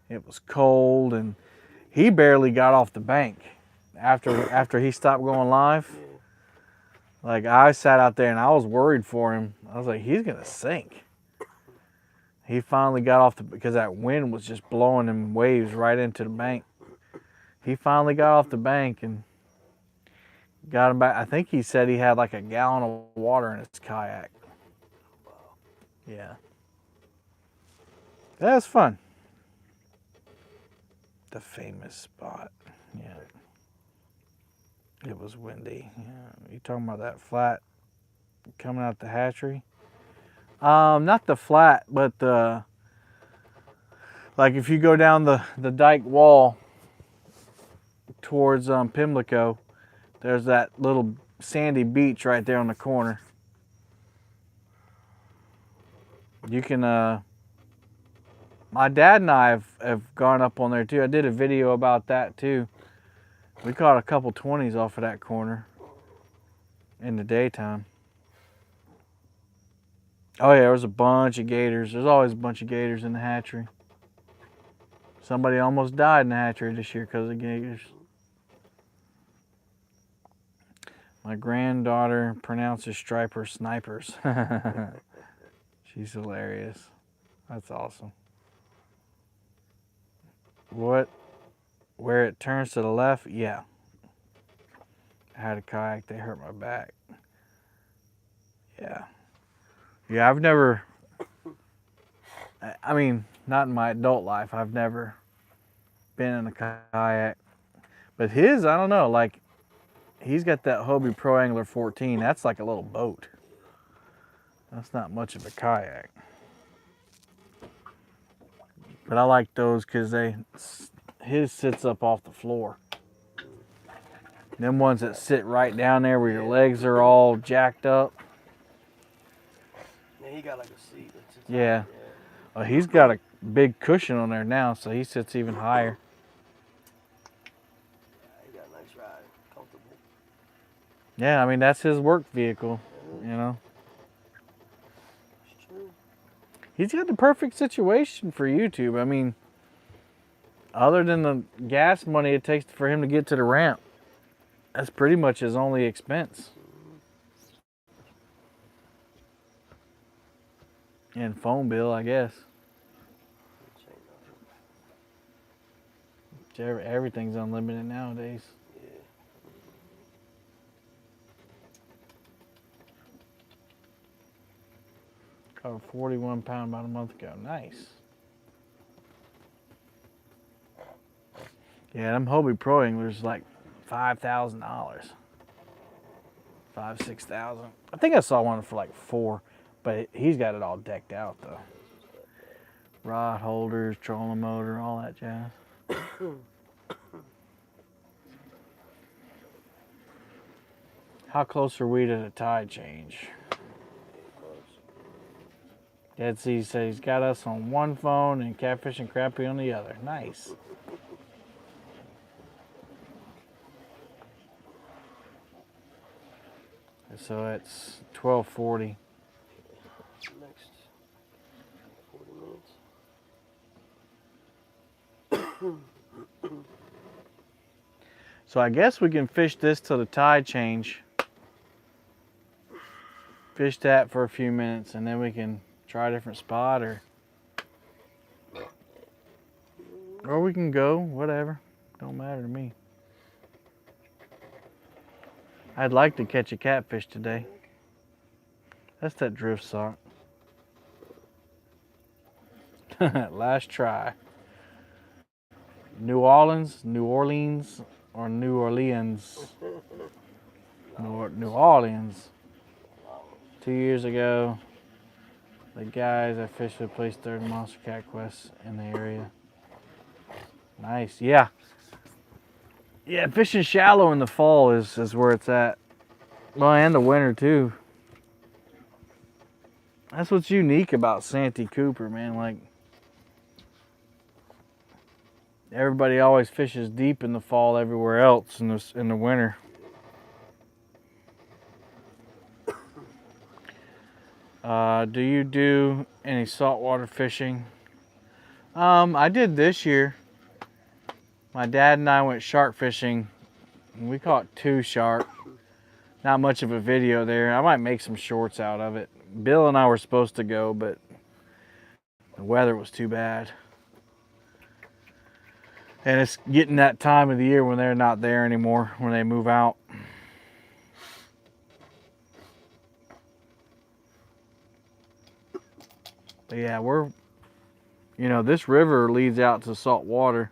[SPEAKER 1] It was cold, and he barely got off the bank after he stopped going live. Like, I sat out there and I was worried for him. I was like, he's gonna sink. He finally got off because that wind was just blowing him waves right into the bank. He finally got off the bank and got him back. I think he said he had like a gallon of water in his kayak. Yeah. That was fun. The famous spot. Yeah. It was windy. Yeah. You talking about that flat coming out the hatchery? Not the flat, but like if you go down the dike wall towards Pimlico, there's that little sandy beach right there on the corner. You can, my dad and I have gone up on there too. I did a video about that too. We caught a couple 20s off of that corner in the daytime. Oh yeah, there was a bunch of gators. There's always a bunch of gators in the hatchery. Somebody almost died in the hatchery this year because of gators. My granddaughter pronounces striper snipers. She's hilarious. That's awesome. Where it turns to the left? Yeah. I had a kayak, they hurt my back. Yeah. Yeah, I've never, I mean, not in my adult life, I've never been in a kayak. But his, I don't know, like, he's got that Hobie Pro Angler 14. That's like a little boat. That's not much of a kayak. But I like those because his sits up off the floor. Them ones that sit right down there where your legs are all jacked up.
[SPEAKER 3] Yeah, he got like a seat. That sits
[SPEAKER 1] Yeah.
[SPEAKER 3] out,
[SPEAKER 1] Well, he's got a big cushion on there now, so he sits even higher.
[SPEAKER 3] Yeah, he got a nice ride. Comfortable.
[SPEAKER 1] Yeah, I mean, that's his work vehicle, you know.
[SPEAKER 3] It's true.
[SPEAKER 1] He's got the perfect situation for YouTube. I mean, other than the gas money it takes for him to get to the ramp, that's pretty much his only expense. And phone bill, I guess.
[SPEAKER 3] Which ain't nothing.
[SPEAKER 1] Everything's unlimited nowadays.
[SPEAKER 3] Yeah.
[SPEAKER 1] Caught a 41 pound about a month ago. Nice. Yeah, them Hobie Pro Anglers like $5,000. $6,000. I think I saw one for like $4,000, but he's got it all decked out though. Rod holders, trolling motor, all that jazz. How close are we to the tide change? Dead Sea says he's got us on one phone and Catfishing Crappie on the other. Nice. So it's 12:40.
[SPEAKER 3] Next 40 minutes.
[SPEAKER 1] So I guess we can fish this till the tide change. Fish that for a few minutes and then we can try a different spot or we can go, whatever. Don't matter to me. I'd like to catch a catfish today. That's that drift sock. Last try. New Orleans, or New Orleans? New Orleans. 2 years ago, the guys I fished with placed third in Monster Cat Quest in the area. Nice, yeah. Yeah, fishing shallow in the fall is where it's at. Well, and the winter too. That's what's unique about Santee Cooper, man. Like, everybody always fishes deep in the fall everywhere else in the winter. Do you do any saltwater fishing? I did this year. My dad and I went shark fishing. And we caught 2 shark. Not much of a video there. I might make some shorts out of it. Bill and I were supposed to go, but the weather was too bad. And it's getting that time of the year when they're not there anymore, when they move out. But yeah, this river leads out to salt water.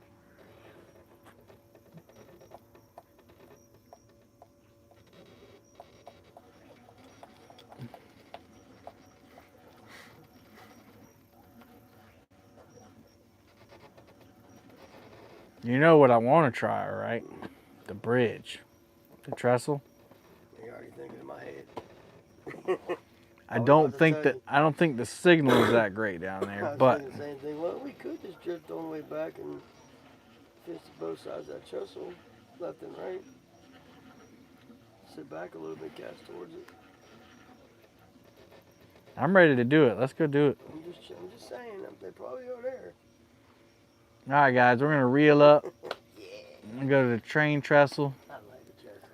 [SPEAKER 1] You know what I want to try, right? The bridge. The trestle.
[SPEAKER 3] You're already thinking in my head.
[SPEAKER 1] I don't think the signal is that great down there,
[SPEAKER 3] I was
[SPEAKER 1] but
[SPEAKER 3] thinking the same thing. Well, we could just drift on the way back and fish both sides of that trestle, left and right. Sit back a little bit, cast towards it.
[SPEAKER 1] I'm ready to do it. Let's go do it.
[SPEAKER 3] I'm just saying, they probably are there.
[SPEAKER 1] All right, guys, we're gonna reel up and go to the train trestle.
[SPEAKER 3] I like the trestle.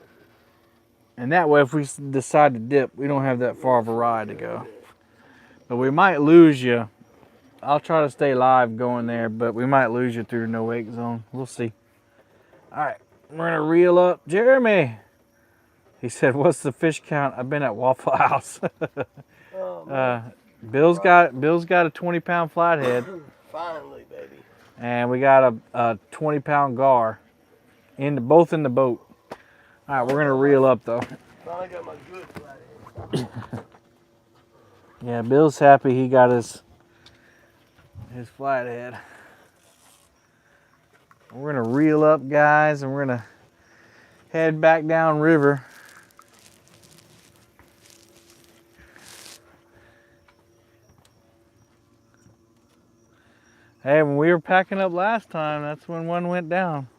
[SPEAKER 1] And that way, if we decide to dip, we don't have that far of a ride to go. But we might lose you. I'll try to stay live going there, but we might lose you through the no wake zone. We'll see. All right, we're gonna reel up. Jeremy, he said, "What's the fish count?" I've been at Waffle House. Bill's got a 20-pound flathead.
[SPEAKER 3] Finally, baby.
[SPEAKER 1] And we got a 20-pound gar, both in the boat. All right, we're gonna reel up though.
[SPEAKER 3] Finally got my good flathead.
[SPEAKER 1] Yeah, Bill's happy he got his flathead. We're gonna reel up, guys, and we're gonna head back down river. Hey, when we were packing up last time, that's when one went down.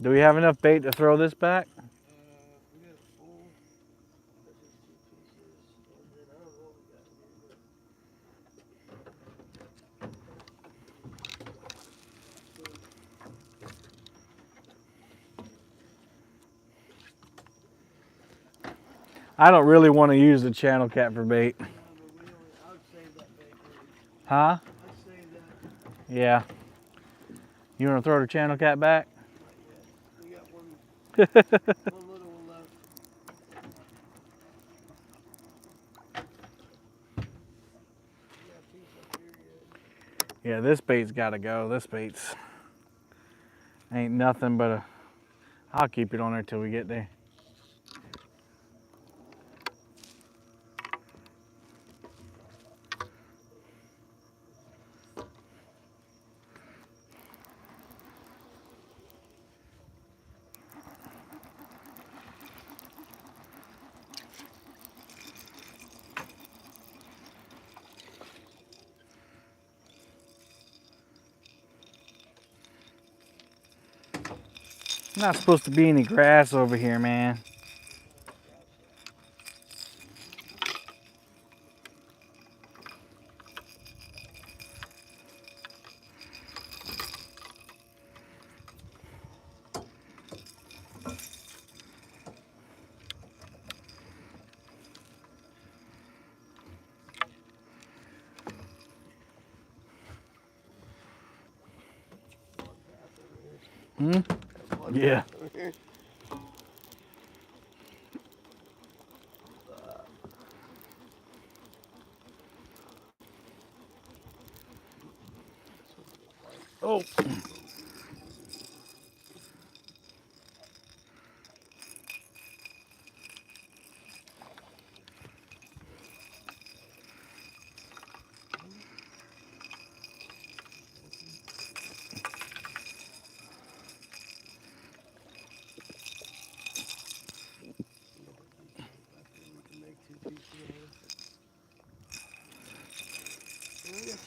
[SPEAKER 1] Do we have enough bait to throw this back?
[SPEAKER 3] We got a full. That's just 2 pieces. And then I don't know what we got here.
[SPEAKER 1] I don't really want to use the channel cat for bait.
[SPEAKER 3] I would save that bait.
[SPEAKER 1] Huh?
[SPEAKER 3] I'd save that.
[SPEAKER 1] Yeah. You want to throw the channel cat back?
[SPEAKER 3] We got one little one left. We got a piece up here yet.
[SPEAKER 1] Yeah, this bait's got to go. This bait's ain't nothing but a... I'll keep it on there till we get there. Not supposed to be any grass over here, man. Hmm? Yeah. Oh.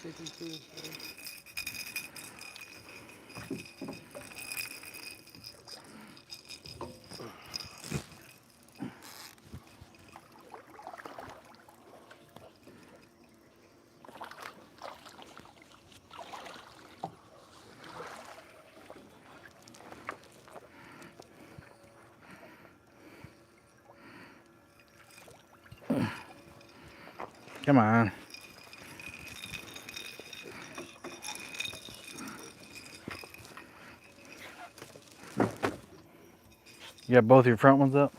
[SPEAKER 3] Chicken too, so.
[SPEAKER 1] Come on. You got both your front ones up?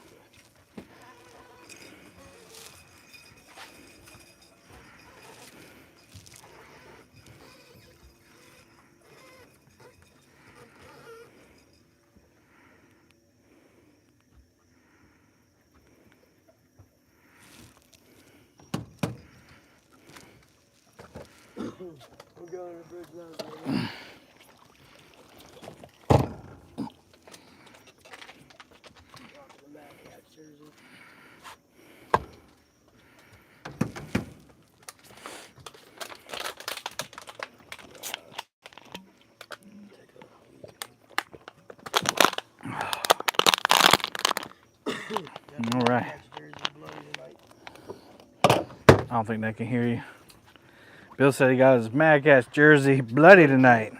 [SPEAKER 3] We're going to the bridge now, baby. The Mad Cat jersey.
[SPEAKER 1] All right. I don't think they can hear you. Bill said he got his Mad Cat's jersey bloody tonight.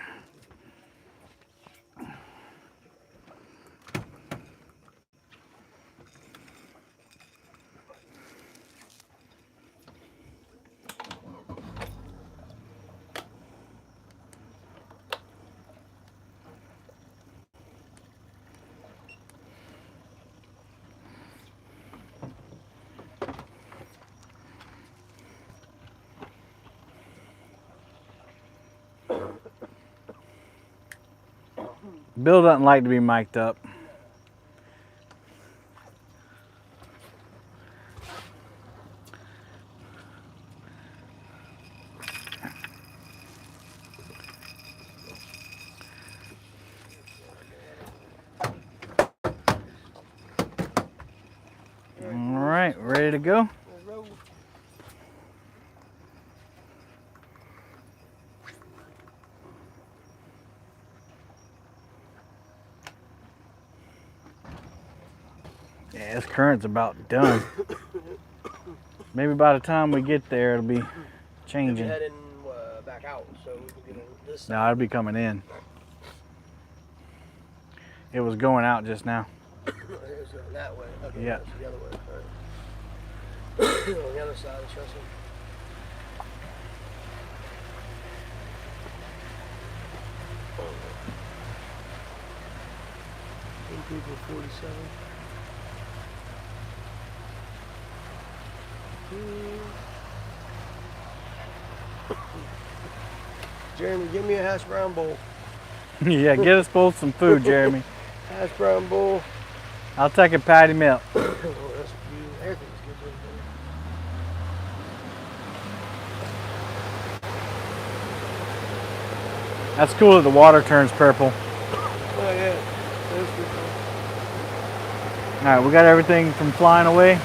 [SPEAKER 1] Bill doesn't like to be mic'd up. All right, ready to go? Yeah, this current's about done. Maybe by the time we get there, it'll be changing.
[SPEAKER 3] Heading back out, so we can get on this side.
[SPEAKER 1] No, it'll be coming in. It was going out just now.
[SPEAKER 3] It was going that way. Okay,
[SPEAKER 1] Yeah.
[SPEAKER 3] that's the other way. All right. On the other side of the trestle. People 47. Jeremy, give me a hash brown bowl.
[SPEAKER 1] Yeah, get us both some food, Jeremy.
[SPEAKER 3] Hash brown bowl.
[SPEAKER 1] I'll take a patty milk.
[SPEAKER 3] Oh, that's beautiful. Everything's good.
[SPEAKER 1] That's cool that the water turns purple.
[SPEAKER 3] Oh yeah, that's good.
[SPEAKER 1] All right, we got everything from flying away.
[SPEAKER 3] Let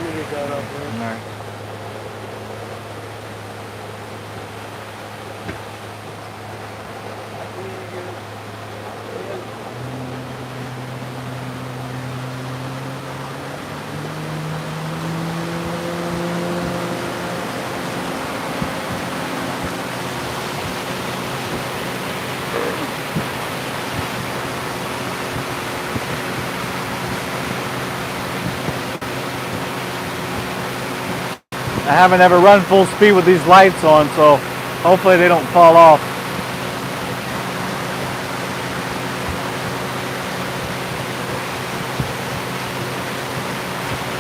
[SPEAKER 3] me get that up there.
[SPEAKER 1] All right. I haven't ever run full speed with these lights on, so hopefully they don't fall off.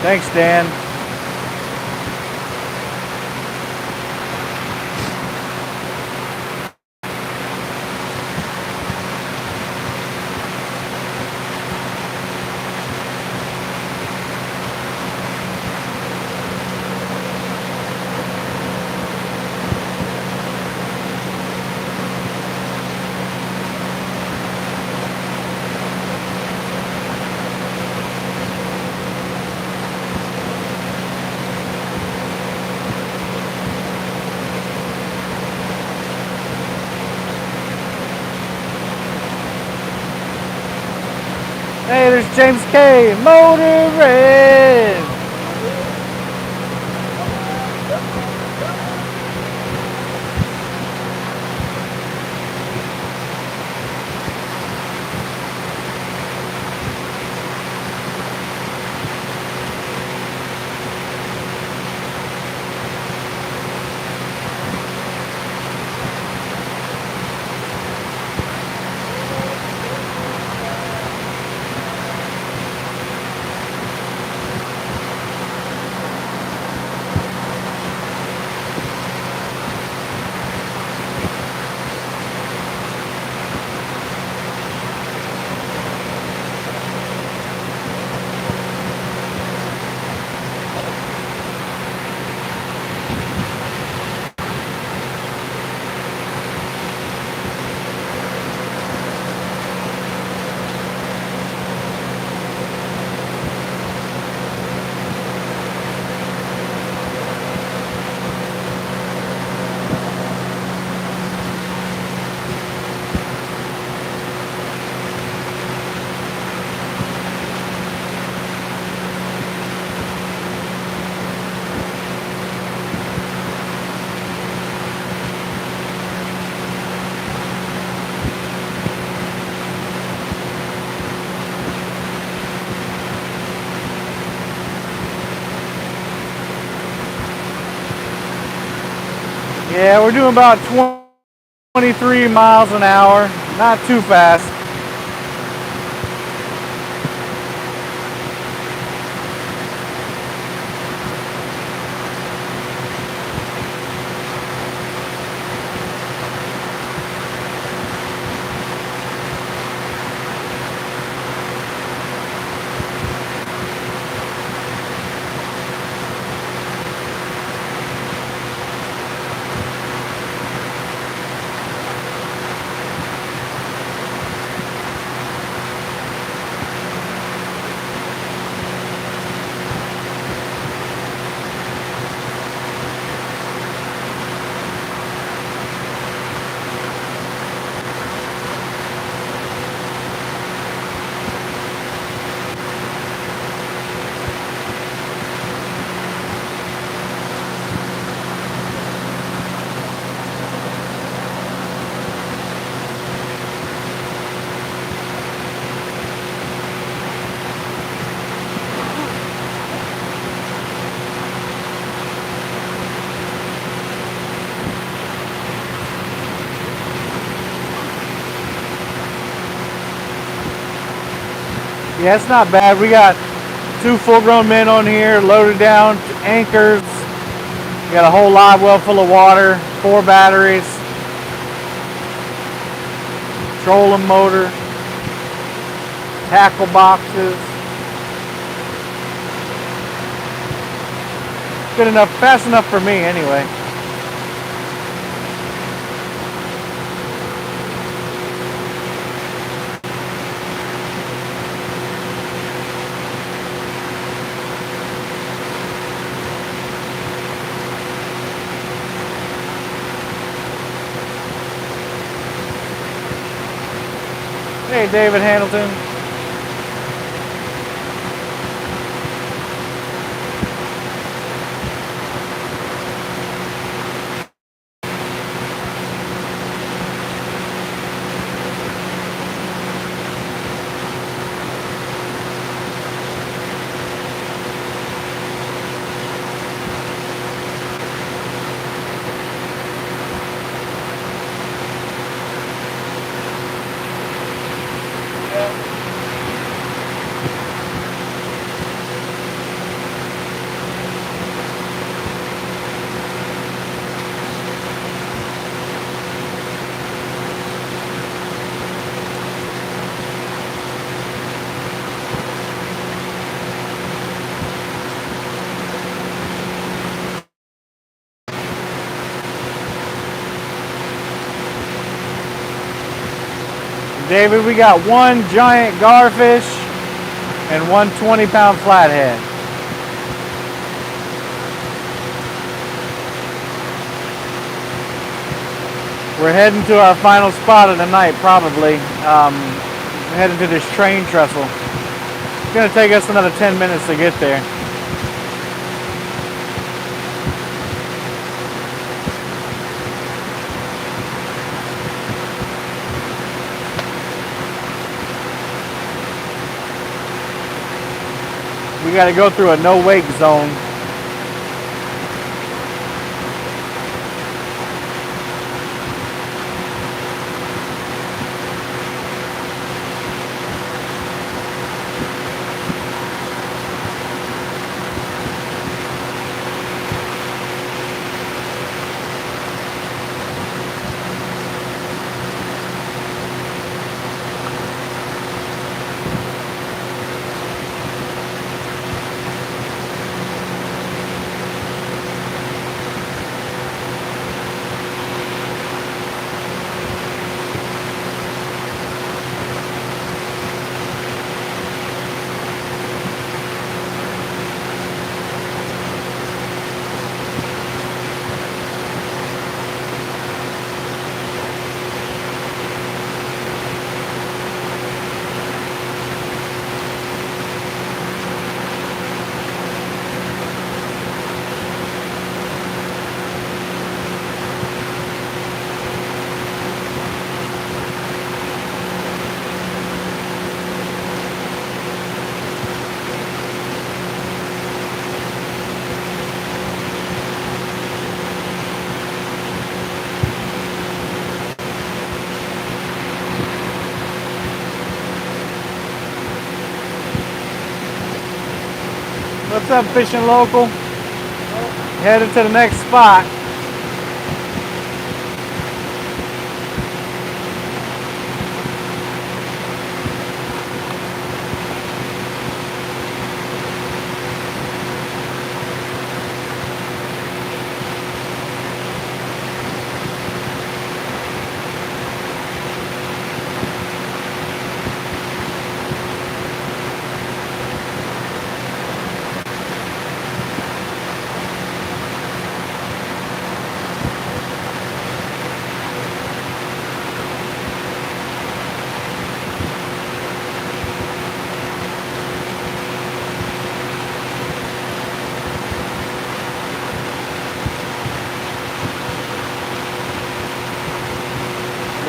[SPEAKER 1] Thanks, Dan. Hey, there's James K. Motoring. Yeah, we're doing about 23 miles an hour, not too fast. Yeah, it's not bad. We got 2 full-grown men on here, loaded down, anchors. We got a whole live well full of water, 4 batteries, trolling motor, tackle boxes. Good enough, fast enough for me anyway. Hey, David Hamilton. David, we got one giant garfish and one 20-pound flathead. We're heading to our final spot of the night, probably. We're heading to this train trestle. It's gonna take us another 10 minutes to get there. We got to go through a no-wake zone. What's up, fishing local? Headed to the next spot.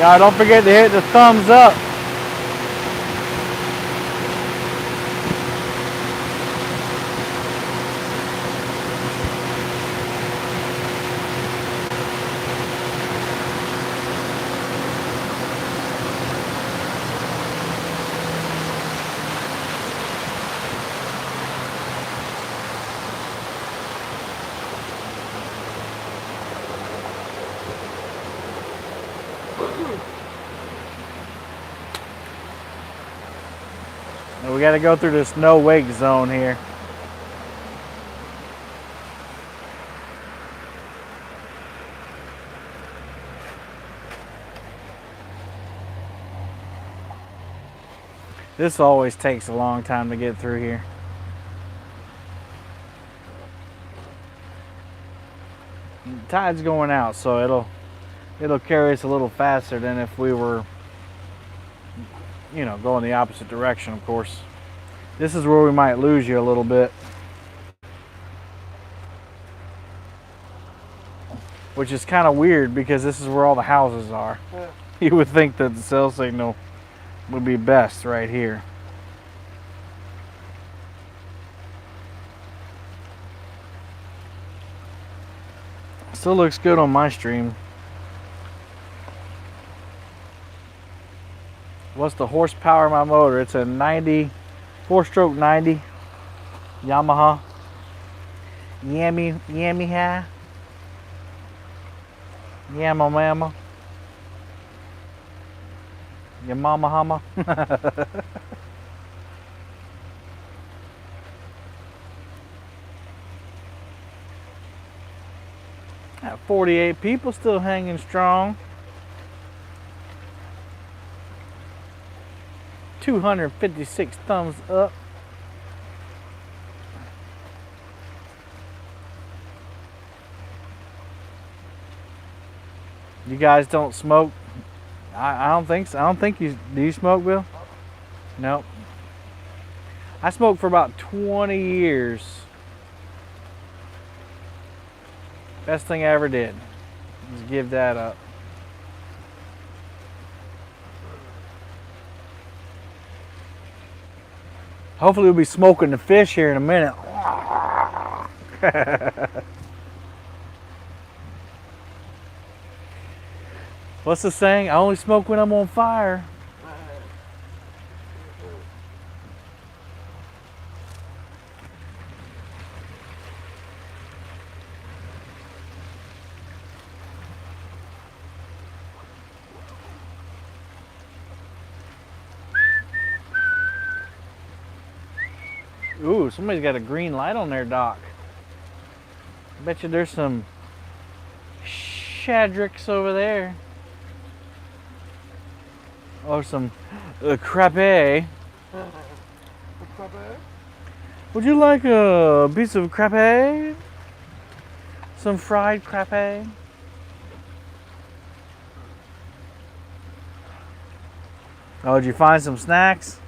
[SPEAKER 1] Y'all don't forget to hit the thumbs up. We got to go through this no wake zone here. This always takes a long time to get through here. The tide's going out, so it'll carry us a little faster than if we were, you know, going the opposite direction, of course. This is where we might lose you a little bit. Which is kind of weird because this is where all the houses are.
[SPEAKER 3] Yeah.
[SPEAKER 1] You would think that the cell signal would be best right here. Still looks good on my stream. What's the horsepower of my motor? It's a 4-stroke 90 Yamaha. Yamaha. Yama mama. Your mama hama. 48 people still hanging strong. 256 thumbs up. You guys don't smoke? I don't think so. I don't think you do. You smoke, Bill? Nope. I smoked for about 20 years. Best thing I ever did was give that up. Hopefully we'll be smoking the fish here in a minute. What's the saying? I only smoke when I'm on fire. Ooh, somebody's got a green light on their dock. I bet you there's some shadricks over there. Or some crappie. Would you like a piece of crappie? Some fried crappie? Oh, did you find some snacks?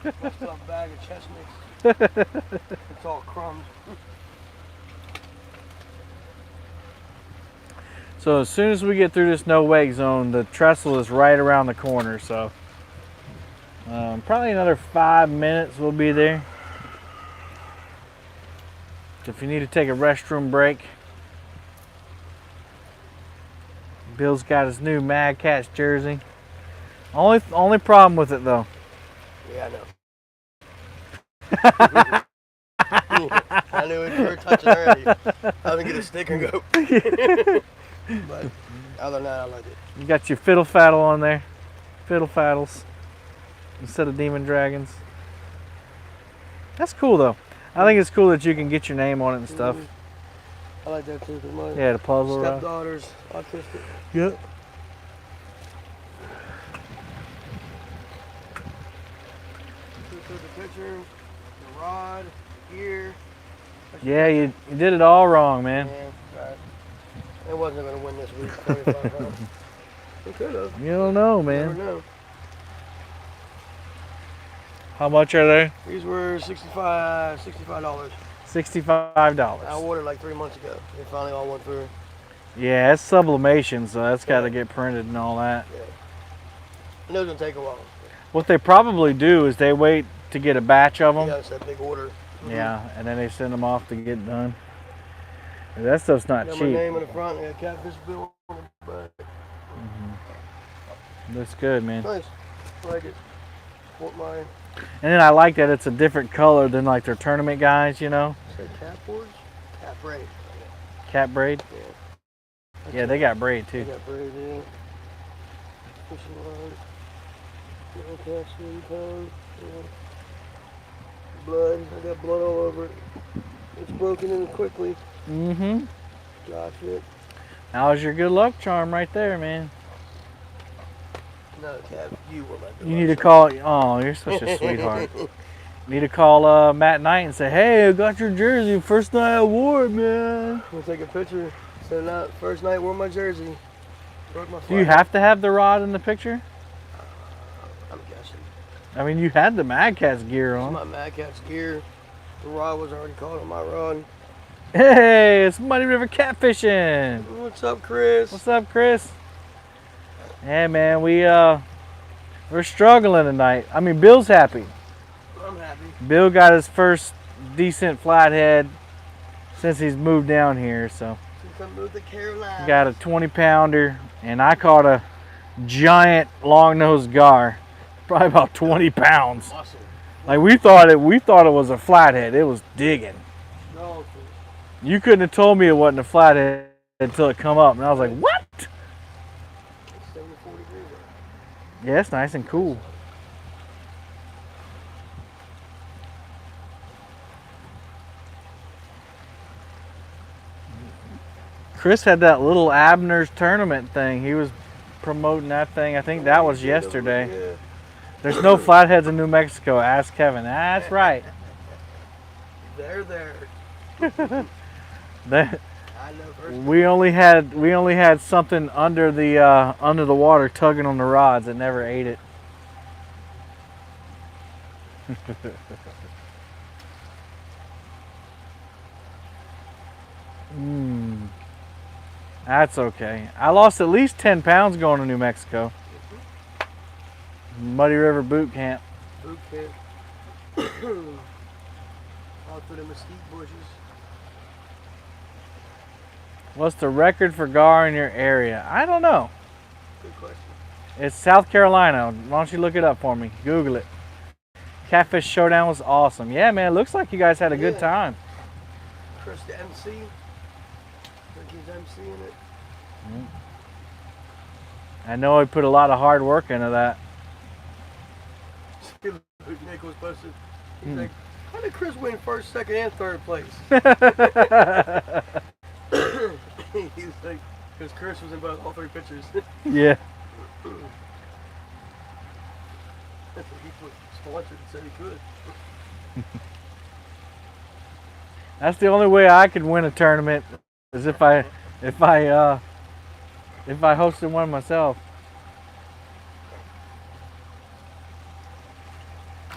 [SPEAKER 3] That's a bag of chestnuts. It's all crumbs.
[SPEAKER 1] So as soon as we get through this no wake zone, the trestle is right around the corner. So probably another 5 minutes we'll be there. So if you need to take a restroom break, Bill's got his new Mad Cats jersey. Only problem with it though.
[SPEAKER 3] Yeah, I know. I knew it. You were touching already. I was gonna get a sticker and go. But other than that, I like it.
[SPEAKER 1] You got your fiddle faddle on there. Fiddle faddles instead of demon dragons. That's cool though. I think it's cool that you can get your name on it and stuff.
[SPEAKER 3] I like that too. My
[SPEAKER 1] Yeah, the puzzle.
[SPEAKER 3] stepdaughter's autistic.
[SPEAKER 1] Yep.
[SPEAKER 3] Took the picture, the rod, the gear.
[SPEAKER 1] Yeah, you did it all wrong, man.
[SPEAKER 3] Yeah, right. It wasn't going to win this week. 25 pounds. It could have.
[SPEAKER 1] You don't know,
[SPEAKER 3] Never
[SPEAKER 1] man.
[SPEAKER 3] know.
[SPEAKER 1] How much are they?
[SPEAKER 3] These were $65.
[SPEAKER 1] $65.
[SPEAKER 3] I ordered like 3 months ago. They finally all went through.
[SPEAKER 1] Yeah, it's sublimation, so that's got to get printed and all that.
[SPEAKER 3] Yeah. I know it's going to take a while.
[SPEAKER 1] What they probably do is they wait to get a batch of them.
[SPEAKER 3] Yeah, it's that big order.
[SPEAKER 1] Yeah, and then they send them off to get done. And that stuff's not
[SPEAKER 3] Got
[SPEAKER 1] cheap.
[SPEAKER 3] my name in the front and a catfish bill on the back.
[SPEAKER 1] Looks good, man.
[SPEAKER 3] Nice. I like it. Fort Mine.
[SPEAKER 1] And then I like that it's a different color than like their tournament guys, you know?
[SPEAKER 3] Is that cat boards? Cat braid.
[SPEAKER 1] Cat braid?
[SPEAKER 3] Yeah.
[SPEAKER 1] Yeah, they got braid too.
[SPEAKER 3] They got braid, yeah. Fishing line. Cat swing cone. Yeah. Blood. I got blood all over it. It's broken in quickly.
[SPEAKER 1] Mm-hmm.
[SPEAKER 3] Gosh, it.
[SPEAKER 1] That was your good luck charm right there, man.
[SPEAKER 3] No, Cat, you were my good
[SPEAKER 1] You need to
[SPEAKER 3] luck
[SPEAKER 1] call, oh, you're such a sweetheart. You need to call Matt Knight and say, hey, I got your jersey. First night I wore it, man.
[SPEAKER 3] We'll take a picture. So now, first night, wore my jersey. Broke my
[SPEAKER 1] Do you
[SPEAKER 3] flag.
[SPEAKER 1] have to have the rod in the picture?
[SPEAKER 3] I'm guessing.
[SPEAKER 1] I mean, you had the Mad Cats gear
[SPEAKER 3] This is
[SPEAKER 1] on.
[SPEAKER 3] my Mad Cat's gear. The rod was already caught on my rod.
[SPEAKER 1] Hey, it's Muddy River Catfishing.
[SPEAKER 3] What's up, Chris?
[SPEAKER 1] What's up, Chris? Yeah, man, we're struggling tonight. I mean, Bill's happy.
[SPEAKER 3] I'm happy.
[SPEAKER 1] Bill got his first decent flathead since he's moved down here, so
[SPEAKER 3] Since I moved to Carolina.
[SPEAKER 1] got a 20-pounder, and I caught a giant long-nosed gar, probably about 20 pounds.
[SPEAKER 3] Awesome.
[SPEAKER 1] Like we thought it was a flathead. It was digging.
[SPEAKER 3] No,
[SPEAKER 1] You couldn't have told me it wasn't a flathead until it come up, and I was like, what?
[SPEAKER 3] it's 74 degrees out.
[SPEAKER 1] Yeah, it's nice and cool. Chris had that little Abner's tournament thing. He was promoting that thing. I think that was yesterday.
[SPEAKER 3] Yeah.
[SPEAKER 1] There's no flatheads in New Mexico. Ask Kevin. That's right.
[SPEAKER 3] They're there.
[SPEAKER 1] That
[SPEAKER 3] I know first.
[SPEAKER 1] we only had something under the water tugging on the rods that never ate it. That's okay. I lost at least 10 pounds going to New Mexico. Muddy River Boot Camp.
[SPEAKER 3] Boot camp. Out for the mesquite bushes.
[SPEAKER 1] What's the record for gar in your area? I don't know.
[SPEAKER 3] Good question.
[SPEAKER 1] It's South Carolina. Why don't you look it up for me? Google it. Catfish Showdown was awesome. Yeah, man. It looks like you guys had a good
[SPEAKER 3] Yeah.
[SPEAKER 1] time.
[SPEAKER 3] Chris, the MC. I think he's MCing it.
[SPEAKER 1] I know he put a lot of hard work into that.
[SPEAKER 3] Nick was posted. He's like, how did Chris win first, second, and third place? He's like, because Chris was in both all three pictures.
[SPEAKER 1] Yeah.
[SPEAKER 3] He put sponsored and said he could.
[SPEAKER 1] That's the only way I could win a tournament is if I hosted one myself.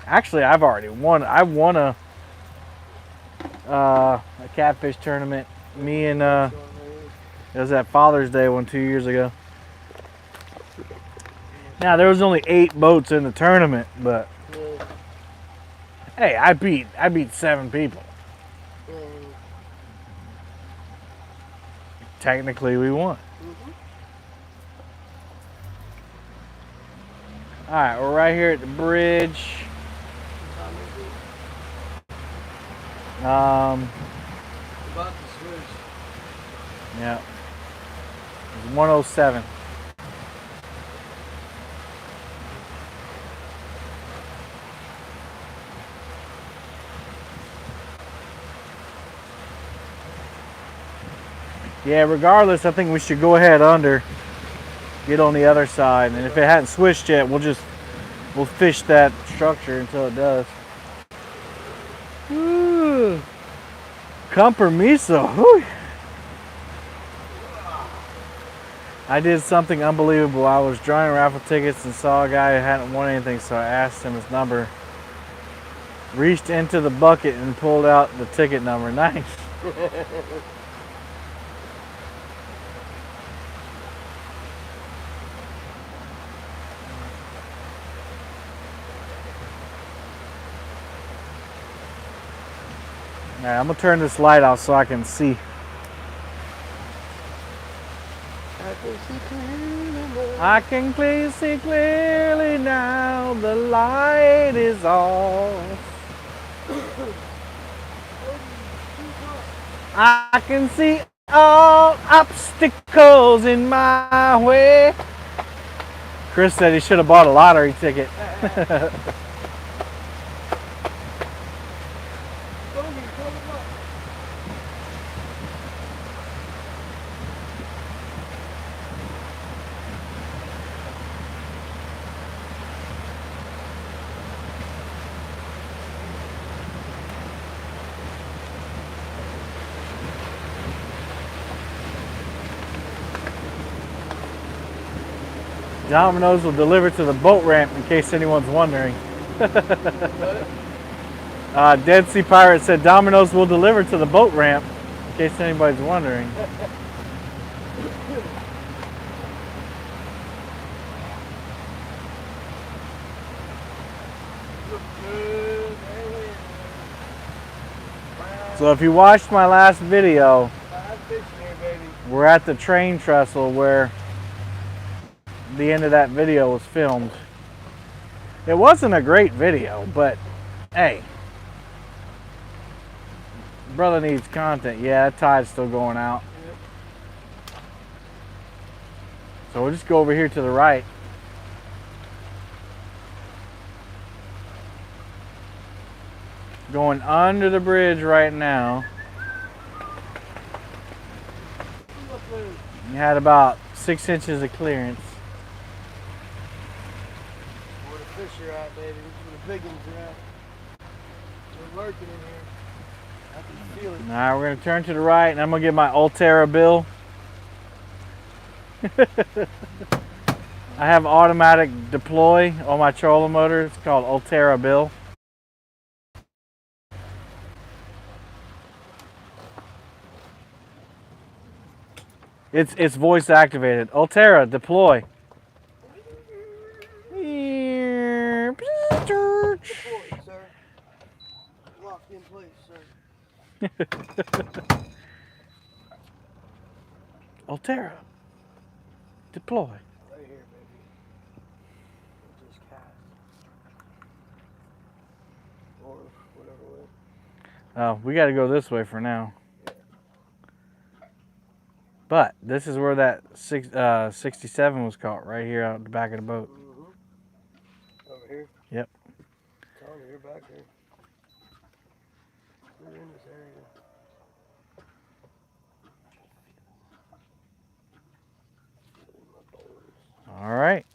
[SPEAKER 1] Actually, I've already won. I won a catfish tournament. Me and it was that Father's Day one 2 years ago. Now there was only 8 boats in the tournament, but hey, I beat 7 people. Technically, we won. All right, we're right here at the bridge.
[SPEAKER 3] About to switch.
[SPEAKER 1] Yeah. It's 107. Yeah, regardless, I think we should go ahead under, get on the other side, and if it hadn't switched yet, we'll fish that structure until it does. Ooh. Compromiso. Whew. I did something unbelievable. I was drawing raffle tickets and saw a guy who hadn't won anything, so I asked him his number. Reached into the bucket and pulled out the ticket number. Nice. All right, I'm gonna turn this light off so I can see. I can see clearly now. The light is off. I can see all obstacles in my way. Chris said he should have bought a lottery ticket. Domino's will deliver to the boat ramp in case anyone's wondering. Dead Sea Pirate said Domino's will deliver to the boat ramp in case anybody's wondering. So if you watched my last video, we're at the train trestle where the end of that video was filmed. It wasn't a great video, but hey, brother needs content. Yeah, that tide's still going out. So we'll just go over here to the right. Going under the bridge right now. You had about 6 inches of clearance.
[SPEAKER 3] fish are at, baby. Where the big ones are at. They're lurking in here. I can feel it.
[SPEAKER 1] Now we're gonna turn to the right, and I'm gonna get my Ulterra bill. I have automatic deploy on my trolling motor. It's called Ulterra bill. It's voice activated. Ulterra deploy.
[SPEAKER 3] Deployed, sir. Locked in place, sir.
[SPEAKER 1] Ulterra deploy.
[SPEAKER 3] Right here, baby. Just cast. Or whatever way.
[SPEAKER 1] Oh, we got to go this way for now.
[SPEAKER 3] Yeah.
[SPEAKER 1] But this is where that 67 was caught, right here out the back of the boat.
[SPEAKER 3] Mm-hmm. Over here?
[SPEAKER 1] Yep.
[SPEAKER 3] Tell me, you're back here. You're in this area.
[SPEAKER 1] All right.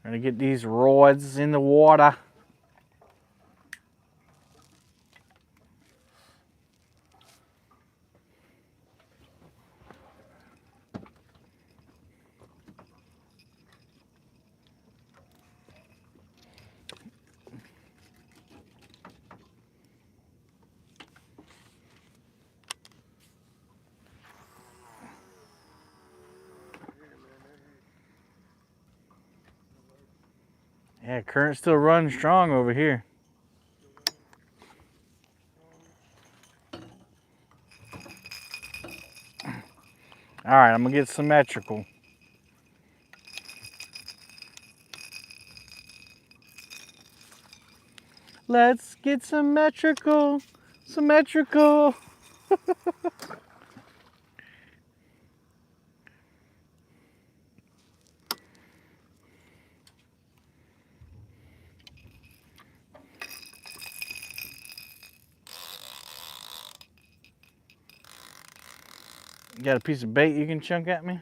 [SPEAKER 1] Gonna get these rods in the water. Yeah, current's still running strong over here. All right, I'm gonna get symmetrical. Let's get symmetrical, symmetrical. You got a piece of bait you can chunk at me?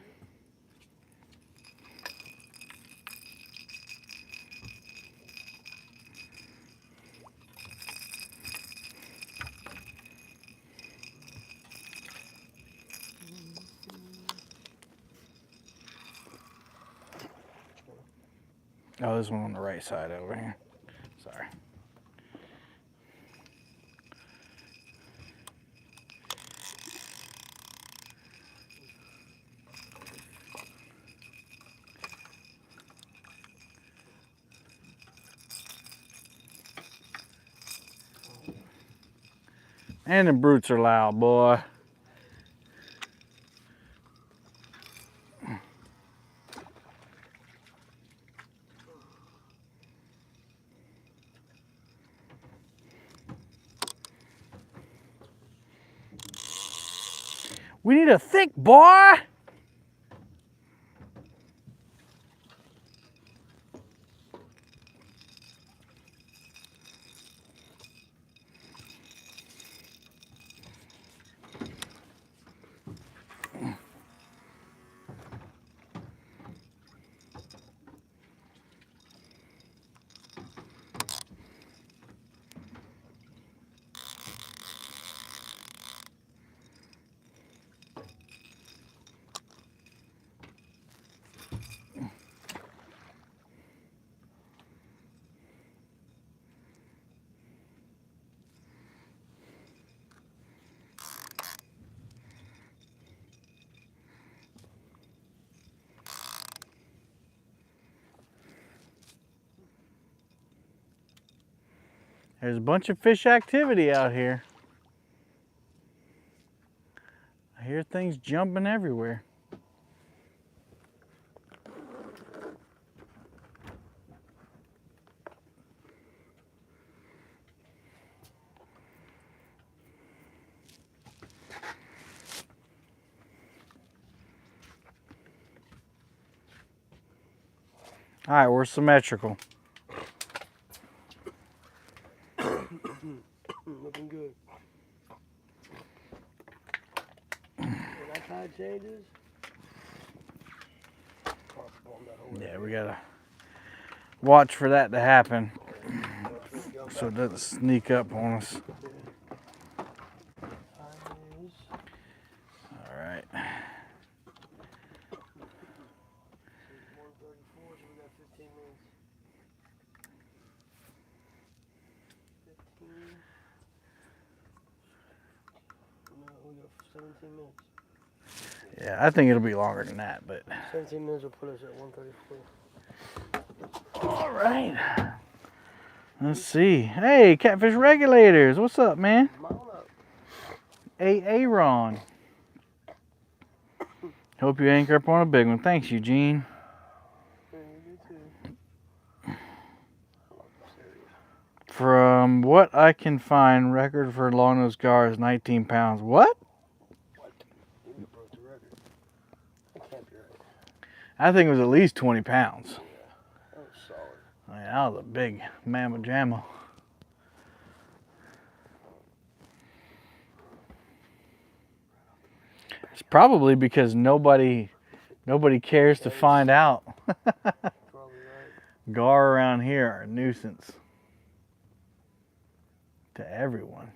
[SPEAKER 1] Oh, this one on the right side over here. Sorry. And the brutes are loud, boy. We need a thick boy. There's a bunch of fish activity out here. I hear things jumping everywhere. All right, we're symmetrical.
[SPEAKER 3] Looking good. When that tide changes,
[SPEAKER 1] Yeah, we gotta watch for that to happen so it doesn't sneak up on us. All right.
[SPEAKER 3] 1:34, so we got 15 minutes. 15. No, we got 17 minutes.
[SPEAKER 1] Yeah, I think it'll be longer than that, but
[SPEAKER 3] 17 minutes will put us at 1:34.
[SPEAKER 1] all right. Let's see. Hey, Catfish Regulators, what's up, man?
[SPEAKER 3] Mount up.
[SPEAKER 1] Aaron. Hope you anchor up on a big one. Thanks, Eugene.
[SPEAKER 3] Yeah, you do too. I love this area.
[SPEAKER 1] From what I can find, record for longnose gar is 19 pounds. What?
[SPEAKER 3] What? You broke the record. That can't be right.
[SPEAKER 1] I think it was at least 20 pounds.
[SPEAKER 3] Yeah, that was solid.
[SPEAKER 1] I mean, that was a big mamma jamma. It's probably because nobody cares to find out.
[SPEAKER 3] Probably right.
[SPEAKER 1] Gar around here are a nuisance to everyone.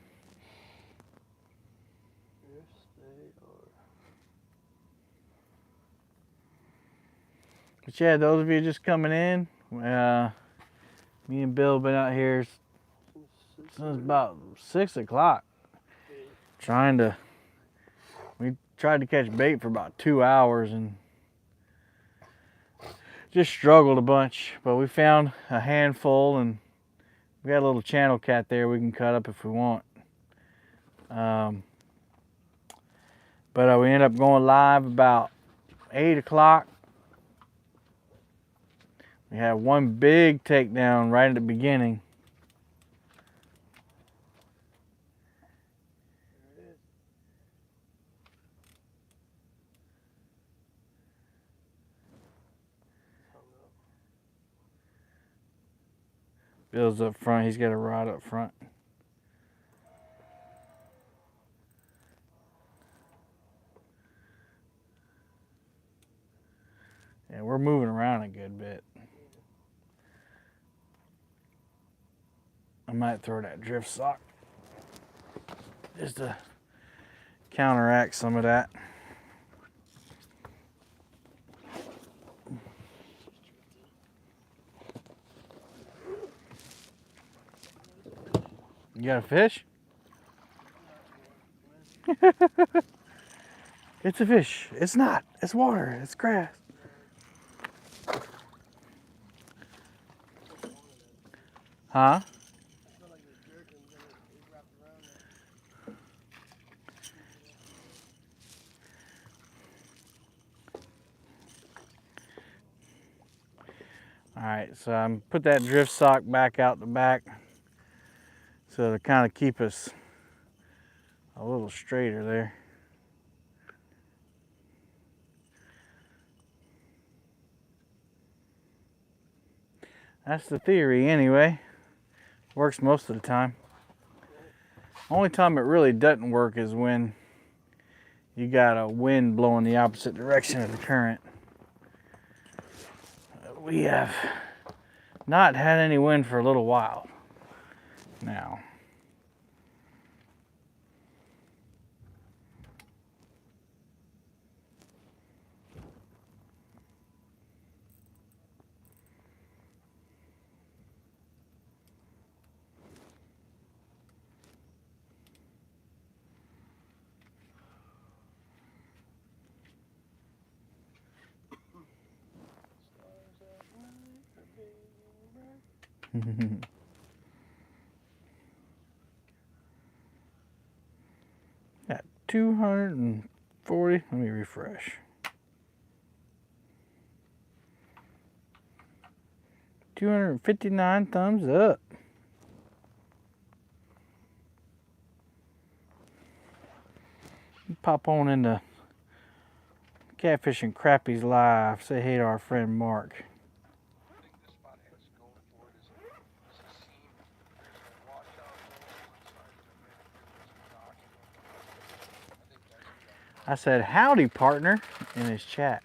[SPEAKER 3] Yes, they are.
[SPEAKER 1] But yeah, those of you just coming in, me and Bill have been out here since about 6 o'clock. We tried to catch bait for about 2 hours and just struggled a bunch, but we found a handful and we got a little channel cat there we can cut up if we want. But we ended up going live about 8 o'clock. We had one big takedown right at the beginning.
[SPEAKER 3] There it is. Hung up.
[SPEAKER 1] Bill's up front, he's got a rod up front. Yeah, we're moving around a good bit. I might throw that drift sock just to counteract some of that. You got a fish? It's a fish. It's not. It's water. It's grass. Huh? Alright, so I'm put that drift sock back out the back so to kind of keep us a little straighter there. That's the theory anyway. Works most of the time. Only time it really doesn't work is when you got a wind blowing the opposite direction of the current. We have not had any wind for a little while now. Got 240, let me refresh. 259 thumbs up. Pop on into Catfishing Crappies Live. Say hey to our friend Mark. I said howdy partner in his chat.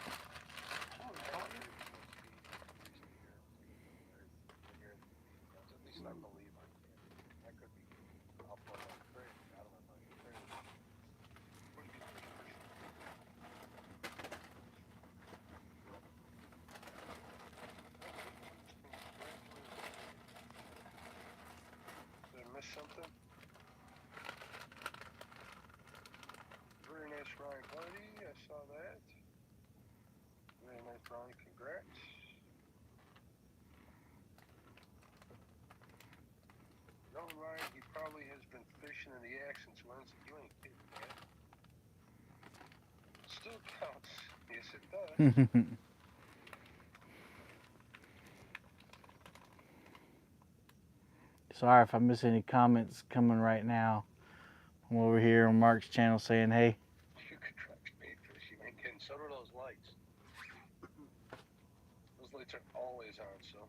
[SPEAKER 4] Ron. Congrats. No, Ryan, he probably has been fishing in the accent Wednesday. You ain't kidding, man. Still counts. Yes, it does.
[SPEAKER 1] Sorry if I miss any comments coming right now. I'm over here on Mark's channel saying, hey.
[SPEAKER 4] You could try spade fish. You ain't kidding. So do those lights. Those lights are always on, so.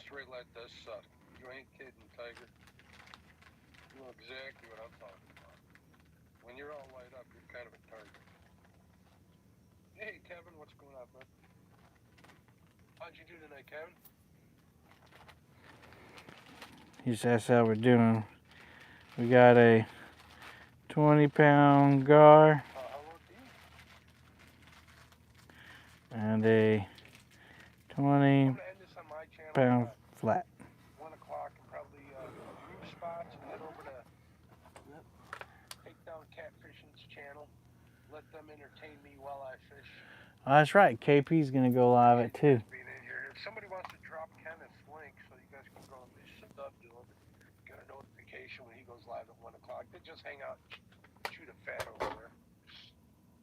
[SPEAKER 4] Straight light does suck. You ain't kidding, Tiger. You know exactly what I'm talking about. When you're all light up, you're kind of a target. Hey, Kevin, what's going on, bud? How'd you do tonight, Kevin?
[SPEAKER 1] He just asked how we're doing. We got a 20-pound gar
[SPEAKER 4] How old are you?
[SPEAKER 1] and a
[SPEAKER 4] I'm gonna
[SPEAKER 1] 20-pound
[SPEAKER 4] end this on my channel.
[SPEAKER 1] flat.
[SPEAKER 4] 1 o'clock and probably group spots and head over to take down Catfishing's channel. Let them entertain me while I fish.
[SPEAKER 1] Oh, that's right. KP's gonna go live at 2.
[SPEAKER 4] If somebody wants to drop Kenneth's link so you guys can go and sub to him, get a notification when he goes live at 1 o'clock. They just hang out, shoot a fat over there.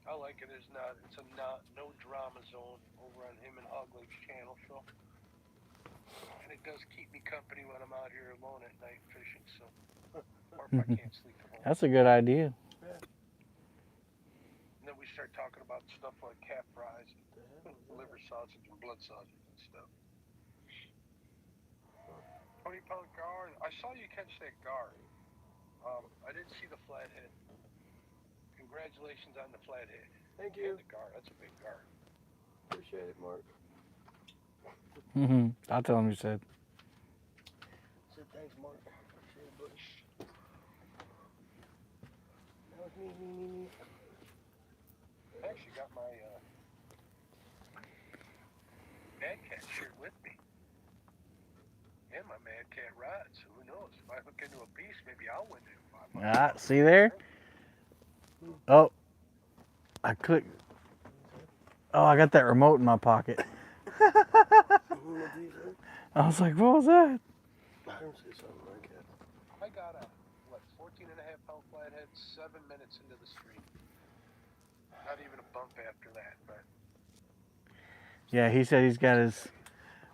[SPEAKER 4] I like it. It's a no drama zone over on him and Hogleg's channel, so. And it does keep me company when I'm out here alone at night fishing, so. Or if I can't sleep at home.
[SPEAKER 1] That's a good idea.
[SPEAKER 4] And then we start talking about stuff like cat fries, liver sausage, and blood sausage and stuff. 20-pound gar. I saw you catch that gar. I didn't see the flathead. Congratulations on the flathead.
[SPEAKER 3] Thank you.
[SPEAKER 4] And the gar. That's a big gar.
[SPEAKER 3] Appreciate it, Mark.
[SPEAKER 1] I'll tell him you said.
[SPEAKER 3] Said thanks, Mark. Appreciate it, buddy. That was me.
[SPEAKER 4] I actually got my Mad Cat shirt with me. And my Mad Cat rod, so who knows? If I hook into a piece, maybe I'll win it.
[SPEAKER 1] Ah, see there? Oh, I clicked. Oh, I got that remote in my pocket. I was like, what was that?
[SPEAKER 3] I don't see something like that.
[SPEAKER 4] I got a, 14.5-pound flathead, 7 minutes into the stream. Not even a bump after that, but.
[SPEAKER 1] Yeah, he said he's got his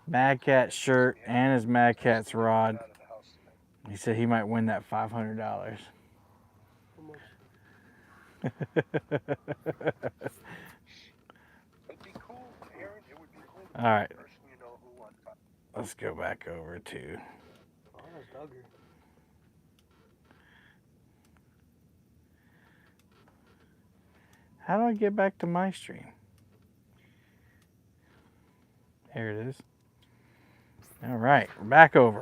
[SPEAKER 1] Mad Cat shirt and his Mad Cat's rod. He said he might win that $500.
[SPEAKER 3] How much?
[SPEAKER 4] It'd be cool, Aaron. It would be cool.
[SPEAKER 1] All right.
[SPEAKER 4] Person you know who won.
[SPEAKER 1] Let's go back over to.
[SPEAKER 3] Oh, that's Duggar.
[SPEAKER 1] How do I get back to my stream? There it is. All right, we're back over.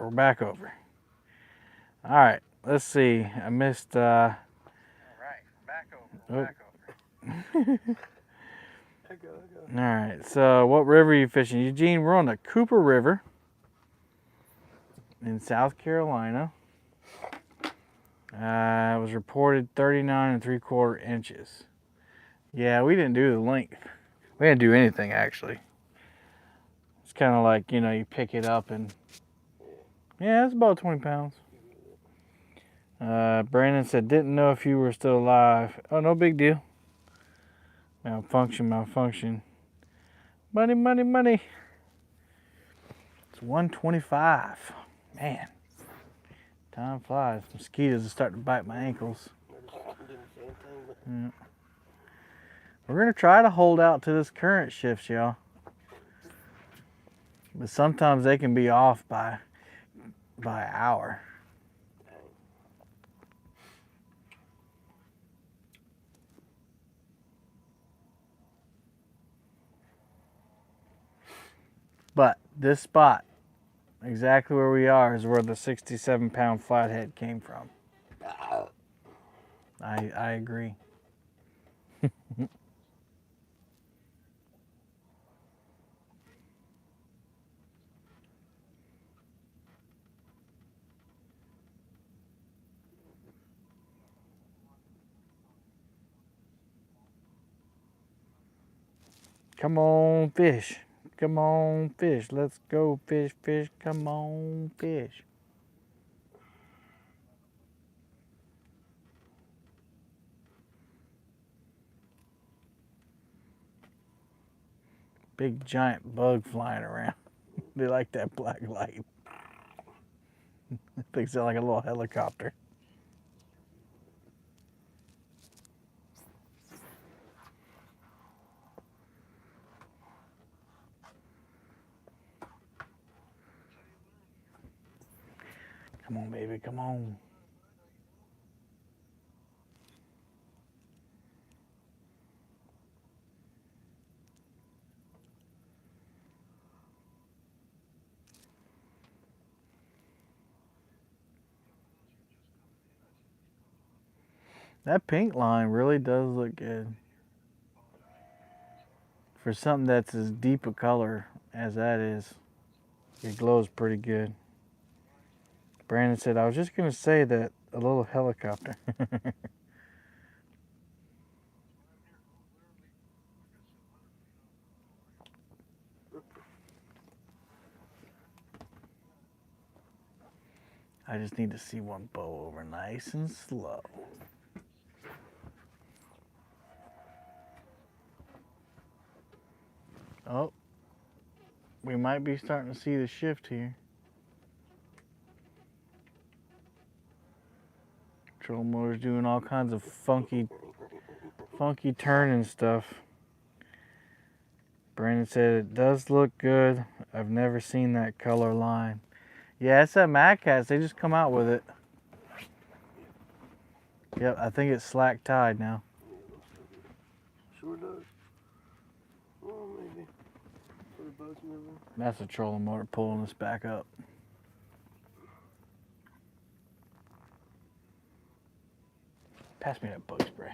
[SPEAKER 1] All right, let's see. I missed.
[SPEAKER 4] All right, back over.
[SPEAKER 3] I go.
[SPEAKER 1] All right, so what river are you fishing? Eugene, we're on the Cooper River in South Carolina. It was reported 39 3/4 inches. Yeah, we didn't do the length. We didn't do anything, actually. It's kind of like, you know, you pick it up and, yeah, it's about 20 pounds. Brandon said, didn't know if you were still alive. Oh, no big deal. Malfunction. Money. It's 125. Man, time flies. Mosquitoes are starting to bite my ankles. Yeah. We're going to try to hold out to this current shift, y'all. But sometimes they can be off by an hour. But this spot, exactly where we are, is where the 67-pound flathead came from. I agree. Come on, fish. Come on, fish. Let's go, fish, fish. Come on, fish. Big giant bug flying around. They like that black light. Thinks they're like a little helicopter. Come on, baby, come on. That pink line really does look good. For something that's as deep a color as that is, it glows pretty good. Brandon said, I was just going to say that a little helicopter. I just need to see one bow over nice and slow. Oh, we might be starting to see the shift here. Trolling motor's doing all kinds of funky turning stuff. Brandon said it does look good. I've never seen that color line. Yeah, it's that Mad Cats. They just come out with it. Yep, I think it's slack tide now.
[SPEAKER 3] Sure does. Oh, maybe. For the boat's moving.
[SPEAKER 1] That's a trolling motor pulling us back up. Pass me that bug spray.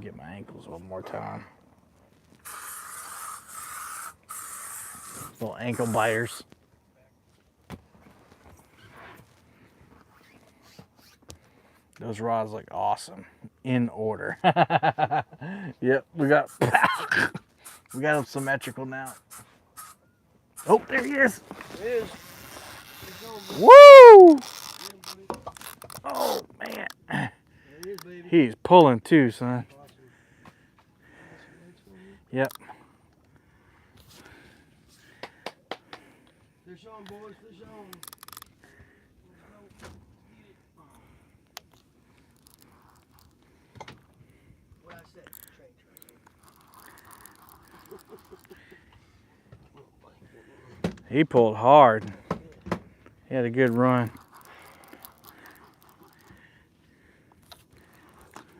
[SPEAKER 1] Get my ankles one more time. Little ankle biters. Those rods look awesome. In order. Yep, we got them symmetrical now. Oh, there he is.
[SPEAKER 3] There it is.
[SPEAKER 1] Woo! Oh man.
[SPEAKER 3] There he is, baby.
[SPEAKER 1] He's pulling too, son. Yep.
[SPEAKER 3] Fish on, boys. Fish on. What I said.
[SPEAKER 1] He pulled hard. He had a good run.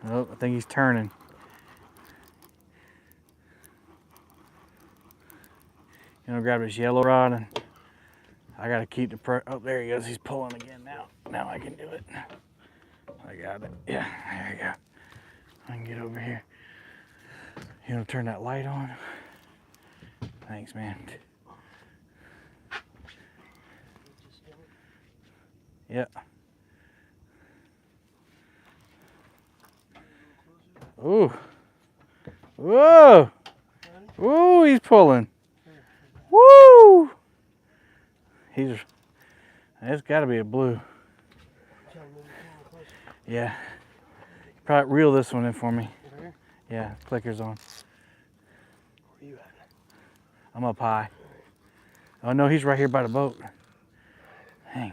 [SPEAKER 1] Oh, I think he's turning. You know, grab his yellow rod, and I gotta keep the oh, there he goes. He's pulling again now. Now I can do it. I got it. Yeah, there you go. I can get over here. You know, turn that light on. Thanks, man. Yep. Ooh. Whoa. Ooh, he's pulling. Woo. It's got to be a blue. Yeah. Probably reel this one in for me. Yeah, clicker's on.
[SPEAKER 3] Where you at?
[SPEAKER 1] I'm up high. Oh no, he's right here by the boat. Hang.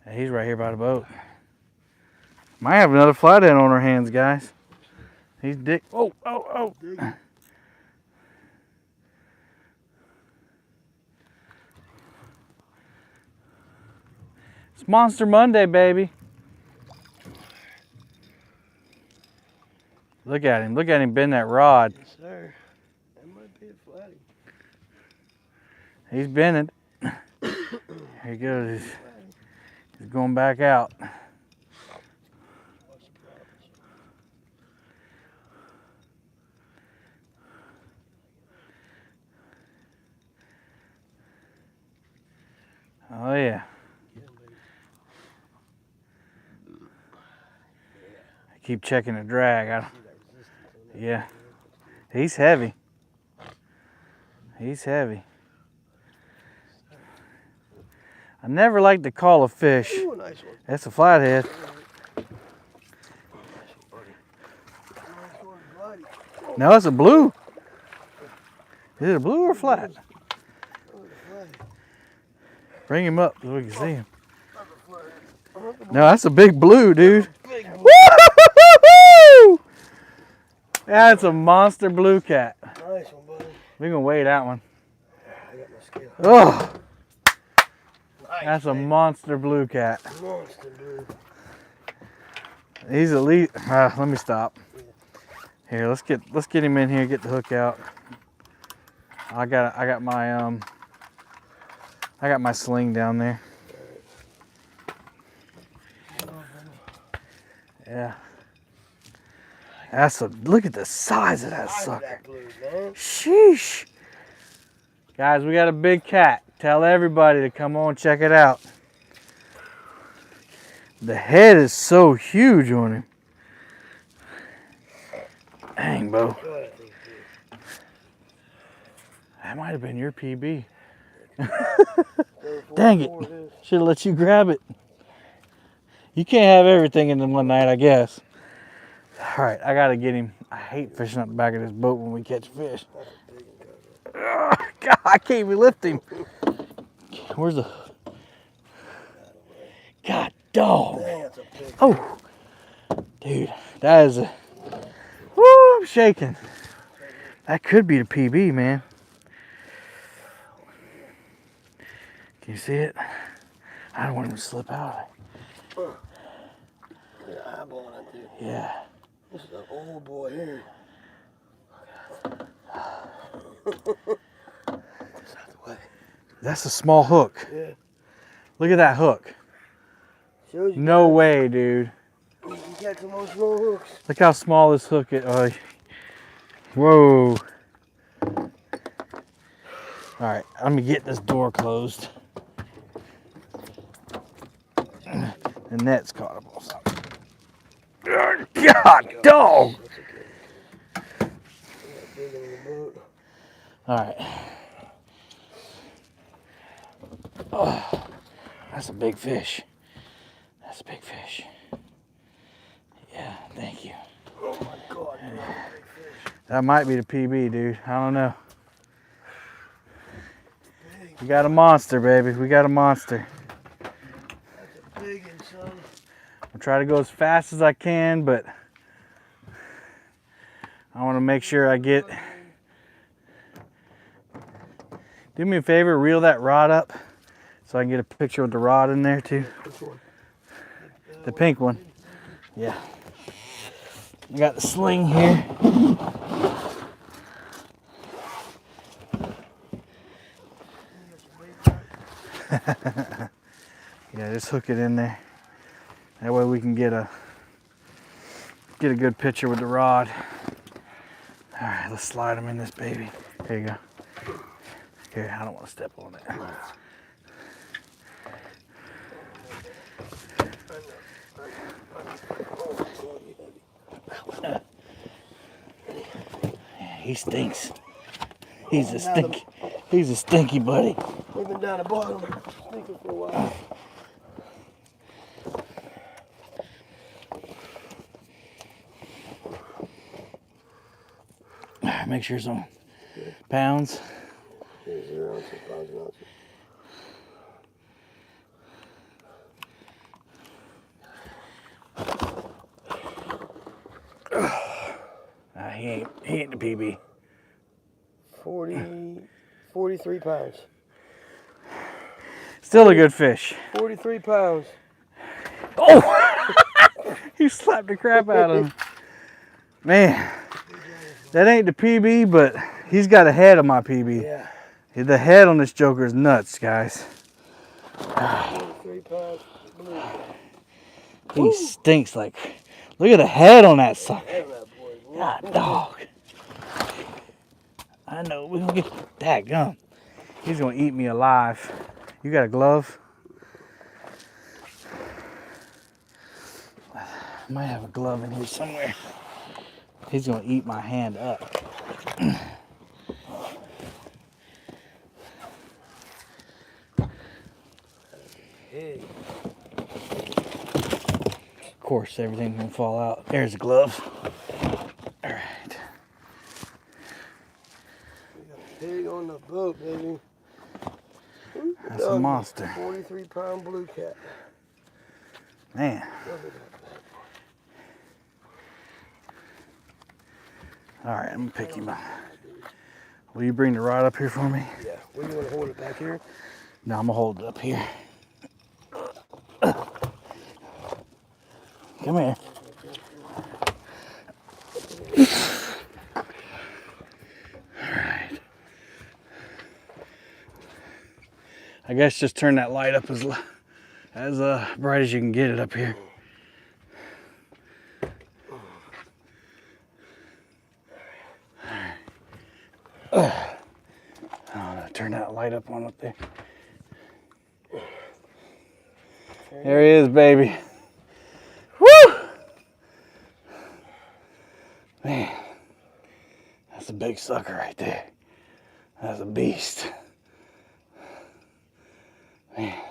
[SPEAKER 1] He's right here by the boat. Might have another flathead on our hands, guys. He's dick. Oh. It's Monster Monday, baby. Look at him. Look at him bend that rod.
[SPEAKER 3] Yes, sir. That might be a flatty.
[SPEAKER 1] He's bending. Here he goes. He's going back out. Oh yeah. I keep checking the drag. Yeah. He's heavy. He's heavy. I never like to call a fish.
[SPEAKER 3] Ooh, nice one.
[SPEAKER 1] That's a flathead.
[SPEAKER 3] Nice one, buddy.
[SPEAKER 1] No, it's a blue. Is it a blue or flat? Bring him up so we can see him. No, that's a big blue, dude. Woo-hoo-hoo-hoo! That's a monster blue cat.
[SPEAKER 3] Nice one, buddy.
[SPEAKER 1] We're gonna weigh that one.
[SPEAKER 3] I got my scale.
[SPEAKER 1] Oh,
[SPEAKER 3] Nice,
[SPEAKER 1] that's a
[SPEAKER 3] man.
[SPEAKER 1] monster blue cat.
[SPEAKER 3] Monster, dude.
[SPEAKER 1] He's at least. Let me stop. Here, let's get him in here. Get the hook out. I got my sling down there. Yeah. Look at the size of that sucker.
[SPEAKER 3] That blue, man.
[SPEAKER 1] Sheesh. Guys, we got a big cat. Tell everybody to come on check it out. The head is so huge on him. Dang, Bo. That might have been your PB. Dang it. Should have let you grab it. You can't have everything in one night, I guess. All right, I got to get him. I hate fishing up the back of this boat when we catch fish. Ugh, God, I can't even lift him. Where's the... God, dog. Oh, dude, that is a... Woo, I'm shaking. That could be the PB, man. Can you see it? I don't want him to slip out.
[SPEAKER 3] Eyeball that dude.
[SPEAKER 1] Yeah.
[SPEAKER 3] This is an old boy here.
[SPEAKER 1] That's a small hook.
[SPEAKER 3] Yeah.
[SPEAKER 1] Look at that hook.
[SPEAKER 3] Shows you
[SPEAKER 1] No way, dude.
[SPEAKER 3] you can catch some more small hooks.
[SPEAKER 1] Look how small this hook is. Whoa. All right, let me get this door closed. The net's caught up on something. God, dog. All right. Oh, that's a big fish. That's a big fish. Yeah, thank you.
[SPEAKER 3] Oh my God, big fish.
[SPEAKER 1] That might be the PB, dude. I don't know. We got a monster, baby. We got a monster.
[SPEAKER 3] That's a big one, son.
[SPEAKER 1] I'll try to go as fast as I can, but I want to make sure I get... Do me a favor, reel that rod up so I can get a picture with the rod in there too.
[SPEAKER 3] Which one?
[SPEAKER 1] The pink one. Yeah. I got the sling here. Yeah, just hook it in there. That way we can get a good picture with the rod. All right, let's slide them in this baby. Here you go. Here, I don't want to step on it. Yeah, he stinks. He's a stinky buddy.
[SPEAKER 3] We've been down the bottom stinking for a while.
[SPEAKER 1] All right, make sure some pounds.
[SPEAKER 3] 0 ounces, pounds and ounces.
[SPEAKER 1] He ain't the PB.
[SPEAKER 3] 43 pounds.
[SPEAKER 1] Still a good fish.
[SPEAKER 3] 43 pounds.
[SPEAKER 1] Oh! He slapped the crap out of him. Man, that ain't the PB, but he's got a head of my PB.
[SPEAKER 3] Yeah.
[SPEAKER 1] The head on this joker is nuts, guys.
[SPEAKER 3] 43 pounds. Blue.
[SPEAKER 1] He stinks like... Look at the head on that sucker.
[SPEAKER 3] Damn, that boy.
[SPEAKER 1] God, dog. I know, we're gonna get that gum. He's gonna eat me alive. You got a glove? I might have a glove in here somewhere. He's gonna eat my hand up.
[SPEAKER 3] Hey.
[SPEAKER 1] Of course, everything's gonna fall out. There's a glove. All right.
[SPEAKER 3] We got a pig on the boat, baby.
[SPEAKER 1] That's a monster.
[SPEAKER 3] 43-pound blue cat.
[SPEAKER 1] Man.
[SPEAKER 3] Look at that.
[SPEAKER 1] All right, I'm gonna pick him up. Will you bring the rod up here for me?
[SPEAKER 3] Yeah. Where do you want to hold it back here?
[SPEAKER 1] No, I'm gonna hold it up here. Come here. All right. I guess just turn that light up as bright as you can get it up here. Turn that light up on up there. There he is, baby. Woo! Man, that's a big sucker right there. That's a beast. Man.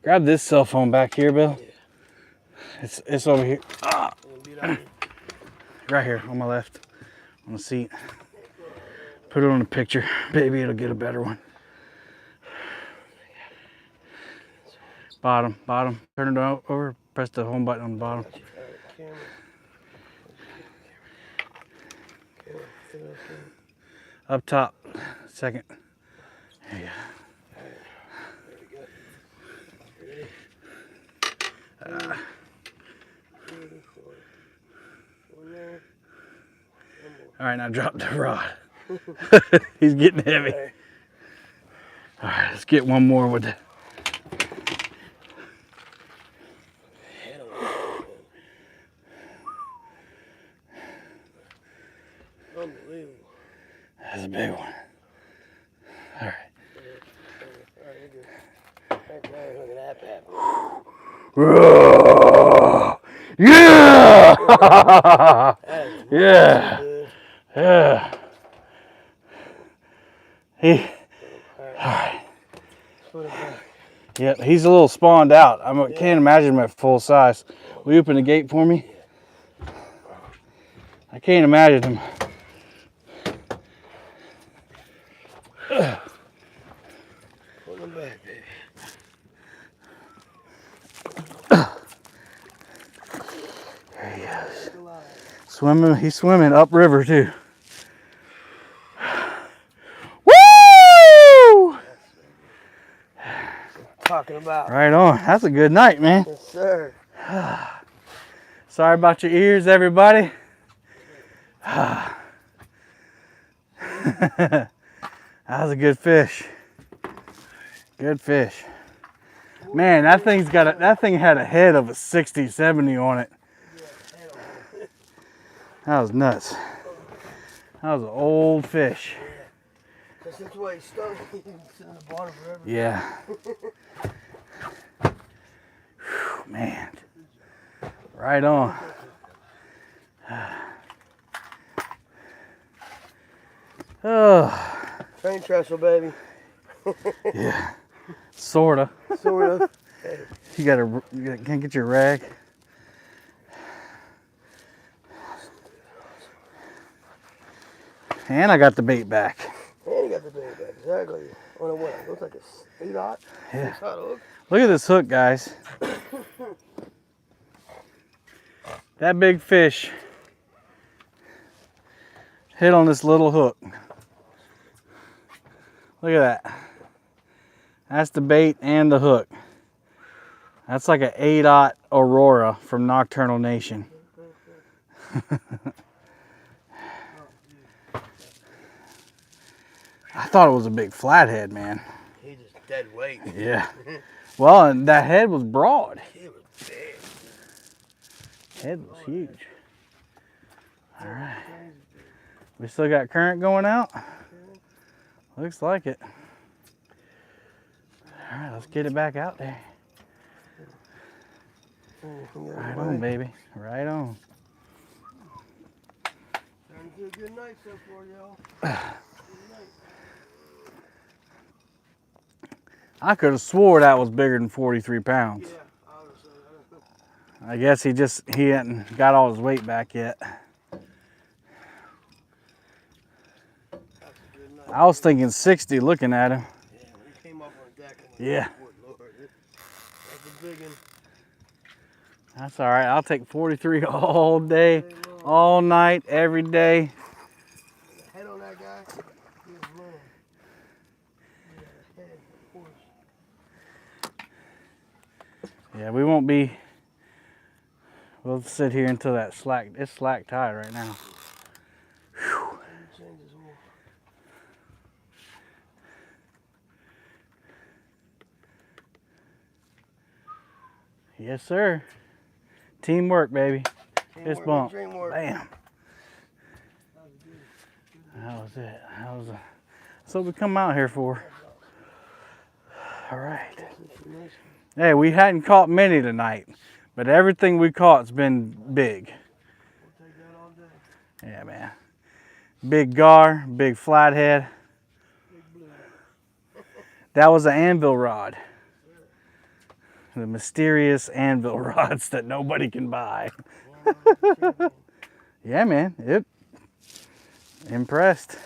[SPEAKER 1] Grab this cell phone back here, Bill. It's over here. Ah. Right here on my left, on the seat. Put it on the picture. Maybe it'll get a better one. Bottom. Turn it over. Press the home button on the bottom. Up top. Second. There you go. All right, now drop the rod. He's getting heavy. All right, let's get one more with it.
[SPEAKER 3] Unbelievable.
[SPEAKER 1] That's a big one. All right.
[SPEAKER 3] Look at that bad.
[SPEAKER 1] Yeah! Yeah! Yeah. Alright. Yep, he's a little spawned out. I can't imagine him at full size. Will you open the gate for me? I can't imagine him.
[SPEAKER 3] Pull him back, baby.
[SPEAKER 1] There he is. Swimming, he's swimming upriver too. Woo!
[SPEAKER 3] Talking about.
[SPEAKER 1] Right on. That's a good night, man.
[SPEAKER 3] Yes, sir.
[SPEAKER 1] Sorry about your ears, everybody. That was a good fish. Good fish. Man, that thing had a head of a 60, 70 on it. That was nuts. That was an old fish.
[SPEAKER 3] Because that's why he stung. He's in the bottom forever.
[SPEAKER 1] Yeah. Whew, man. Right on. Oh.
[SPEAKER 3] Train trestle, baby.
[SPEAKER 1] Yeah. Sorta.
[SPEAKER 3] Sort of.
[SPEAKER 1] You can't get your rag. And I got the bait back.
[SPEAKER 3] And you got the bait back, exactly. On a what? Looks like a 8-aught.
[SPEAKER 1] Yeah.
[SPEAKER 3] 6-aught hook.
[SPEAKER 1] Look at this hook, guys. That big fish hit on this little hook. Look at that. That's the bait and the hook. That's like an 8-aught Aurora from Nocturnal Nation. I thought it was a big flathead, man.
[SPEAKER 3] He just dead weight.
[SPEAKER 1] Yeah. Well, and that head was broad.
[SPEAKER 3] It was big.
[SPEAKER 1] Head was huge. All right. We still got current going out? Looks like it. All Let's get it back out there. Right on, baby. Right on.
[SPEAKER 3] Trying to do a good night so far, y'all.
[SPEAKER 1] I could have swore that was bigger than 43 pounds.
[SPEAKER 3] Yeah, obviously.
[SPEAKER 1] I guess he hadn't got all his weight back yet.
[SPEAKER 3] That's a good night.
[SPEAKER 1] I was thinking 60 looking at him.
[SPEAKER 3] Yeah, when he came up on the deck, I'm like,
[SPEAKER 1] Yeah.
[SPEAKER 3] oh, Lord, that's a big one.
[SPEAKER 1] That's all right. I'll take 43 all day, all night, every day.
[SPEAKER 3] The head on that guy, good Lord. Yeah, the head, of course.
[SPEAKER 1] Yeah, we won't be. We'll sit here until that slack. It's slack tide right now. Whew.
[SPEAKER 3] Change his oil.
[SPEAKER 1] Yes, sir. Teamwork, baby. Fist
[SPEAKER 3] Teamwork,
[SPEAKER 1] bump.
[SPEAKER 3] dreamwork.
[SPEAKER 1] Bam.
[SPEAKER 3] That was good.
[SPEAKER 1] That was it. That's what we come out here for. All right.
[SPEAKER 3] That's a nice
[SPEAKER 1] Hey, we hadn't caught many tonight, but everything we caught's been big.
[SPEAKER 3] We'll take that all day.
[SPEAKER 1] Yeah, man. Big gar, big flathead.
[SPEAKER 3] Big blue.
[SPEAKER 1] That was an anvil rod. The mysterious anvil rods that nobody can buy. Yeah, man. Impressed.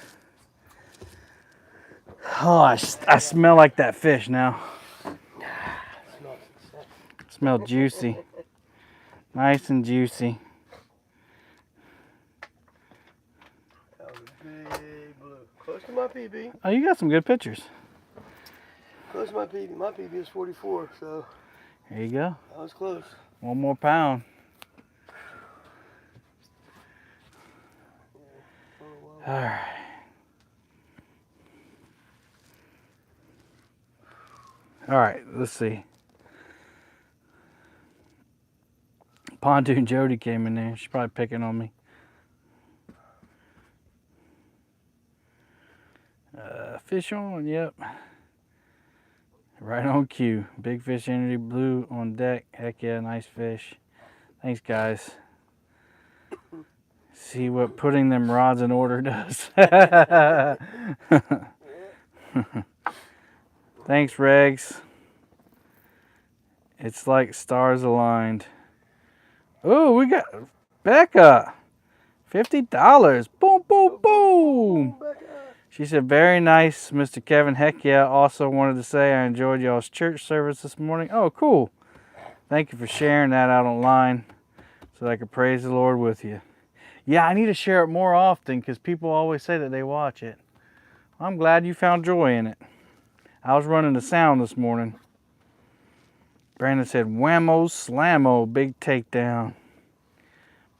[SPEAKER 1] Oh, I smell like that fish now.
[SPEAKER 3] Smells success.
[SPEAKER 1] Smell juicy. Nice and juicy.
[SPEAKER 3] That was a big blue. Close to my PB.
[SPEAKER 1] Oh, you got some good pictures.
[SPEAKER 3] Close to my PB. My PB is 44, so
[SPEAKER 1] There you go.
[SPEAKER 3] that was close.
[SPEAKER 1] One more pound. All right. All right, let's see. Pontoon Jody came in there. She's probably picking on me. Fish on, yep. Right on cue. Big fish energy blue on deck. Heck yeah, nice fish. Thanks, guys. See what putting them rods in order does. Thanks, Regs. It's like stars aligned. Oh, we got Becca. $50. Boom, boom, boom. She said, very nice, Mr. Kevin. Heck yeah. Also wanted to say I enjoyed y'all's church service this morning. Oh, cool. Thank you for sharing that out online so that I could praise the Lord with you. Yeah, I need to share it more often because people always say that they watch it. I'm glad you found joy in it. I was running the sound this morning. Brandon said, whammo slammo, big takedown.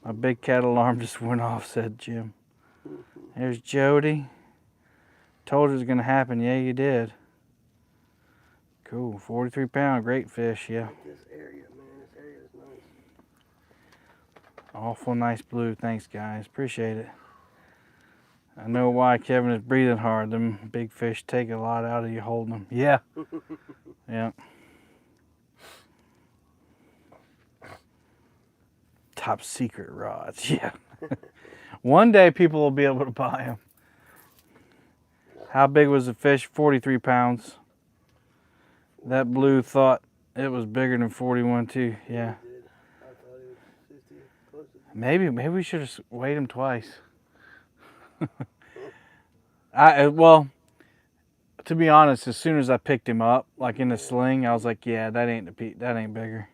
[SPEAKER 1] My big cat alarm just went off, said Jim. There's Jody. Told you it was going to happen. Yeah, you did. Cool. 43 pound, great fish, yeah.
[SPEAKER 3] This area, man, this area is nice.
[SPEAKER 1] Awful nice blue. Thanks, guys. Appreciate it. I know why Kevin is breathing hard. Them big fish take a lot out of you holding them. Yeah. Yeah. Top secret rods. Yeah. One day people will be able to buy them. How big was the fish? 43 pounds. That blue thought it was bigger than 41 too. Yeah.
[SPEAKER 3] I thought it was 50, close to
[SPEAKER 1] Maybe we should have weighed him twice. Well, to be honest, as soon as I picked him up, like in the sling, I was like, yeah, that ain't bigger.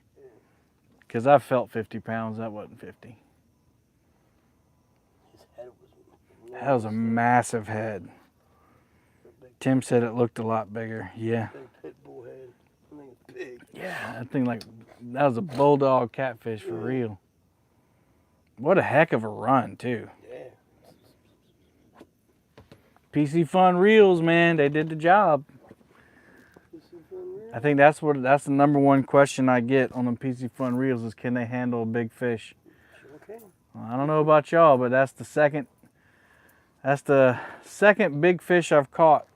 [SPEAKER 1] Because I felt 50 pounds. That wasn't 50.
[SPEAKER 3] his head was
[SPEAKER 1] That was a massive head. Tim said it looked a lot bigger. Yeah.
[SPEAKER 3] big pit bull head. I think it's big.
[SPEAKER 1] Yeah, that thing that was a bulldog catfish for real. What a heck of a run too.
[SPEAKER 3] Yeah.
[SPEAKER 1] PC Fun Reels, man, they did the job.
[SPEAKER 3] This is unreal.
[SPEAKER 1] I think that's the number one question I get on the PC Fun Reels is can they handle a big fish?
[SPEAKER 3] Sure can.
[SPEAKER 1] Well, I don't know about y'all, but that's the second big fish I've caught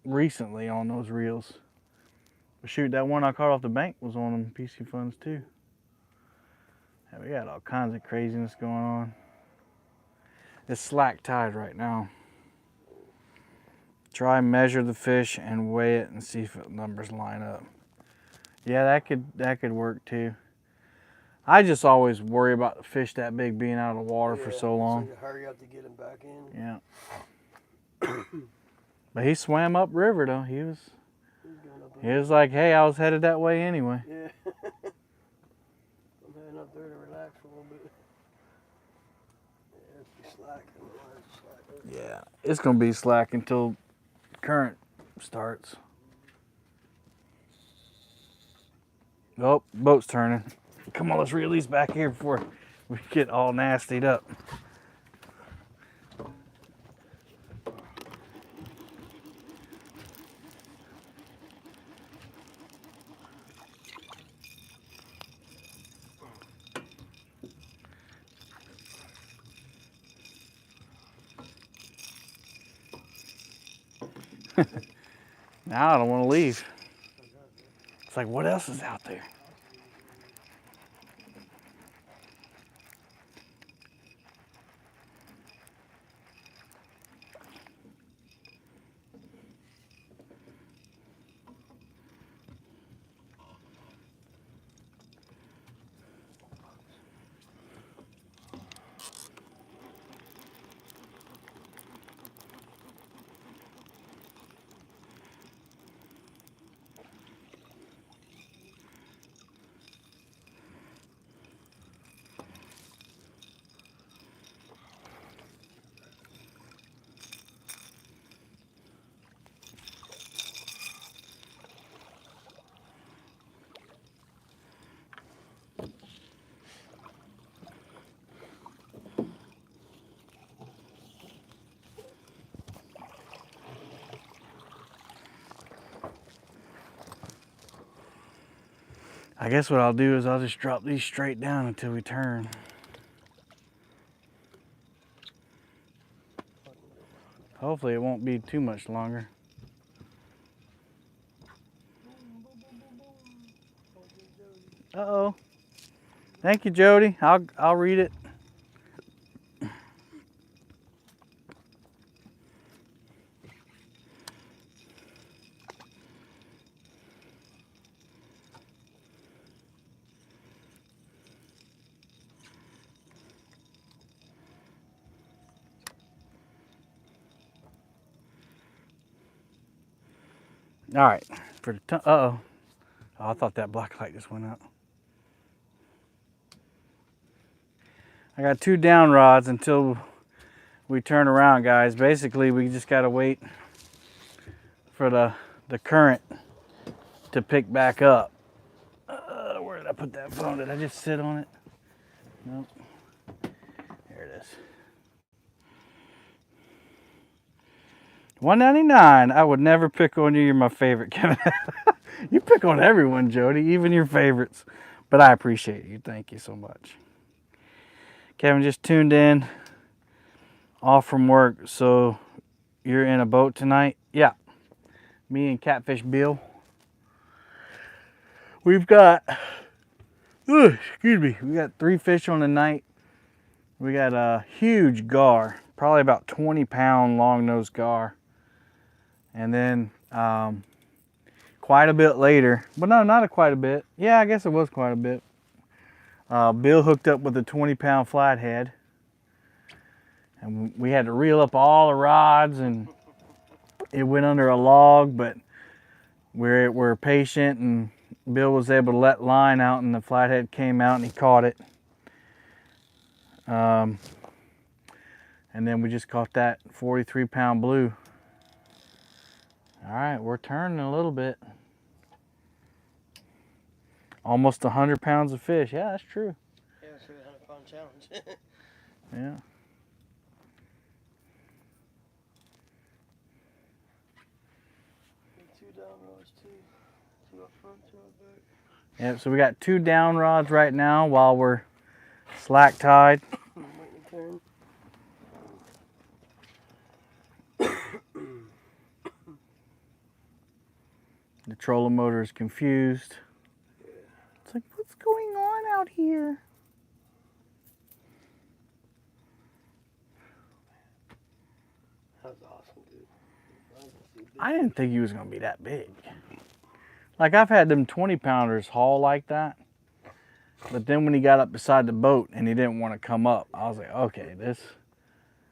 [SPEAKER 1] recently on those reels. But shoot, that one I caught off the bank was on them PC Funds too. Yeah, we got all kinds of craziness going on. It's slack tide right now. Try and measure the fish and weigh it and see if the numbers line up. Yeah, that could work too. I just always worry about the fish that big being out of the water for so long.
[SPEAKER 3] So you hurry up to get him back in.
[SPEAKER 1] Yeah. But he swam up river though. He was
[SPEAKER 3] He's going up
[SPEAKER 1] like, hey, I was headed that way anyway.
[SPEAKER 3] Yeah. I'm heading up there to relax a little bit. Yeah, it's slack.
[SPEAKER 1] Yeah, it's gonna be slack until current starts. Oh, boat's turning. Come on, let's reel these back here before we get all nastied up. Now I don't want to leave. It's like, what else is out there? I guess what I'll do is I'll just drop these straight down until we turn. Hopefully it won't be too much longer. Uh-oh. Thank you, Jody. I'll read it. All right, for the uh-oh. Oh, I thought that black light just went out. I got 2 down rods until we turn around, guys. Basically, we just gotta wait for the current to pick back up. Where did I put that phone? Did I just sit on it? Nope. There it is. $1.99. I would never pick on you. You're my favorite, Kevin. You pick on everyone, Jody, even your favorites. But I appreciate you. Thank you so much. Kevin just tuned in, off from work. So you're in a boat tonight? Yeah. Me and Catfish Bill. We've got, excuse me, we got 3 fish on the night. We got a huge gar, probably about 20-pound long-nosed gar. And then quite a bit later, but no, not quite a bit. Yeah, I guess it was quite a bit. Bill hooked up with a 20-pound flathead. And we had to reel up all the rods, and it went under a log, but we're patient, and Bill was able to let line out, and the flathead came out and he caught it. And then we just caught that 43-pound blue. All right, we're turning a little bit. Almost 100 pounds of fish. Yeah, that's true.
[SPEAKER 3] Yeah, it's a 100-pound challenge.
[SPEAKER 1] Yeah.
[SPEAKER 3] Two down rods, two up front, two up back.
[SPEAKER 1] Yep, so we got 2 down rods right now while we're slack tide.
[SPEAKER 3] Waiting to turn.
[SPEAKER 1] The trolling motor is confused. It's like, what's going on out here?
[SPEAKER 3] That was awesome, dude.
[SPEAKER 1] I didn't think he was going to be that big. Like, I've had them 20-pounders haul like that. But then when he got up beside the boat and he didn't want to come up, I was like, okay,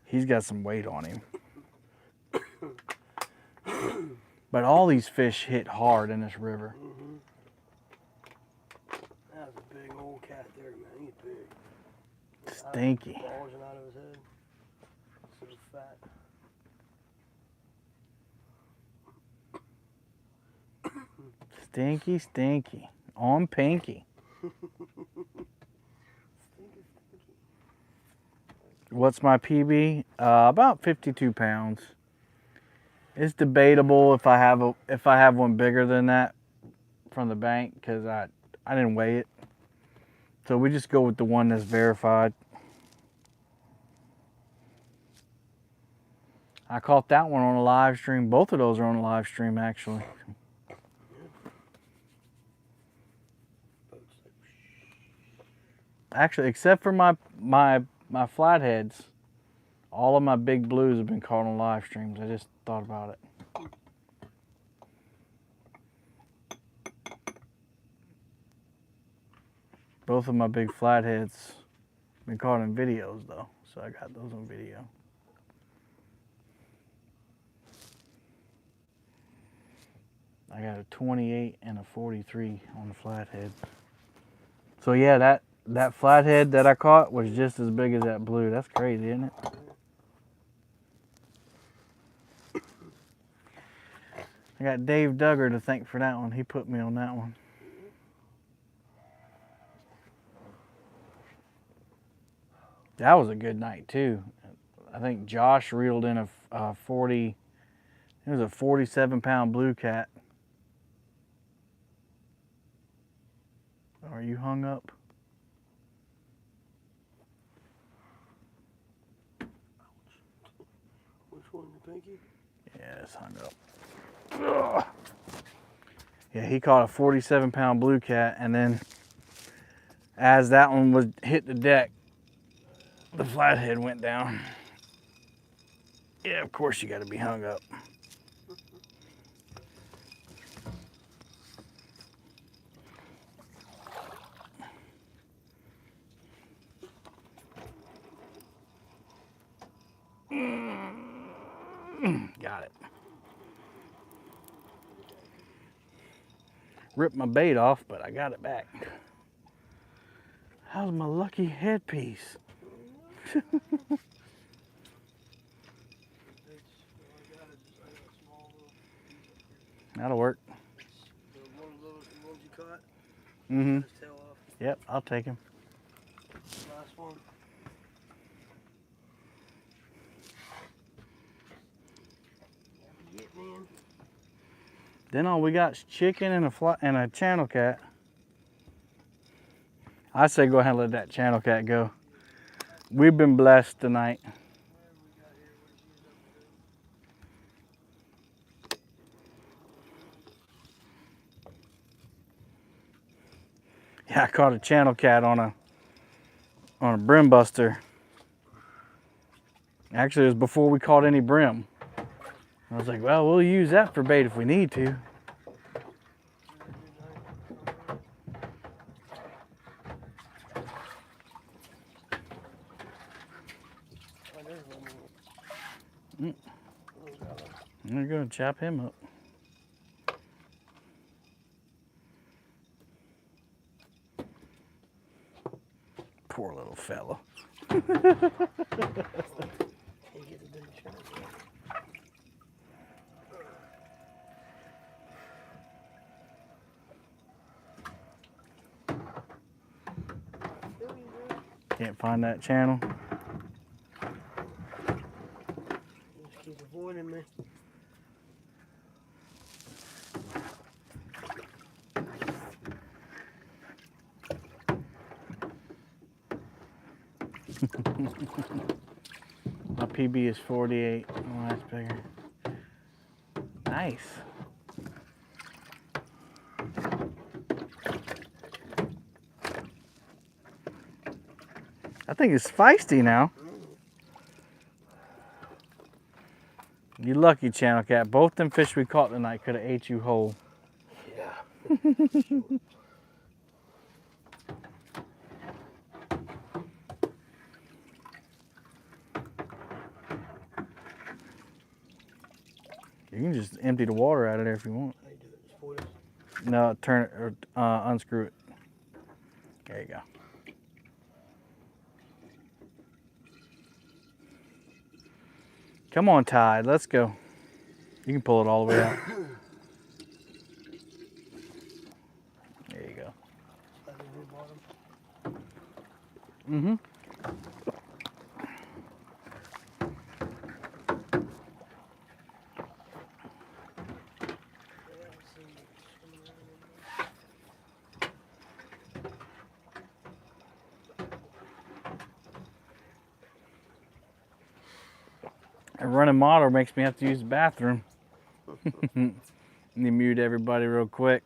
[SPEAKER 1] he's got some weight on him. But all these fish hit hard in this river.
[SPEAKER 3] Mm-hmm. That was a big old cat there, man. He's big.
[SPEAKER 1] Stinky.
[SPEAKER 3] Bulging out of his head. So fat.
[SPEAKER 1] Stinky, stinky. On Pinky. What's my PB? About 52 pounds. It's debatable if I have one bigger than that from the bank because I didn't weigh it. So we just go with the one that's verified. I caught that one on a live stream. Both of those are on a live stream actually. Actually, except for my flatheads, all of my big blues have been caught on live streams. I just thought about it. Both of my big flatheads been caught in videos though, so I got those on video. I got a 28 and a 43 on the flathead. So yeah, that flathead that I caught was just as big as that blue. That's crazy, isn't it? I got Dave Duggar to thank for that one. He put me on that one. That was a good night too. I think Josh reeled in a 40, it was a 47-pound blue cat. Are you hung up?
[SPEAKER 3] Which one, the pinky?
[SPEAKER 1] Yeah, it's hung up. Ugh. Yeah, he caught a 47-pound blue cat, and then as that one was hit the deck, the flathead went down. Yeah, of course you got to be hung up. Got it. Ripped my bait off, but I got it back. How's my lucky headpiece? That'll work.
[SPEAKER 3] The one of those ones you caught?
[SPEAKER 1] Mm-hmm.
[SPEAKER 3] His tail off.
[SPEAKER 1] Yep, I'll take him.
[SPEAKER 3] Last one. Get, man.
[SPEAKER 1] Then all we got is chicken and a channel cat. I say go ahead and let that channel cat go. We've been blessed tonight. Yeah, I caught a channel cat on a brim buster. Actually, it was before we caught any brim. I was like, well, we'll use that for bait if we need to. I'm gonna chop him up. Poor little fella. Can't find that channel.
[SPEAKER 3] Just keep avoiding me.
[SPEAKER 1] My PB is 48. Oh, that's bigger. Nice. I think it's feisty now. You lucky, Channel Cat. Both them fish we caught tonight could have ate you whole.
[SPEAKER 3] Yeah.
[SPEAKER 1] You can just empty the water out of there if you want.
[SPEAKER 3] How you do it? Just pour this?
[SPEAKER 1] No, turn it or unscrew it. There you go. Come on, Tide. Let's go. You can pull it all the way out. There you go.
[SPEAKER 3] Slide it in the bottom.
[SPEAKER 1] Mm-hmm. A running model makes me have to use the bathroom. Let me mute everybody real quick.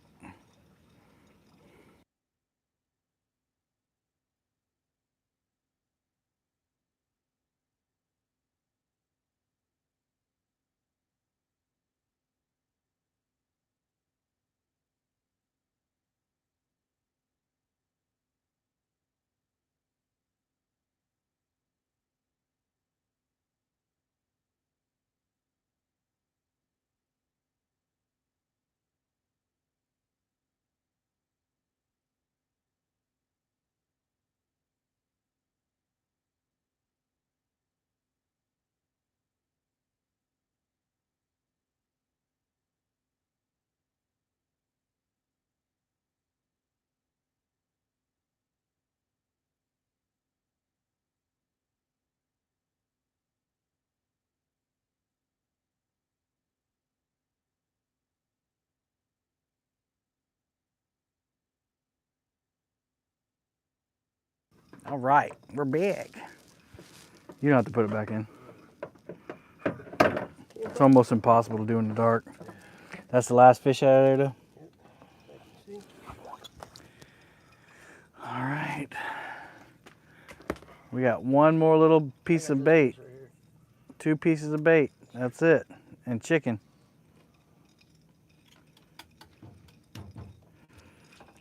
[SPEAKER 1] All right, we're back. You don't have to put it back in. It's almost impossible to do in the dark. That's the last fish out of there, though? All right. We got one more little piece of bait. 2 pieces of bait. That's it. And chicken.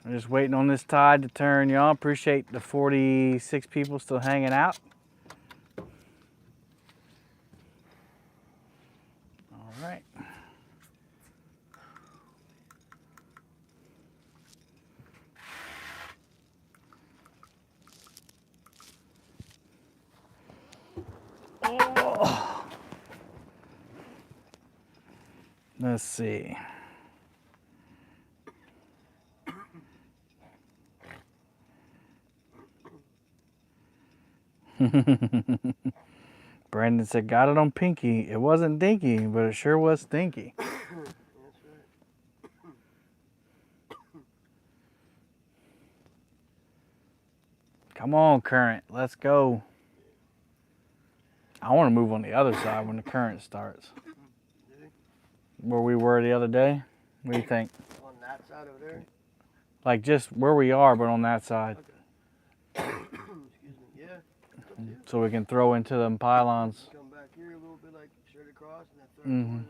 [SPEAKER 1] I'm just waiting on this tide to turn, y'all. Appreciate the 46 people still hanging out. All right. Oh. Let's see. Brandon said, got it on Pinky. It wasn't Dinky, but it sure was stinky.
[SPEAKER 3] That's right.
[SPEAKER 1] Come on, current. Let's go. I want to move on the other side when the current starts. Where we were the other day. What do you think?
[SPEAKER 3] On that side over there?
[SPEAKER 1] Like just where we are, but on that side.
[SPEAKER 3] Okay. Excuse me. Yeah.
[SPEAKER 1] So we can throw into them pylons.
[SPEAKER 3] Come back here a little bit, like straight across, and then throw
[SPEAKER 1] Mhm.
[SPEAKER 3] it.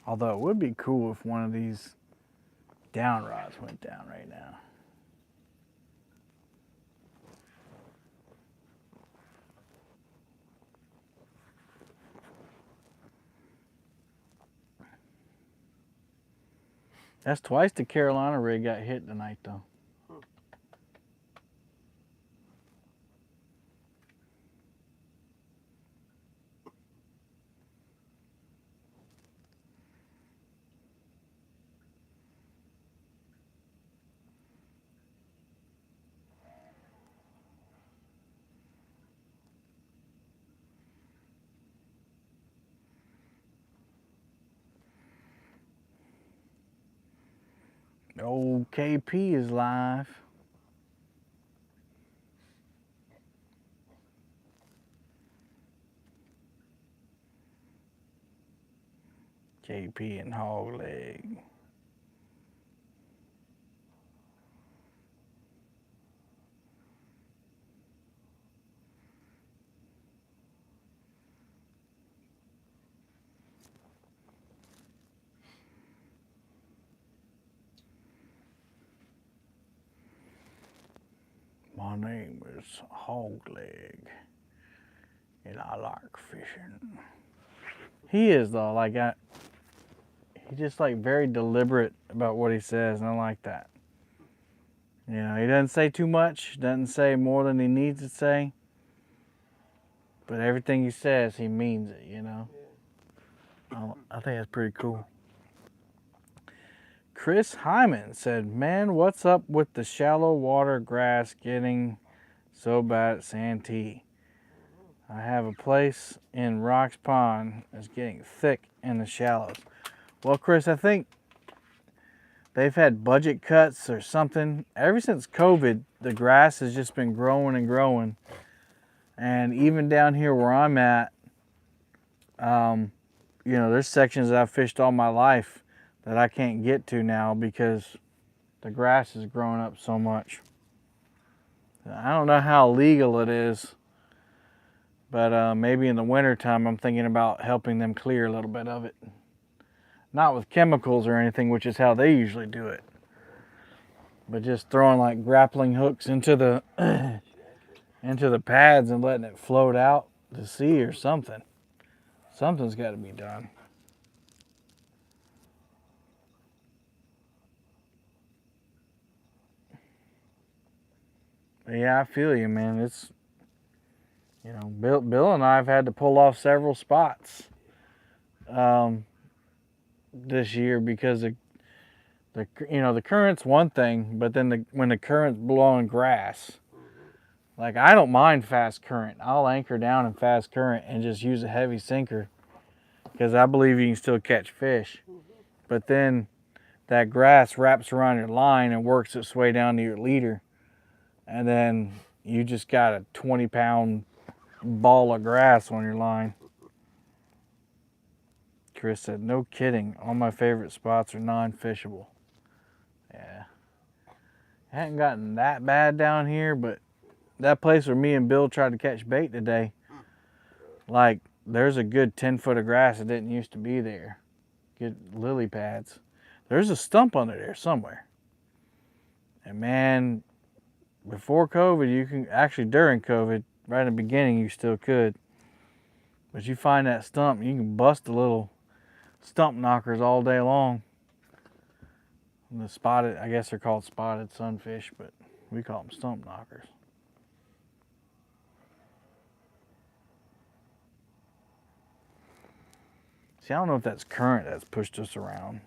[SPEAKER 1] Although it would be cool if one of these down rods went down right now. That's twice the Carolina rig got hit tonight, though. Old KP is live. KP and hog leg. My name is Hog Leg, and I like fishing. He is though, like he's just like very deliberate about what he says, and I like that. You know, he doesn't say too much, doesn't say more than he needs to say, but everything he says, he means it, you know. I think that's pretty cool. Chris Hyman said, man, what's up with the shallow water grass getting so bad at Santee? I have a place in Rocks Pond that's getting thick in the shallows. Well, Chris, I think they've had budget cuts or something. Ever since COVID, the grass has just been growing and growing. And even down here where I'm at, you know, there's sections that I've fished all my life that I can't get to now because the grass is growing up so much. I don't know how legal it is, but maybe in the wintertime I'm thinking about helping them clear a little bit of it. Not with chemicals or anything, which is how they usually do it, but just throwing like grappling hooks into the into the pads and letting it float out to sea or something. Something's got to be done. But yeah, I feel you, man. It's, you know, Bill and I have had to pull off several spots this year because the you know, the current's one thing, but then when the current's blowing grass, like I don't mind fast current. I'll anchor down in fast current and just use a heavy sinker because I believe you can still catch fish. But then that grass wraps around your line and works its way down to your leader, and then you just got a 20-pound ball of grass on your line. Chris said, no kidding, all my favorite spots are non-fishable. Yeah. It hadn't gotten that bad down here, but that place where me and Bill tried to catch bait today, like there's a good 10 foot of grass that didn't used to be there. Good lily pads. There's a stump under there somewhere. And man, before COVID, you can, actually during COVID, right in the beginning, you still could. But you find that stump, you can bust the little stump knockers all day long. And the spotted, I guess they're called spotted sunfish, but we call them stump knockers. See, I don't know if that's current that's pushed us around.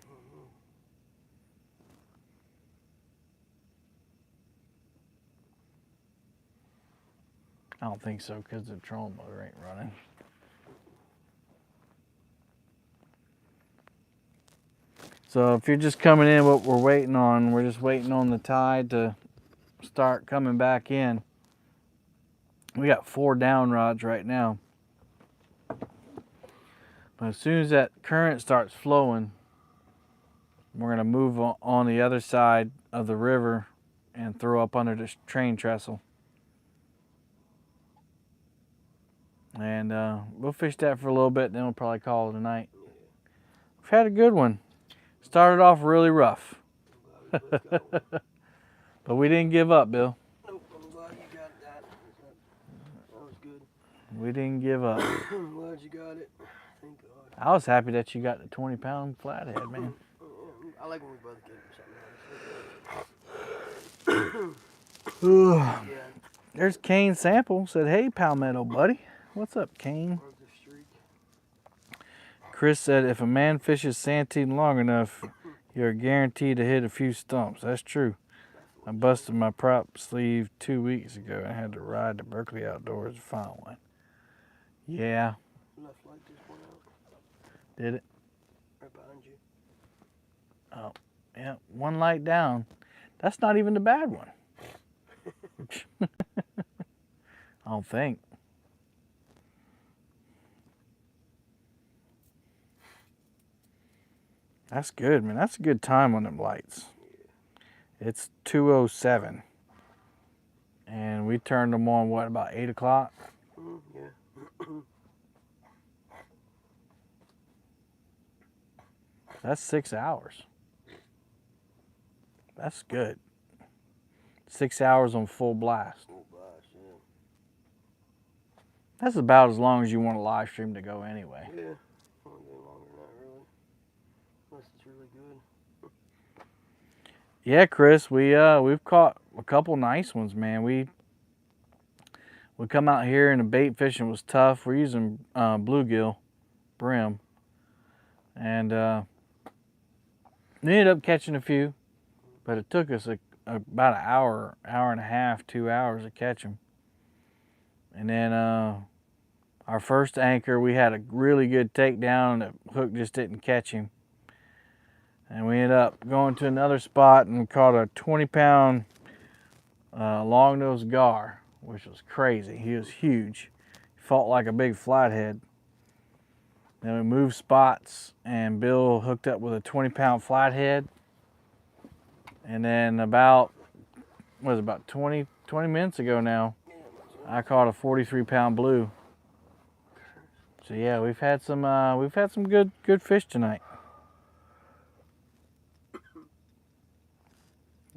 [SPEAKER 1] I don't think so because the trolling motor ain't running. So if you're just coming in, what we're waiting on, we're just waiting on the tide to start coming back in. We got 4 down rods right now. But as soon as that current starts flowing, we're going to move on the other side of the river and throw up under this train trestle. And we'll fish that for a little bit, then we'll probably call it a night. We've had a good one. Started off really rough. But we didn't give up, Bill.
[SPEAKER 3] Nope, I'm glad you got that. That was good.
[SPEAKER 1] We didn't give up.
[SPEAKER 3] I'm glad you got it. Thank God.
[SPEAKER 1] I was happy that you got the 20-pound flathead, man.
[SPEAKER 3] I like when we both get something else. Yeah.
[SPEAKER 1] There's Kane Sample. Said, hey, Palmetto buddy. What's up, Kane? Chris said, if a man fishes Santee long enough, you're guaranteed to hit a few stumps. That's true. I busted my prop sleeve 2 weeks ago and had to ride to Berkeley Outdoors to find one. Yeah.
[SPEAKER 3] Left light just went out.
[SPEAKER 1] Did it?
[SPEAKER 3] Right behind you.
[SPEAKER 1] Oh, Yeah, one light down. That's not even the bad one. I don't think. That's good, man. That's a good time on them lights. It's 2:07. And we turned them on, what, about 8 o'clock?
[SPEAKER 3] Yeah.
[SPEAKER 1] That's 6 hours. That's good. 6 hours on full blast.
[SPEAKER 3] Full blast, yeah.
[SPEAKER 1] That's about as long as you want a live stream to go anyway.
[SPEAKER 3] Yeah. I won't go longer than that, really. Unless it's really good.
[SPEAKER 1] Yeah, Chris, we've caught a couple nice ones, man. We come out here and the bait fishing was tough. We're using bluegill brim, and we ended up catching a few, but it took us about an hour and a half, 2 hours to catch them. And then our first anchor, we had a really good takedown, and the hook just didn't catch him. And we ended up going to another spot and caught a 20-pound long-nosed gar, which was crazy. He was huge. He fought like a big flathead. Then we moved spots, and Bill hooked up with a 20-pound flathead. And then about 20 minutes ago now, I caught a 43-pound blue. So yeah, we've had some good fish tonight.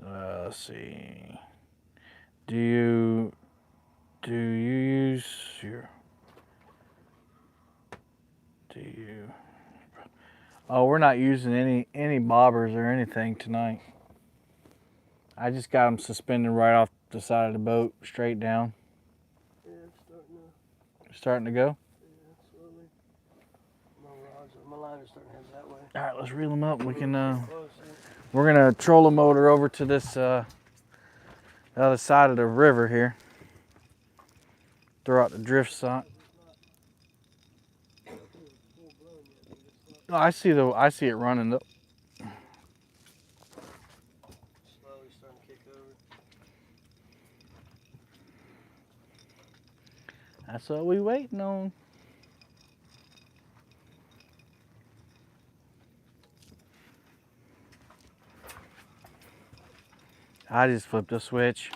[SPEAKER 1] Let's see. Do you use your? Do you? Oh, we're not using any bobbers or anything tonight. I just got them suspended right off the side of the boat, straight down.
[SPEAKER 3] Yeah, it's
[SPEAKER 1] Starting to go.
[SPEAKER 3] Yeah, slowly. My line is starting to head that way.
[SPEAKER 1] All right, let's reel them up. We can.
[SPEAKER 3] Close, yeah.
[SPEAKER 1] We're gonna troll a motor over to this the other side of the river here. Throw out the drift sign. Oh, I see it running though.
[SPEAKER 3] Slowly starting to kick over.
[SPEAKER 1] That's what we waiting on. I just flipped a switch.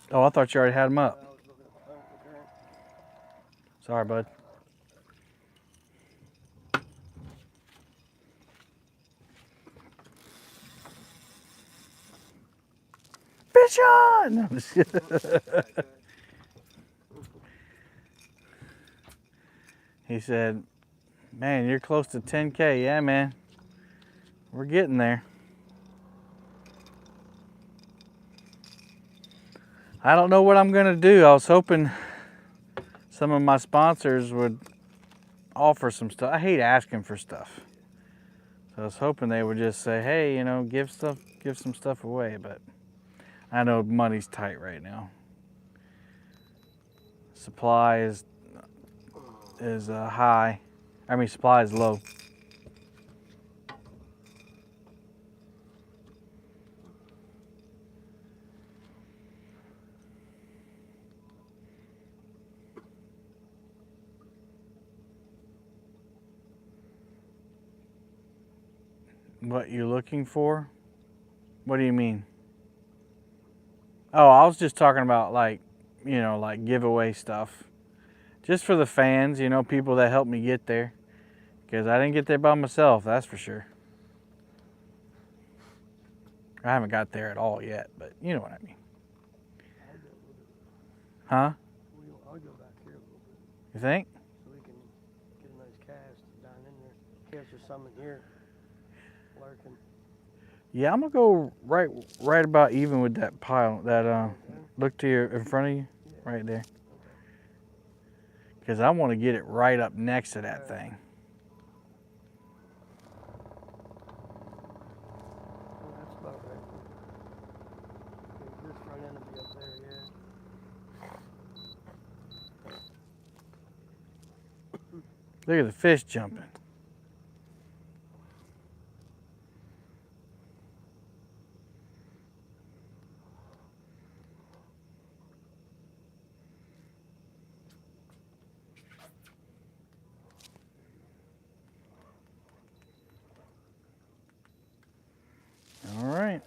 [SPEAKER 1] Oh, I thought you already had them up.
[SPEAKER 3] I was looking at the current.
[SPEAKER 1] Sorry, bud. Fish on! No, I'm just kidding. He said, man, you're close to 10K. Yeah, man. We're getting there. I don't know what I'm going to do. I was hoping some of my sponsors would offer some stuff. I hate asking for stuff. So I was hoping they would just say, hey, you know, give some stuff away, but I know money's tight right now. Supply is high. I mean, supply is low. What you looking for? What do you mean? Oh, I was just talking about like, you know, like giveaway stuff. Just for the fans, you know, people that helped me get there. Because I didn't get there by myself, that's for sure. I haven't got there at all yet, but you know what I mean. Huh?
[SPEAKER 3] I'll go back here a little bit
[SPEAKER 1] You think?
[SPEAKER 3] so we can get a nice cast down in there. Catch there's some in here lurking.
[SPEAKER 1] Yeah, I'm gonna go right about even with that pile. That look to your in front of you, right there. Because I want to get it right up next to that thing.
[SPEAKER 3] Well, that's about right.
[SPEAKER 1] Look at the fish jumping. All right.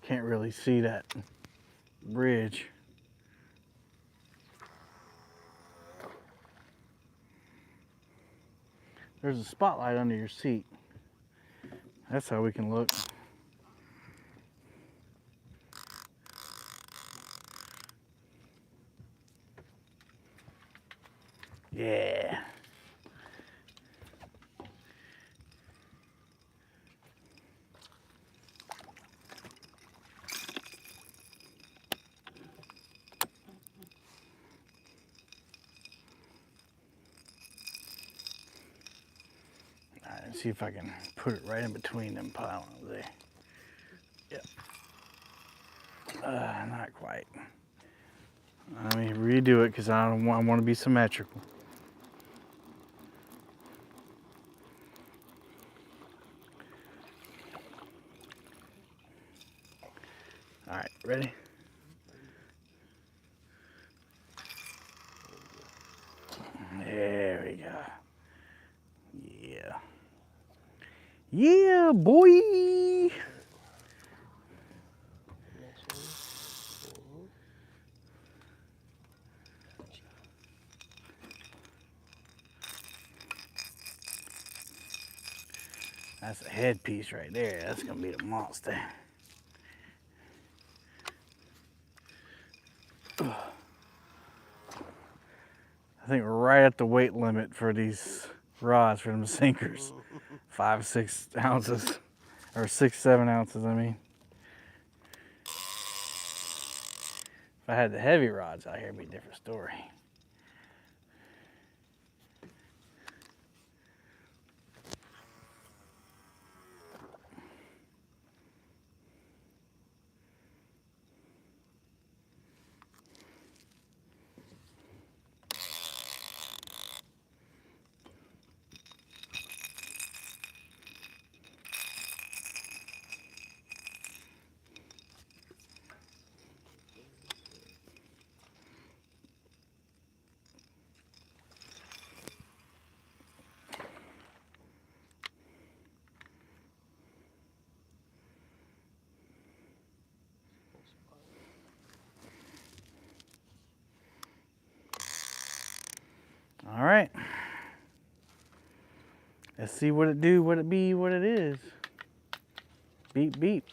[SPEAKER 1] Can't really see that bridge. There's a spotlight under your seat. That's how we can look. Yeah. Let's see if I can put it right in between them piles there. Yep. Not quite. Let me redo it because I want to be symmetrical. All right, ready? There we go. Yeah. Yeah, boy. That's a headpiece right there. That's gonna be the monster. I think we're right at the weight limit for these rods, for them sinkers. 5, 6 ounces, or 6, 7 ounces, I mean. If I had the heavy rods out here, it'd be a different story. All right. Let's see what it do, what it be, what it is. Beep, beep.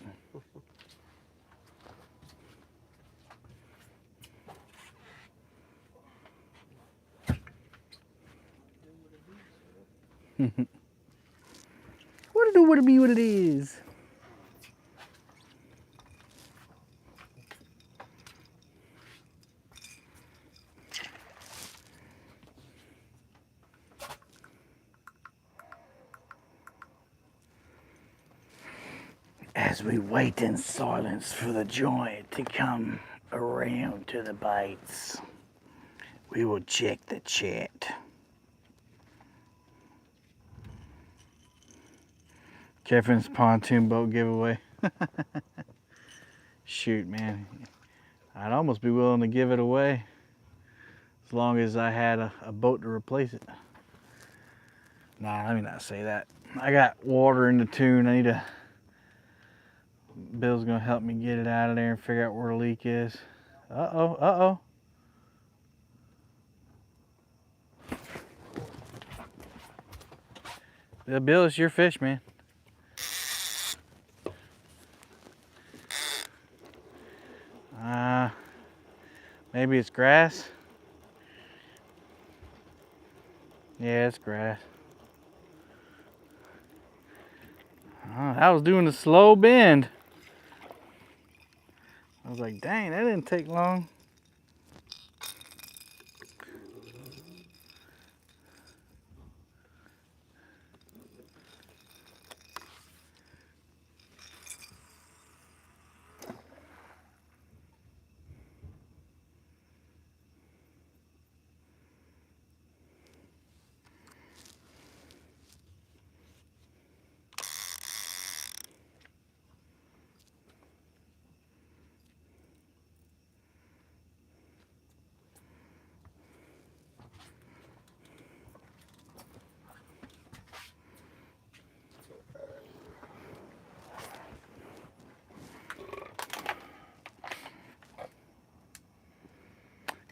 [SPEAKER 1] What it do, what it be, what it is. As we wait in silence for the joint to come around to the bites, we will check the chat. Kevin's pontoon boat giveaway. Shoot, man. I'd almost be willing to give it away as long as I had a boat to replace it. Nah, let me not say that. I got water in the tune. I need to... Bill's gonna help me get it out of there and figure out where the leak is. Uh-oh, uh-oh. Bill, it's your fish, man. Maybe it's grass. Yeah, it's grass. I was doing the slow bend. I was like, dang, that didn't take long.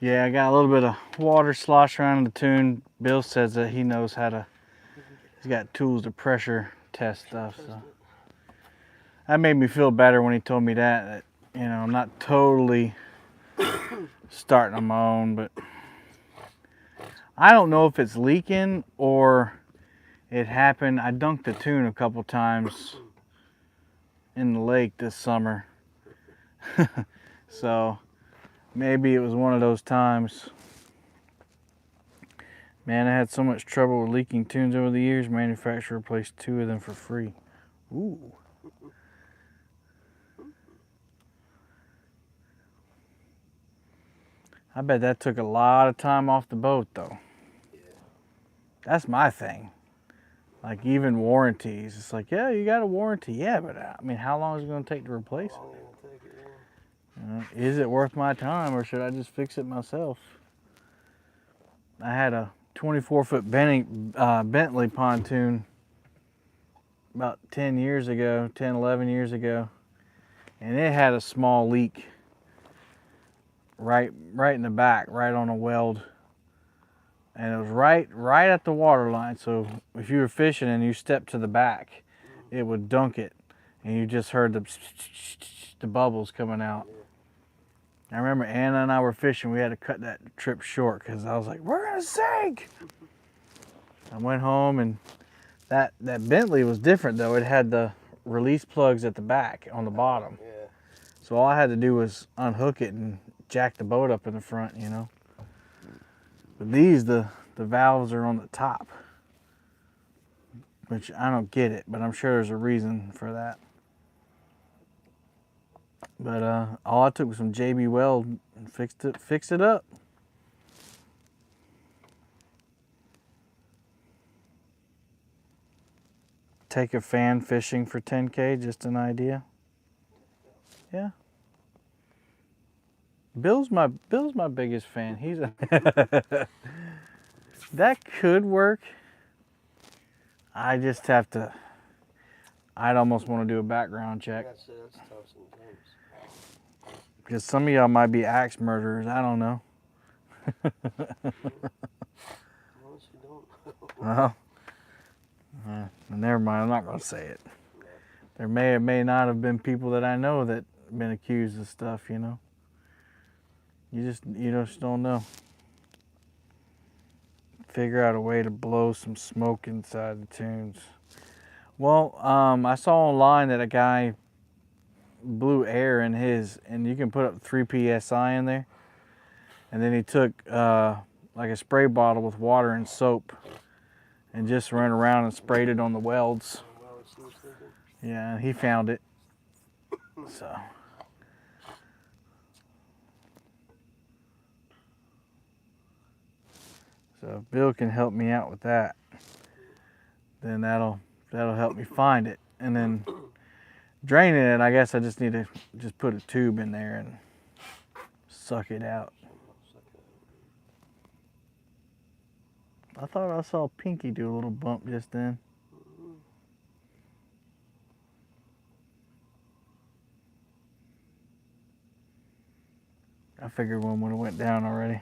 [SPEAKER 1] Yeah, I got a little bit of water slosh around in the tune. Bill says that he knows how to, he's got tools to pressure test stuff. So that made me feel better when he told me that, you know, I'm not totally starting on my own, but I don't know if it's leaking or it happened. I dunked the tune a couple times in the lake this summer. So maybe it was one of those times. Man, I had so much trouble with leaking tunes over the years, manufacturer replaced 2 of them for free. Ooh. I bet that took a lot of time off the boat though.
[SPEAKER 3] Yeah.
[SPEAKER 1] That's my thing. Like even warranties, it's like, yeah, you got a warranty. Yeah, but I mean, how long is it going to take to replace it?
[SPEAKER 3] How long will it take it, yeah.
[SPEAKER 1] Is it worth my time or should I just fix it myself? I had a 24-foot Bentley pontoon about 10 years ago, 10, 11 years ago, and it had a small leak right in the back, right on a weld. And it was right at the water line. So if you were fishing and you stepped to the back, it would dunk it, and you just heard the bubbles coming out. I remember Anna and I were fishing. We had to cut that trip short because I was like, we're gonna sink. I went home, and that Bentley was different though. It had the release plugs at the back on the bottom.
[SPEAKER 3] Yeah.
[SPEAKER 1] So all I had to do was unhook it and jack the boat up in the front, you know. But these, the valves are on the top, which I don't get it, but I'm sure there's a reason for that. But all I took was some JB Weld and fixed it up. Take a fan fishing for 10K, just an idea. Yeah. Bill's my biggest fan. He's a that could work. I just have to. I'd almost want to do a background check.
[SPEAKER 3] That's tough sometimes.
[SPEAKER 1] Because some of y'all might be axe murderers. I don't know.
[SPEAKER 3] Honestly, don't.
[SPEAKER 1] Well, never mind. I'm not going to say it. There may or may not have been people that I know that have been accused of stuff, you know. You just don't know. Figure out a way to blow some smoke inside the tunes. Well, I saw online that a guy blew air in his, and you can put up 3 psi in there. And then he took like a spray bottle with water and soap and just ran around and sprayed it on the welds. Yeah, and he found it. So if Bill can help me out with that, then that'll help me find it. And then draining it, I guess I just need to just put a tube in there and suck it out. I thought I saw Pinky do a little bump just then. I figured one would have went down already.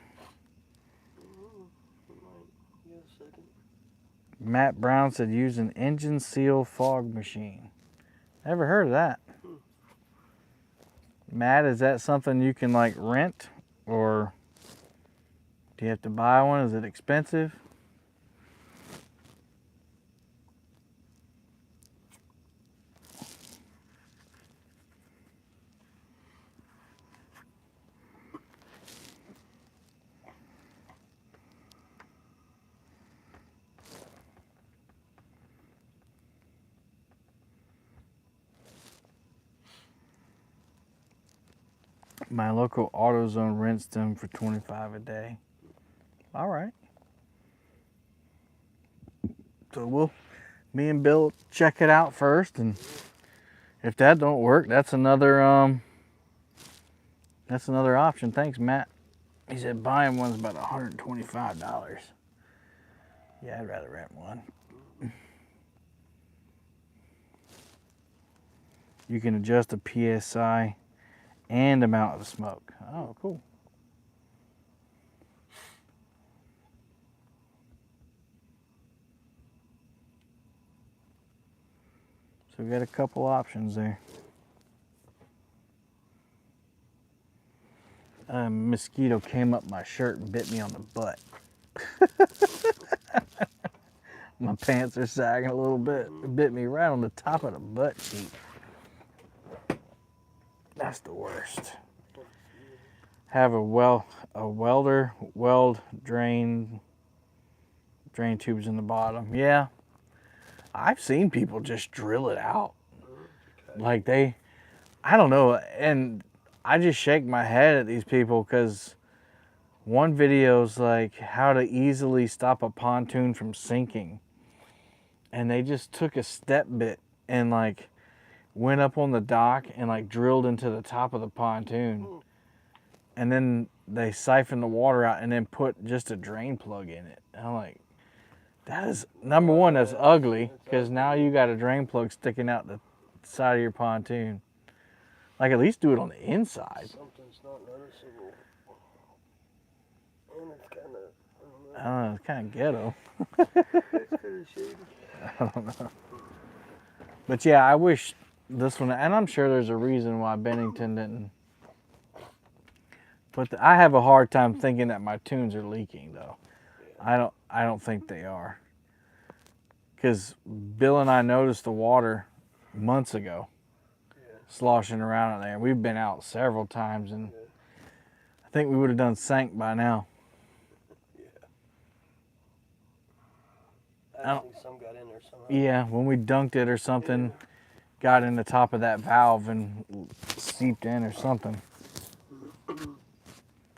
[SPEAKER 1] Matt Brown said use an engine seal fog machine. Never heard of that. Matt, is that something you can like rent, or do you have to buy one? Is it expensive? My local AutoZone rents them for $25 a day. All right. So me and Bill check it out first, and if that don't work, that's another option. Thanks, Matt. He said buying one's about $125. Yeah, I'd rather rent one. You can adjust the PSI and amount of the smoke. Oh, cool. So we got a couple options there. A mosquito came up my shirt and bit me on the butt. My pants are sagging a little bit. It bit me right on the top of the butt cheek. That's the worst. Have a welder weld drain tubes in the bottom. Yeah, I've seen people just drill it out. Like I don't know, and I just shake my head at these people because one video's like how to easily stop a pontoon from sinking, and they just took a step bit and like went up on the dock and like drilled into the top of the pontoon, and then they siphoned the water out and then put just a drain plug in it. And I'm like, that is, number one, that's ugly, because now you got a drain plug sticking out the side of your pontoon. Like, at least do it on the inside.
[SPEAKER 3] Something's not noticeable. And it's kind of,
[SPEAKER 1] I don't know, it's kind of ghetto.
[SPEAKER 3] it's kind of shady.
[SPEAKER 1] I don't know. But yeah, I wish this one, and I'm sure there's a reason why Bennington didn't. But I have a hard time thinking that my tunes are leaking, though. I don't think they are. Because Bill and I noticed the water months ago sloshing around in there. We've been out several times, and I think we would have done sank by now.
[SPEAKER 3] Actually, some got in there somehow.
[SPEAKER 1] Yeah, when we dunked it or something, got in the top of that valve and seeped in or something.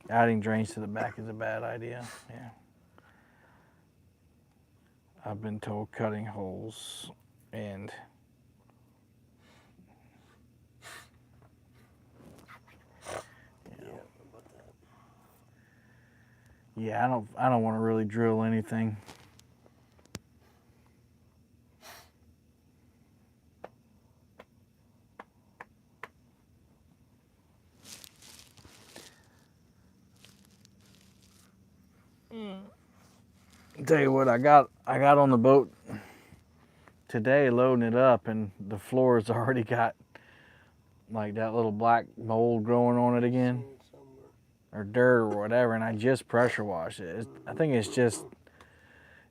[SPEAKER 1] Adding drains to the back is a bad idea. Yeah. I've been told cutting holes and yeah, I don't want to really drill anything. Tell you what, I got on the boat today loading it up, and the floor's already got like that little black mold growing on it again, or dirt or whatever, and I just pressure washed it. I think it's just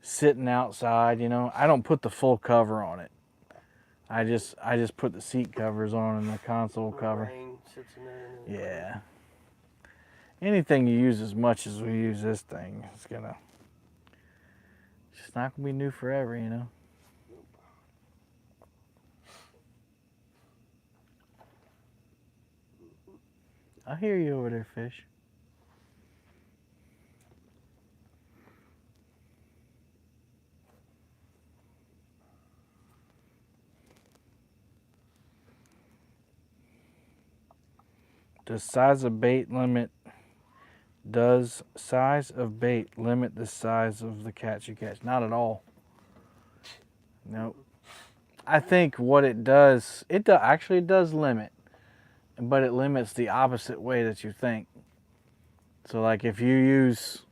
[SPEAKER 1] sitting outside, you know. I don't put the full cover on it. I just put the seat covers on and the console cover.
[SPEAKER 3] Rain sits in there and
[SPEAKER 1] Yeah. Anything you use as much as we use this thing, it's not gonna be new forever, you know. I hear you over there, fish. Does size of bait limit the size of the catch you catch? Not at all. Nope. I think what it does, actually it does limit, but it limits the opposite way that you think. So like if you use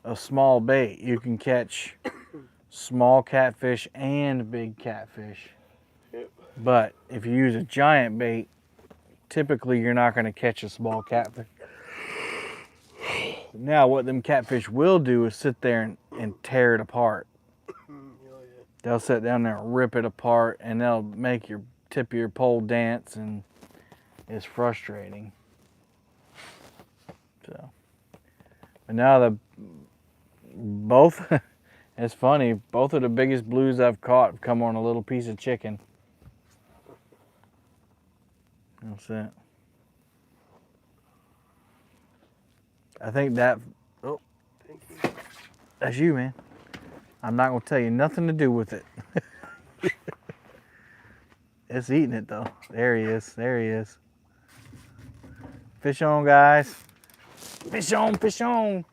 [SPEAKER 1] a small bait, you can catch small catfish and big catfish.
[SPEAKER 3] Yep.
[SPEAKER 1] But if you use a giant bait, typically you're not going to catch a small catfish. Now what them catfish will do is sit there and tear it apart.
[SPEAKER 3] Oh, yeah.
[SPEAKER 1] They'll sit down there and rip it apart, and they'll make your tip of your pole dance, and it's frustrating. So, but now both, it's funny, both of the biggest blues I've caught have come on a little piece of chicken. That's it. I think that, oh,
[SPEAKER 3] Thank you.
[SPEAKER 1] that's you, man. I'm not going to tell you nothing to do with it. It's eating it, though. There he is. There he is. Fish on, guys. Fish on, fish on.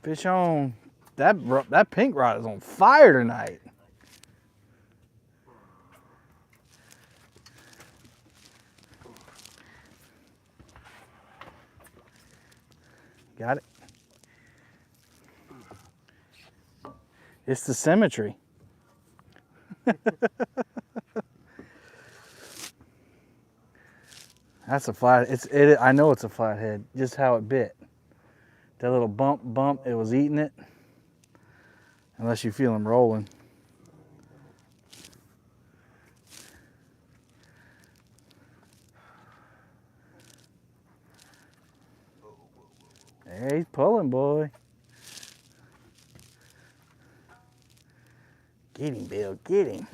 [SPEAKER 1] Fish on. That pink rod is on fire tonight. Got it. It's the symmetry. That's a flat. I know it's a flathead. Just how it bit. That little bump. It was eating it. Unless you feel him rolling. There he's pulling, boy. Get him, Bill. Get him.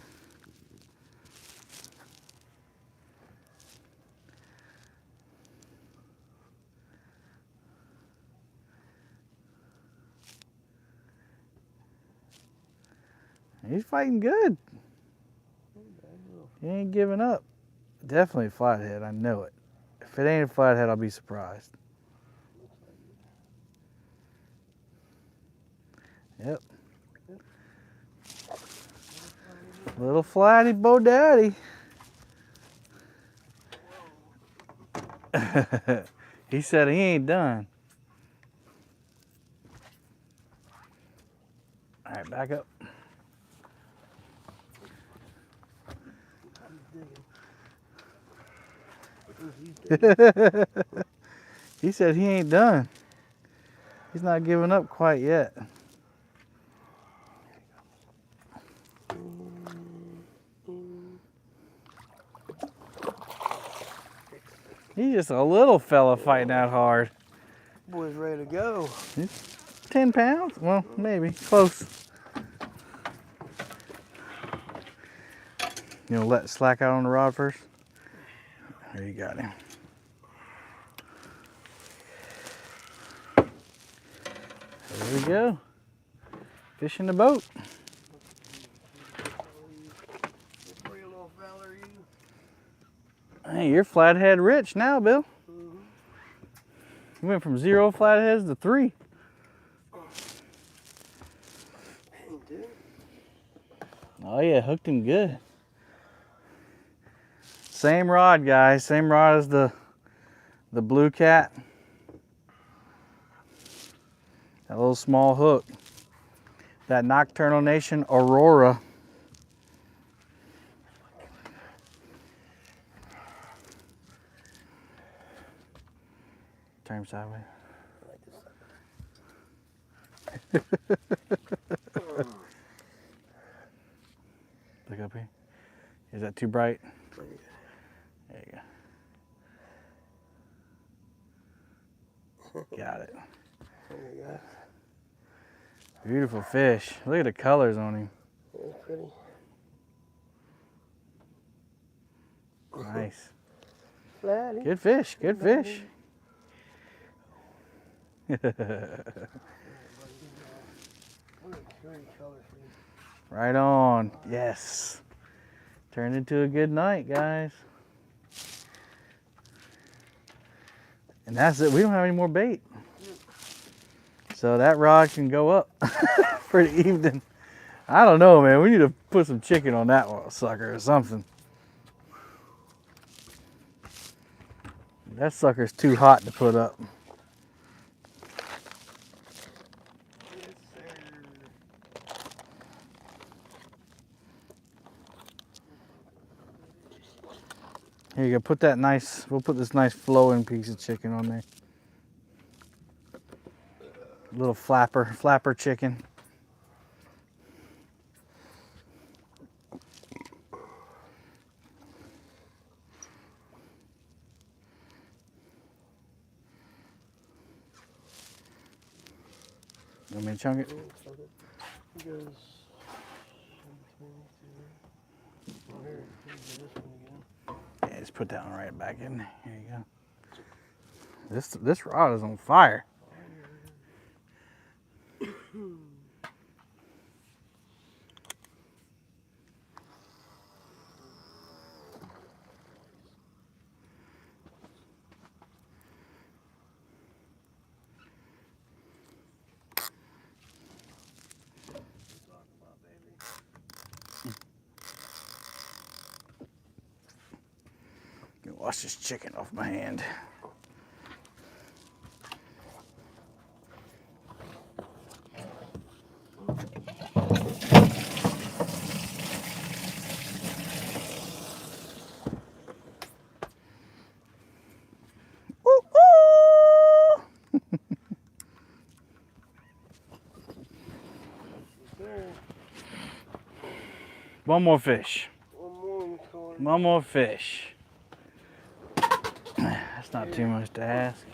[SPEAKER 1] He's fighting good. He ain't giving up. Definitely a flathead. I know it. If it ain't a flathead, I'll be surprised. Yep. Little flatty Bo Daddy. He said he ain't done. All right, back up. He said he ain't done. He's not giving up quite yet. He's just a little fella fighting that hard.
[SPEAKER 3] Boy's ready to go.
[SPEAKER 1] 10 pounds? Well, maybe. Close. You know, let slack out on the rod first? There you got him. There we go. Fish in the boat. Hey, you're flathead rich now, Bill. You went from 0 flatheads to 3. Oh yeah, hooked him good. Same rod, guys. Same rod as the blue cat. That little small hook. That Nocturnal Nation Aurora. Turn him sideways. Look up here. Is that too bright? There you go. Got it.
[SPEAKER 3] There you go.
[SPEAKER 1] Beautiful fish. Look at the colors on him.
[SPEAKER 3] That's pretty.
[SPEAKER 1] Nice.
[SPEAKER 3] Flatty.
[SPEAKER 1] Good fish. Good fish. Right on. Yes. Turned into a good night, guys. And that's it. We don't have any more bait. So that rod can go up for the evening. I don't know, man. We need to put some chicken on that one, sucker, or something. That sucker's too hot to put up.
[SPEAKER 3] Yes, sir.
[SPEAKER 1] Here you go. Put that nice. We'll put this nice flowing piece of chicken on there. Little flapper chicken. You want me to chunk it?
[SPEAKER 3] Yeah, fuck it. He goes. Oh, here, here's this one again.
[SPEAKER 1] Yeah, just put that one right back in there. Here you go. This rod is on fire. Let me wash this chicken off my hand.
[SPEAKER 3] There.
[SPEAKER 1] One more fish.
[SPEAKER 3] One more in the corner.
[SPEAKER 1] One more fish. That's not too much to ask.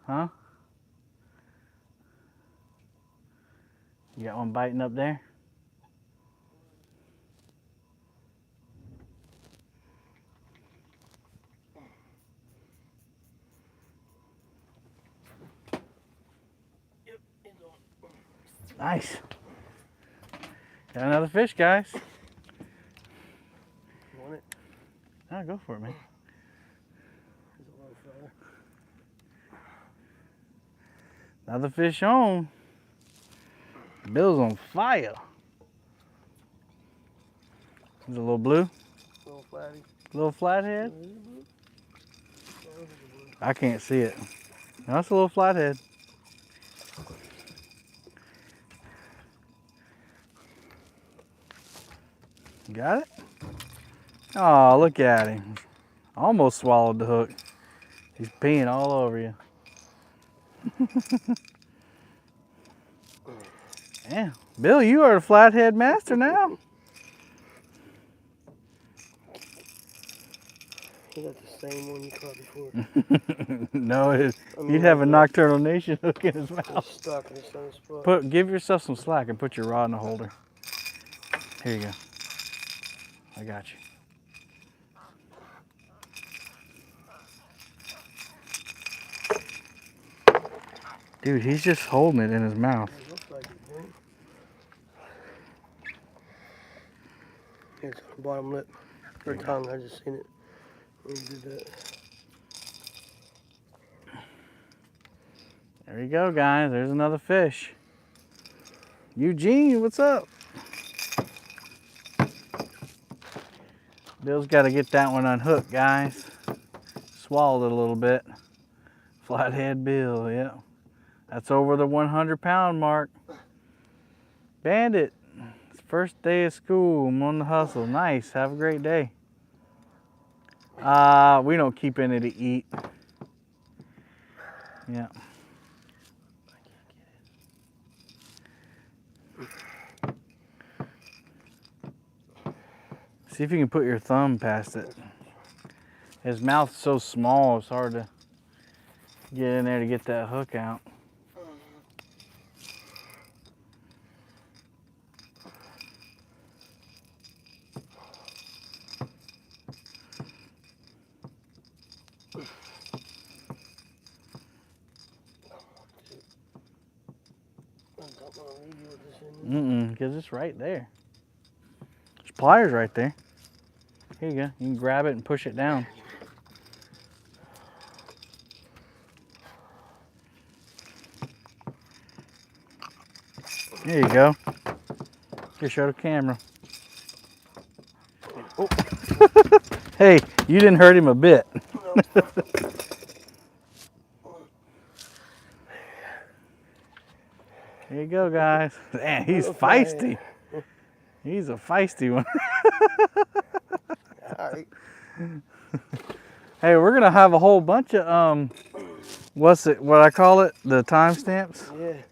[SPEAKER 1] Huh? You got one biting up there?
[SPEAKER 3] Yep, he's on.
[SPEAKER 1] Nice. Got another fish, guys.
[SPEAKER 3] You want it?
[SPEAKER 1] Oh, go for it, man.
[SPEAKER 3] He's a low fella.
[SPEAKER 1] Another fish on. Bill's on fire. There's a little blue,
[SPEAKER 3] Little flatty.
[SPEAKER 1] little flathead.
[SPEAKER 3] Is it blue? Yeah, look at the blue.
[SPEAKER 1] I can't see it. No, that's a little flathead. Got it? Oh, look at him. Almost swallowed the hook. He's peeing all over you. Yeah. Bill, you are the flathead master now.
[SPEAKER 3] Is that the same one you caught before?
[SPEAKER 1] No,
[SPEAKER 3] I
[SPEAKER 1] you'd
[SPEAKER 3] mean,
[SPEAKER 1] have a
[SPEAKER 3] it's
[SPEAKER 1] Nocturnal Nation hook in his mouth.
[SPEAKER 3] stuck in the same spot.
[SPEAKER 1] Give yourself some slack and put your rod in the holder. Here you go. I got you. Dude, he's just holding it in his mouth.
[SPEAKER 3] It looks like it, man. Here's the bottom lip. Or tongue, I just seen it. When you did that.
[SPEAKER 1] There you go, guys. There's another fish. Eugene, what's up? Bill's got to get that one unhooked, guys. Swallowed it a little bit. Flathead Bill, yeah. That's over the 100-pound mark. Bandit, it's first day of school. I'm on the hustle. Nice. Have a great day. We don't keep any to eat. Yeah. See if you can put your thumb past it. His mouth's so small, it's hard to get in there to get that hook out. Because it's right there. There's pliers right there. Here you go. You can grab it and push it down. There you go. Here, show the camera. Oh. Hey, you didn't hurt him a bit. Here you go, guys. Man, he's feisty. He's a feisty one.
[SPEAKER 3] Alright.
[SPEAKER 1] Hey, we're gonna have a whole bunch of what I call it? The timestamps.
[SPEAKER 3] Yeah.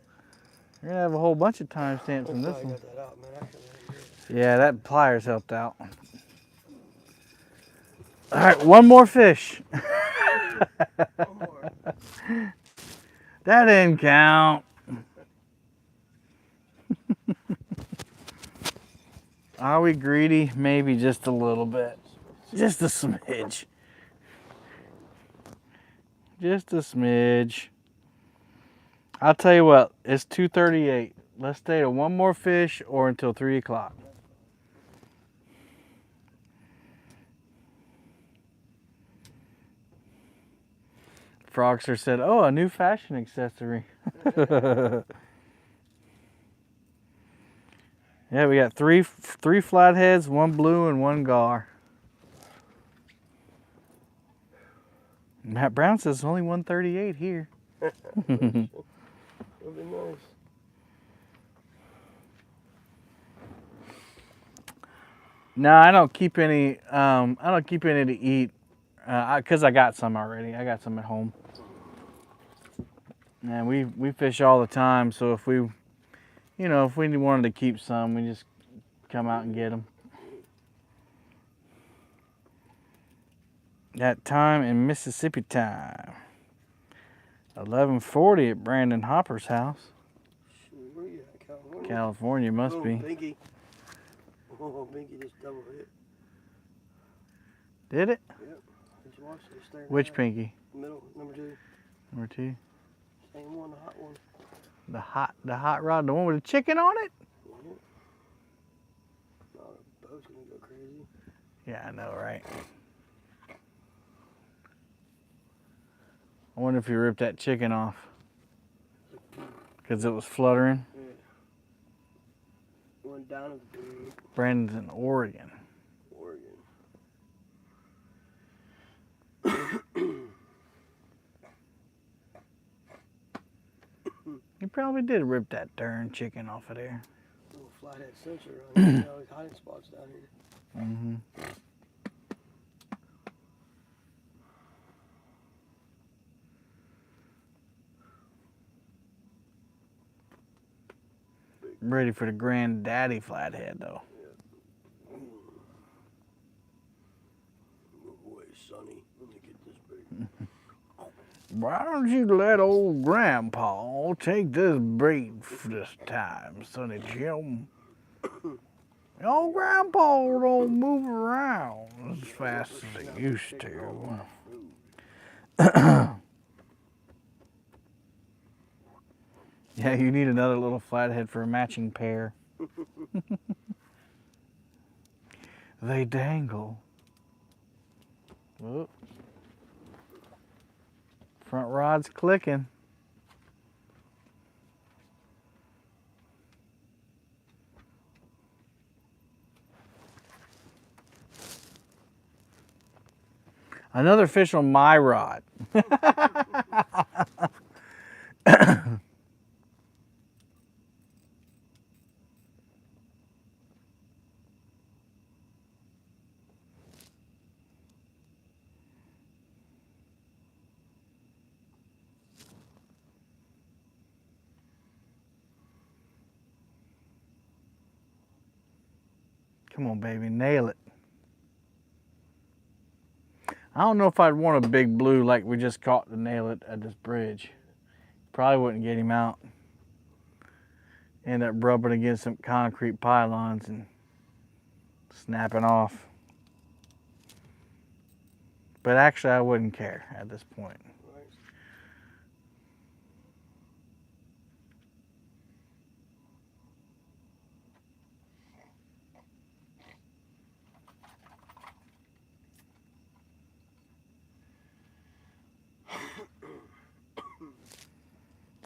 [SPEAKER 1] We're gonna have a whole bunch of timestamps in this
[SPEAKER 3] I
[SPEAKER 1] one.
[SPEAKER 3] got that out, man. I couldn't even do it.
[SPEAKER 1] Yeah, that pliers helped out. All right, one more fish.
[SPEAKER 3] One more.
[SPEAKER 1] That didn't count. Are we greedy? Maybe just a little bit. Just a smidge. Just a smidge. I'll tell you what, it's 2:38. Let's stay to one more fish or until 3 o'clock. Frogster said, oh, a new fashion accessory. Yeah, we got three flatheads, one blue, and one gar. Matt Brown says it's only 138 here.
[SPEAKER 3] That'd be nice.
[SPEAKER 1] No, I don't keep any. I don't keep any to eat, cause I got some already. I got some at home. And we fish all the time, so if we wanted to keep some, we just come out and get them. That time in Mississippi time. 11:40 at Brandon Hopper's house.
[SPEAKER 3] Where you at, California?
[SPEAKER 1] California must be.
[SPEAKER 3] Pinky. Oh, Pinky just double hit.
[SPEAKER 1] Did it?
[SPEAKER 3] Yep. Just watch it. Staring
[SPEAKER 1] Which
[SPEAKER 3] down.
[SPEAKER 1] pinky?
[SPEAKER 3] Middle, number 2.
[SPEAKER 1] Number 2.
[SPEAKER 3] Same one, the hot one.
[SPEAKER 1] The hot rod, the one with the chicken on it?
[SPEAKER 3] Yep. Oh, the boat's gonna go crazy.
[SPEAKER 1] Yeah, I know, right? I wonder if he ripped that chicken off. Because it was fluttering.
[SPEAKER 3] Yeah. Went down to the tree.
[SPEAKER 1] Brandon's in Oregon. He probably did rip that darn chicken off of there.
[SPEAKER 3] Little flathead sensor on here. All these hiding spots down here.
[SPEAKER 1] Mm-hmm. Ready for the granddaddy flathead though.
[SPEAKER 3] Oh boy, Sonny. Let me get this big.
[SPEAKER 1] Why don't you let old grandpa take this bait this time, Sonny Jim? Old grandpa don't move around as fast as he used to. Yeah, you need another little flathead for a matching pair. They dangle. Whoop. Front rod's clicking. Another fish on my rod. Come on, baby, nail it. I don't know if I'd want a big blue like we just caught to nail it at this bridge. Probably wouldn't get him out. End up rubbing against some concrete pylons and snapping off. But actually, I wouldn't care at this point.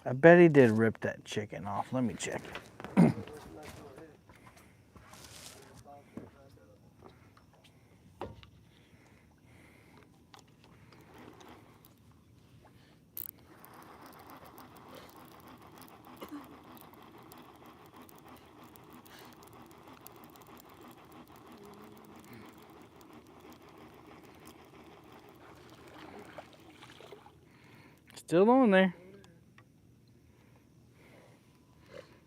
[SPEAKER 1] I bet he did rip that chicken off. Let me check it. Still on there.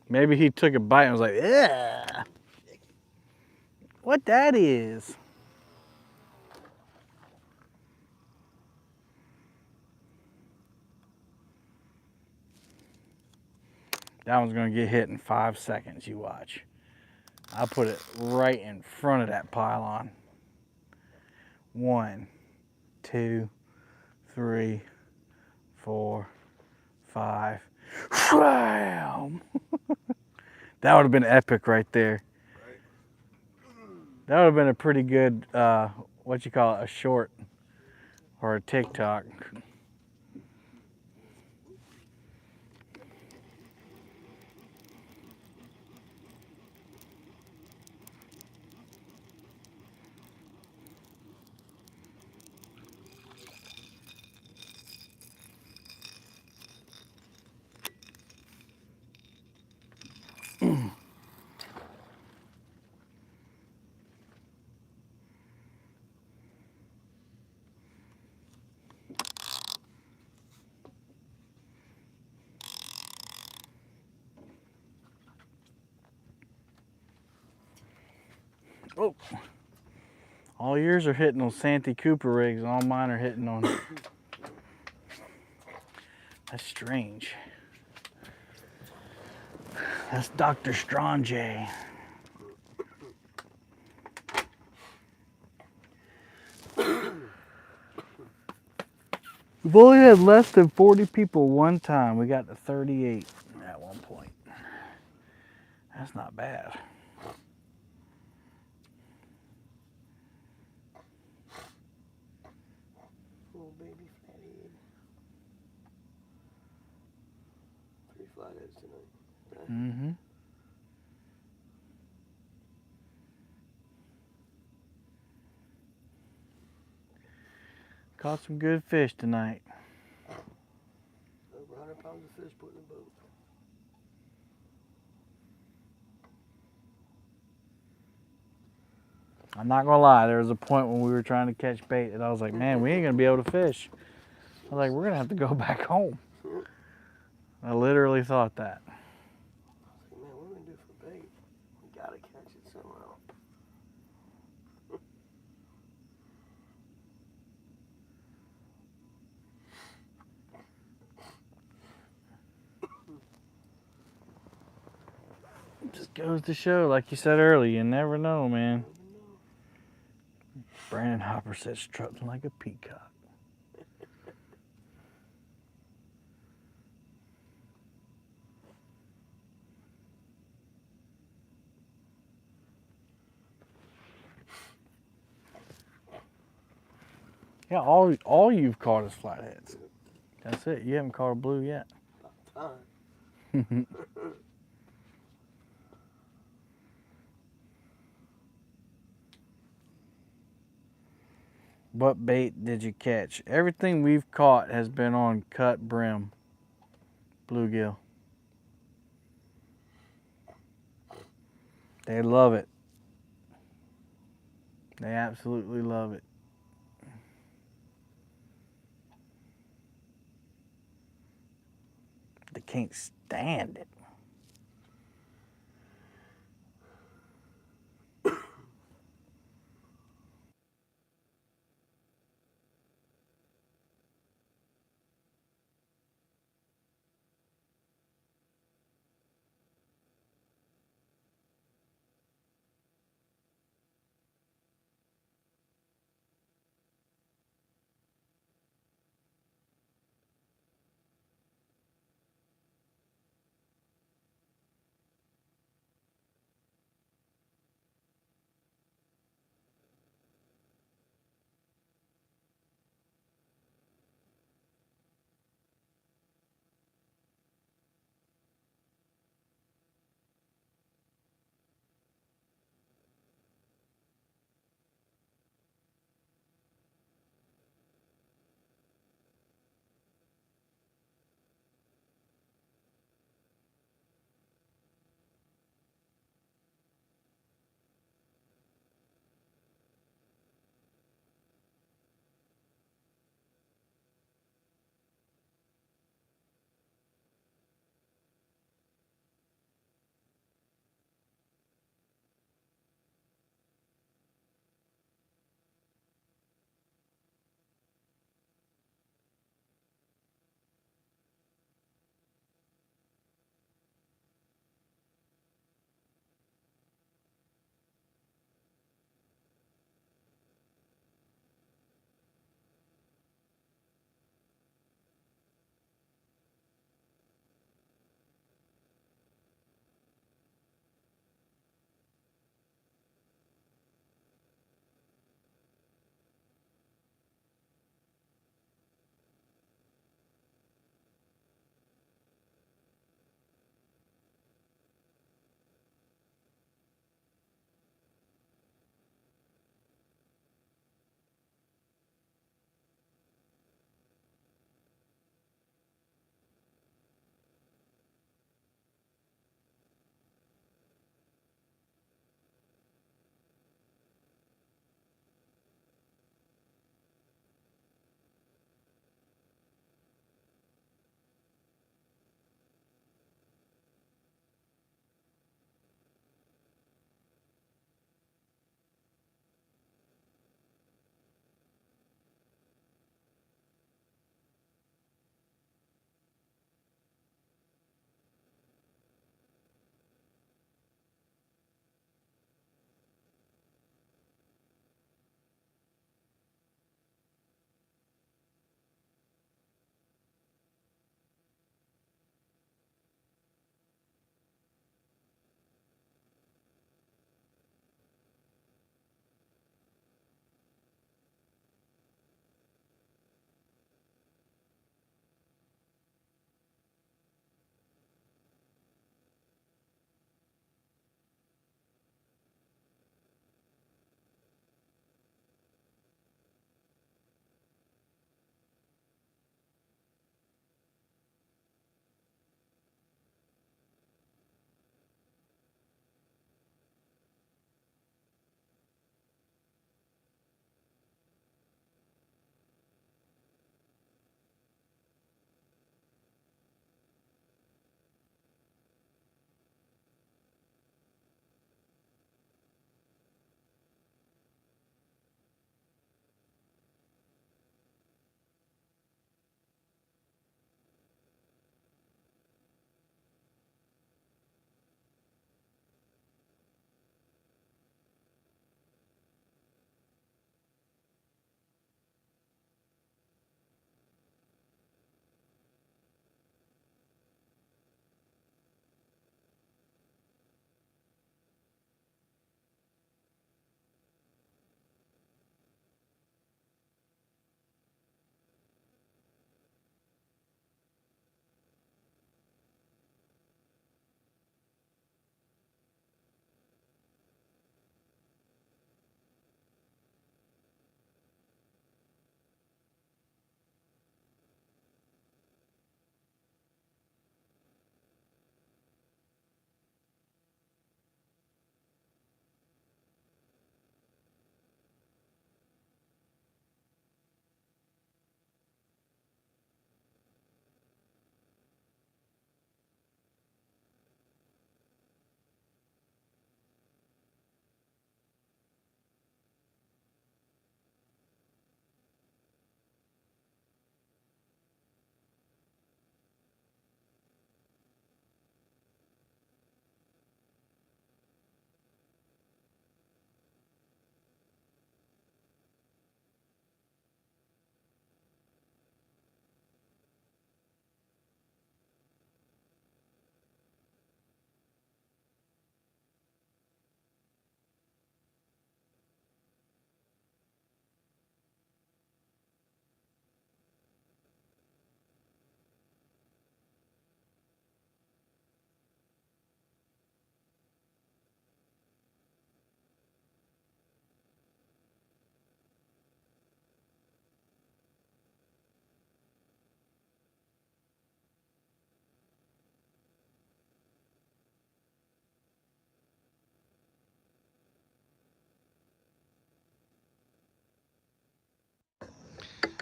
[SPEAKER 1] Maybe he took a bite and was like, yeah. What that is? That one's gonna get hit in 5 seconds, you watch. I'll put it right in front of that pylon. 1, 2, 3, 4, 5. Wham! That would have been epic right there. That would have been a pretty good, what you call it, a short or a TikTok. Oh, all yours are hitting on Santee Cooper rigs, all mine are hitting on. That's strange. That's Dr. Strange. We've only had less than 40 people one time. We got to 38 at one point. That's not bad.
[SPEAKER 3] Little baby flathead. 3 flatheads tonight. Okay.
[SPEAKER 1] Mm-hmm. Caught some good fish tonight.
[SPEAKER 3] Over 100 pounds of fish put in the boat.
[SPEAKER 1] I'm not gonna lie, there was a point when we were trying to catch bait and I was like, man, we ain't gonna be able to fish. I was like, we're gonna have to go back home. I literally thought that.
[SPEAKER 3] I was like, man, what are we gonna do for bait? We gotta catch it somehow.
[SPEAKER 1] Just goes to show, like you said earlier, you never know, man. Brandon Hopper said strutting like a peacock. Yeah, all you've caught is flatheads. That's it. You haven't caught a blue yet.
[SPEAKER 3] About time.
[SPEAKER 1] What bait did you catch? Everything we've caught has been on cut brim bluegill. They love it. They absolutely love it. They can't stand it.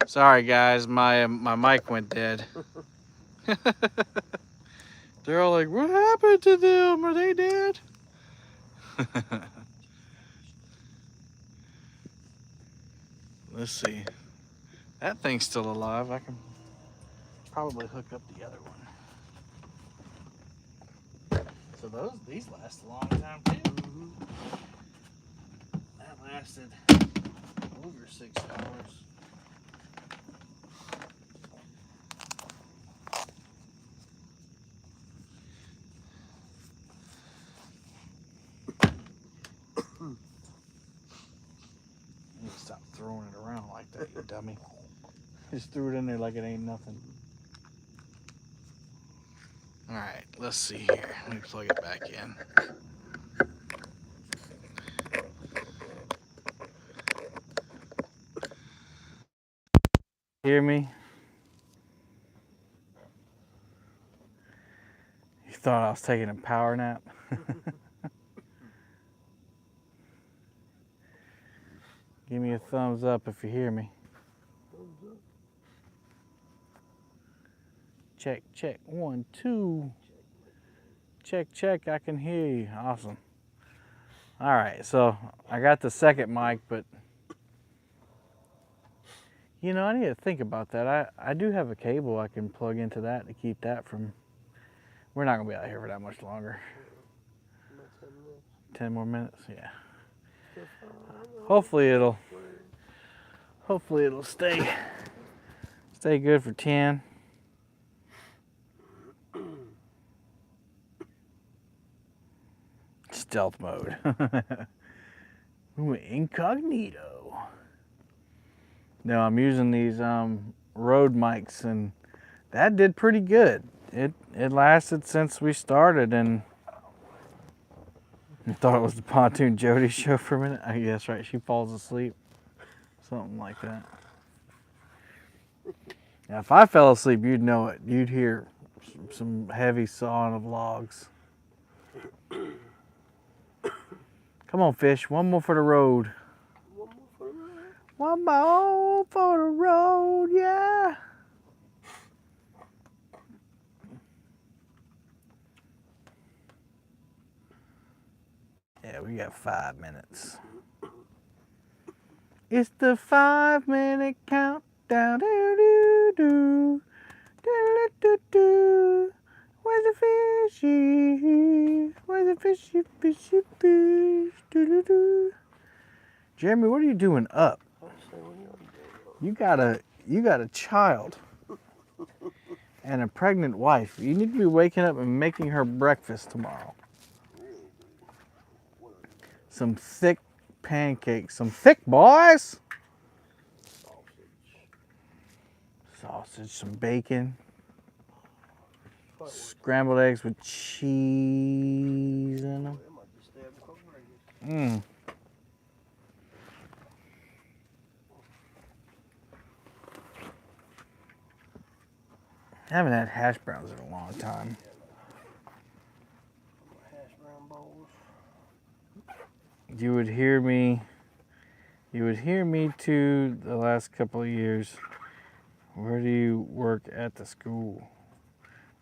[SPEAKER 1] Sorry guys, my mic went dead. They're all like, what happened to them? Are they dead? Let's see. That thing's still alive. I can probably hook up the other one. So these last a long time too. That lasted over 6 hours. You need to stop throwing it around like that, you dummy. Just threw it in there like it ain't nothing. All right, let's see here. Let me plug it back in. Hear me? You thought I was taking a power nap? Give me a thumbs up if you hear me. Check, check, 1, 2. Check, check, I can hear you. Awesome. All right, so I got the second mic, but you know, I need to think about that. I do have a cable I can plug into that to keep that from, we're not gonna be out here for that much longer. 10 more minutes, yeah. Hopefully it'll stay good for 10. Stealth mode. Ooh, incognito. No, I'm using these Rode mics, and that did pretty good. It lasted since we started, and I thought it was the Pontoon Jody show for a minute. I guess, right? She falls asleep. Something like that. Now, if I fell asleep, you'd know it. You'd hear some heavy sawing of logs. Come on, fish. One more for the road. One more for the road, yeah. Yeah, we got 5 minutes. It's the 5-minute countdown. Do-do-do. Do-do-do-do. Where's the fishy? Where's the fishy, fishy, fish? Do-do-do. Jeremy, what are you doing up? You got a child and a pregnant wife. You need to be waking up and making her breakfast tomorrow. Some thick pancakes. Some thick boys. Sausage, some bacon. Scrambled eggs with cheese in them. Mmm. I haven't had hash browns in a long time. You would hear me too the last couple of years. Where do you work at the school?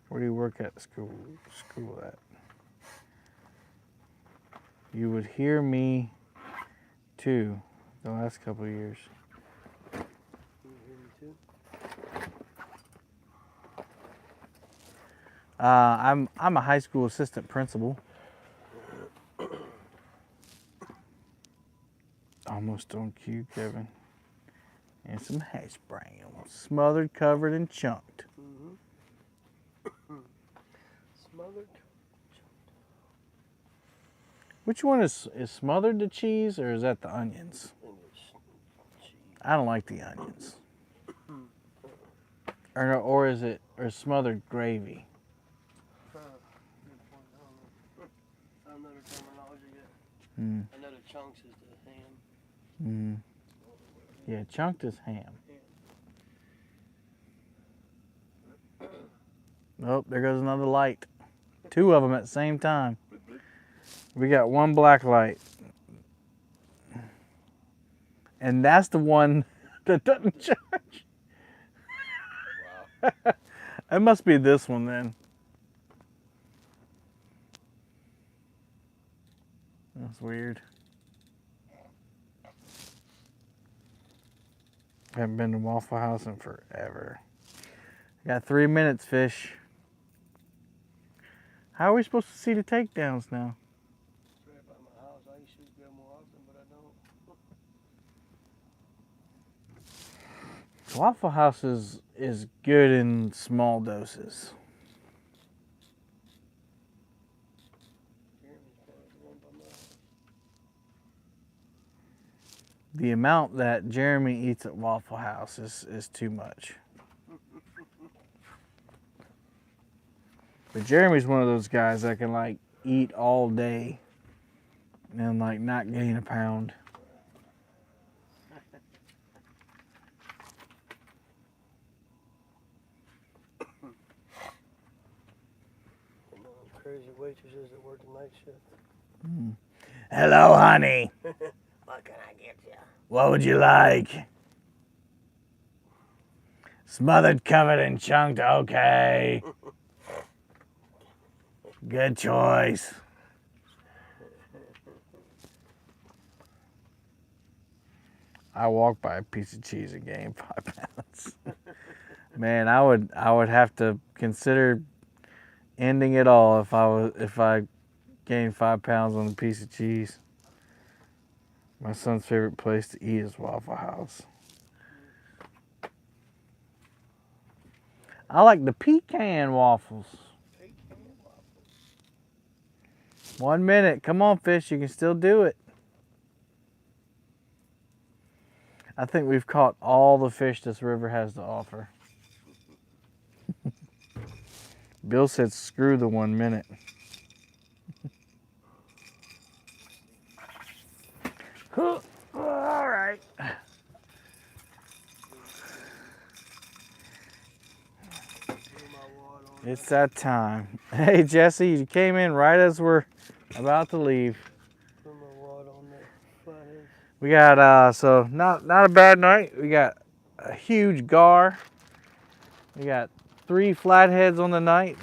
[SPEAKER 1] Where do you work at the school? School at? You would hear me too the last couple of years. I'm a high school assistant principal. Almost on cue, Kevin. And some hash browns, smothered, covered, and chunked.
[SPEAKER 3] Smothered.
[SPEAKER 1] Which one is smothered the cheese, or is that the onions? I don't like the onions. Or is it smothered gravy?
[SPEAKER 3] I don't know the terminology yet.
[SPEAKER 1] Mm.
[SPEAKER 3] I know the chunks is the ham.
[SPEAKER 1] Mm. Yeah, chunked is ham. Oh, there goes another light. 2 of them at the same time. We got 1 black light. And that's the one that doesn't charge. It must be this one then. That's weird. Haven't been to Waffle House in forever. Got 3 minutes, fish. How are we supposed to see the takedowns now?
[SPEAKER 3] It's right by my house. I used to go more often, but I don't.
[SPEAKER 1] Waffle House is good in small doses.
[SPEAKER 3] Jeremy's part of the one by my house.
[SPEAKER 1] The amount that Jeremy eats at Waffle House is too much. But Jeremy's one of those guys that can like eat all day and like not gain a pound.
[SPEAKER 3] And those crazy waitresses that work the night shift.
[SPEAKER 1] Hello, honey.
[SPEAKER 3] What can I get you?
[SPEAKER 1] What would you like? Smothered, covered, and chunked. Okay. Good choice. I walked by a piece of cheese and gained 5 pounds. Man, I would have to consider ending it all if I gained 5 pounds on a piece of cheese. My son's favorite place to eat is Waffle House. I like the pecan waffles. 1 minute. Come on, fish. You can still do it. I think we've caught all the fish this river has to offer. Bill said screw the 1 minute. All right. It's that time. Hey, Jesse, you came in right as we're about to leave.
[SPEAKER 3] Put my wad on there. Flatheads.
[SPEAKER 1] We got, so not a bad night. We got a huge gar. We got 3 flatheads on the night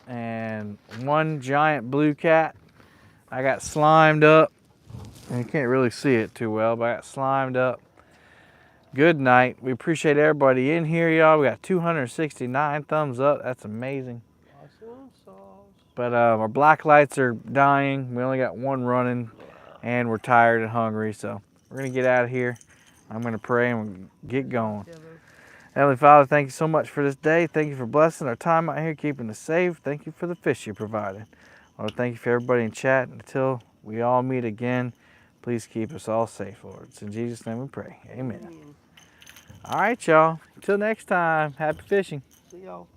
[SPEAKER 1] and 1 giant blue cat. I got slimed up. And you can't really see it too well, but I got slimed up. Good night. We appreciate everybody in here, y'all. We got 269 thumbs up. That's amazing.
[SPEAKER 3] Awesome sauce.
[SPEAKER 1] But our black lights are dying. We only got 1 running, and we're tired and hungry, so we're going to get out of here. I'm going to pray and get going.
[SPEAKER 3] Yeah,
[SPEAKER 1] Heavenly Father, thank you so much for this day. Thank you for blessing our time out here, keeping us safe. Thank you for the fish you provided. Lord, thank you for everybody in chat. Until we all meet again, please keep us all safe, Lord. It's in Jesus' name we pray. Amen. All right, y'all. Until next time, happy fishing.
[SPEAKER 3] See y'all.